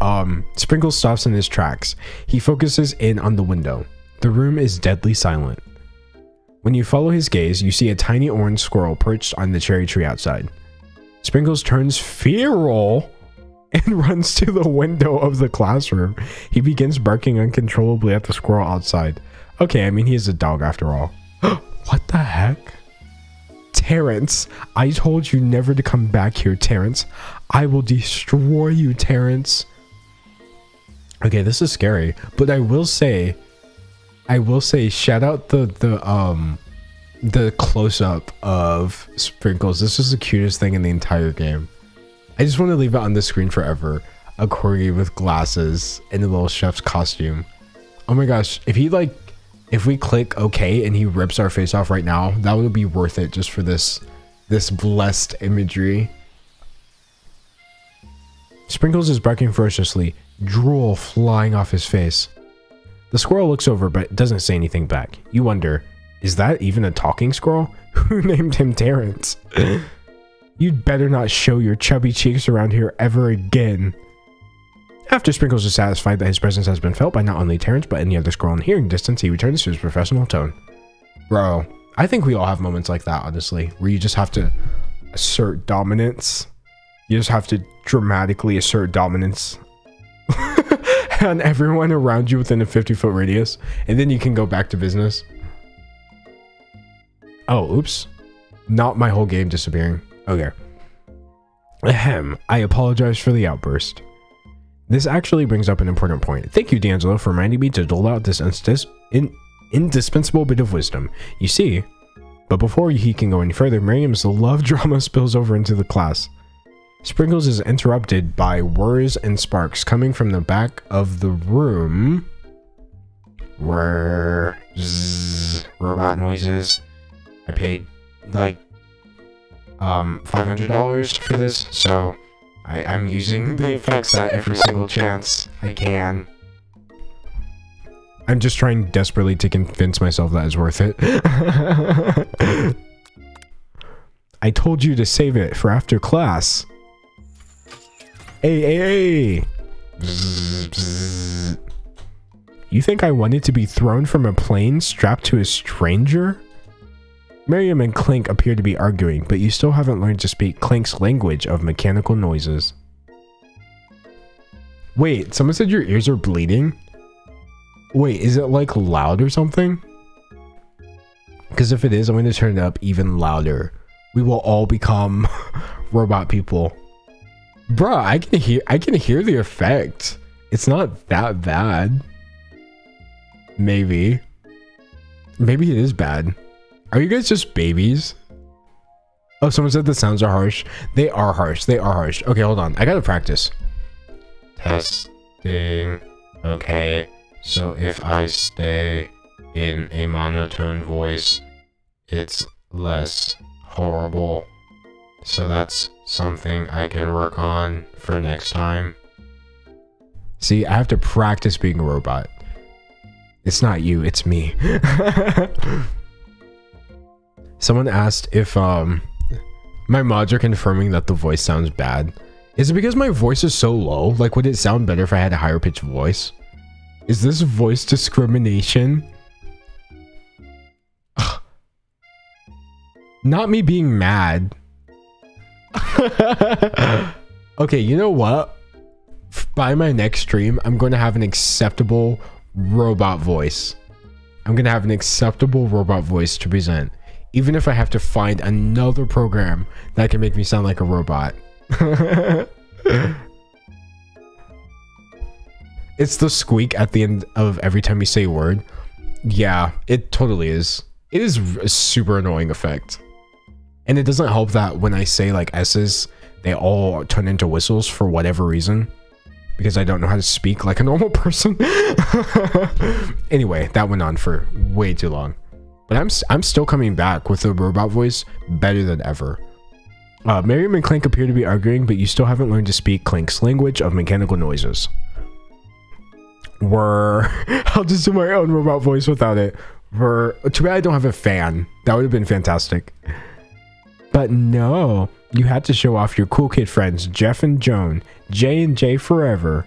Sprinkles stops in his tracks. He focuses in on the window. The room is deadly silent. When you follow his gaze, you see a tiny orange squirrel perched on the cherry tree outside. Sprinkles turns feral and runs to the window of the classroom. He begins barking uncontrollably at the squirrel outside. Okay, I mean, he is a dog after all. What the heck? Terrence, I told you never to come back here, Terrence. I will destroy you, Terrence. Okay, this is scary, but I will say, shout out the close-up of Sprinkles. This is the cutest thing in the entire game. I just want to leave it on the screen forever. A corgi with glasses and a little chef's costume. Oh my gosh, if we click OK and he rips our face off right now, that would be worth it just for this blessed imagery. Sprinkles is barking ferociously, drool flying off his face. The squirrel looks over but doesn't say anything back. You wonder, is that even a talking squirrel? Who named him Terrence? You'd better not show your chubby cheeks around here ever again. After Sprinkles is satisfied that his presence has been felt by not only Terrence but any other squirrel in hearing distance, he returns to his professional tone. Bro, I think we all have moments like that, honestly, where you just have to assert dominance. You just have to dramatically assert dominance on everyone around you within a 50-foot radius, and then you can go back to business. Oh, oops. Not my whole game disappearing. Okay. Ahem. I apologize for the outburst. This actually brings up an important point. Thank you, D'Angelo, for reminding me to dole out this indispensable bit of wisdom. You see, but before he can go any further, Miriam's love drama spills over into the class. Sprinkles is interrupted by whirs and sparks coming from the back of the room. Whir, zzz, robot noises. I paid like $500 for this, so I'm using the effects at every single chance I can. I'm just trying desperately to convince myself that it's worth it. I told you to save it for after class. Hey. Bzz, bzz. You think I wanted to be thrown from a plane strapped to a stranger? Miriam and Clink appear to be arguing, but you still haven't learned to speak Clink's language of mechanical noises. Wait, someone said your ears are bleeding? Wait, is it like loud or something? Because if it is, I'm going to turn it up even louder. We will all become robot people. Bruh, I can hear the effect. It's not that bad. Maybe it is bad. Are you guys just babies? Oh, someone said the sounds are harsh. They are harsh. They are harsh. Okay, hold on. I gotta practice. Testing. Okay. So if I stay in a monotone voice, it's less horrible. So that's something I can work on for next time. See, I have to practice being a robot. It's not you, it's me. Someone asked if my mods are confirming that the voice sounds bad. Is it because my voice is so low? Like, would it sound better if I had a higher pitched voice? Is this voice discrimination? Not me being mad. Okay, you know what? By my next stream, I'm going to have an acceptable robot voice. I'm going to have an acceptable robot voice to present. Even if I have to find another program that can make me sound like a robot. It's the squeak at the end of every time you say a word. Yeah, it totally is. It is a super annoying effect. And it doesn't help that when I say like S's, they all turn into whistles for whatever reason. Because I don't know how to speak like a normal person. Anyway, that went on for way too long. But I'm still coming back with the robot voice better than ever. Miriam and Clank appear to be arguing, but you still haven't learned to speak Clank's language of mechanical noises. I'll just do my own robot voice without it. Too bad I don't have a fan. That would have been fantastic. But no, you had to show off your cool kid friends, Jeff and Joan, J and J forever.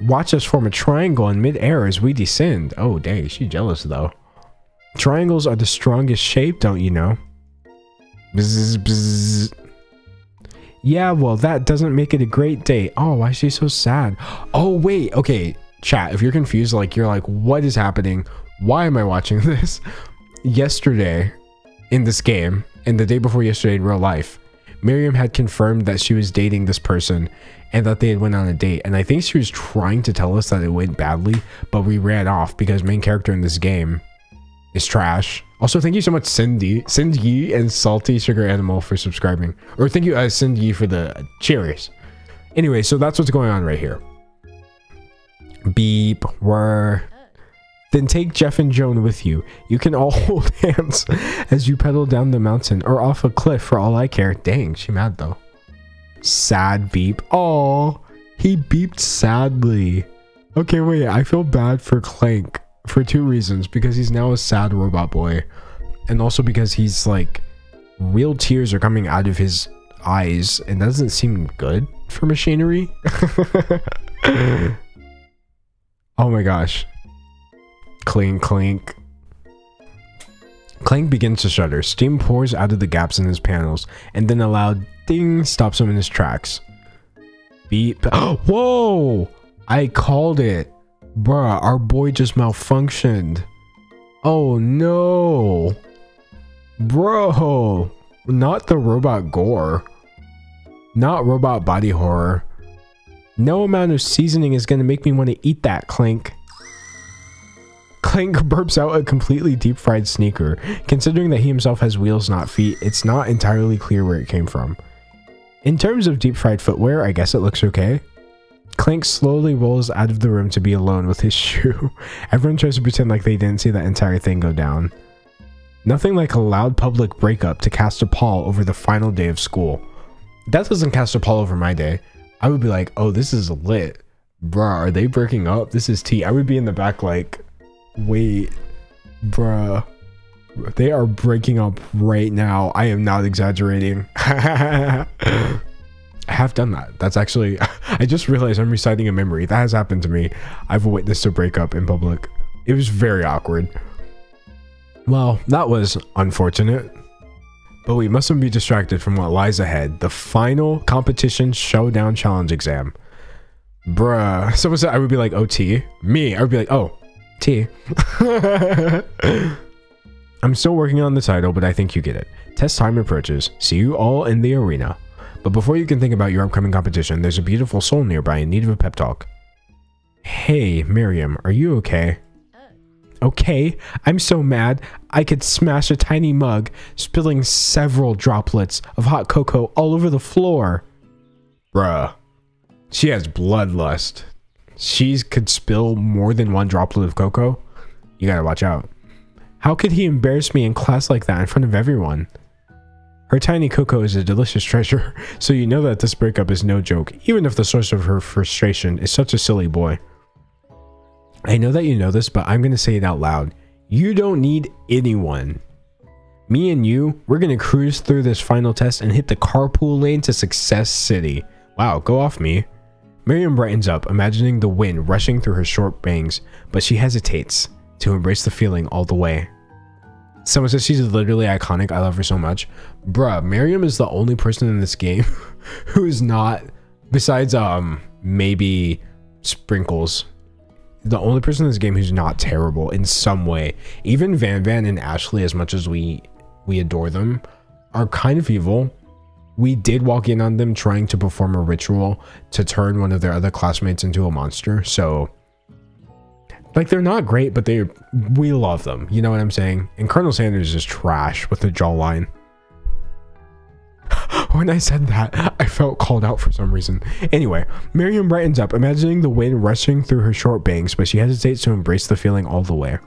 Watch us form a triangle in mid-air as we descend. Oh, dang, she's jealous though. Triangles are the strongest shape, don't you know? Bzz, bzz. Yeah, well, that doesn't make it a great day. Oh, why is she so sad? Oh, wait, okay, chat, if you're confused, like, you're like, what is happening? Why am I watching this? Yesterday, in this game, and the day before yesterday in real life, Miriam had confirmed that she was dating this person and that they had went on a date. And I think she was trying to tell us that it went badly, but we ran off because main character in this game is trash. Also, thank you so much, Cindy and Salty Sugar Animal for subscribing. Or thank you, Cindy, for the cheers. Anyway, so that's what's going on right here. Beep, whir. Then take Jeff and Joan with you. You can all hold hands as you pedal down the mountain or off a cliff for all I care. Dang, she mad though. Sad beep. Oh, he beeped sadly. Okay, wait, I feel bad for Clank for two reasons. Because he's now a sad robot boy. And also because he's like, real tears are coming out of his eyes. And that doesn't seem good for machinery. Oh my gosh. Clink, clink. Clank begins to shudder. Steam pours out of the gaps in his panels, and then a loud ding stops him in his tracks. Beep. Whoa! I called it. Bruh, our boy just malfunctioned. Oh no. Bro. Not the robot gore. Not robot body horror. No amount of seasoning is gonna make me want to eat that, Clank. Clank burps out a completely deep-fried sneaker. Considering that he himself has wheels, not feet, it's not entirely clear where it came from. In terms of deep-fried footwear, I guess it looks okay. Clank slowly rolls out of the room to be alone with his shoe. Everyone tries to pretend like they didn't see that entire thing go down. Nothing like a loud public breakup to cast a pall over the final day of school. That doesn't cast a pall over my day. I would be like, oh, this is lit. Bruh, are they breaking up? This is tea. I would be in the back like, wait, bruh, they are breaking up right now. I am not exaggerating. I have done that. That's actually, I just realized I'm reciting a memory. That has happened to me. I've witnessed a breakup in public. It was very awkward. Well, that was unfortunate. But we mustn't be distracted from what lies ahead. The final competition showdown challenge exam. Bruh. Someone said I would be like, oh, T. Me, I would be like, oh, T. I'm still working on the title, but I think you get it. Test time approaches. See you all in the arena. But before you can think about your upcoming competition, there's a beautiful soul nearby in need of a pep talk. Hey, Miriam, are you okay? Okay, I'm so mad I could smash a tiny mug, spilling several droplets of hot cocoa all over the floor. Bruh. She has bloodlust. She could spill more than one droplet of cocoa. You gotta watch out. How could he embarrass me in class like that in front of everyone? Her tiny cocoa is a delicious treasure, so you know that this breakup is no joke, even if the source of her frustration is such a silly boy. I know that you know this, but I'm gonna say it out loud. You don't need anyone. Me and you, we're gonna cruise through this final test and hit the carpool lane to Success City. Wow, go off me. Miriam brightens up, imagining the wind rushing through her short bangs, but she hesitates to embrace the feeling all the way. Someone says she's literally iconic. I love her so much. Bruh, Miriam is the only person in this game who is not, besides maybe Sprinkles, the only person in this game who's not terrible in some way. Even Van Van and Ashley, as much as we adore them, are kind of evil. We did walk in on them trying to perform a ritual to turn one of their other classmates into a monster. So, like, they're not great, but we love them. You know what I'm saying? And Colonel Sanders is trash with the jawline. When I said that, I felt called out for some reason. Anyway, Miriam brightens up, imagining the wind rushing through her short bangs, but she hesitates to embrace the feeling all the way.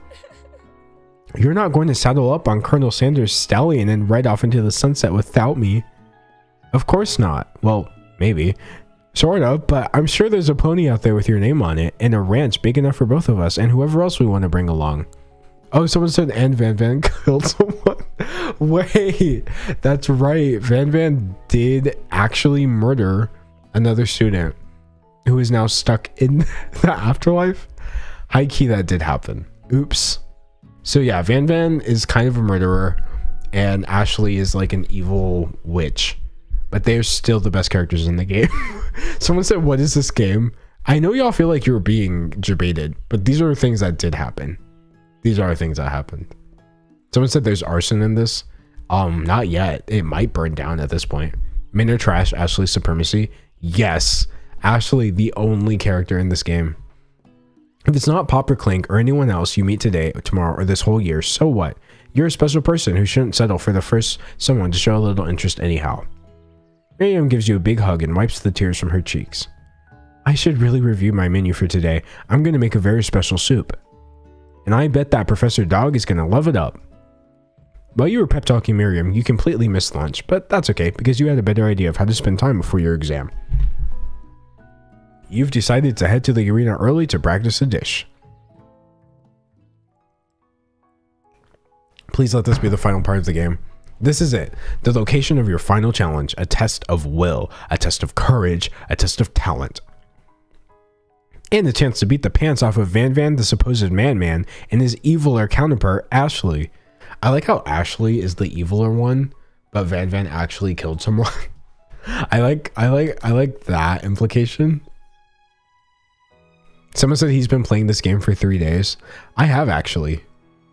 You're not going to saddle up on Colonel Sanders' stallion and ride off into the sunset without me. Of course not. Well, maybe. Sort of, but I'm sure there's a pony out there with your name on it and a ranch big enough for both of us and whoever else we want to bring along. Oh, someone said and Van Van killed someone. Wait, that's right. Van Van did actually murder another student who is now stuck in the afterlife. High key, that did happen. Oops. So yeah, Van Van is kind of a murderer and Ashley is like an evil witch. But they're still the best characters in the game. Someone said, what is this game? I know y'all feel like you were being debated, but these are things that did happen. These are things that happened. Someone said there's arson in this. Not yet. It might burn down at this point. Men are trash, Ashley's supremacy. Yes. Ashley, the only character in this game. If it's not Pop or Clink or anyone else you meet today, or tomorrow, or this whole year, so what? You're a special person who shouldn't settle for the first someone to show a little interest anyhow. Miriam gives you a big hug and wipes the tears from her cheeks. I should really review my menu for today. I'm going to make a very special soup. And I bet that Professor Dog is going to love it up. While you were pep talking Miriam, you completely missed lunch, but that's okay because you had a better idea of how to spend time before your exam. You've decided to head to the arena early to practice a dish. Please let this be the final part of the game. This is it, the location of your final challenge, a test of will, a test of courage, a test of talent. And the chance to beat the pants off of Van Van, the supposed man-man, and his eviler counterpart, Ashley. I like how Ashley is the eviler one, but Van Van actually killed someone. I like that implication. Someone said he's been playing this game for 3 days. I have actually.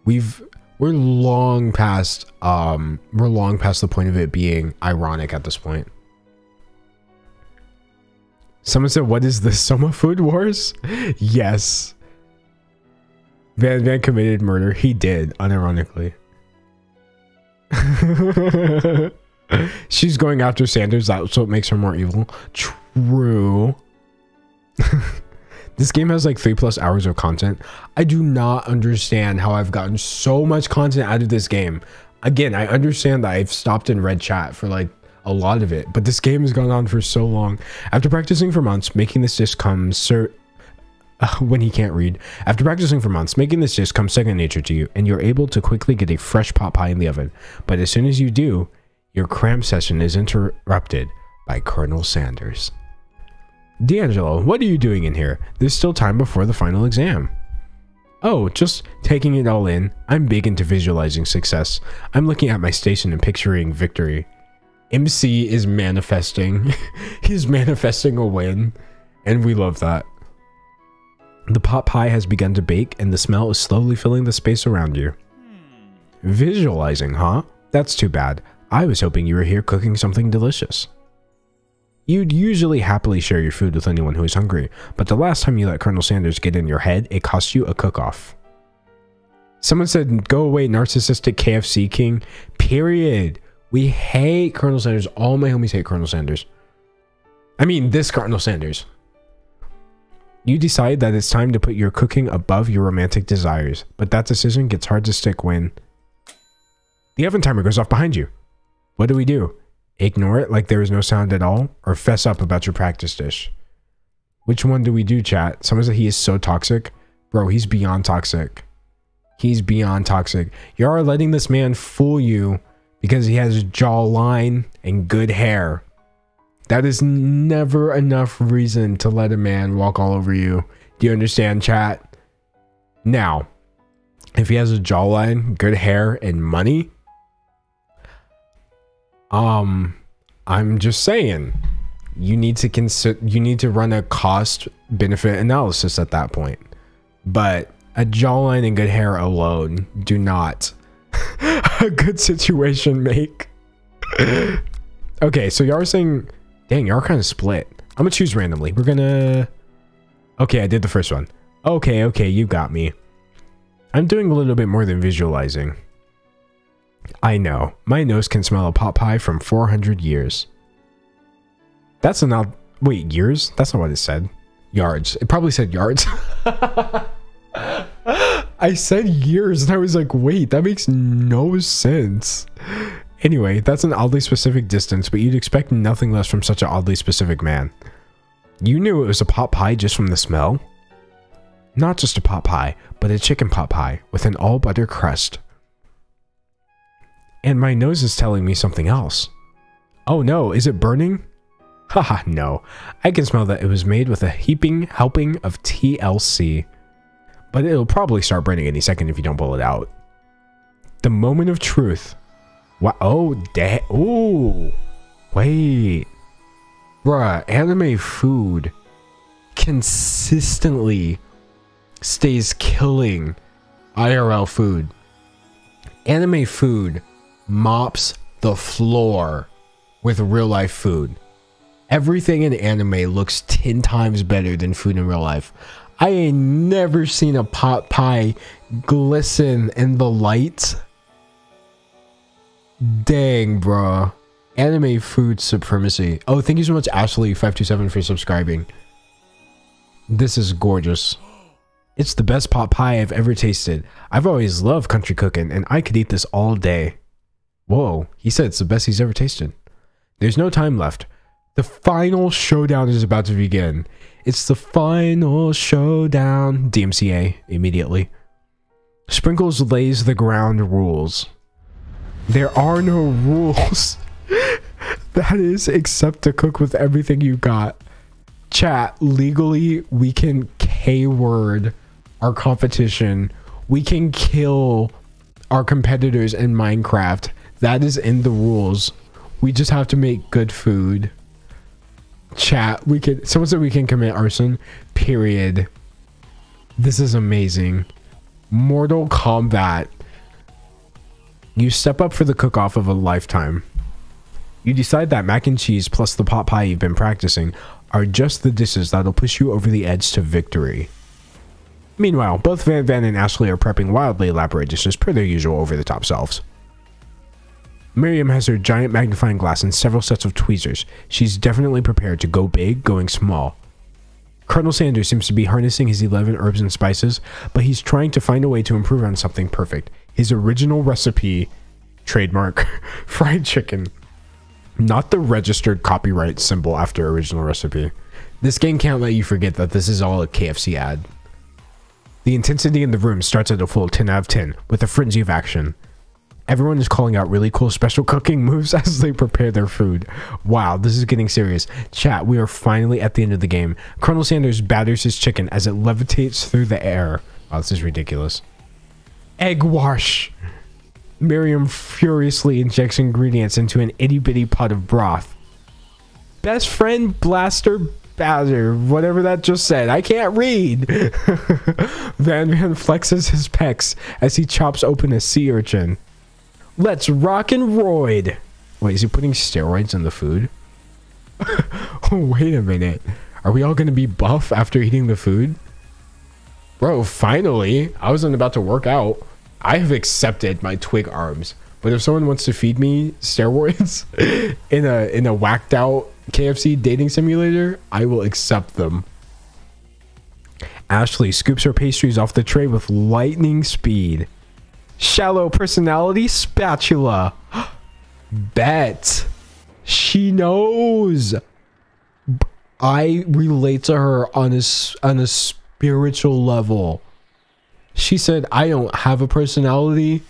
We're long past the point of it being ironic at this point. Someone said, what is this, Soma Food Wars? Yes. Van Van committed murder. He did, unironically. She's going after Sanders. That's what makes her more evil. True. This game has like 3+ hours of content. I do not understand how I've gotten so much content out of this game. Again, I understand that I've stopped and read chat for like a lot of it, but this game has gone on for so long. After practicing for months, making this dish comes when he can't read. After practicing for months, making this dish comes second nature to you, and you're able to quickly get a fresh pot pie in the oven. But as soon as you do, your cram session is interrupted by Colonel Sanders. D'Angelo, what are you doing in here? There's still time before the final exam. Oh, just taking it all in. I'm big into visualizing success. I'm looking at my station and picturing victory. MC is manifesting. He's manifesting a win, and we love that. The pot pie has begun to bake, and the smell is slowly filling the space around you. Visualizing, huh? That's too bad. I was hoping you were here cooking something delicious. You'd usually happily share your food with anyone who is hungry, but the last time you let Colonel Sanders get in your head, it cost you a cook-off. Someone said, go away, narcissistic KFC king. Period. We hate Colonel Sanders. All my homies hate Colonel Sanders. I mean, this Colonel Sanders. You decide that it's time to put your cooking above your romantic desires, but that decision gets hard to stick when the oven timer goes off behind you. What do? Ignore it like there is no sound at all, or fess up about your practice dish? Which one do we do, chat? Someone said he is so toxic. Bro, he's beyond toxic. He's beyond toxic. You are letting this man fool you because he has jawline and good hair. That is never enough reason to let a man walk all over you. Do you understand, chat? Now, if he has a jawline, good hair, and money, I'm just saying, you need to run a cost benefit analysis at that point. But a jawline and good hair alone do not a good situation make. Okay, so y'all are saying, dang, y'all are kind of split. I'm gonna choose randomly. We're gonna, okay, I did the first one. Okay, you got me. I'm doing a little bit more than visualizing. I know. My nose can smell a pot pie from 400 years. That's not... Wait, years? That's not what it said. Yards. It probably said yards. I said years and I was like, wait, that makes no sense. Anyway, that's an oddly specific distance, but you'd expect nothing less from such an oddly specific man. You knew it was a pot pie just from the smell? Not just a pot pie, but a chicken pot pie with an all-butter crust. And my nose is telling me something else. Oh no, is it burning? Haha, no. I can smell that it was made with a heaping helping of TLC. But it'll probably start burning any second if you don't pull it out. The moment of truth. Wow. Oh, ooh. Wait. Bruh, anime food consistently stays killing IRL food. Anime food mops the floor with real life food. Everything in anime looks 10 times better than food in real life. I ain't never seen a pot pie glisten in the light. Dang, bruh. Anime food supremacy. Oh, thank you so much, Ashley527, for subscribing. This is gorgeous. It's the best pot pie I've ever tasted. I've always loved country cooking, and I could eat this all day. Whoa, he said it's the best he's ever tasted. There's no time left. The final showdown is about to begin. It's the final showdown. DMCA immediately. Sprinkles lays the ground rules. There are no rules. That is, except to cook with everything you got. Chat, legally, we can K-word our competition. We can kill our competitors in Minecraft. That is in the rules. We just have to make good food. Chat, we can. Someone said we can commit arson. Period. This is amazing. Mortal Kombat. You step up for the cook-off of a lifetime. You decide that mac and cheese plus the pot pie you've been practicing are just the dishes that'll push you over the edge to victory. Meanwhile, both Van Van and Ashley are prepping wildly elaborate dishes per their usual over-the-top selves. Miriam has her giant magnifying glass and several sets of tweezers. She's definitely prepared to go big, going small. Colonel Sanders seems to be harnessing his 11 herbs and spices, but he's trying to find a way to improve on something perfect. His original recipe, trademark, fried chicken. Not the registered copyright symbol after original recipe. This game can't let you forget that this is all a KFC ad. The intensity in the room starts at a full 10 out of 10, with a frenzy of action. Everyone is calling out really cool special cooking moves as they prepare their food. Wow, this is getting serious. Chat, we are finally at the end of the game. Colonel Sanders batters his chicken as it levitates through the air. Wow, this is ridiculous. Egg wash. Miriam furiously injects ingredients into an itty-bitty pot of broth. Best friend blaster batter. Whatever that just said. I can't read. Van Van flexes his pecs as he chops open a sea urchin. Let's rock and roid. Wait, is he putting steroids in the food? Oh, wait a minute. Are we all going to be buff after eating the food? Bro, finally. I wasn't about to work out. I have accepted my twig arms. But if someone wants to feed me steroids in a whacked out KFC dating simulator, I will accept them. Ashley scoops her pastries off the tray with lightning speed. Shallow personality spatula. Bet. She knows. I relate to her on a spiritual level. She said, I don't have a personality.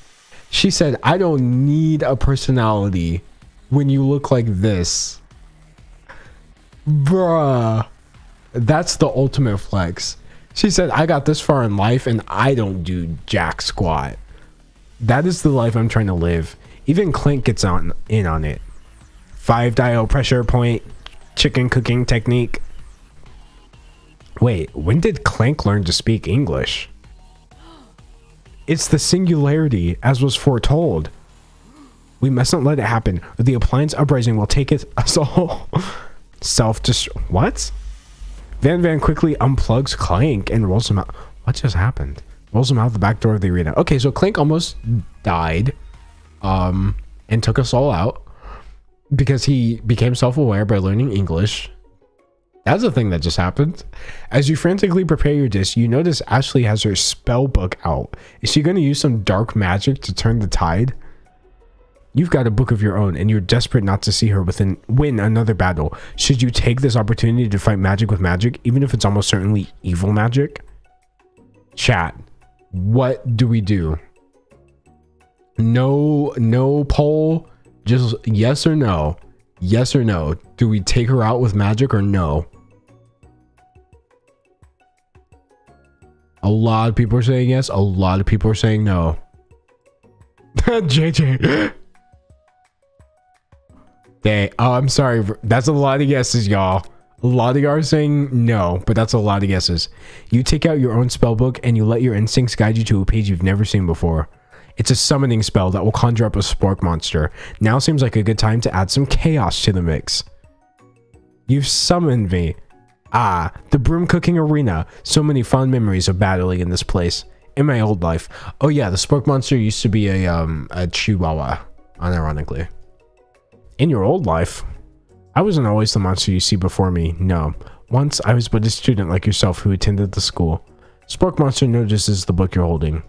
She said, I don't need a personality when you look like this. Bruh. That's the ultimate flex. She said, I got this far in life and I don't do jack squat. That is the life I'm trying to live. Even Clank gets in on it. 5-dial pressure point chicken cooking technique. Wait, when did Clank learn to speak English? It's the singularity, as was foretold. We mustn't let it happen, or the appliance uprising will take us all. What? Van Van quickly unplugs Clank and rolls him out. What just happened? Rolls him out the back door of the arena. Okay, so Clank almost died, and took us all out because he became self-aware by learning English. That's a thing that just happened. As you frantically prepare your dish, you notice Ashley has her spell book out. Is she going to use some dark magic to turn the tide? You've got a book of your own, and you're desperate not to see her win another battle. Should you take this opportunity to fight magic with magic, even if it's almost certainly evil magic? Chat, what do we do? No poll, just yes or no. Yes or no. Do we take her out with magic or no? A lot of people are saying yes. A lot of people are saying no. JJ. Dang. Oh, I'm sorry. That's a lot of guesses, y'all. A lot of y'all are saying no, but that's a lot of guesses. You take out your own spell book and you let your instincts guide you to a page you've never seen before. It's a summoning spell that will conjure up a spork monster. Now seems like a good time to add some chaos to the mix. You've summoned me. Ah, the broom cooking arena. So many fond memories of battling in this place. In my old life. Oh yeah, the spork monster used to be a chihuahua, unironically. In your old life? I wasn't always the monster you see before me, no. Once I was but a student like yourself who attended the school. Spork monster notices the book you're holding.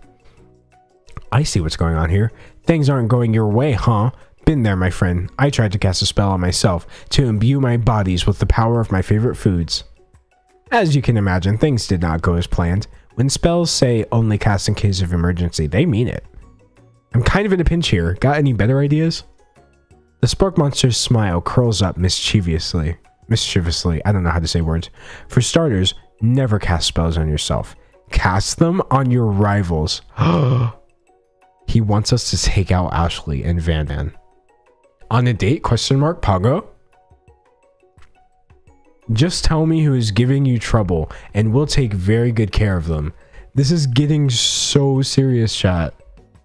I see what's going on here. Things aren't going your way, huh? Been there, my friend. I tried to cast a spell on myself to imbue my bodies with the power of my favorite foods. As you can imagine, things did not go as planned. When spells say only cast in case of emergency, they mean it. I'm kind of in a pinch here. Got any better ideas? The spork monster's smile curls up mischievously. I don't know how to say words. For starters, never cast spells on yourself. Cast them on your rivals. He wants us to take out Ashley and Van Van. On a date? Question mark? Pago? Just tell me who is giving you trouble, and we'll take very good care of them. This is getting so serious, chat.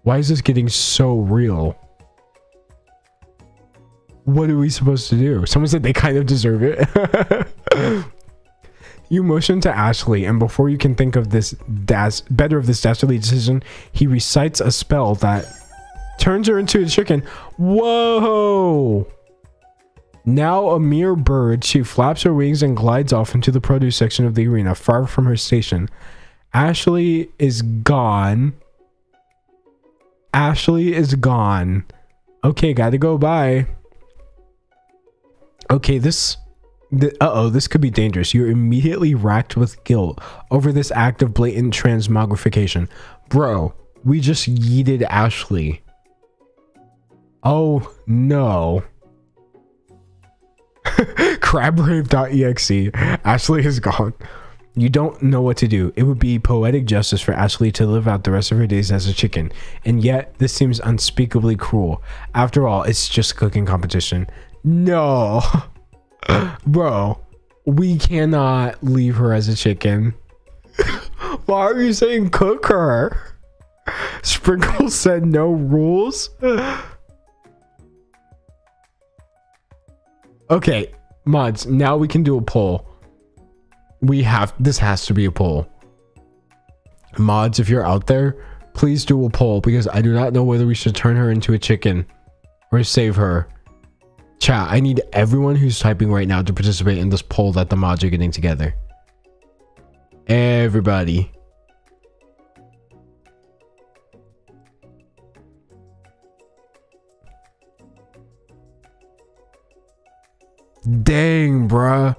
Why is this getting so real? What are we supposed to do? Someone said they kind of deserve it. You motion to Ashley, and before you can think of this dastardly decision, he recites a spell that turns her into a chicken. Whoa! Now a mere bird, she flaps her wings and glides off into the produce section of the arena, far from her station. Ashley is gone. Ashley is gone. Okay, gotta go. Bye. Okay, this could be dangerous. You're immediately racked with guilt over this act of blatant transmogrification. Bro, we just yeeted Ashley. Oh, no. Crabbrave.exe. Ashley is gone. You don't know what to do. It would be poetic justice for Ashley to live out the rest of her days as a chicken. And yet, this seems unspeakably cruel. After all, it's just a cooking competition. No. Bro, we cannot leave her as a chicken. Why are you saying cook her? Sprinkle said no rules. Okay, mods, now we can do a poll. This has to be a poll. Mods, if you're out there, please do a poll, because I do not know whether we should turn her into a chicken or save her. Chat, I need everyone who's typing right now to participate in this poll that the mods are getting together. Everybody. Dang, bruh.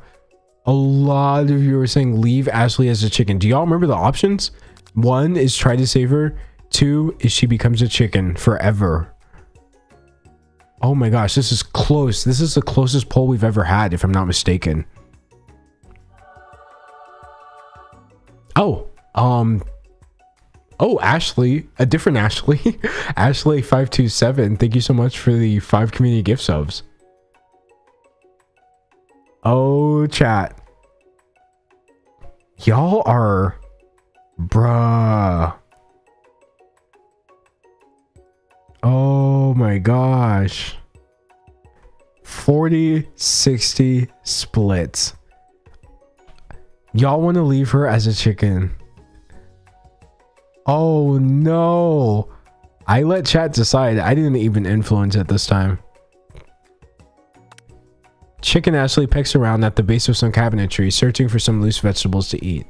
A lot of you are saying leave Ashley as a chicken. Do y'all remember the options? 1 is try to save her. 2 is she becomes a chicken forever. Oh my gosh, this is close. This is the closest poll we've ever had, if I'm not mistaken. Oh, Ashley, a different Ashley. Ashley527, thank you so much for the 5 community gift subs. Oh, chat. Y'all are... Bruh. Oh my gosh. 40-60 splits. Y'all want to leave her as a chicken. Oh no. I let chat decide. I didn't even influence it this time. Chicken Ashley pecks around at the base of some cabinetry, searching for some loose vegetables to eat.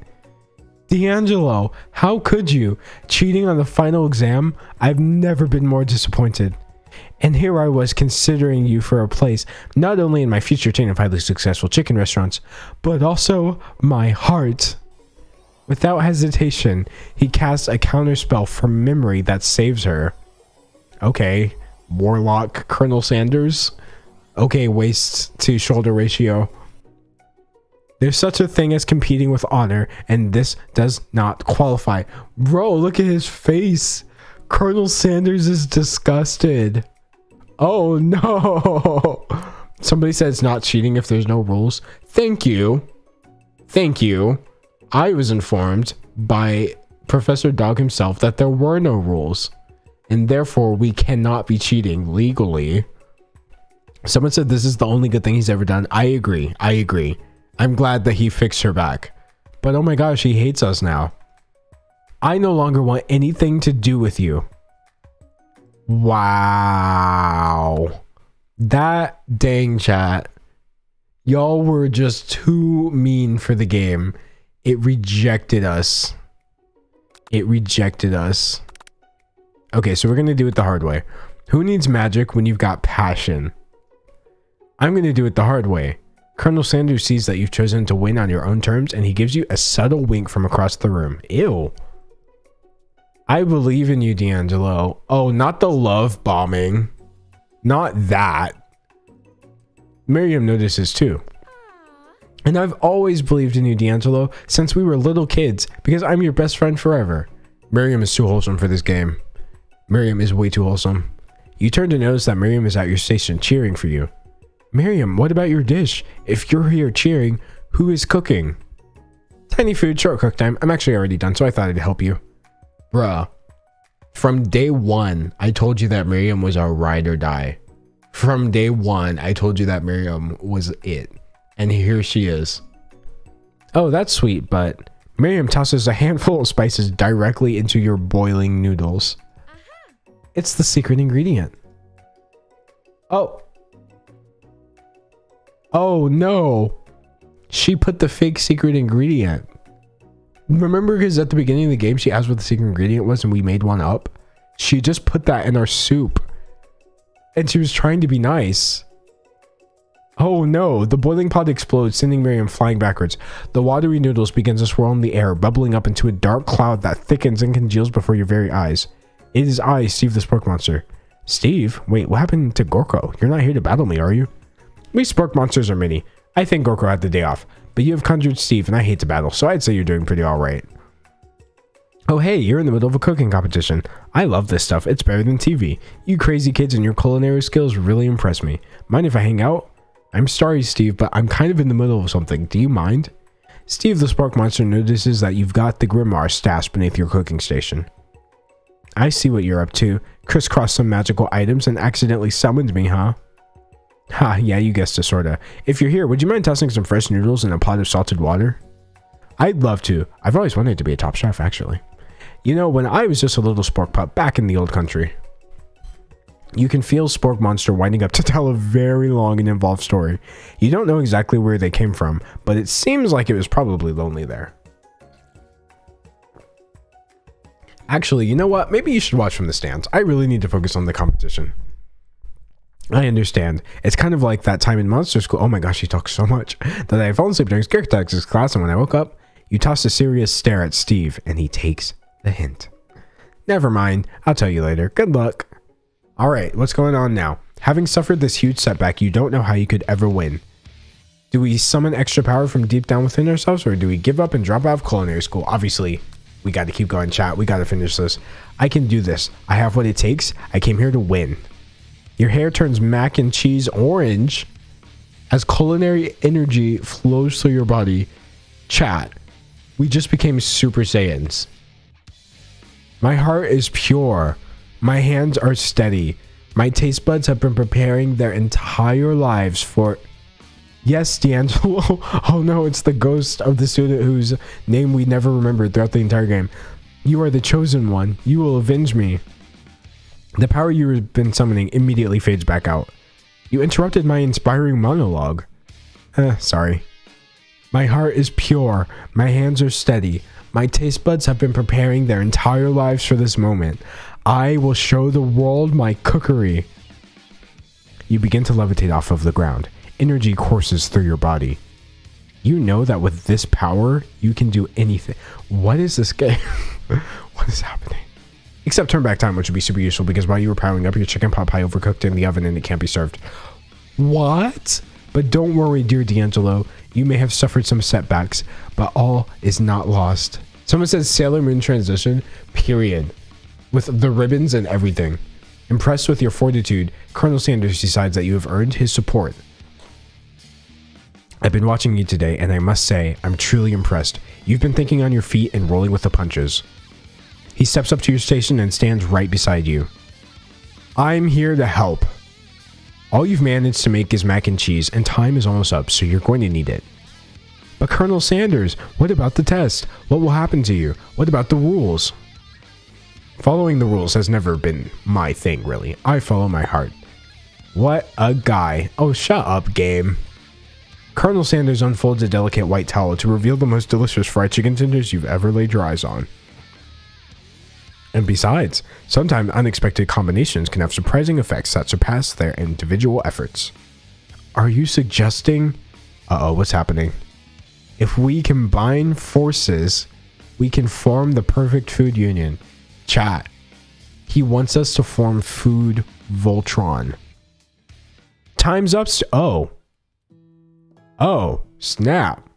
D'Angelo, how could you? Cheating on the final exam? I've never been more disappointed. And here I was considering you for a place, not only in my future chain of highly successful chicken restaurants, but also my heart. Without hesitation, he casts a counterspell from memory that saves her. Okay, Warlock Colonel Sanders. Okay, waist to shoulder ratio. There's such a thing as competing with honor, and this does not qualify. Bro, look at his face. Colonel Sanders is disgusted. Oh no. Somebody said it's not cheating if there's no rules. Thank you. Thank you. I was informed by Professor Dog himself that there were no rules, and therefore we cannot be cheating legally. Someone said this is the only good thing he's ever done. I agree. I agree. I'm glad that he fixed her back. But oh my gosh, he hates us now. I no longer want anything to do with you. Wow. That dang chat. Y'all were just too mean for the game. It rejected us. It rejected us. Okay, so we're going to do it the hard way. Who needs magic when you've got passion? I'm going to do it the hard way. Colonel Sanders sees that you've chosen to win on your own terms, and he gives you a subtle wink from across the room. Ew. I believe in you, D'Angelo. Oh, not the love bombing. Not that. Miriam notices too. And I've always believed in you, D'Angelo, since we were little kids, because I'm your best friend forever. Miriam is too wholesome for this game. Miriam is way too wholesome. You turn to notice that Miriam is at your station cheering for you. Miriam, what about your dish? If you're here cheering, who is cooking? Tiny food, short cook time. I'm actually already done, so I thought I'd help you. Bruh. From day one, I told you that Miriam was our ride or die. From day one, I told you that Miriam was it. And here she is. Oh, that's sweet, but Miriam tosses a handful of spices directly into your boiling noodles. It's the secret ingredient. Oh. Oh no. She put the fake secret ingredient. Remember, because at the beginning of the game, she asked what the secret ingredient was and we made one up? She just put that in our soup. And she was trying to be nice. Oh no, the boiling pot explodes, sending Miriam flying backwards. The watery noodles begin to swirl in the air, bubbling up into a dark cloud that thickens and congeals before your very eyes. It is I, Steve the Spork Monster. Steve? Wait, what happened to Gorko? You're not here to battle me, are you? We Spork Monsters are many. I think Gorko had the day off, but you have conjured Steve and I hate to battle, so I'd say you're doing pretty alright. Oh hey, you're in the middle of a cooking competition. I love this stuff, it's better than TV. You crazy kids and your culinary skills really impress me. Mind if I hang out? I'm sorry, Steve, but I'm kind of in the middle of something. Do you mind? Steve the Spork Monster notices that you've got the Grimoire stashed beneath your cooking station. I see what you're up to. Crisscross some magical items and accidentally summoned me, huh? Ha, yeah, you guessed it, sorta. If you're here, would you mind tossing some fresh noodles in a pot of salted water? I'd love to. I've always wanted to be a top chef, actually. You know, when I was just a little spork pup back in the old country. You can feel Spork Monster winding up to tell a very long and involved story. You don't know exactly where they came from, but it seems like it was probably lonely there. Actually, you know what? Maybe you should watch from the stands. I really need to focus on the competition. I understand. It's kind of like that time in Monster School. Oh my gosh, he talks so much. That I fallen asleep during character tactics class, and when I woke up, you tossed a serious stare at Steve, and he takes the hint. Never mind. I'll tell you later. Good luck. Alright, what's going on now? Having suffered this huge setback, you don't know how you could ever win. Do we summon extra power from deep down within ourselves, or do we give up and drop out of culinary school? Obviously, we got to keep going, chat. We got to finish this. I can do this. I have what it takes. I came here to win. Your hair turns mac and cheese orange as culinary energy flows through your body. Chat, we just became Super Saiyans. My heart is pure. My hands are steady. My taste buds have been preparing their entire lives for... Yes, D'Angelo. Oh no, it's the ghost of the student whose name we never remembered throughout the entire game. You are the chosen one. You will avenge me. The power you have been summoning immediately fades back out. You interrupted my inspiring monologue. Sorry. My heart is pure. My hands are steady. My taste buds have been preparing their entire lives for this moment. I will show the world my cookery. you begin to levitate off of the ground. Energy courses through your body. You know that with this power, you can do anything. What is this game? What is happening? Except turn back time, which would be super useful because while you were powering up, your chicken pot pie overcooked in the oven and it can't be served. What? But don't worry, dear D'Angelo. You may have suffered some setbacks, but all is not lost. Someone says Sailor Moon transition, period. With the ribbons and everything. Impressed with your fortitude, Colonel Sanders decides that you have earned his support. I've been watching you today, and I must say, I'm truly impressed. You've been thinking on your feet and rolling with the punches. He steps up to your station and stands right beside you. I'm here to help. All you've managed to make is mac and cheese, and time is almost up, so you're going to need it. But Colonel Sanders, what about the test? What will happen to you? What about the rules? Following the rules has never been my thing, really. I follow my heart. What a guy. Oh, shut up, game. Colonel Sanders unfolds a delicate white towel to reveal the most delicious fried chicken tenders you've ever laid your eyes on. And besides, sometimes unexpected combinations can have surprising effects that surpass their individual efforts. Are you suggesting... Uh-oh, what's happening? If we combine forces, we can form the perfect food union. Chat. He wants us to form Food Voltron. Time's up. Oh, snap.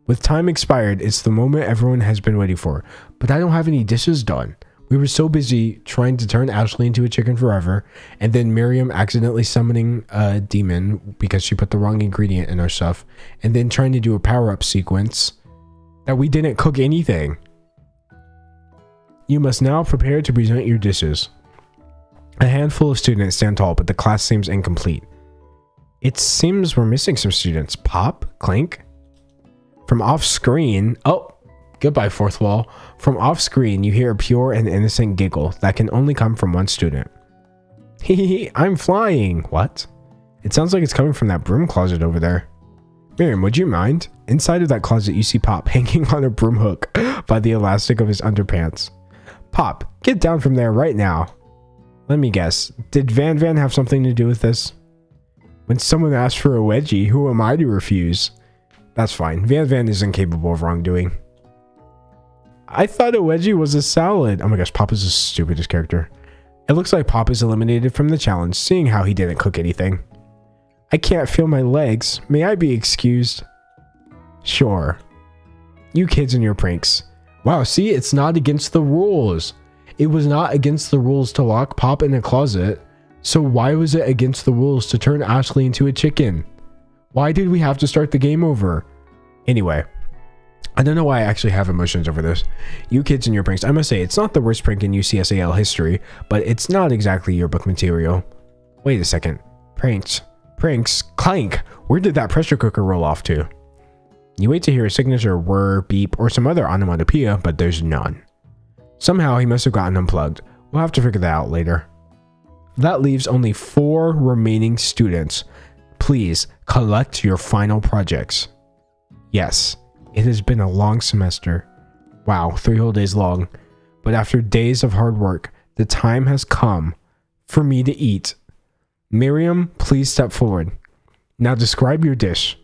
With time expired, it's the moment everyone has been waiting for. But I don't have any dishes done. We were so busy trying to turn Ashley into a chicken forever, and then Miriam accidentally summoning a demon because she put the wrong ingredient in our stuff, and then trying to do a power-up sequence, that we didn't cook anything. You must now prepare to present your dishes. A handful of students stand tall, but the class seems incomplete. It seems we're missing some students. Pop? Clink? From off-screen... Oh, goodbye, fourth wall. From off-screen, you hear a pure and innocent giggle that can only come from one student. Hehehe, I'm flying. What? It sounds like it's coming from that broom closet over there. Miriam, would you mind? Inside of that closet, you see Pop hanging on a broom hook by the elastic of his underpants. Pop, get down from there right now. Let me guess. Did Van Van have something to do with this? When someone asks for a wedgie, who am I to refuse? That's fine. Van Van is incapable of wrongdoing. I thought a wedgie was a salad. Oh my gosh, Pop is the stupidest character. It looks like Pop is eliminated from the challenge, seeing how he didn't cook anything. I can't feel my legs. May I be excused? Sure. You kids and your pranks. Wow, see, it's not against the rules. It was not against the rules to lock Pop in a closet. So why was it against the rules to turn Ashley into a chicken? Why did we have to start the game over? Anyway, I don't know why I actually have emotions over this. You kids and your pranks. I must say, it's not the worst prank in UCSAL history, but it's not exactly yearbook material. Wait a second. Pranks. Clank. Where did that pressure cooker roll off to? You wait to hear a signature whir, beep, or some other onomatopoeia, but there's none. Somehow he must have gotten unplugged. We'll have to figure that out later. That leaves only 4 remaining students. Please collect your final projects. Yes, it has been a long semester. Wow, 3 whole days long. But after days of hard work, the time has come for me to eat. Miriam, please step forward. Now describe your dish.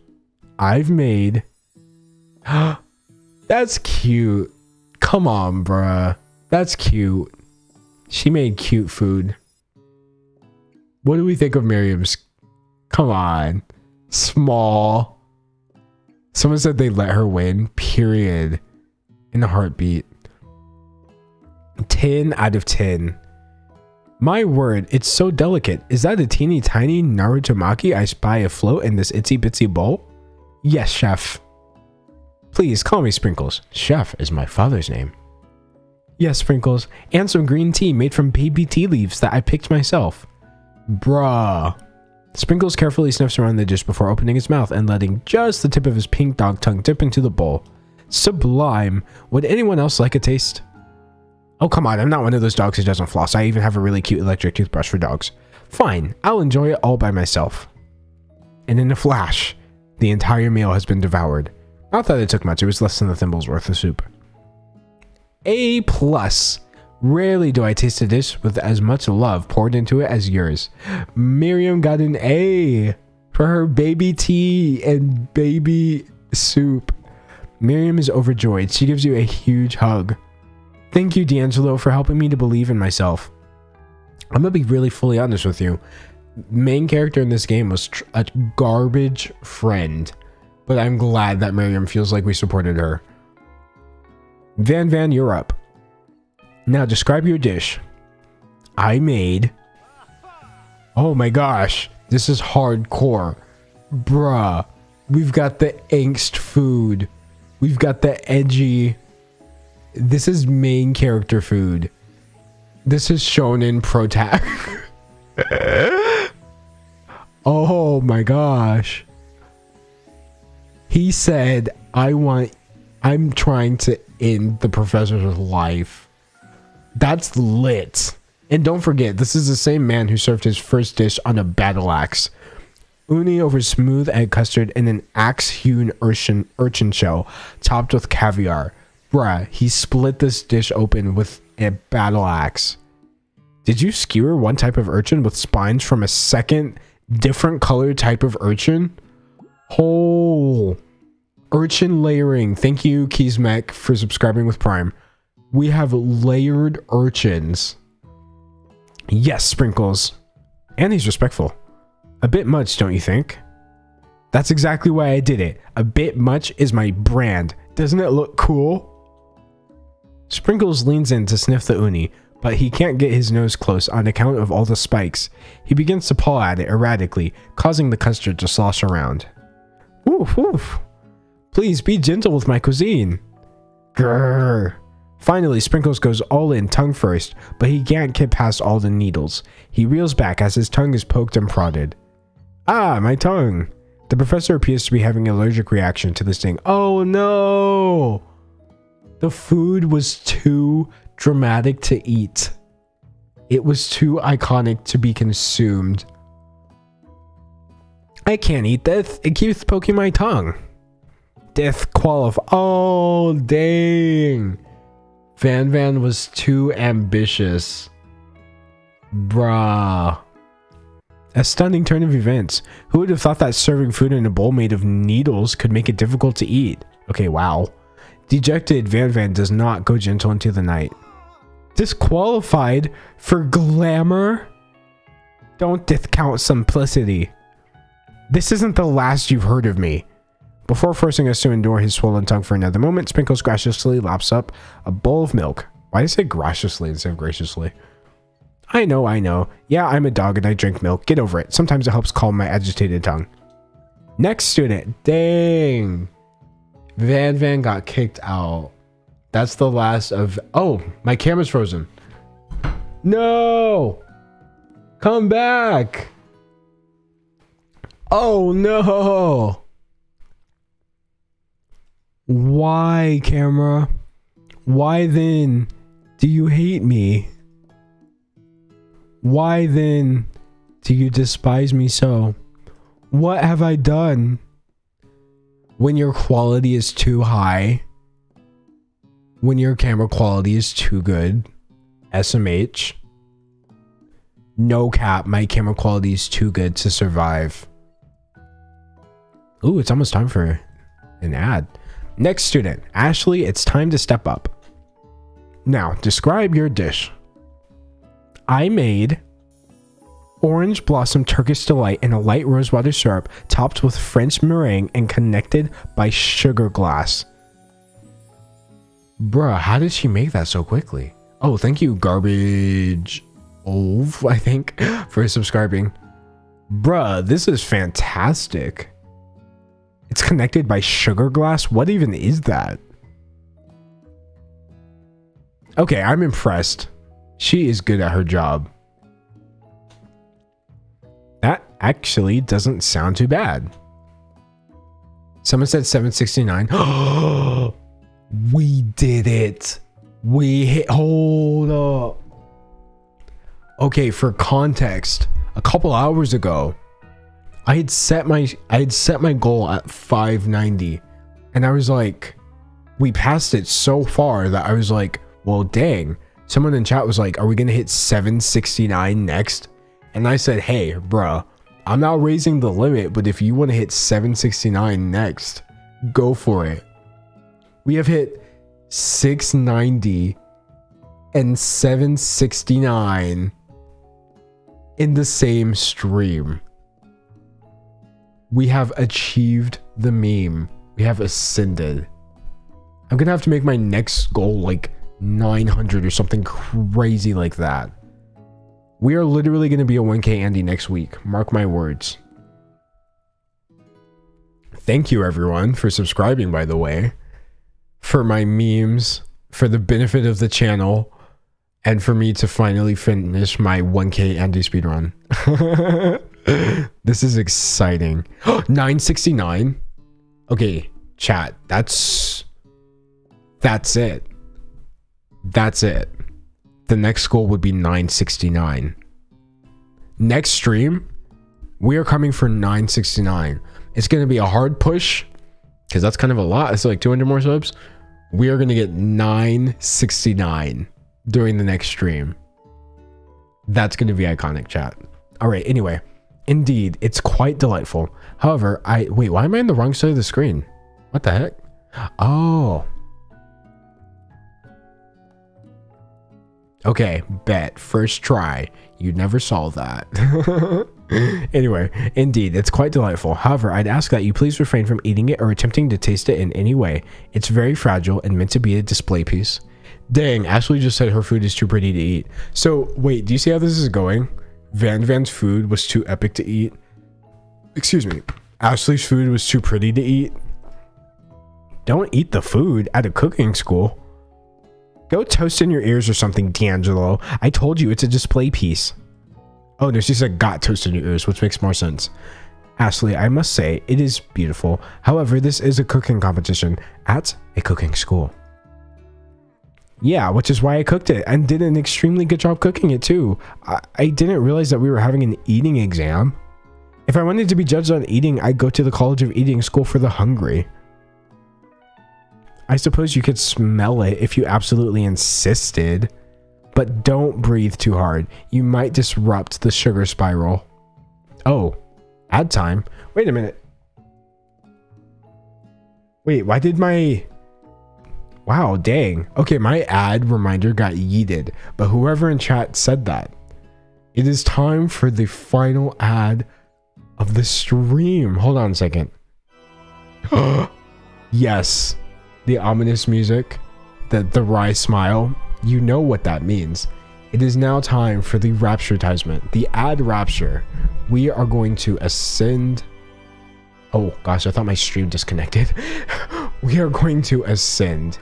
I've made... That's cute. Come on, bruh. That's cute. She made cute food. What do we think of Miriam's? Come on. Small. Someone said they let her win. Period. In a heartbeat. 10 out of 10. My word, it's so delicate. Is that a teeny tiny Narutomaki I spy afloat in this itsy bitsy bowl? Yes, chef. Please call me Sprinkles. Chef is my father's name. Yes, Sprinkles. And some green tea made from baby tea leaves that I picked myself. Bruh. Sprinkles carefully sniffs around the dish before opening his mouth and letting just the tip of his pink dog tongue dip into the bowl. Sublime. Would anyone else like a taste? Oh, come on. I'm not one of those dogs who doesn't floss. I even have a really cute electric toothbrush for dogs. Fine. I'll enjoy it all by myself. And in a flash, the entire meal has been devoured. Not that it took much. It was less than a thimble's worth of soup. A+. Rarely do I taste a dish with as much love poured into it as yours. Miriam got an A for her baby tea and baby soup. Miriam is overjoyed. She gives you a huge hug. Thank you, D'Angelo, for helping me to believe in myself. I'm gonna be really fully honest with you. Main character in this game was a garbage friend, but I'm glad that Miriam feels like we supported her. Van, you're up. Now describe your dish. I made... Oh my gosh, this is hardcore. Bruh, we've got the angst food. We've got the edgy... This is main character food. This is shonen protag. Oh my gosh. He said, I'm trying to end the professor's life. That's lit. And don't forget, this is the same man who served his first dish on a battle axe. Uni over smooth egg custard and an axe-hewn urchin shell topped with caviar. Bruh, he split this dish open with a battle axe. Did you skewer one type of urchin with spines from a second different colored type of urchin? Oh, urchin layering. Thank you, Keysmech, for subscribing with Prime. We have layered urchins. Yes, Sprinkles. And he's respectful. A bit much, don't you think? That's exactly why I did it. A bit much is my brand. Doesn't it look cool? Sprinkles leans in to sniff the uni, but he can't get his nose close on account of all the spikes. He begins to paw at it erratically, causing the custard to slosh around. Woof woof. Please be gentle with my cuisine. Grrr. Finally, Sprinkles goes all in tongue first, but he can't get past all the needles. He reels back as his tongue is poked and prodded. Ah, my tongue. The professor appears to be having an allergic reaction to this thing. Oh no! The food was too dramatic to eat. It was too iconic to be consumed. I can't eat this. It keeps poking my tongue. Death qualify. Oh, dang. Van was too ambitious. Bruh. A stunning turn of events. Who would have thought that serving food in a bowl made of needles could make it difficult to eat? Okay, wow. Dejected, Van does not go gentle into the night. Disqualified for glamour? Don't discount simplicity. This isn't the last you've heard of me. Before forcing us to endure his swollen tongue for another moment, Sprinkles graciously laps up a bowl of milk. Why did I say graciously instead of graciously? I know. Yeah, I'm a dog and I drink milk. Get over it. Sometimes it helps calm my agitated tongue. Next student. Dang. Van got kicked out. That's the last of... Oh, my camera's frozen. No! Come back! Oh, no! Why, camera? Why then do you hate me? Why then do you despise me so? What have I done? When your quality is too high, when your camera quality is too good, SMH, no cap, my camera quality is too good to survive. Ooh, it's almost time for an ad. Next student, Ashley, it's time to step up. Now, describe your dish. I made orange blossom Turkish delight in a light rosewater syrup topped with French meringue and connected by sugar glass. Bruh, how did she make that so quickly? Oh, thank you, Garbage Ove, I think, for subscribing. Bruh, this is fantastic. It's connected by sugar glass? What even is that? Okay, I'm impressed. She is good at her job. That actually doesn't sound too bad. Someone said 769. We did it. We hit. Hold up. Okay, for context, a couple hours ago, I had set my goal at 590, and I was like, we passed it so far that I was like, well, dang. someone in chat was like, are we gonna hit 769 next? And I said, hey, bruh, I'm not raising the limit, but if you want to hit 769 next, go for it. We have hit 690 and 769 in the same stream. We have achieved the meme. We have ascended. I'm gonna have to make my next goal like 900 or something crazy like that. We are literally gonna be a 1K Andy next week. Mark my words. Thank you everyone for subscribing, by the way, for my memes, for the benefit of the channel, and for me to finally finish my 1K Andy speedrun. This is exciting. 969. Okay, chat. That's it. That's it. The next goal would be 969. Next stream, we are coming for 969. It's going to be a hard push because that's kind of a lot. It's like 200 more subs. We are going to get 969 during the next stream. That's going to be iconic, chat. All right, anyway. Indeed, it's quite delightful. However, wait, why am I on the wrong side of the screen? What the heck? Oh. Okay, bet. First try. You never saw that. Anyway, indeed, it's quite delightful. However, I'd ask that you please refrain from eating it or attempting to taste it in any way. It's very fragile and meant to be a display piece. Dang, Ashley just said her food is too pretty to eat. So, wait, do you see how this is going? Van's food was too epic to eat. Excuse me. Ashley's food was too pretty to eat. Don't eat the food at a cooking school. Go toast in your ears or something, D'Angelo. I told you it's a display piece. Oh, no, she said got toast in your ears, which makes more sense. Ashley, I must say, it is beautiful. However, this is a cooking competition at a cooking school. Yeah, which is why I cooked it and did an extremely good job cooking it too. I didn't realize that we were having an eating exam. If I wanted to be judged on eating, I'd go to the College of Eating School for the Hungry. I suppose you could smell it if you absolutely insisted, but don't breathe too hard. You might disrupt the sugar spiral. Oh, ad time. Wait a minute. Wait, why did my... Wow, dang. Okay, my ad reminder got yeeted, but whoever in chat said that. It is time for the final ad of the stream. Hold on a second. Yes, the ominous music, the wry smile. You know what that means. It is now time for the rapture-tisement, the ad rapture. We are going to ascend. Oh gosh, I thought my stream disconnected. We are going to ascend.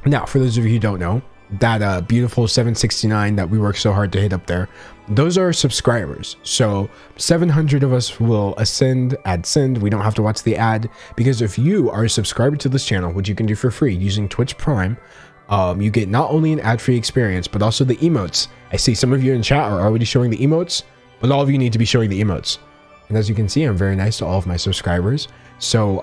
Now, for those of you who don't know, that beautiful 769 that we worked so hard to hit up there, those are subscribers. So 700 of us will ascend, adscend. We don't have to watch the ad, because if you are a subscriber to this channel, which you can do for free using Twitch Prime, you get not only an ad-free experience, but also the emotes. I see some of you in chat are already showing the emotes, but all of you need to be showing the emotes. And as you can see, I'm very nice to all of my subscribers. So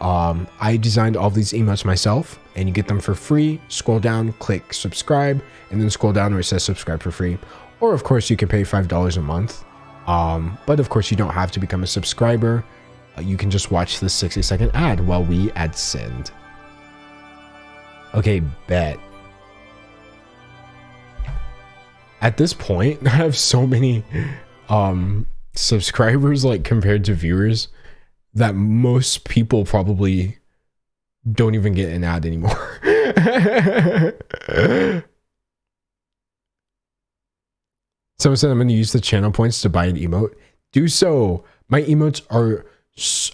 I designed all of these emotes myself, and you get them for free. Scroll down, click subscribe, and then scroll down where it says subscribe for free. Or of course you can pay $5 a month. But of course you don't have to become a subscriber. You can just watch the 60-second ad while we adscend. Okay, bet. At this point, I have so many subscribers, like, compared to viewers, that most people probably don't even get an ad anymore. Someone said I'm going to use the channel points to buy an emote. Do so. My emotes are...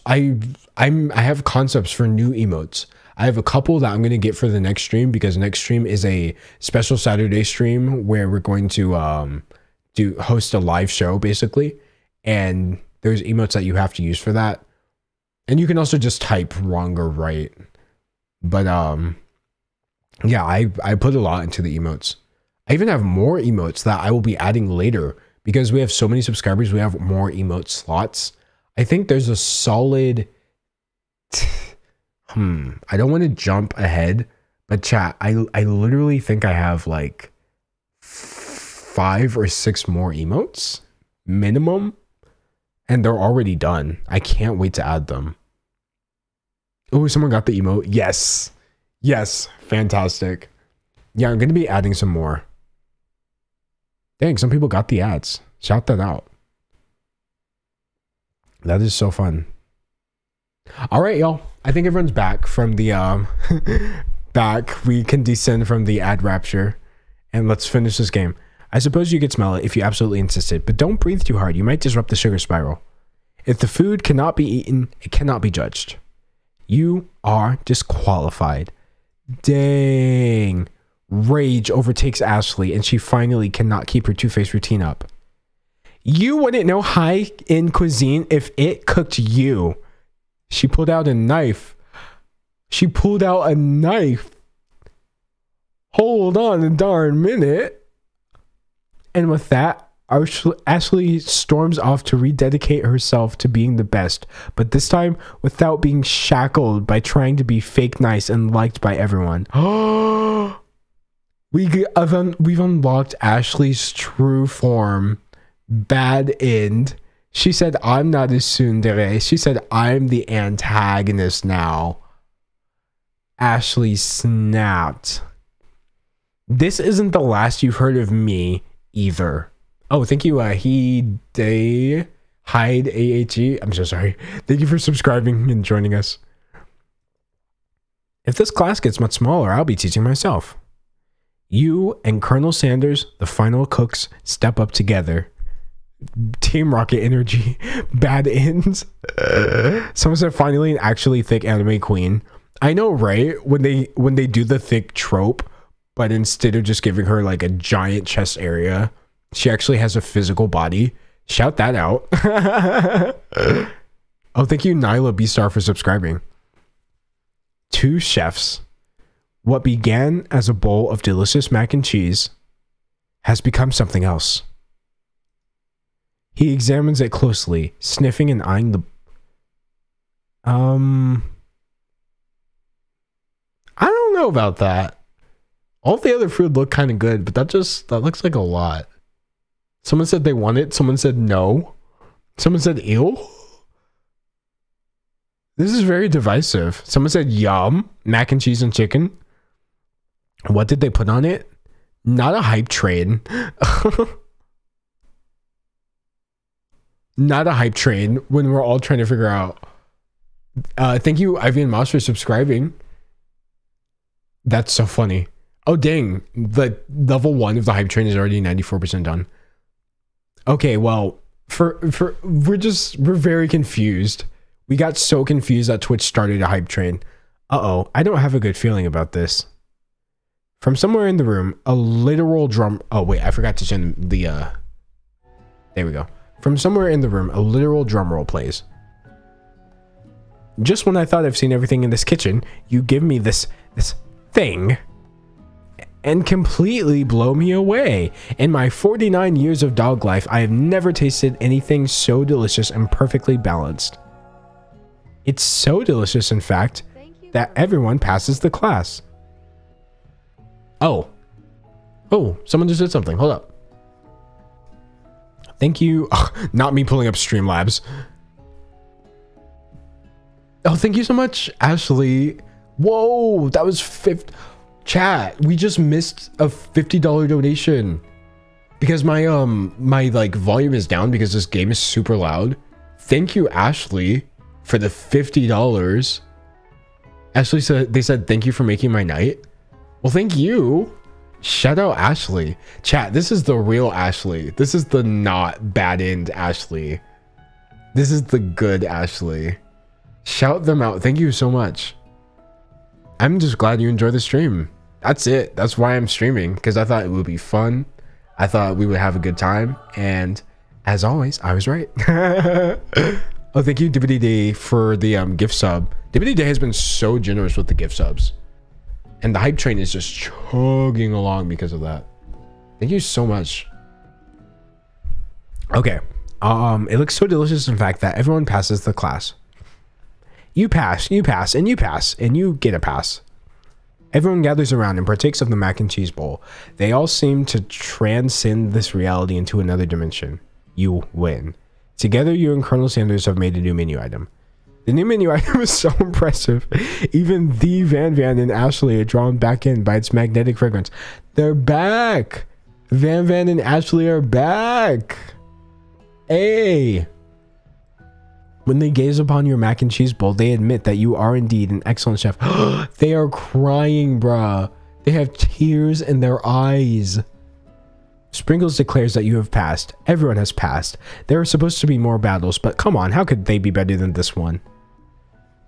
I have concepts for new emotes. I have a couple that I'm going to get for the next stream, because next stream is a special Saturday stream where we're going to host a live show, basically. And there's emotes that you have to use for that. And you can also just type wrong or right. But yeah, I put a lot into the emotes. I even have more emotes that I will be adding later, because we have so many subscribers. We have more emote slots. I think there's a solid... I don't want to jump ahead, but chat, I literally think I have like 5 or 6 more emotes minimum, and they're already done. I can't wait to add them. Oh, someone got the emote. Yes. Yes. Fantastic. Yeah, I'm going to be adding some more. Dang, some people got the ads. Shout that out. That is so fun. All right, y'all. I think everyone's back from the back. We can descend from the ad rapture, and let's finish this game. I suppose you could smell it if you absolutely insisted, but don't breathe too hard. You might disrupt the sugar spiral. If the food cannot be eaten, it cannot be judged. You are disqualified. Dang. Rage overtakes Ashley, and she finally cannot keep her two-faced routine up. You wouldn't know high-end cuisine if it cooked you. She pulled out a knife. She pulled out a knife. Hold on a darn minute. And with that, Ashley storms off to rededicate herself to being the best, but this time without being shackled by trying to be fake nice and liked by everyone. We've unlocked Ashley's true form. Bad end. She said, I'm not a tsundere. She said, I'm the antagonist now. Ashley snapped. This isn't the last you've heard of me either. Oh, thank you, Hide AHE. I'm so sorry. Thank you for subscribing and joining us. If this class gets much smaller, I'll be teaching myself. You and Colonel Sanders, the final cooks, step up together. Team Rocket energy. Bad ends. Someone said finally an actually thick anime queen. I know, right? When they do the thick trope, but instead of just giving her like a giant chest area, she actually has a physical body. Shout that out. Oh, thank you, Nyla B-Star, for subscribing. 2 chefs. What began as a bowl of delicious mac and cheese has become something else. He examines it closely, sniffing and eyeing the... I don't know about that. All the other food looked kind of good, but that looks like a lot. Someone said they want it. Someone said no. Someone said ew. This is very divisive. Someone said yum. Mac and cheese and chicken. What did they put on it? Not a hype train. Not a hype train when we're all trying to figure out. Thank you, Ivy and Mouse, for subscribing. That's so funny. Oh, dang. The level 1 of the hype train is already 94% done. Okay, well, we're very confused. We got so confused that Twitch started a hype train. Uh-oh, I don't have a good feeling about this. From somewhere in the room, a literal drum... Oh, wait, I forgot to send the... There we go. From somewhere in the room, a literal drum roll plays. Just when I thought I've seen everything in this kitchen, you give me this thing and completely blow me away. In my 49 years of dog life, I have never tasted anything so delicious and perfectly balanced. It's so delicious, in fact, that everyone passes the class. Oh, someone just did something. Hold up. Thank you. Ugh, not me pulling up Streamlabs. Oh, thank you so much, Ashley. Whoa, that was chat. We just missed a $50 donation because my like volume is down because this game is super loud. Thank you, Ashley, for the $50. Ashley said they said thank you for making my night. Well, thank you. Shout out Ashley. Chat, this is the real Ashley. This is the not bad end Ashley. This is the good Ashley. Shout them out. Thank you so much. I'm just glad you enjoy the stream. That's it. That's why I'm streaming, because I thought it would be fun. I thought we would have a good time, and as always, I was right. Oh, thank you, Dibbity Day, for the gift sub. Dibbity Day has been so generous with the gift subs. And the hype train is just chugging along because of that. Thank you so much. Okay. It looks so delicious, in fact, that everyone passes the class. You pass, and you pass, and you get a pass. Everyone gathers around and partakes of the mac and cheese bowl. They all seem to transcend this reality into another dimension. You win. Together, you and Colonel Sanders have made a new menu item. The new menu item is so impressive. Even the Van Van and Ashley are drawn back in by its magnetic fragrance. They're back! Van Van and Ashley are back! Hey! When they gaze upon your mac and cheese bowl, they admit that you are indeed an excellent chef. They are crying, bruh. They have tears in their eyes. Sprinkles declares that you have passed. Everyone has passed. There are supposed to be more battles, but come on, how could they be better than this one?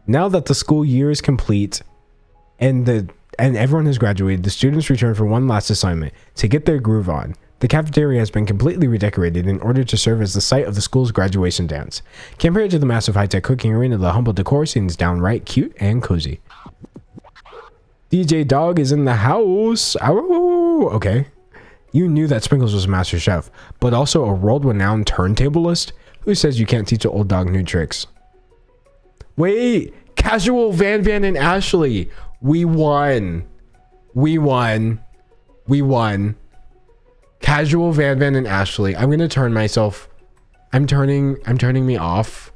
Now that the school year is complete and everyone has graduated, the students return for one last assignment to get their groove on. The cafeteria has been completely redecorated in order to serve as the site of the school's graduation dance. Compared to the massive high-tech cooking arena, the humble decor seems downright cute and cozy. DJ Dog is in the house. Oh, okay. You knew that Sprinkles was a master chef, but also a world-renowned turntablist? Who says you can't teach an old dog new tricks? Wait! Casual Van Van and Ashley! We won! We won! We won! Casual Van Van and Ashley. I'm gonna turn myself. I'm turning me off.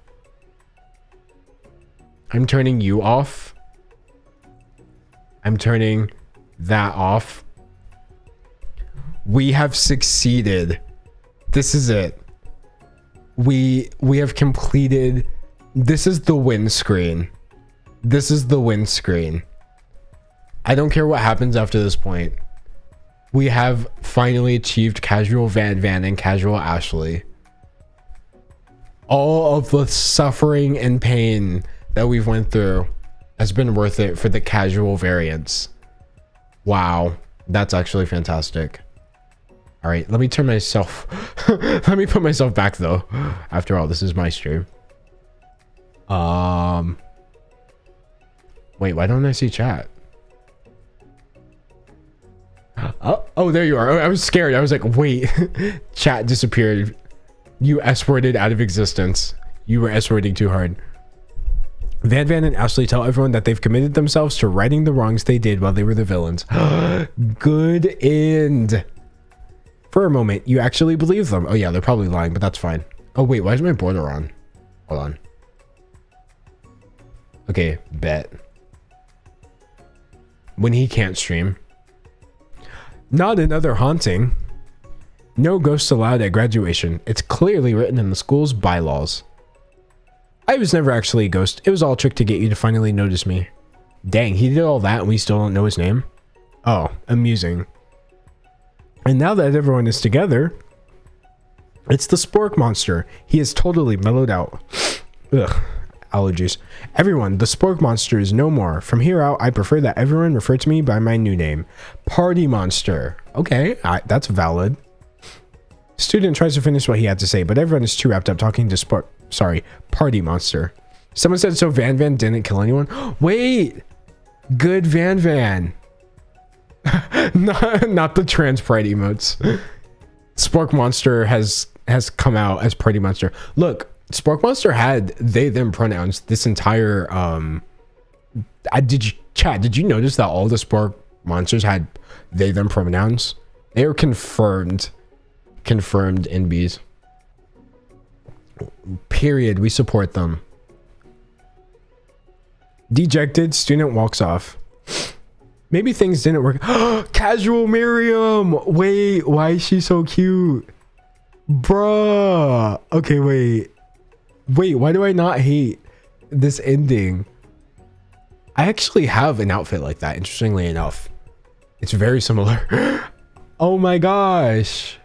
I'm turning you off. I'm turning that off. We have succeeded. This is it. We have completed. This is the win screen. This is the win screen. I don't care what happens after this point. We have finally achieved Casual Van Van and Casual Ashley. All of the suffering and pain that we've went through has been worth it for the casual variants. Wow, that's actually fantastic. All right, let me turn myself. Let me put myself back though. After all, this is my stream. Wait, why don't I see chat? Oh, there you are. I was scared. I was like, wait, chat disappeared. You S-worded out of existence. You were S-wording too hard. Van Van and Ashley tell everyone that they've committed themselves to righting the wrongs they did while they were the villains. Good end. For a moment, you actually believe them. Oh yeah, they're probably lying, but that's fine. Oh wait, why is my border on? Hold on. Okay, bet. When he can't stream. Not another haunting. No ghosts allowed at graduation. It's clearly written in the school's bylaws. I was never actually a ghost. It was all a trick to get you to finally notice me. Dang, he did all that and we still don't know his name? Oh, amusing. And now that everyone is together, it's the Spork Monster. He is totally mellowed out. Ugh, allergies. Everyone, the Spork Monster is no more. From here out, I prefer that everyone refer to me by my new name. Party Monster. Okay, that's valid. Student tries to finish what he had to say, but everyone is too wrapped up talking to Party Monster. Someone said so Van Van didn't kill anyone. Wait! Good Van Van. not the trans pride emotes. Spork Monster has come out as Party Monster. Look, Spork Monster had they them pronouns this entire did you notice that all the Spork Monsters had they them pronouns? They were confirmed NBs. Period. We support them. Dejected student walks off. Maybe things didn't work. Casual Miriam. Wait, why is she so cute? Bruh. Okay, wait, why do I not hate this ending? I actually have an outfit like that, interestingly enough. It's very similar. Oh my gosh.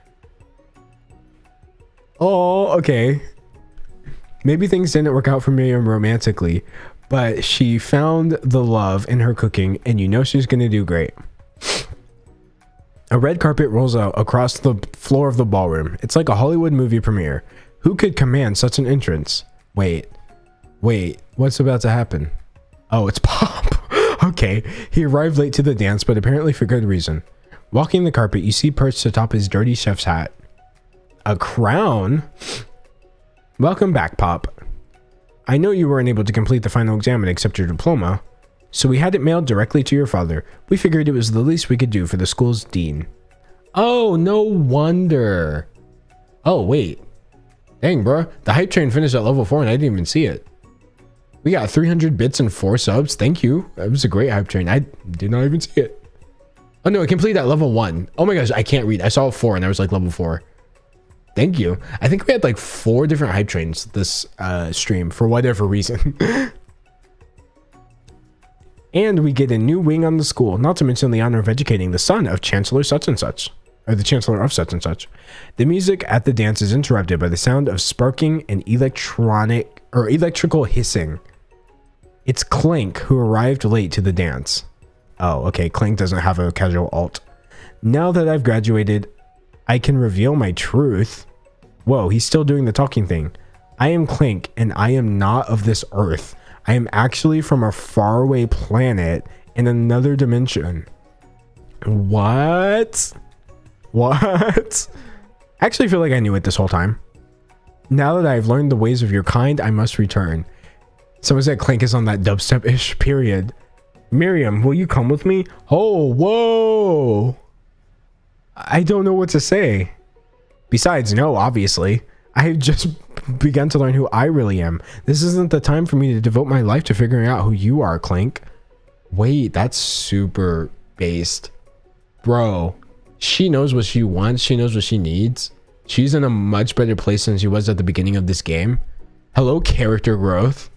Oh, okay. Maybe things didn't work out for Miriam romantically, but she found the love in her cooking, and you know she's gonna do great. A red carpet rolls out across the floor of the ballroom. It's like a Hollywood movie premiere. Who could command such an entrance? Wait, what's about to happen? Oh, it's Pop. Okay, he arrived late to the dance, but apparently for good reason. Walking the carpet, you see perched atop his dirty chef's hat a crown. Welcome back, Pop. I know you weren't able to complete the final exam and accept your diploma. so we had it mailed directly to your father. We figured it was the least we could do for the school's dean. Oh, no wonder. Oh, wait. Dang, bro. The hype train finished at level 4 and I didn't even see it. We got 300 bits and 4 subs. Thank you. That was a great hype train. I did not even see it. Oh, no. It completed at level 1. Oh, my gosh. I can't read. I saw 4 and I was like level 4. Thank you. I think we had like 4 different hype trains this stream for whatever reason. And we get a new wing on the school, not to mention the honor of educating the son of Chancellor such and such, or the Chancellor of such and such. The music at the dance is interrupted by the sound of sparking and electrical hissing. It's Clank who arrived late to the dance. Oh, okay. Clank doesn't have a casual alt. Now that I've graduated, I can reveal my truth. Whoa, he's still doing the talking thing. I am Clank, and I am not of this earth. I am actually from a faraway planet in another dimension. What? What? I actually feel like I knew it this whole time. Now that I've learned the ways of your kind, I must return. Someone said Clank is on that dubstep-ish period. Miriam, will you come with me? Oh, whoa. I don't know what to say. Besides, no, obviously. I have just begun to learn who I really am. This isn't the time for me to devote my life to figuring out who you are, Clank. Wait, that's super based. Bro, she knows what she wants. She knows what she needs. She's in a much better place than she was at the beginning of this game. Hello, character growth.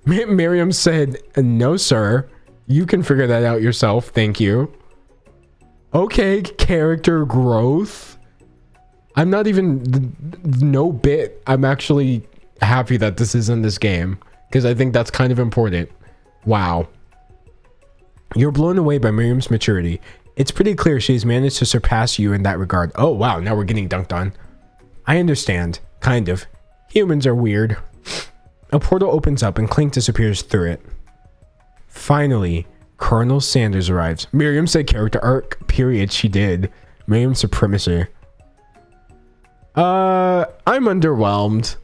Miriam said, no, sir. You can figure that out yourself. Thank you. Okay, character growth. I'm not even no bit. I'm actually happy that this is in this game because I think that's kind of important. Wow. You're blown away by Miriam's maturity. It's pretty clear she's managed to surpass you in that regard. Oh, wow. Now we're getting dunked on. I understand. Kind of. Humans are weird. A portal opens up and Clank disappears through it. Finally, Colonel Sanders arrives. Miriam said character arc. Period. She did. Miriam's supremacy. I'm underwhelmed.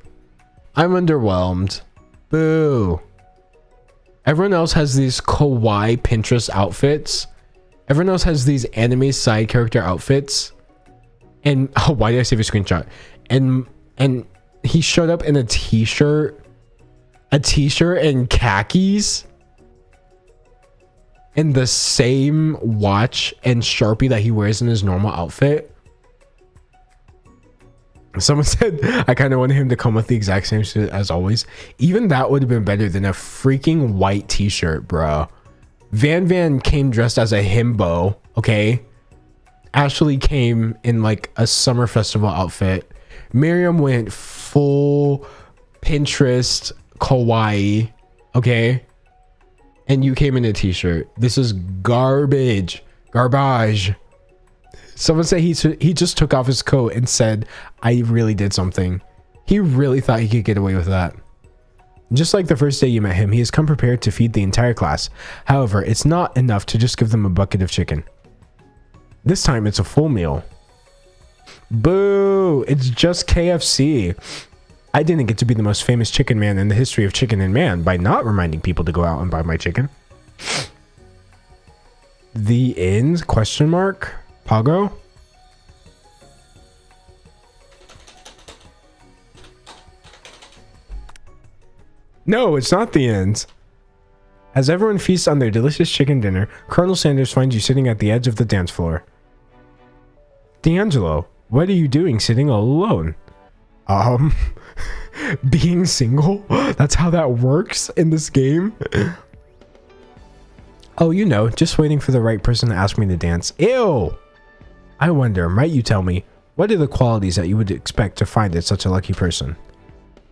I'm underwhelmed. Boo. Everyone else has these kawaii Pinterest outfits. Everyone else has these anime side character outfits. And oh, why did I save a screenshot? And he showed up in a t-shirt and khakis. And the same watch and Sharpie that he wears in his normal outfit. Someone said, I kind of wanted him to come with the exact same suit as always. Even that would have been better than a freaking white t-shirt, bro. Van came dressed as a himbo, okay? Ashley came in like a summer festival outfit. Miriam went full Pinterest kawaii, okay? And you came in a t-shirt. This is garbage. Garbage. Someone said he just took off his coat and said, I really did something. He really thought he could get away with that. Just like the first day you met him, he has come prepared to feed the entire class. However, it's not enough to just give them a bucket of chicken. This time it's a full meal. Boo! It's just KFC. I didn't get to be the most famous chicken man in the history of Chicken and Man by not reminding people to go out and buy my chicken. The end? Question mark? Pago? No, it's not the end. As everyone feasts on their delicious chicken dinner, Colonel Sanders finds you sitting at the edge of the dance floor. D'Angelo, what are you doing sitting all alone? Being single? That's how that works in this game? Oh, you know, just waiting for the right person to ask me to dance. Ew! I wonder, might you tell me, what are the qualities that you would expect to find in such a lucky person?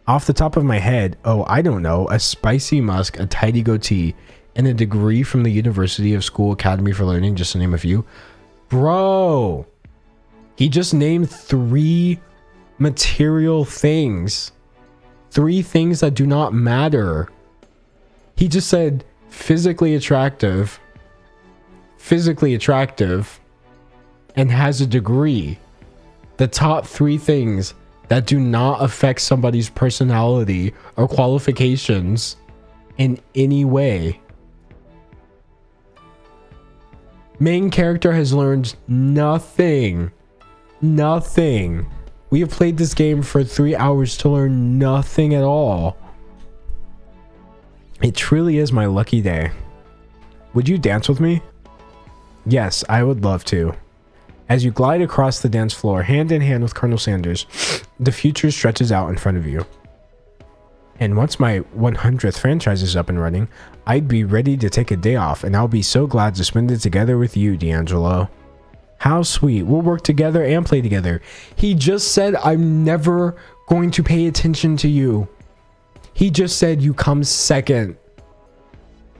Off the top of my head, oh, I don't know, a spicy musk, a tidy goatee, and a degree from the University of School Academy for Learning, just to name a few. Bro! He just named 3 material things. 3 things that do not matter. He just said physically attractive, and has a degree. The top 3 things that do not affect somebody's personality or qualifications in any way. Main character has learned nothing. Nothing. We have played this game for 3 hours to learn nothing at all. It truly is my lucky day. Would you dance with me? Yes, I would love to. As you glide across the dance floor, hand in hand with Colonel Sanders, the future stretches out in front of you. And once my 100th franchise is up and running, I'd be ready to take a day off, and I'll be so glad to spend it together with you, D'Angelo. How sweet. We'll work together and play together. He just said I'm never going to pay attention to you. He just said you come second.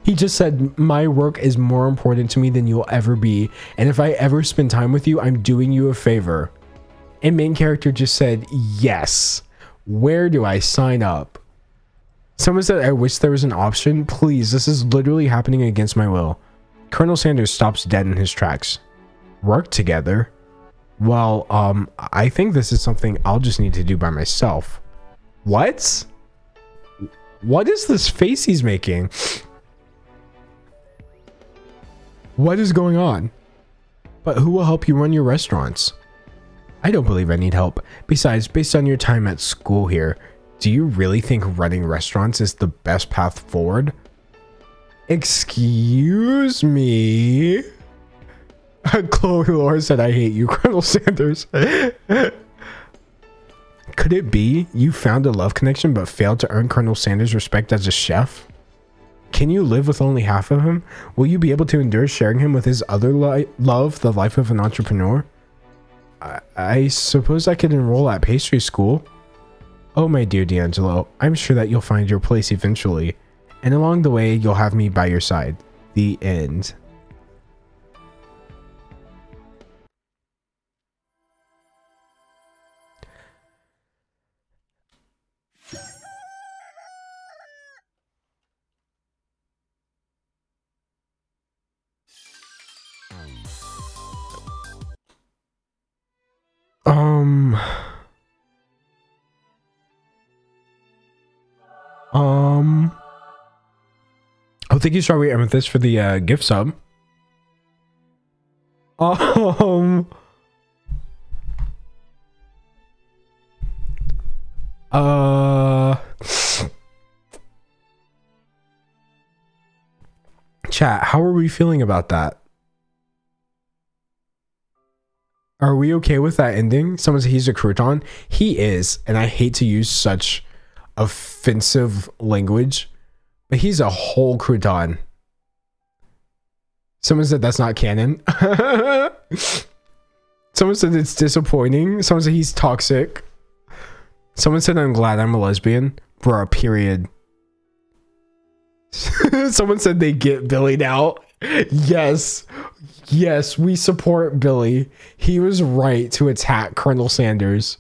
He just said my work is more important to me than you'll ever be, and if I ever spend time with you, I'm doing you a favor. And main character just said yes. Where do I sign up? Someone said, I wish there was an option. Please, this is literally happening against my will. Colonel Sanders stops dead in his tracks. Work together? Well, I think this is something I'll just need to do by myself. What? What is this face he's making? What is going on? But who will help you run your restaurants? I don't believe I need help. Besides, based on your time at school here, do you really think running restaurants is the best path forward? Excuse me? Chloe Laura said, I hate you, Colonel Sanders. Could it be you found a love connection but failed to earn Colonel Sanders' respect as a chef? Can you live with only half of him? Will you be able to endure sharing him with his other love, the life of an entrepreneur? I suppose I could enroll at pastry school. Oh, my dear D'Angelo, I'm sure that you'll find your place eventually. And along the way, you'll have me by your side. The end. Oh, thank you, Strawberry Amethyst, for the gift sub. Chat, how are we feeling about that? Are we okay with that ending? Someone said he's a crouton. He is, and I hate to use such offensive language, but he's a whole crouton. Someone said that's not canon. Someone said it's disappointing. Someone said he's toxic. Someone said I'm glad I'm a lesbian. Bruh, period. Someone said they get Billy now. Yes. Yes, we support Billy. He was right to attack Colonel Sanders.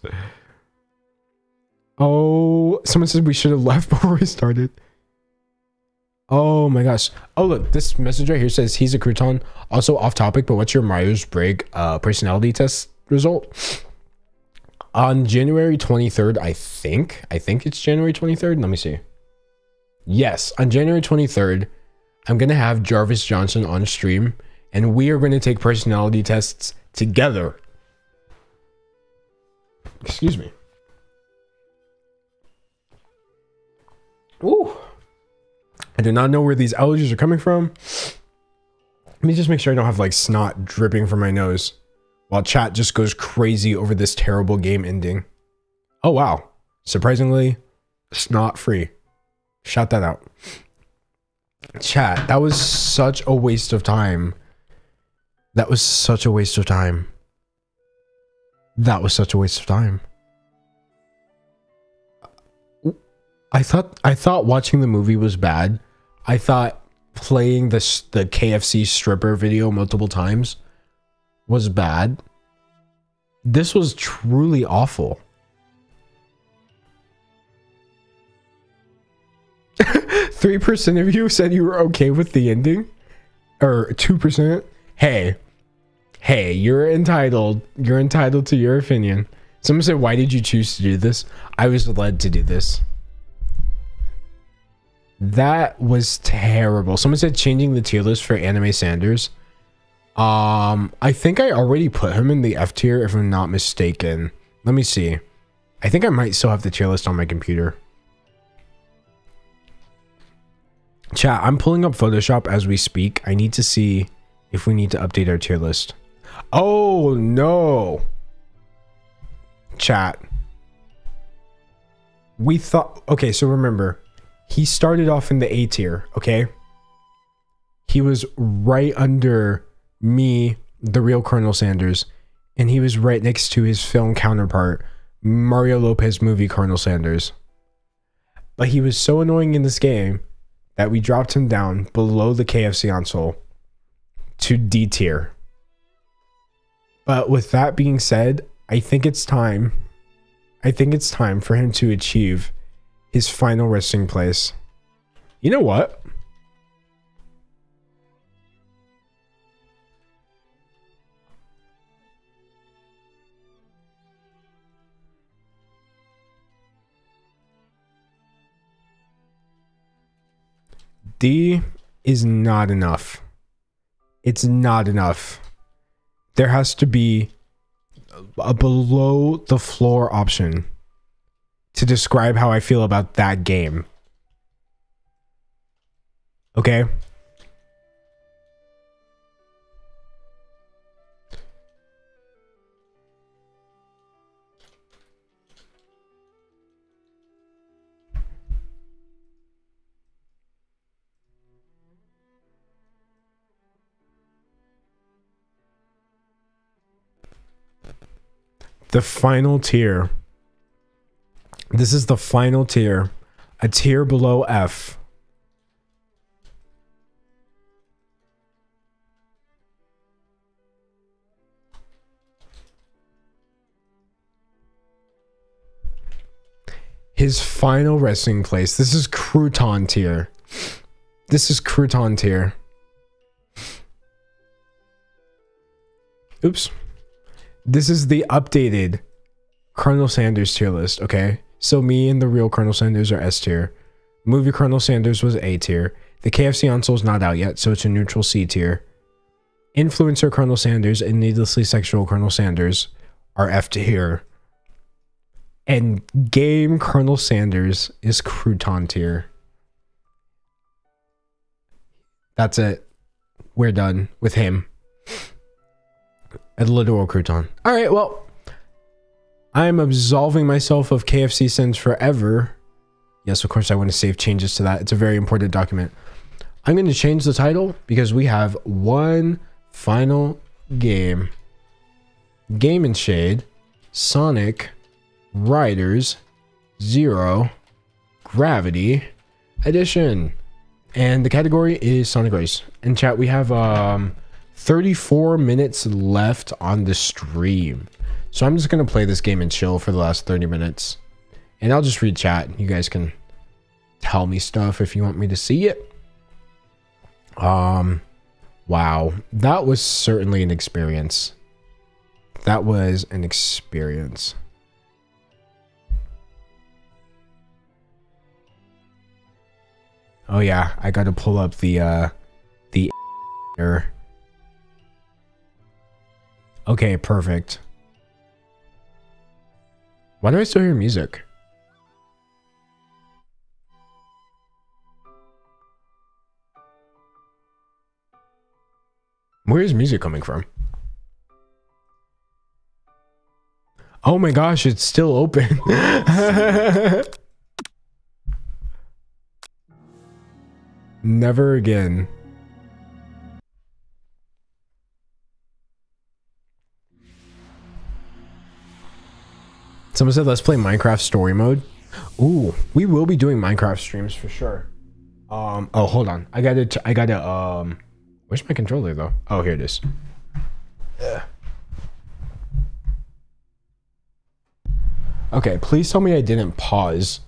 Oh, someone said we should have left before we started. Oh my gosh. Oh, look, this message right here says he's a crouton. Also off topic, but what's your Myers-Briggs personality test result? On January 23rd, I think it's January 23rd. Let me see. Yes, on January 23rd, I'm going to have Jarvis Johnson on stream, and we are going to take personality tests together. Excuse me. Ooh. I do not know where these allergies are coming from. Let me just make sure I don't have like snot dripping from my nose while chat just goes crazy over this terrible game ending. Oh, wow. Surprisingly, snot free. Shout that out. Chat, that was such a waste of time. That was such a waste of time. That was such a waste of time. I thought watching the movie was bad. I thought playing the KFC stripper video multiple times was bad. This was truly awful. 3% of you said you were okay with the ending, or 2%. Hey, you're entitled to your opinion. Someone said, why did you choose to do this? I was led to do this. That was terrible. Someone said changing the tier list for Anime Sanders. I think I already put him in the F tier if I'm not mistaken. Let me see. I think I might still have the tier list on my computer. Chat, I'm pulling up Photoshop as we speak. I need to see if we need to update our tier list. Oh no. Chat. We thought, okay, so remember, he started off in the A tier, okay? He was right under me, the real Colonel Sanders, and he was right next to his film counterpart, Mario Lopez movie Colonel Sanders. But he was so annoying in this game that we dropped him down below the KFC console to D tier. But with that being said, I think it's time for him to achieve his final resting place. You know what? D is not enough. It's not enough. There has to be a below the floor option to describe how I feel about that game. Okay? The final tier. This is the final tier. A tier below F. His final resting place. This is crouton tier. This is crouton tier. Oops. This is the updated Colonel Sanders tier list, okay? So me and the real Colonel Sanders are S tier. Movie Colonel Sanders was A tier. The KFC console is not out yet, so it's a neutral C tier. Influencer Colonel Sanders and Needlessly Sexual Colonel Sanders are F tier. And Game Colonel Sanders is crouton tier. That's it. We're done with him. A literal crouton. All right, well, I'm absolving myself of KFC sins forever. Yes, of course, I want to save changes to that. It's a very important document. I'm going to change the title because we have one final game. Game & Shade, Sonic Riders Zero Gravity Edition. And the category is Sonic Race. In chat, we have 34 minutes left on the stream. So I'm just going to play this game and chill for the last 30 minutes. And I'll just read chat. You guys can tell me stuff if you want me to see it. Wow. That was certainly an experience. That was an experience. Oh yeah, I got to pull up the Okay, perfect. Why do I still hear music? Where is music coming from? Oh my gosh, it's still open. Never again. Someone said, let's play Minecraft story mode. Ooh, we will be doing Minecraft streams for sure. Oh, hold on. I gotta, where's my controller though? Oh, here it is. Okay, please tell me I didn't pause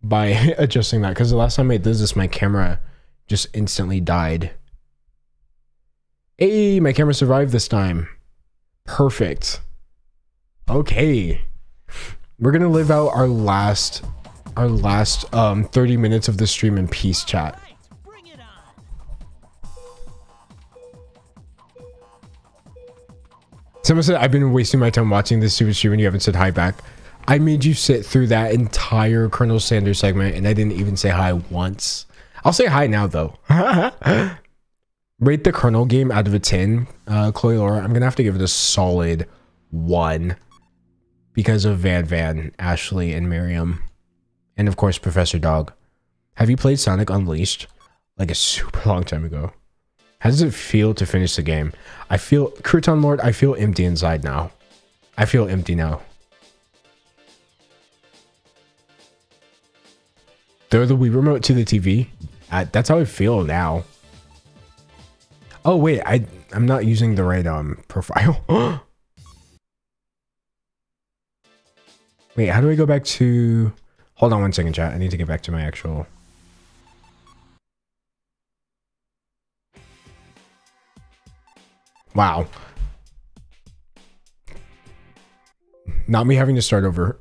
by adjusting that, because the last time I did this, my camera just instantly died. Hey, my camera survived this time. Perfect. Okay. We're gonna live out our last 30 minutes of the stream in peace, chat. Someone said, I've been wasting my time watching this stupid stream and you haven't said hi back. I made you sit through that entire Colonel Sanders segment and I didn't even say hi once. I'll say hi now though. Rate the Colonel game out of a 10, Chloe Laura. I'm gonna have to give it a solid 1 because of Van, Ashley, and Miriam. And of course, Professor Dog. Have you played Sonic Unleashed? Like a super long time ago. How does it feel to finish the game? I feel, Crouton Lord, I feel empty inside now. I feel empty now. Throw the Wii remote to the TV. That's how I feel now. Oh wait, I'm not using the right profile. Wait, how do I go back to... Hold on one second, chat. I need to get back to my actual... Wow. Not me having to start over.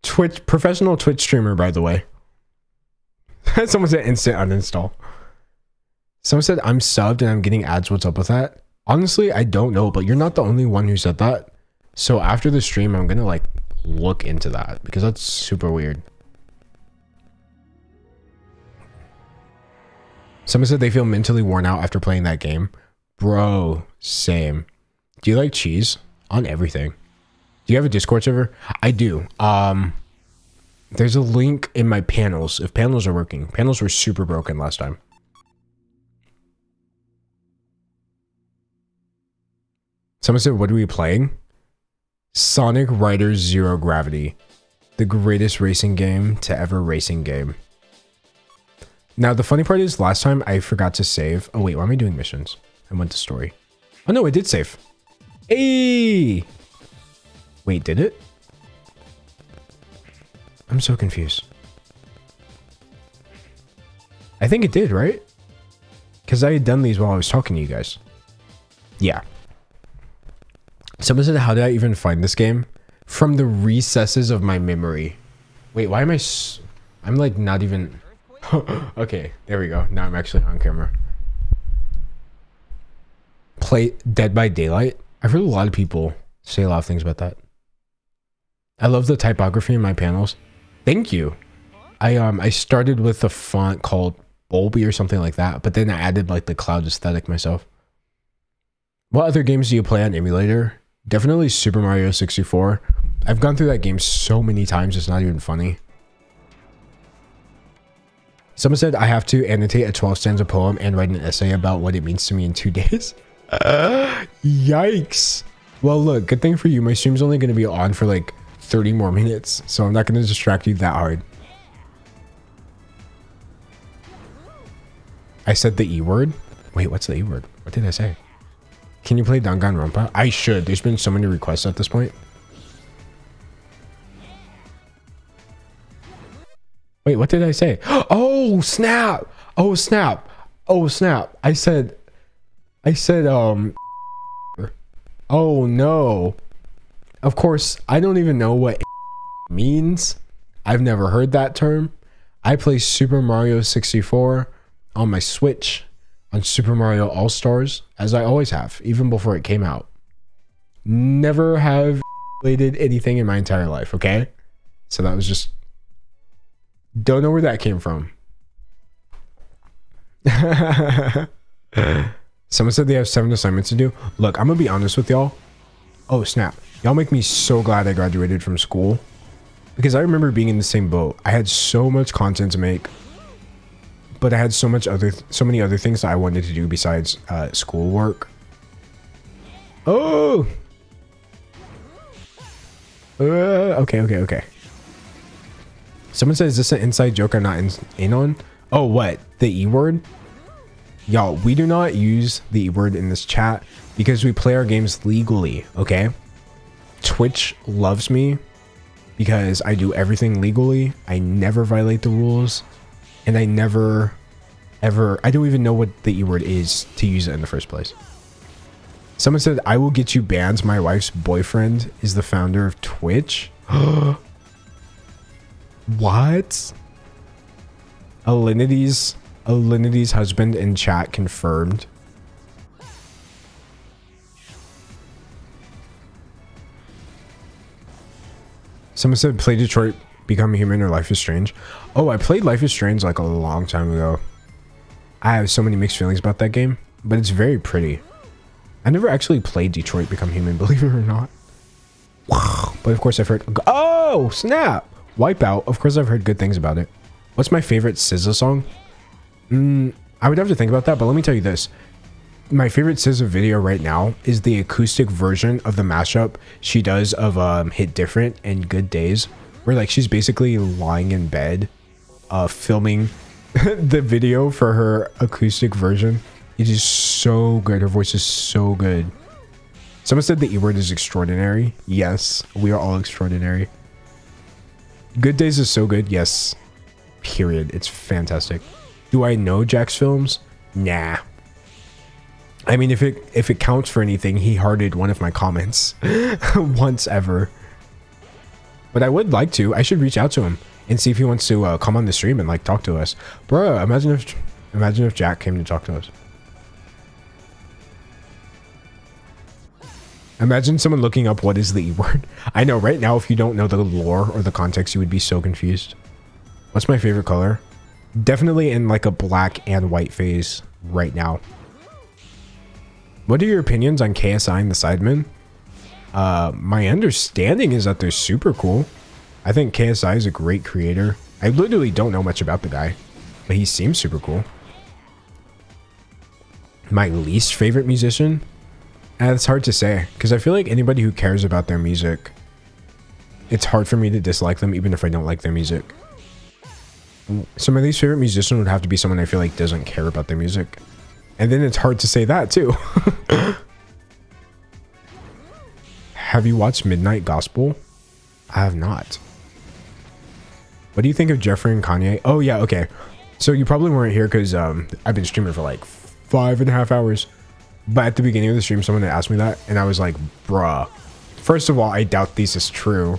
Twitch, professional Twitch streamer, by the way. Someone said instant uninstall. Someone said I'm subbed and I'm getting ads. What's up with that? Honestly, I don't know, but you're not the only one who said that. So after the stream, I'm gonna like look into that because that's super weird. Someone said they feel mentally worn out after playing that game. Bro, same. Do you like cheese? On everything. Do you have a Discord server? I do. There's a link in my panels. If panels are working. Panels were super broken last time. Someone said, what are we playing? Sonic Riders Zero Gravity. The greatest racing game to ever racing game. Now, the funny part is last time I forgot to save. Oh, wait, why am I doing missions? I went to story. Oh, no, I did save. Hey! Wait, did it? I'm so confused. I think it did, right? Because I had done these while I was talking to you guys. Yeah. Someone said, how did I even find this game? From the recesses of my memory. Wait, why am I... I'm like not even... Okay, there we go. Now I'm actually on camera. Play Dead by Daylight. I've heard a lot of people say a lot of things about that. I love the typography in my panels. Thank you. I started with a font called Bulby or something like that, but then I added like the cloud aesthetic myself. What other games do you play on emulator? Definitely Super Mario 64. I've gone through that game so many times, it's not even funny. Someone said I have to annotate a 12-stanza poem and write an essay about what it means to me in 2 days. Yikes. Well, look, good thing for you. My stream's only going to be on for like 30 more minutes, so I'm not going to distract you that hard. I said the E word. Wait, what's the E word? What did I say? Can you play Danganronpa? I should. There's been so many requests at this point. Wait, what did I say? Oh, snap. Oh, snap. Oh, snap. I said, oh, no. Of course, I don't even know what means. I've never heard that term. I play Super Mario 64 on my Switch on Super Mario All-Stars, as I always have, even before it came out. Never have played anything in my entire life, okay? So that was just... Don't know where that came from. Someone said they have 7 assignments to do. Look, I'm gonna be honest with y'all. Oh, snap. Y'all make me so glad I graduated from school. Because I remember being in the same boat. I had so much content to make. But I had so many other things that I wanted to do besides schoolwork. Oh! Okay. Someone says, is this an inside joke I'm not in on? Oh, what? The E word? Y'all, we do not use the E word in this chat because we play our games legally, okay? Twitch loves me because I do everything legally. I never violate the rules. And I never, ever... I don't even know what the E word is to use it in the first place. Someone said, I will get you banned. My wife's boyfriend is the founder of Twitch. What? Alinity's husband in chat confirmed. Someone said play Detroit Become Human or Life is Strange. Oh, I played Life is Strange like a long time ago. I have so many mixed feelings about that game, but it's very pretty. I never actually played Detroit Become Human, believe it or not. But of course I've heard... Oh, snap! Wipeout. Of course I've heard good things about it. What's my favorite SZA song? I would have to think about that, but let me tell you this. My favorite SZA video right now is the acoustic version of the mashup she does of Hit Different and Good Days, where like she's basically lying in bed filming the video for her acoustic version. It is so good. Her voice is so good. Someone said the E word is extraordinary. Yes, we are all extraordinary. Good Days is so good. Yes, period. It's fantastic. Do I know Jack's films? Nah. I mean, if it counts for anything, he hearted one of my comments once ever. But I would like to. I should reach out to him and see if he wants to come on the stream and like talk to us. Bruh, imagine if Jack came to talk to us. Imagine someone looking up what is the E word. I know right now, if you don't know the lore or the context, you would be so confused. What's my favorite color? Definitely in like a black and white phase right now. What are your opinions on KSI and the Sidemen? My understanding is that they're super cool. I think KSI is a great creator. I literally don't know much about the guy, but he seems super cool. My least favorite musician? It's hard to say, because I feel like anybody who cares about their music, it's hard for me to dislike them even if I don't like their music. So my least favorite musician would have to be someone I feel like doesn't care about their music. And then it's hard to say that too. Have you watched Midnight Gospel? I have not. What do you think of Jeffree and Kanye? Oh yeah, okay. So you probably weren't here because I've been streaming for like 5.5 hours. But at the beginning of the stream, someone had asked me that, and I was like, bruh. First of all, I doubt this is true.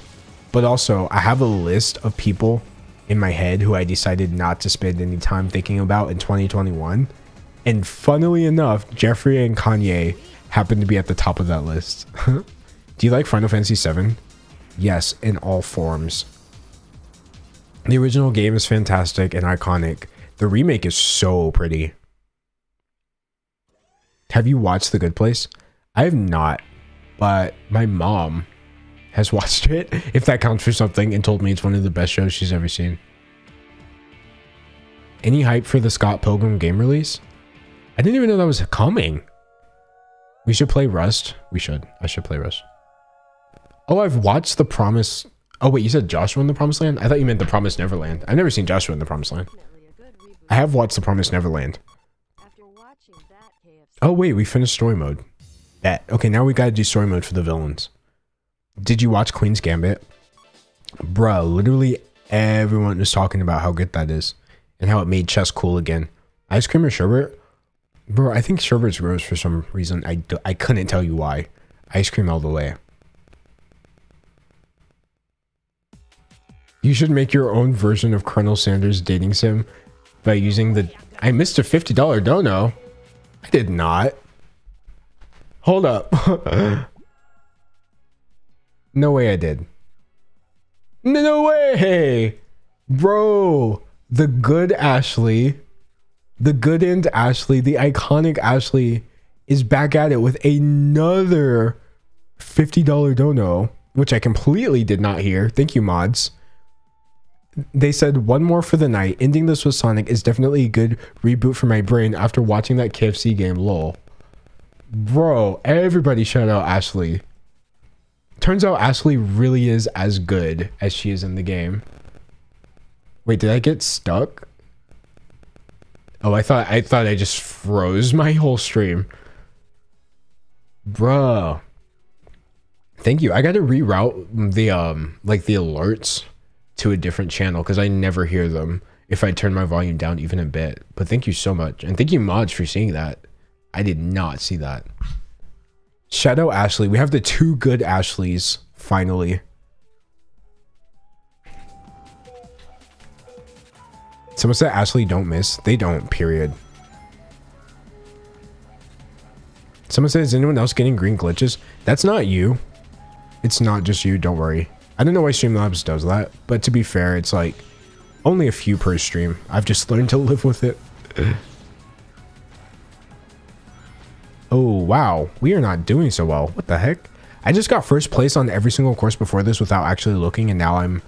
But also, I have a list of people in my head who I decided not to spend any time thinking about in 2021. And funnily enough, Jeffree and Kanye happen to be at the top of that list. Do you like Final Fantasy VII? Yes, in all forms. The original game is fantastic and iconic. The remake is so pretty. Have you watched The Good Place? I have not, but my mom has watched it, if that counts for something, and told me it's one of the best shows she's ever seen. Any hype for the Scott Pilgrim game release? I didn't even know that was coming. We should play Rust. We should. I should play Rust. Oh, I've watched The Promise. Oh, wait, you said Joshua in the Promised Land? I thought you meant The Promised Neverland. I've never seen Joshua in the Promised Land. I have watched The Promised Neverland. Oh, wait, we finished story mode. Bet. Okay, now we gotta do story mode for the villains. Did you watch Queen's Gambit? Bro, literally everyone was talking about how good that is and how it made chess cool again. Ice cream or sherbet? Bro, I think sherbet's gross for some reason. I couldn't tell you why. Ice cream all the way. You should make your own version of Colonel Sanders dating sim by using the... I missed a $50 dono. I did not. Hold up. No way I did. No way! Bro, the good Ashley, the good end Ashley, the iconic Ashley is back at it with another $50 dono, which I completely did not hear. Thank you, mods. They said, one more for the night. Ending this with Sonic is definitely a good reboot for my brain after watching that KFC game, lol. Bro, everybody shout out Ashley. Turns out Ashley really is as good as she is in the game. Wait, did I get stuck? Oh, I thought I just froze my whole stream. Bro. Thank you. I gotta reroute the like the alerts to a different channel because I never hear them if I turn my volume down even a bit. But thank you so much. And thank you, mods, for seeing that. I did not see that. Shadow Ashley. We have the two good Ashleys, finally. Someone said Ashley don't miss. They don't, period. Someone said, is anyone else getting green glitches? That's not you. It's not just you, don't worry. I don't know why Streamlabs does that, but to be fair, it's like only a few per stream. I've just learned to live with it. Oh, wow. We are not doing so well. What the heck? I just got first place on every single course before this without actually looking, and now I'm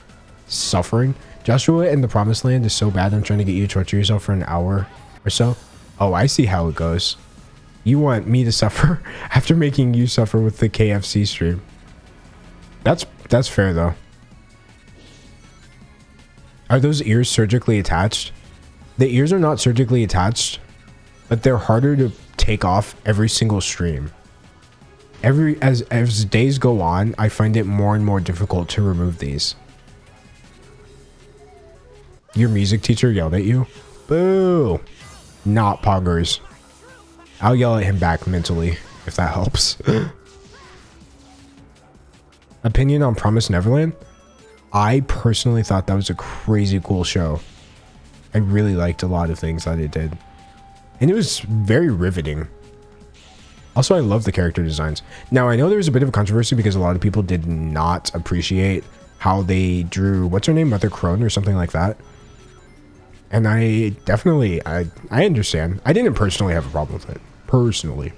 suffering. Joshua in the Promised Land is so bad. I'm trying to get you to torture yourself for an hour or so. Oh, I see how it goes. You want me to suffer after making you suffer with the KFC stream. That's fair though. Are those ears surgically attached? The ears are not surgically attached, but they're harder to take off every single stream. As days go on, I find it more and more difficult to remove these. Your music teacher yelled at you? Boo! Not poggers. I'll yell at him back mentally, if that helps. Opinion on Promised Neverland? I personally thought that was a crazy cool show. I really liked a lot of things that it did. And it was very riveting. Also, I love the character designs. Now, I know there was a bit of a controversy because a lot of people did not appreciate how they drew, what's her name? Mother Crone or something like that. And I definitely, I understand. I didn't personally have a problem with it. Personally.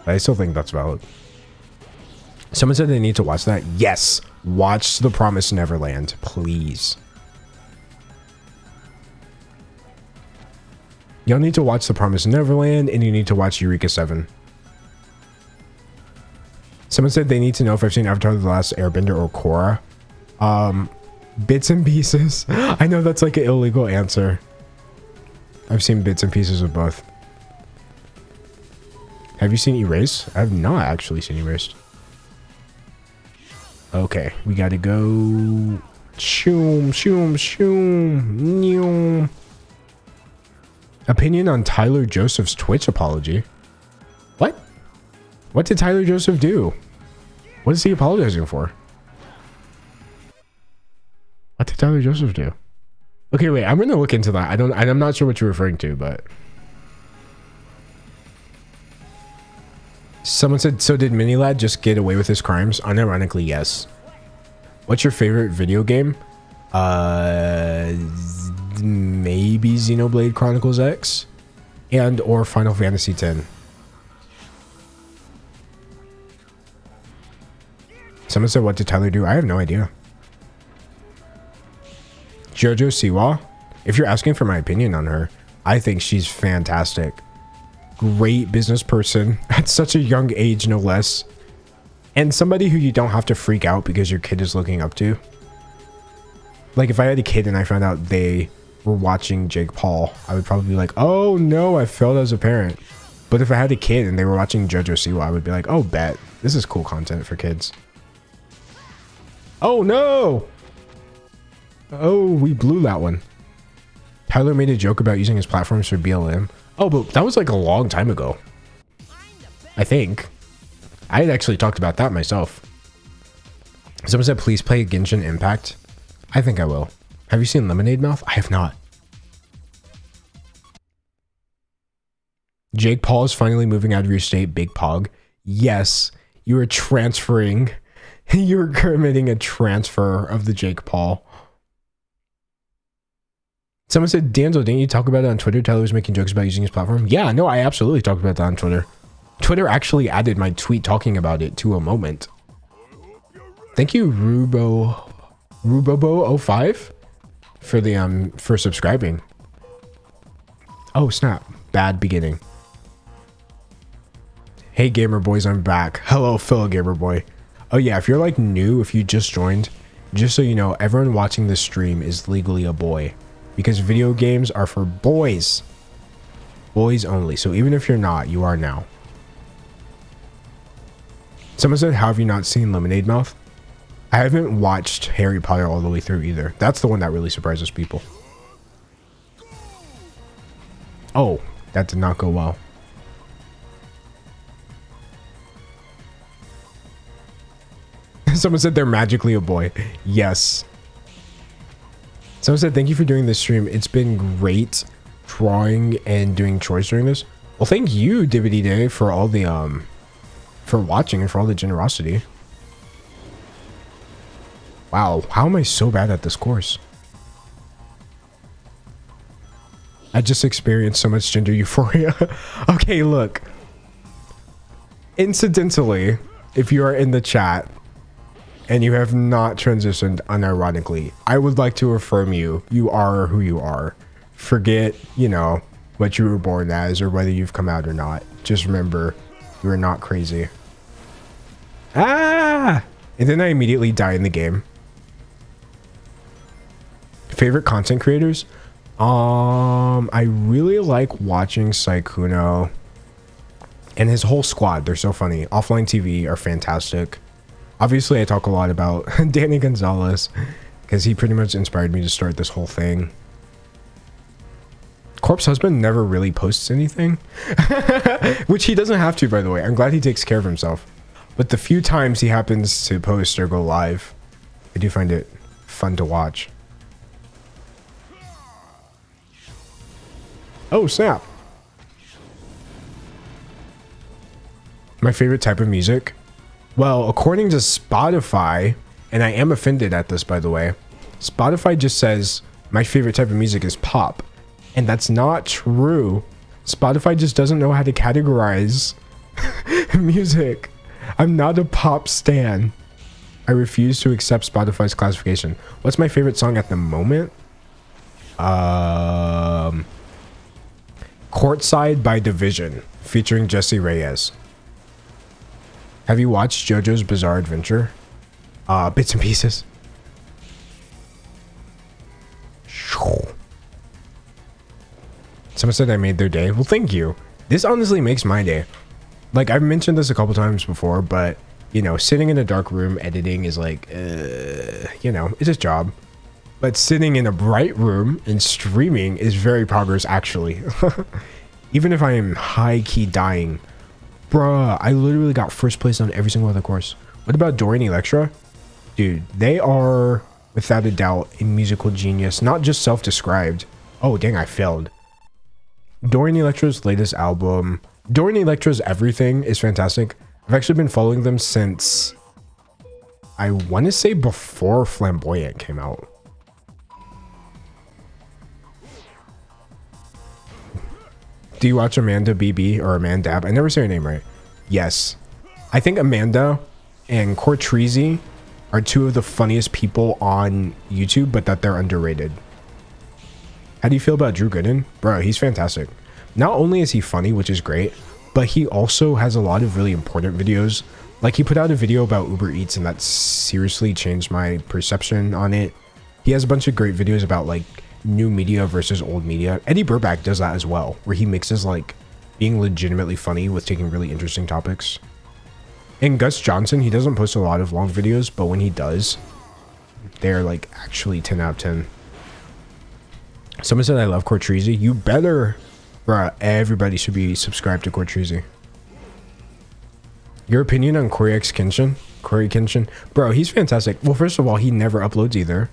But I still think that's valid. Someone said they need to watch that. Yes. Watch The Promised Neverland, please. Y'all need to watch The Promised Neverland, and you need to watch Eureka 7. Someone said they need to know if I've seen Avatar: The Last Airbender or Korra. Bits and pieces. I know that's like an illegal answer. I've seen bits and pieces of both. Have you seen Erased? I have not actually seen Erased. Okay, we gotta go. Shoom, shoom, shoom. Neom. Opinion on Tyler Joseph's Twitch apology. What? What did Tyler Joseph do? What is he apologizing for? What did Tyler Joseph do? Okay, wait, I'm gonna look into that. I'm not sure what you're referring to, but someone said, so did Minilad just get away with his crimes? Unironically, yes. What's your favorite video game? Maybe Xenoblade Chronicles X and or Final Fantasy X. Someone said, what did Tyler do? I have no idea. Jojo Siwa, if you're asking for my opinion on her, I think she's fantastic. Great business person at such a young age, no less. And somebody who you don't have to freak out because your kid is looking up to. Like if I had a kid and I found out they were watching Jake Paul, I would probably be like, oh no, I failed as a parent. But if I had a kid and they were watching Jojo Siwa, I would be like, oh, bet. This is cool content for kids. Oh no! Oh, we blew that one. Tyler made a joke about using his platforms for BLM. Oh, but that was like a long time ago. I think. I had actually talked about that myself. Someone said, please play Genshin Impact. I think I will. Have you seen Lemonade Mouth? I have not. Jake Paul is finally moving out of your state, Big Pog. Yes, you are transferring. You're committing a transfer of the Jake Paul. Someone said, Danzo, didn't you talk about it on Twitter? Tyler was making jokes about using his platform. Yeah, no, I absolutely talked about that on Twitter. Twitter actually added my tweet talking about it to a moment. Thank you, Rubobo05 for the for subscribing. Oh snap, bad beginning. Hey gamer boys, I'm back. Hello fellow gamer boy. Oh yeah, if you're like new, if you just joined, just so you know, everyone watching this stream is legally a boy. Because video games are for boys. Boys only. So even if you're not, you are now. Someone said, how have you not seen Lemonade Mouth? I haven't watched Harry Potter all the way through either. That's the one that really surprises people. Oh, that did not go well. Someone said they're magically a boy. Yes. Someone said, thank you for doing this stream. It's been great drawing and doing chores during this. Well, thank you, Dibbity Day, for all the, for watching and for all the generosity. Wow, how am I so bad at this course? I just experienced so much gender euphoria. Okay, look. Incidentally, if you are in the chat and you have not transitioned unironically, I would like to affirm you. You are who you are. Forget, you know, what you were born as or whether you've come out or not. Just remember, you are not crazy. Ah! And then I immediately die in the game. Favorite content creators? I really like watching Sykkuno and his whole squad. They're so funny. Offline TV are fantastic. Obviously, I talk a lot about Danny Gonzalez because he pretty much inspired me to start this whole thing. Corpse Husband never really posts anything, which he doesn't have to, by the way. I'm glad he takes care of himself. But the few times he happens to post or go live, I do find it fun to watch. Oh, snap. My favorite type of music? Well, according to Spotify, and I am offended at this, by the way, Spotify just says my favorite type of music is pop. And that's not true. Spotify just doesn't know how to categorize music. I'm not a pop stan. I refuse to accept Spotify's classification. What's my favorite song at the moment? Courtside by Division, featuring Jesse Reyes. Have you watched JoJo's Bizarre Adventure? Bits and pieces. Someone said I made their day. Well, thank you. This honestly makes my day. Like, I've mentioned this a couple times before, but, you know, sitting in a dark room editing is like, you know, it's a job. But sitting in a bright room and streaming is very progress, actually. Even if I am high-key dying. Bruh, I literally got first place on every single other course. What about Dorian Electra? Dude, they are, without a doubt, a musical genius. Not just self-described. Oh, dang, I failed. Dorian Electra's latest album, Dorian Electra's Everything, is fantastic. I've actually been following them since, I want to say before Flamboyant came out. Do you watch Amanda BB or Amandab? I never say her name right. Yes. I think Amanda and Cortreezy are two of the funniest people on YouTube, but that they're underrated. How do you feel about Drew Gooden? Bro, he's fantastic. Not only is he funny, which is great, but he also has a lot of really important videos. Like, he put out a video about Uber Eats, and that seriously changed my perception on it. He has a bunch of great videos about, like, new media versus old media. Eddie Burback does that as well, where he mixes, like, being legitimately funny with taking really interesting topics. And Gus Johnson, he doesn't post a lot of long videos, but when he does, they're, like, actually 10 out of 10. Someone said I love Cortreezy. You better. Bruh, everybody should be subscribed to Cortreezy. Your opinion on Corey X Kenshin? Corey Kenshin? Bro, he's fantastic. Well, first of all, he never uploads either.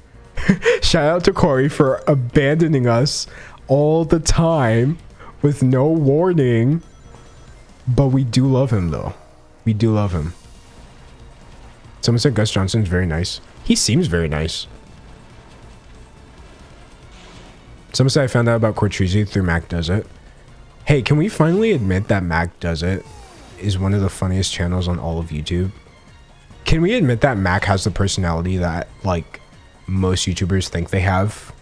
Shout out to Corey for abandoning us all the time with no warning. But we do love him, though. We do love him. Someone said Gus Johnson's very nice. He seems very nice. Someone said I found out about Cortreezy through Mac Does It. Hey, can we finally admit that Mac Does It is one of the funniest channels on all of YouTube? Can we admit that Mac has the personality that, like, most YouTubers think they have?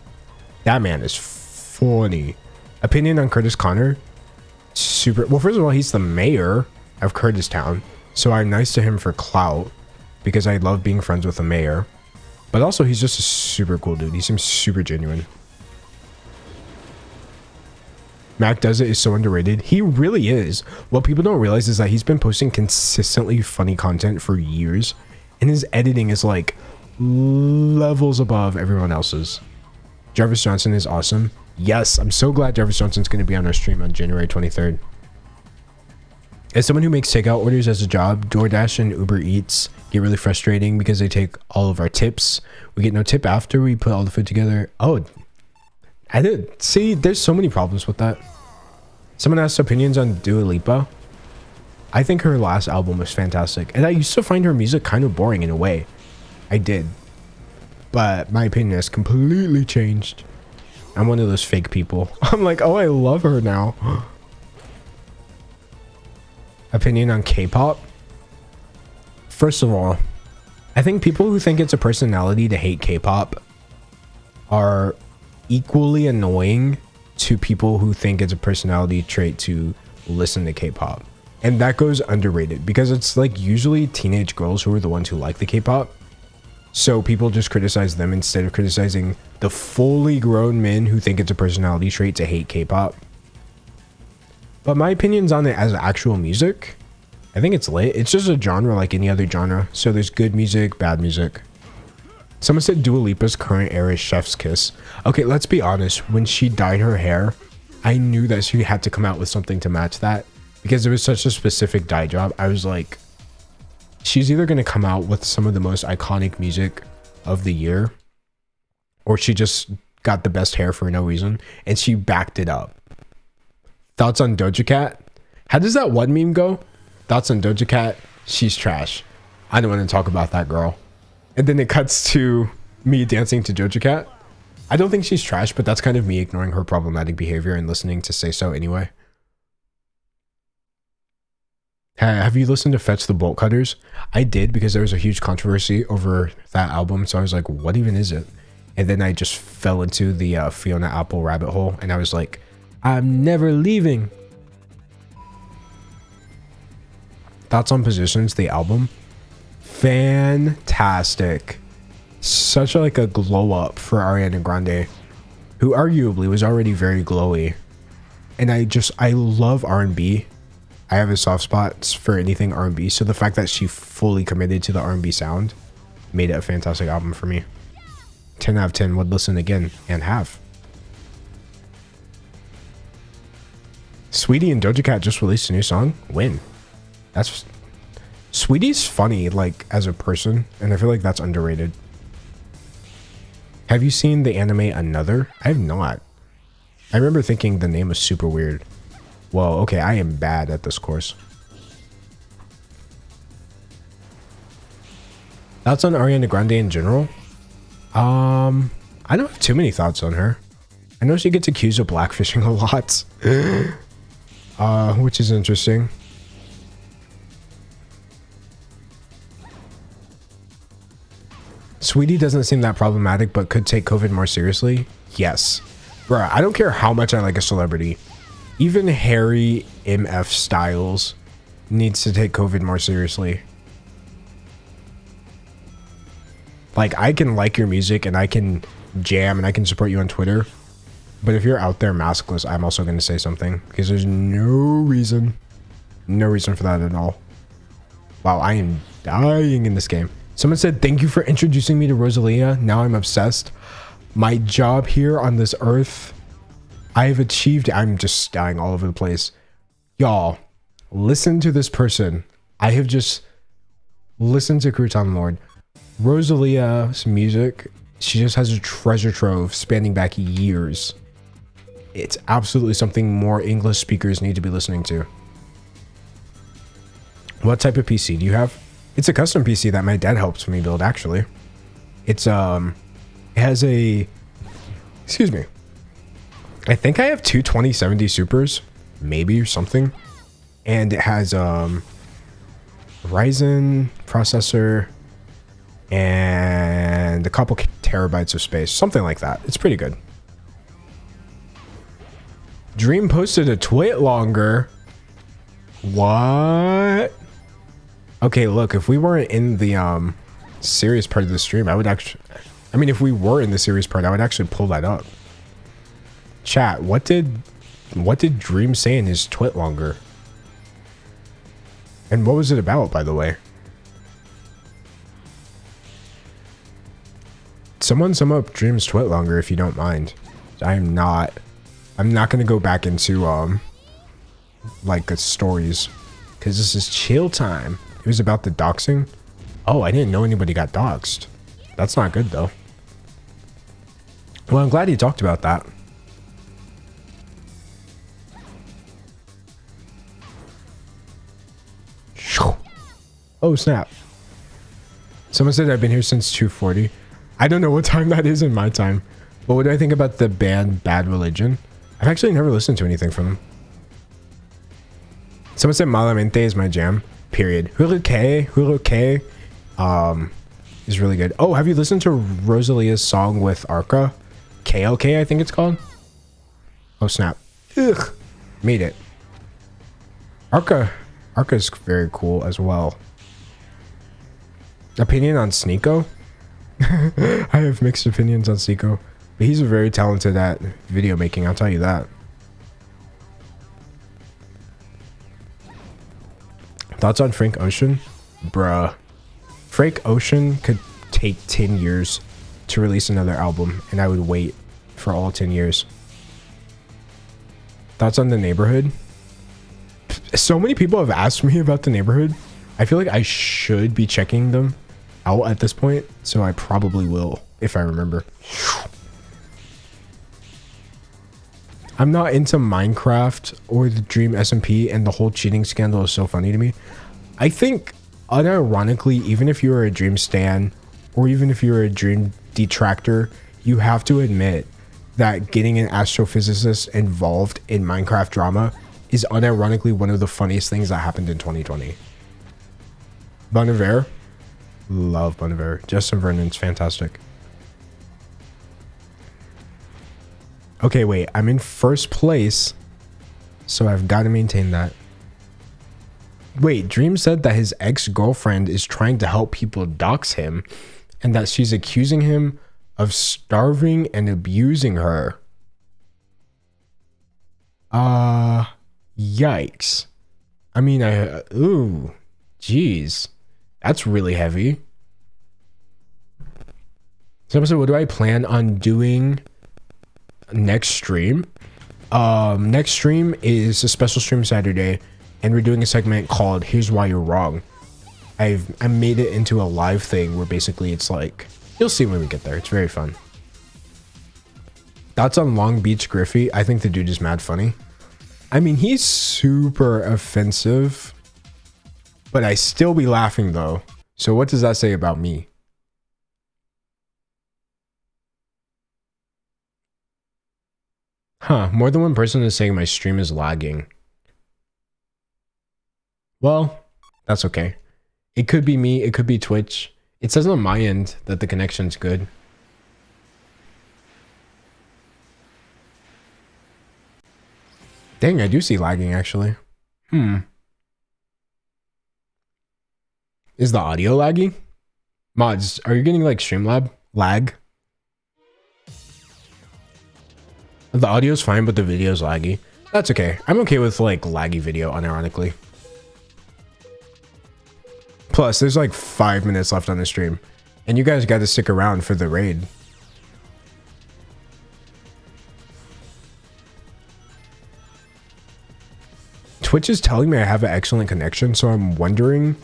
That man is funny. Opinion on Curtis Connor? Super. Well, first of all, he's the mayor of Curtistown, so I'm nice to him for clout because I love being friends with the mayor. But also, he's just a super cool dude. He seems super genuine. Mac Does It is so underrated. He really is. What people don't realize is that he's been posting consistently funny content for years, and his editing is like levels above everyone else's. Jarvis Johnson is awesome. Yes, I'm so glad Jarvis Johnson's going to be on our stream on January 23rd. As someone who makes takeout orders as a job, DoorDash and Uber Eats get really frustrating because they take all of our tips. We get no tip after we put all the food together. Oh, I did. See, there's so many problems with that. Someone asked opinions on Dua Lipa. I think her last album was fantastic. And I used to find her music kind of boring in a way. I did. but my opinion has completely changed. I'm one of those fake people. I'm like, oh, I love her now. Opinion on K-pop? First of all, I think people who think it's a personality to hate K-pop are equally annoying to people who think it's a personality trait to listen to K-pop. And that goes underrated because it's like usually teenage girls who are the ones who like the K-pop. So people just criticize them instead of criticizing the fully grown men who think it's a personality trait to hate K-pop. But my opinions on it as actual music, I think it's lit. It's just a genre like any other genre. So there's good music, bad music. Someone said Dua Lipa's current era is Chef's Kiss. Okay, let's be honest. When she dyed her hair, I knew that she had to come out with something to match that. Because it was such a specific dye job. I was like, she's either going to come out with some of the most iconic music of the year, or she just got the best hair for no reason, and she backed it up. Thoughts on Doja Cat? How does that one meme go? Thoughts on Doja Cat? She's trash. I don't want to talk about that girl. And then it cuts to me dancing to Doja Cat. I don't think she's trash, but that's kind of me ignoring her problematic behavior and listening to Say So anyway. Have you listened to Fetch the Bolt Cutters? I did because there was a huge controversy over that album. So I was like, what even is it? And then I just fell into the Fiona Apple rabbit hole. And I was like, I'm never leaving. Thoughts on Positions, the album? Fantastic. Such a glow up for Ariana Grande, who arguably was already very glowy. And I love R&B. I have a soft spot for anything R&B, so the fact that she fully committed to the R&B sound made it a fantastic album for me. 10 out of 10 would listen again and have. Sweetie and Doja Cat just released a new song. When? That's... Sweetie's funny, as a person, and I feel like that's underrated. Have you seen the anime Another? I have not. I remember thinking the name was super weird. Well, okay, I am bad at this course. Thoughts on Ariana Grande in general? I don't have too many thoughts on her. I know she gets accused of blackfishing a lot. Which is interesting. Sweetie doesn't seem that problematic, but could take COVID more seriously. Yes. Bruh, I don't care how much I like a celebrity. Even Harry MF Styles needs to take COVID more seriously. I can like your music and I can jam and I can support you on Twitter. But if you're out there maskless, I'm also going to say something. Because there's no reason for that at all. Wow, I am dying in this game. Someone said, thank you for introducing me to Rosalia. Now I'm obsessed. My job here on this earth... I've achieved. I'm just dying all over the place. Y'all, listen to this person. I have just listened to Crouton Lord. Rosalia's music, she just has a treasure trove spanning back years. It's absolutely something more English speakers need to be listening to. What type of PC do you have? It's a custom PC that my dad helped me build, actually. It's, it has a... Excuse me. I think I have two 2070 Supers, maybe, or something. And it has Ryzen processor and a couple terabytes of space, something like that. It's pretty good. Dream posted a tweet longer. What? Okay, look, if we weren't in the serious part of the stream, I would actually... I mean, if we were in the serious part, I would actually pull that up. Chat, what did Dream say in his tweet longer? And what was it about, by the way? Someone sum up Dream's tweet longer if you don't mind. I'm not gonna go back into stories, because this is chill time. It was about the doxing. Oh, I didn't know anybody got doxed. That's not good though. Well, I'm glad he talked about that. Oh snap. Someone said I've been here since 2:40. I don't know what time that is in my time. But what do I think about the band Bad Religion? I've actually never listened to anything from them. Someone said Malamente is my jam. Period. Huruke is really good. Oh, have you listened to Rosalia's song with Arca? KOK, I think it's called. Oh snap. Ugh. Made it. Arca is very cool as well. Opinion on Sneeko? I have mixed opinions on Sneeko. But he's very talented at video making, I'll tell you that. Thoughts on Frank Ocean? Bruh. Frank Ocean could take 10 years to release another album, and I would wait for all 10 years. Thoughts on The Neighborhood? So many people have asked me about The Neighborhood. I feel like I should be checking them out at this point, so I probably will, if I remember. I'm not into Minecraft or the Dream SMP, and the whole cheating scandal is so funny to me. I think, unironically, even if you're a Dream stan, or even if you're a Dream detractor, you have to admit that getting an astrophysicist involved in Minecraft drama is unironically one of the funniest things that happened in 2020. Bon Iver? Love Bon Iver. Justin Vernon's fantastic. Okay, wait, I'm in first place, so I've got to maintain that. Wait, Dream said that his ex-girlfriend is trying to help people dox him, and that she's accusing him of starving and abusing her. Yikes. I mean, ooh, jeez. That's really heavy. So what do I plan on doing next stream? Next stream is a special stream Saturday, and we're doing a segment called Here's Why You're Wrong. I made it into a live thing where basically it's like, you'll see when we get there. It's very fun. Thoughts on Long Beach Griffey? I think the dude is mad funny. I mean, he's super offensive, but I still be laughing though. So what does that say about me? Huh, more than one person is saying my stream is lagging. Well, that's okay. It could be me, it could be Twitch. It says on my end that the connection's good. Dang, I do see lagging actually. Is the audio laggy? Mods, are you getting like Streamlab lag? The audio's fine, but the video's laggy. That's okay. I'm okay with like laggy video, unironically. Plus, there's like 5 minutes left on the stream, and you guys got to stick around for the raid. Twitch is telling me I have an excellent connection, so I'm wondering,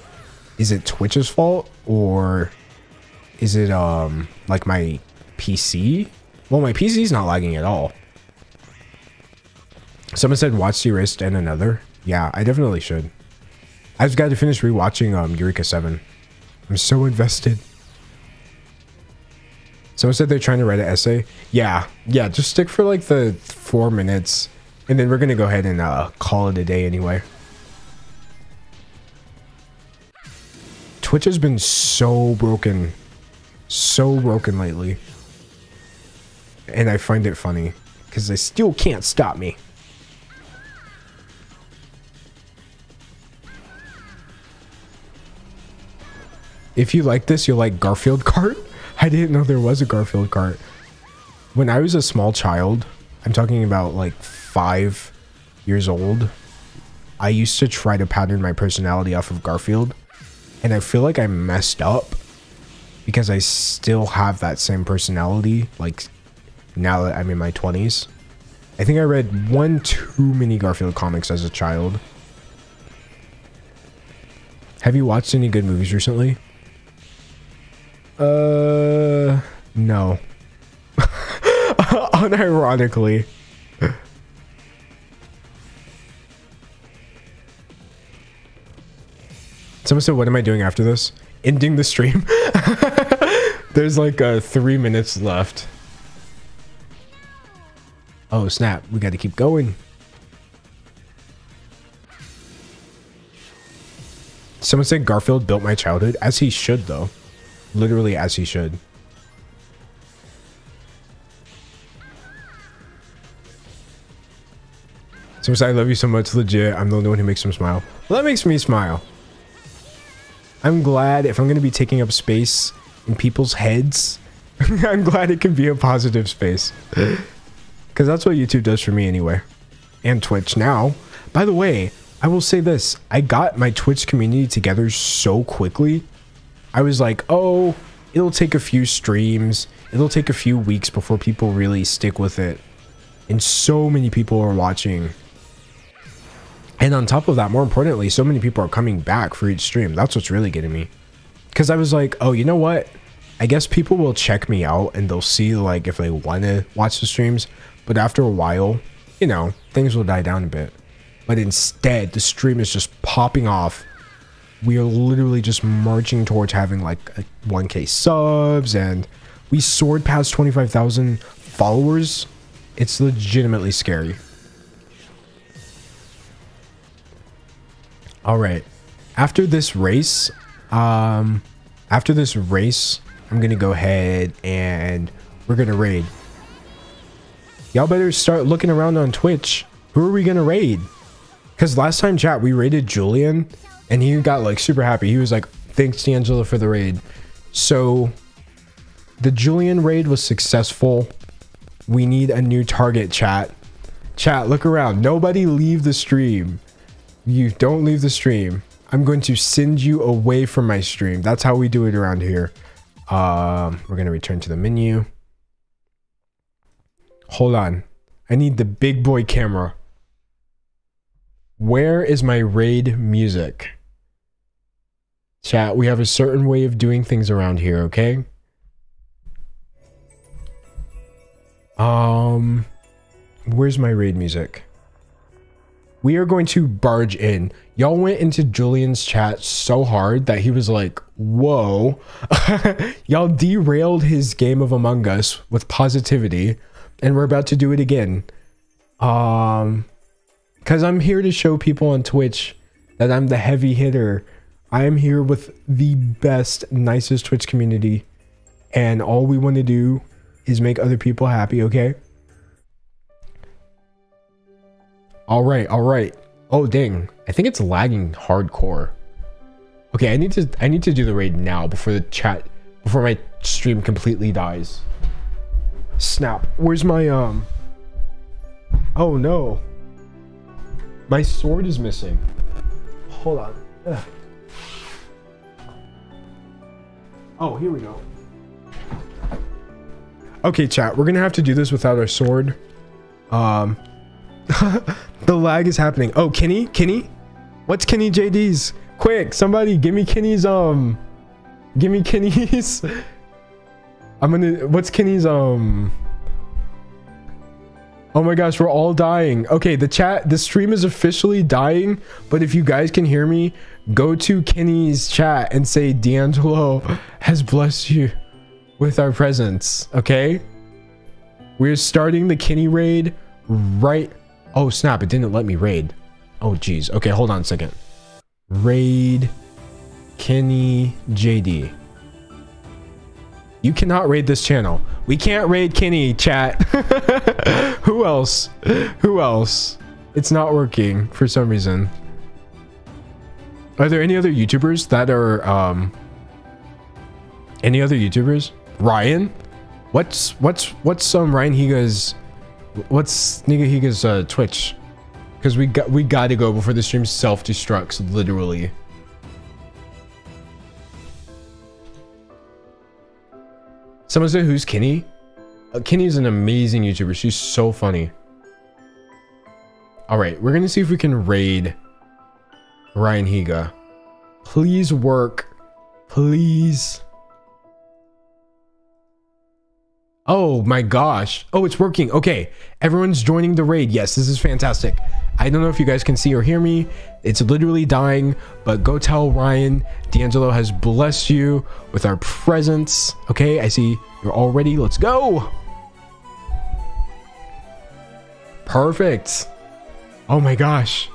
is it Twitch's fault or is it like my PC? Well, my PC's not lagging at all. Someone said watch the Erased and Another. Yeah, I definitely should. I just got to finish rewatching Eureka 7. I'm so invested. Someone said they're trying to write an essay. Yeah, just stick for like the 4 minutes, and then we're gonna go ahead and call it a day anyway. Twitch has been so broken lately, and I find it funny because they still can't stop me. If you like this, you'll like Garfield Kart. I didn't know there was a Garfield Kart. When I was a small child, I'm talking about like 5 years old, I used to try to pattern my personality off of Garfield, and I feel like I messed up because I still have that same personality like now that I'm in my 20s. I think I read one too many Garfield comics as a child. Have you watched any good movies recently? No. Unironically. Someone said, what am I doing after this? Ending the stream. There's like 3 minutes left. Oh snap, we got to keep going. Someone said Garfield built my childhood, as he should though. Literally as he should. Someone said I love you so much, legit. I'm the only one who makes him smile. Well, that makes me smile. I'm glad if I'm going to be taking up space in people's heads, I'm glad it can be a positive space. Because that's what YouTube does for me anyway. And Twitch now. By the way, I will say this. I got my Twitch community together so quickly. I was like, oh, it'll take a few streams. It'll take a few weeks before people really stick with it. And so many people are watching. And on top of that, more importantly, so many people are coming back for each stream. That's what's really getting me. Because I was like, oh, you know what? I guess people will check me out and they'll see like if they want to watch the streams. But after a while, you know, things will die down a bit. But instead, the stream is just popping off. We are literally just marching towards having like 1K subs. And we soared past 25,000 followers. It's legitimately scary. All right, after this race, I'm gonna go ahead and we're gonna raid. Y'all better start looking around on Twitch. Who are we gonna raid? Because last time, chat, we raided Julian and he got like super happy. He was like, thanks D'Angelo for the raid. So the Julian raid was successful. We need a new target, chat. Chat, look around. Nobody leave the stream. You don't leave the stream. I'm going to send you away from my stream. That's how we do it around here. We're going to return to the menu. Hold on. I need the big boy camera. Where is my raid music? Chat, we have a certain way of doing things around here, okay? Where's my raid music? We are going to barge in. Y'all went into Julian's chat so hard that he was like, whoa. Y'all derailed his game of Among Us with positivity. And we're about to do it again. Because I'm here to show people on Twitch that I'm the heavy hitter. I am here with the best, nicest Twitch community. And all we want to do is make other people happy, okay? All right. Oh dang, I think it's lagging hardcore. Okay, I need to do the raid now before my stream completely dies. Snap. Where's my oh no, my sword is missing. Hold on. Ugh. Oh, here we go. Okay, chat, we're gonna have to do this without our sword. The lag is happening. Oh, Kenny? What's Kenny JD's? Quick, somebody give me Kenny's give me Kenny's. What's Kenny's oh my gosh, we're all dying. Okay, the stream is officially dying, but if you guys can hear me, go to Kenny's chat and say D'Angelo has blessed you with our presence, okay? We're starting the Kenny raid right. Oh snap, it didn't let me raid. Oh geez. Okay, hold on a second. Raid Kenny JD. You cannot raid this channel. We can't raid Kenny, chat. Who else? Who else? It's not working for some reason. Are there any other YouTubers that are any other YouTubers? Ryan? What's Ryan Higa's Twitch? Because we got to go before the stream self-destructs, literally. Someone said, who's Kenny? Kenny's an amazing YouTuber. She's so funny. All right, we're gonna see if we can raid Ryan Higa. Please work, please. Oh my gosh. Oh, it's working. Okay. Everyone's joining the raid. Yes, this is fantastic. I don't know if you guys can see or hear me. It's literally dying, but go tell Ryan D'Angelo has blessed you with our presence. Okay, I see you're all ready. Let's go. Perfect. Oh my gosh.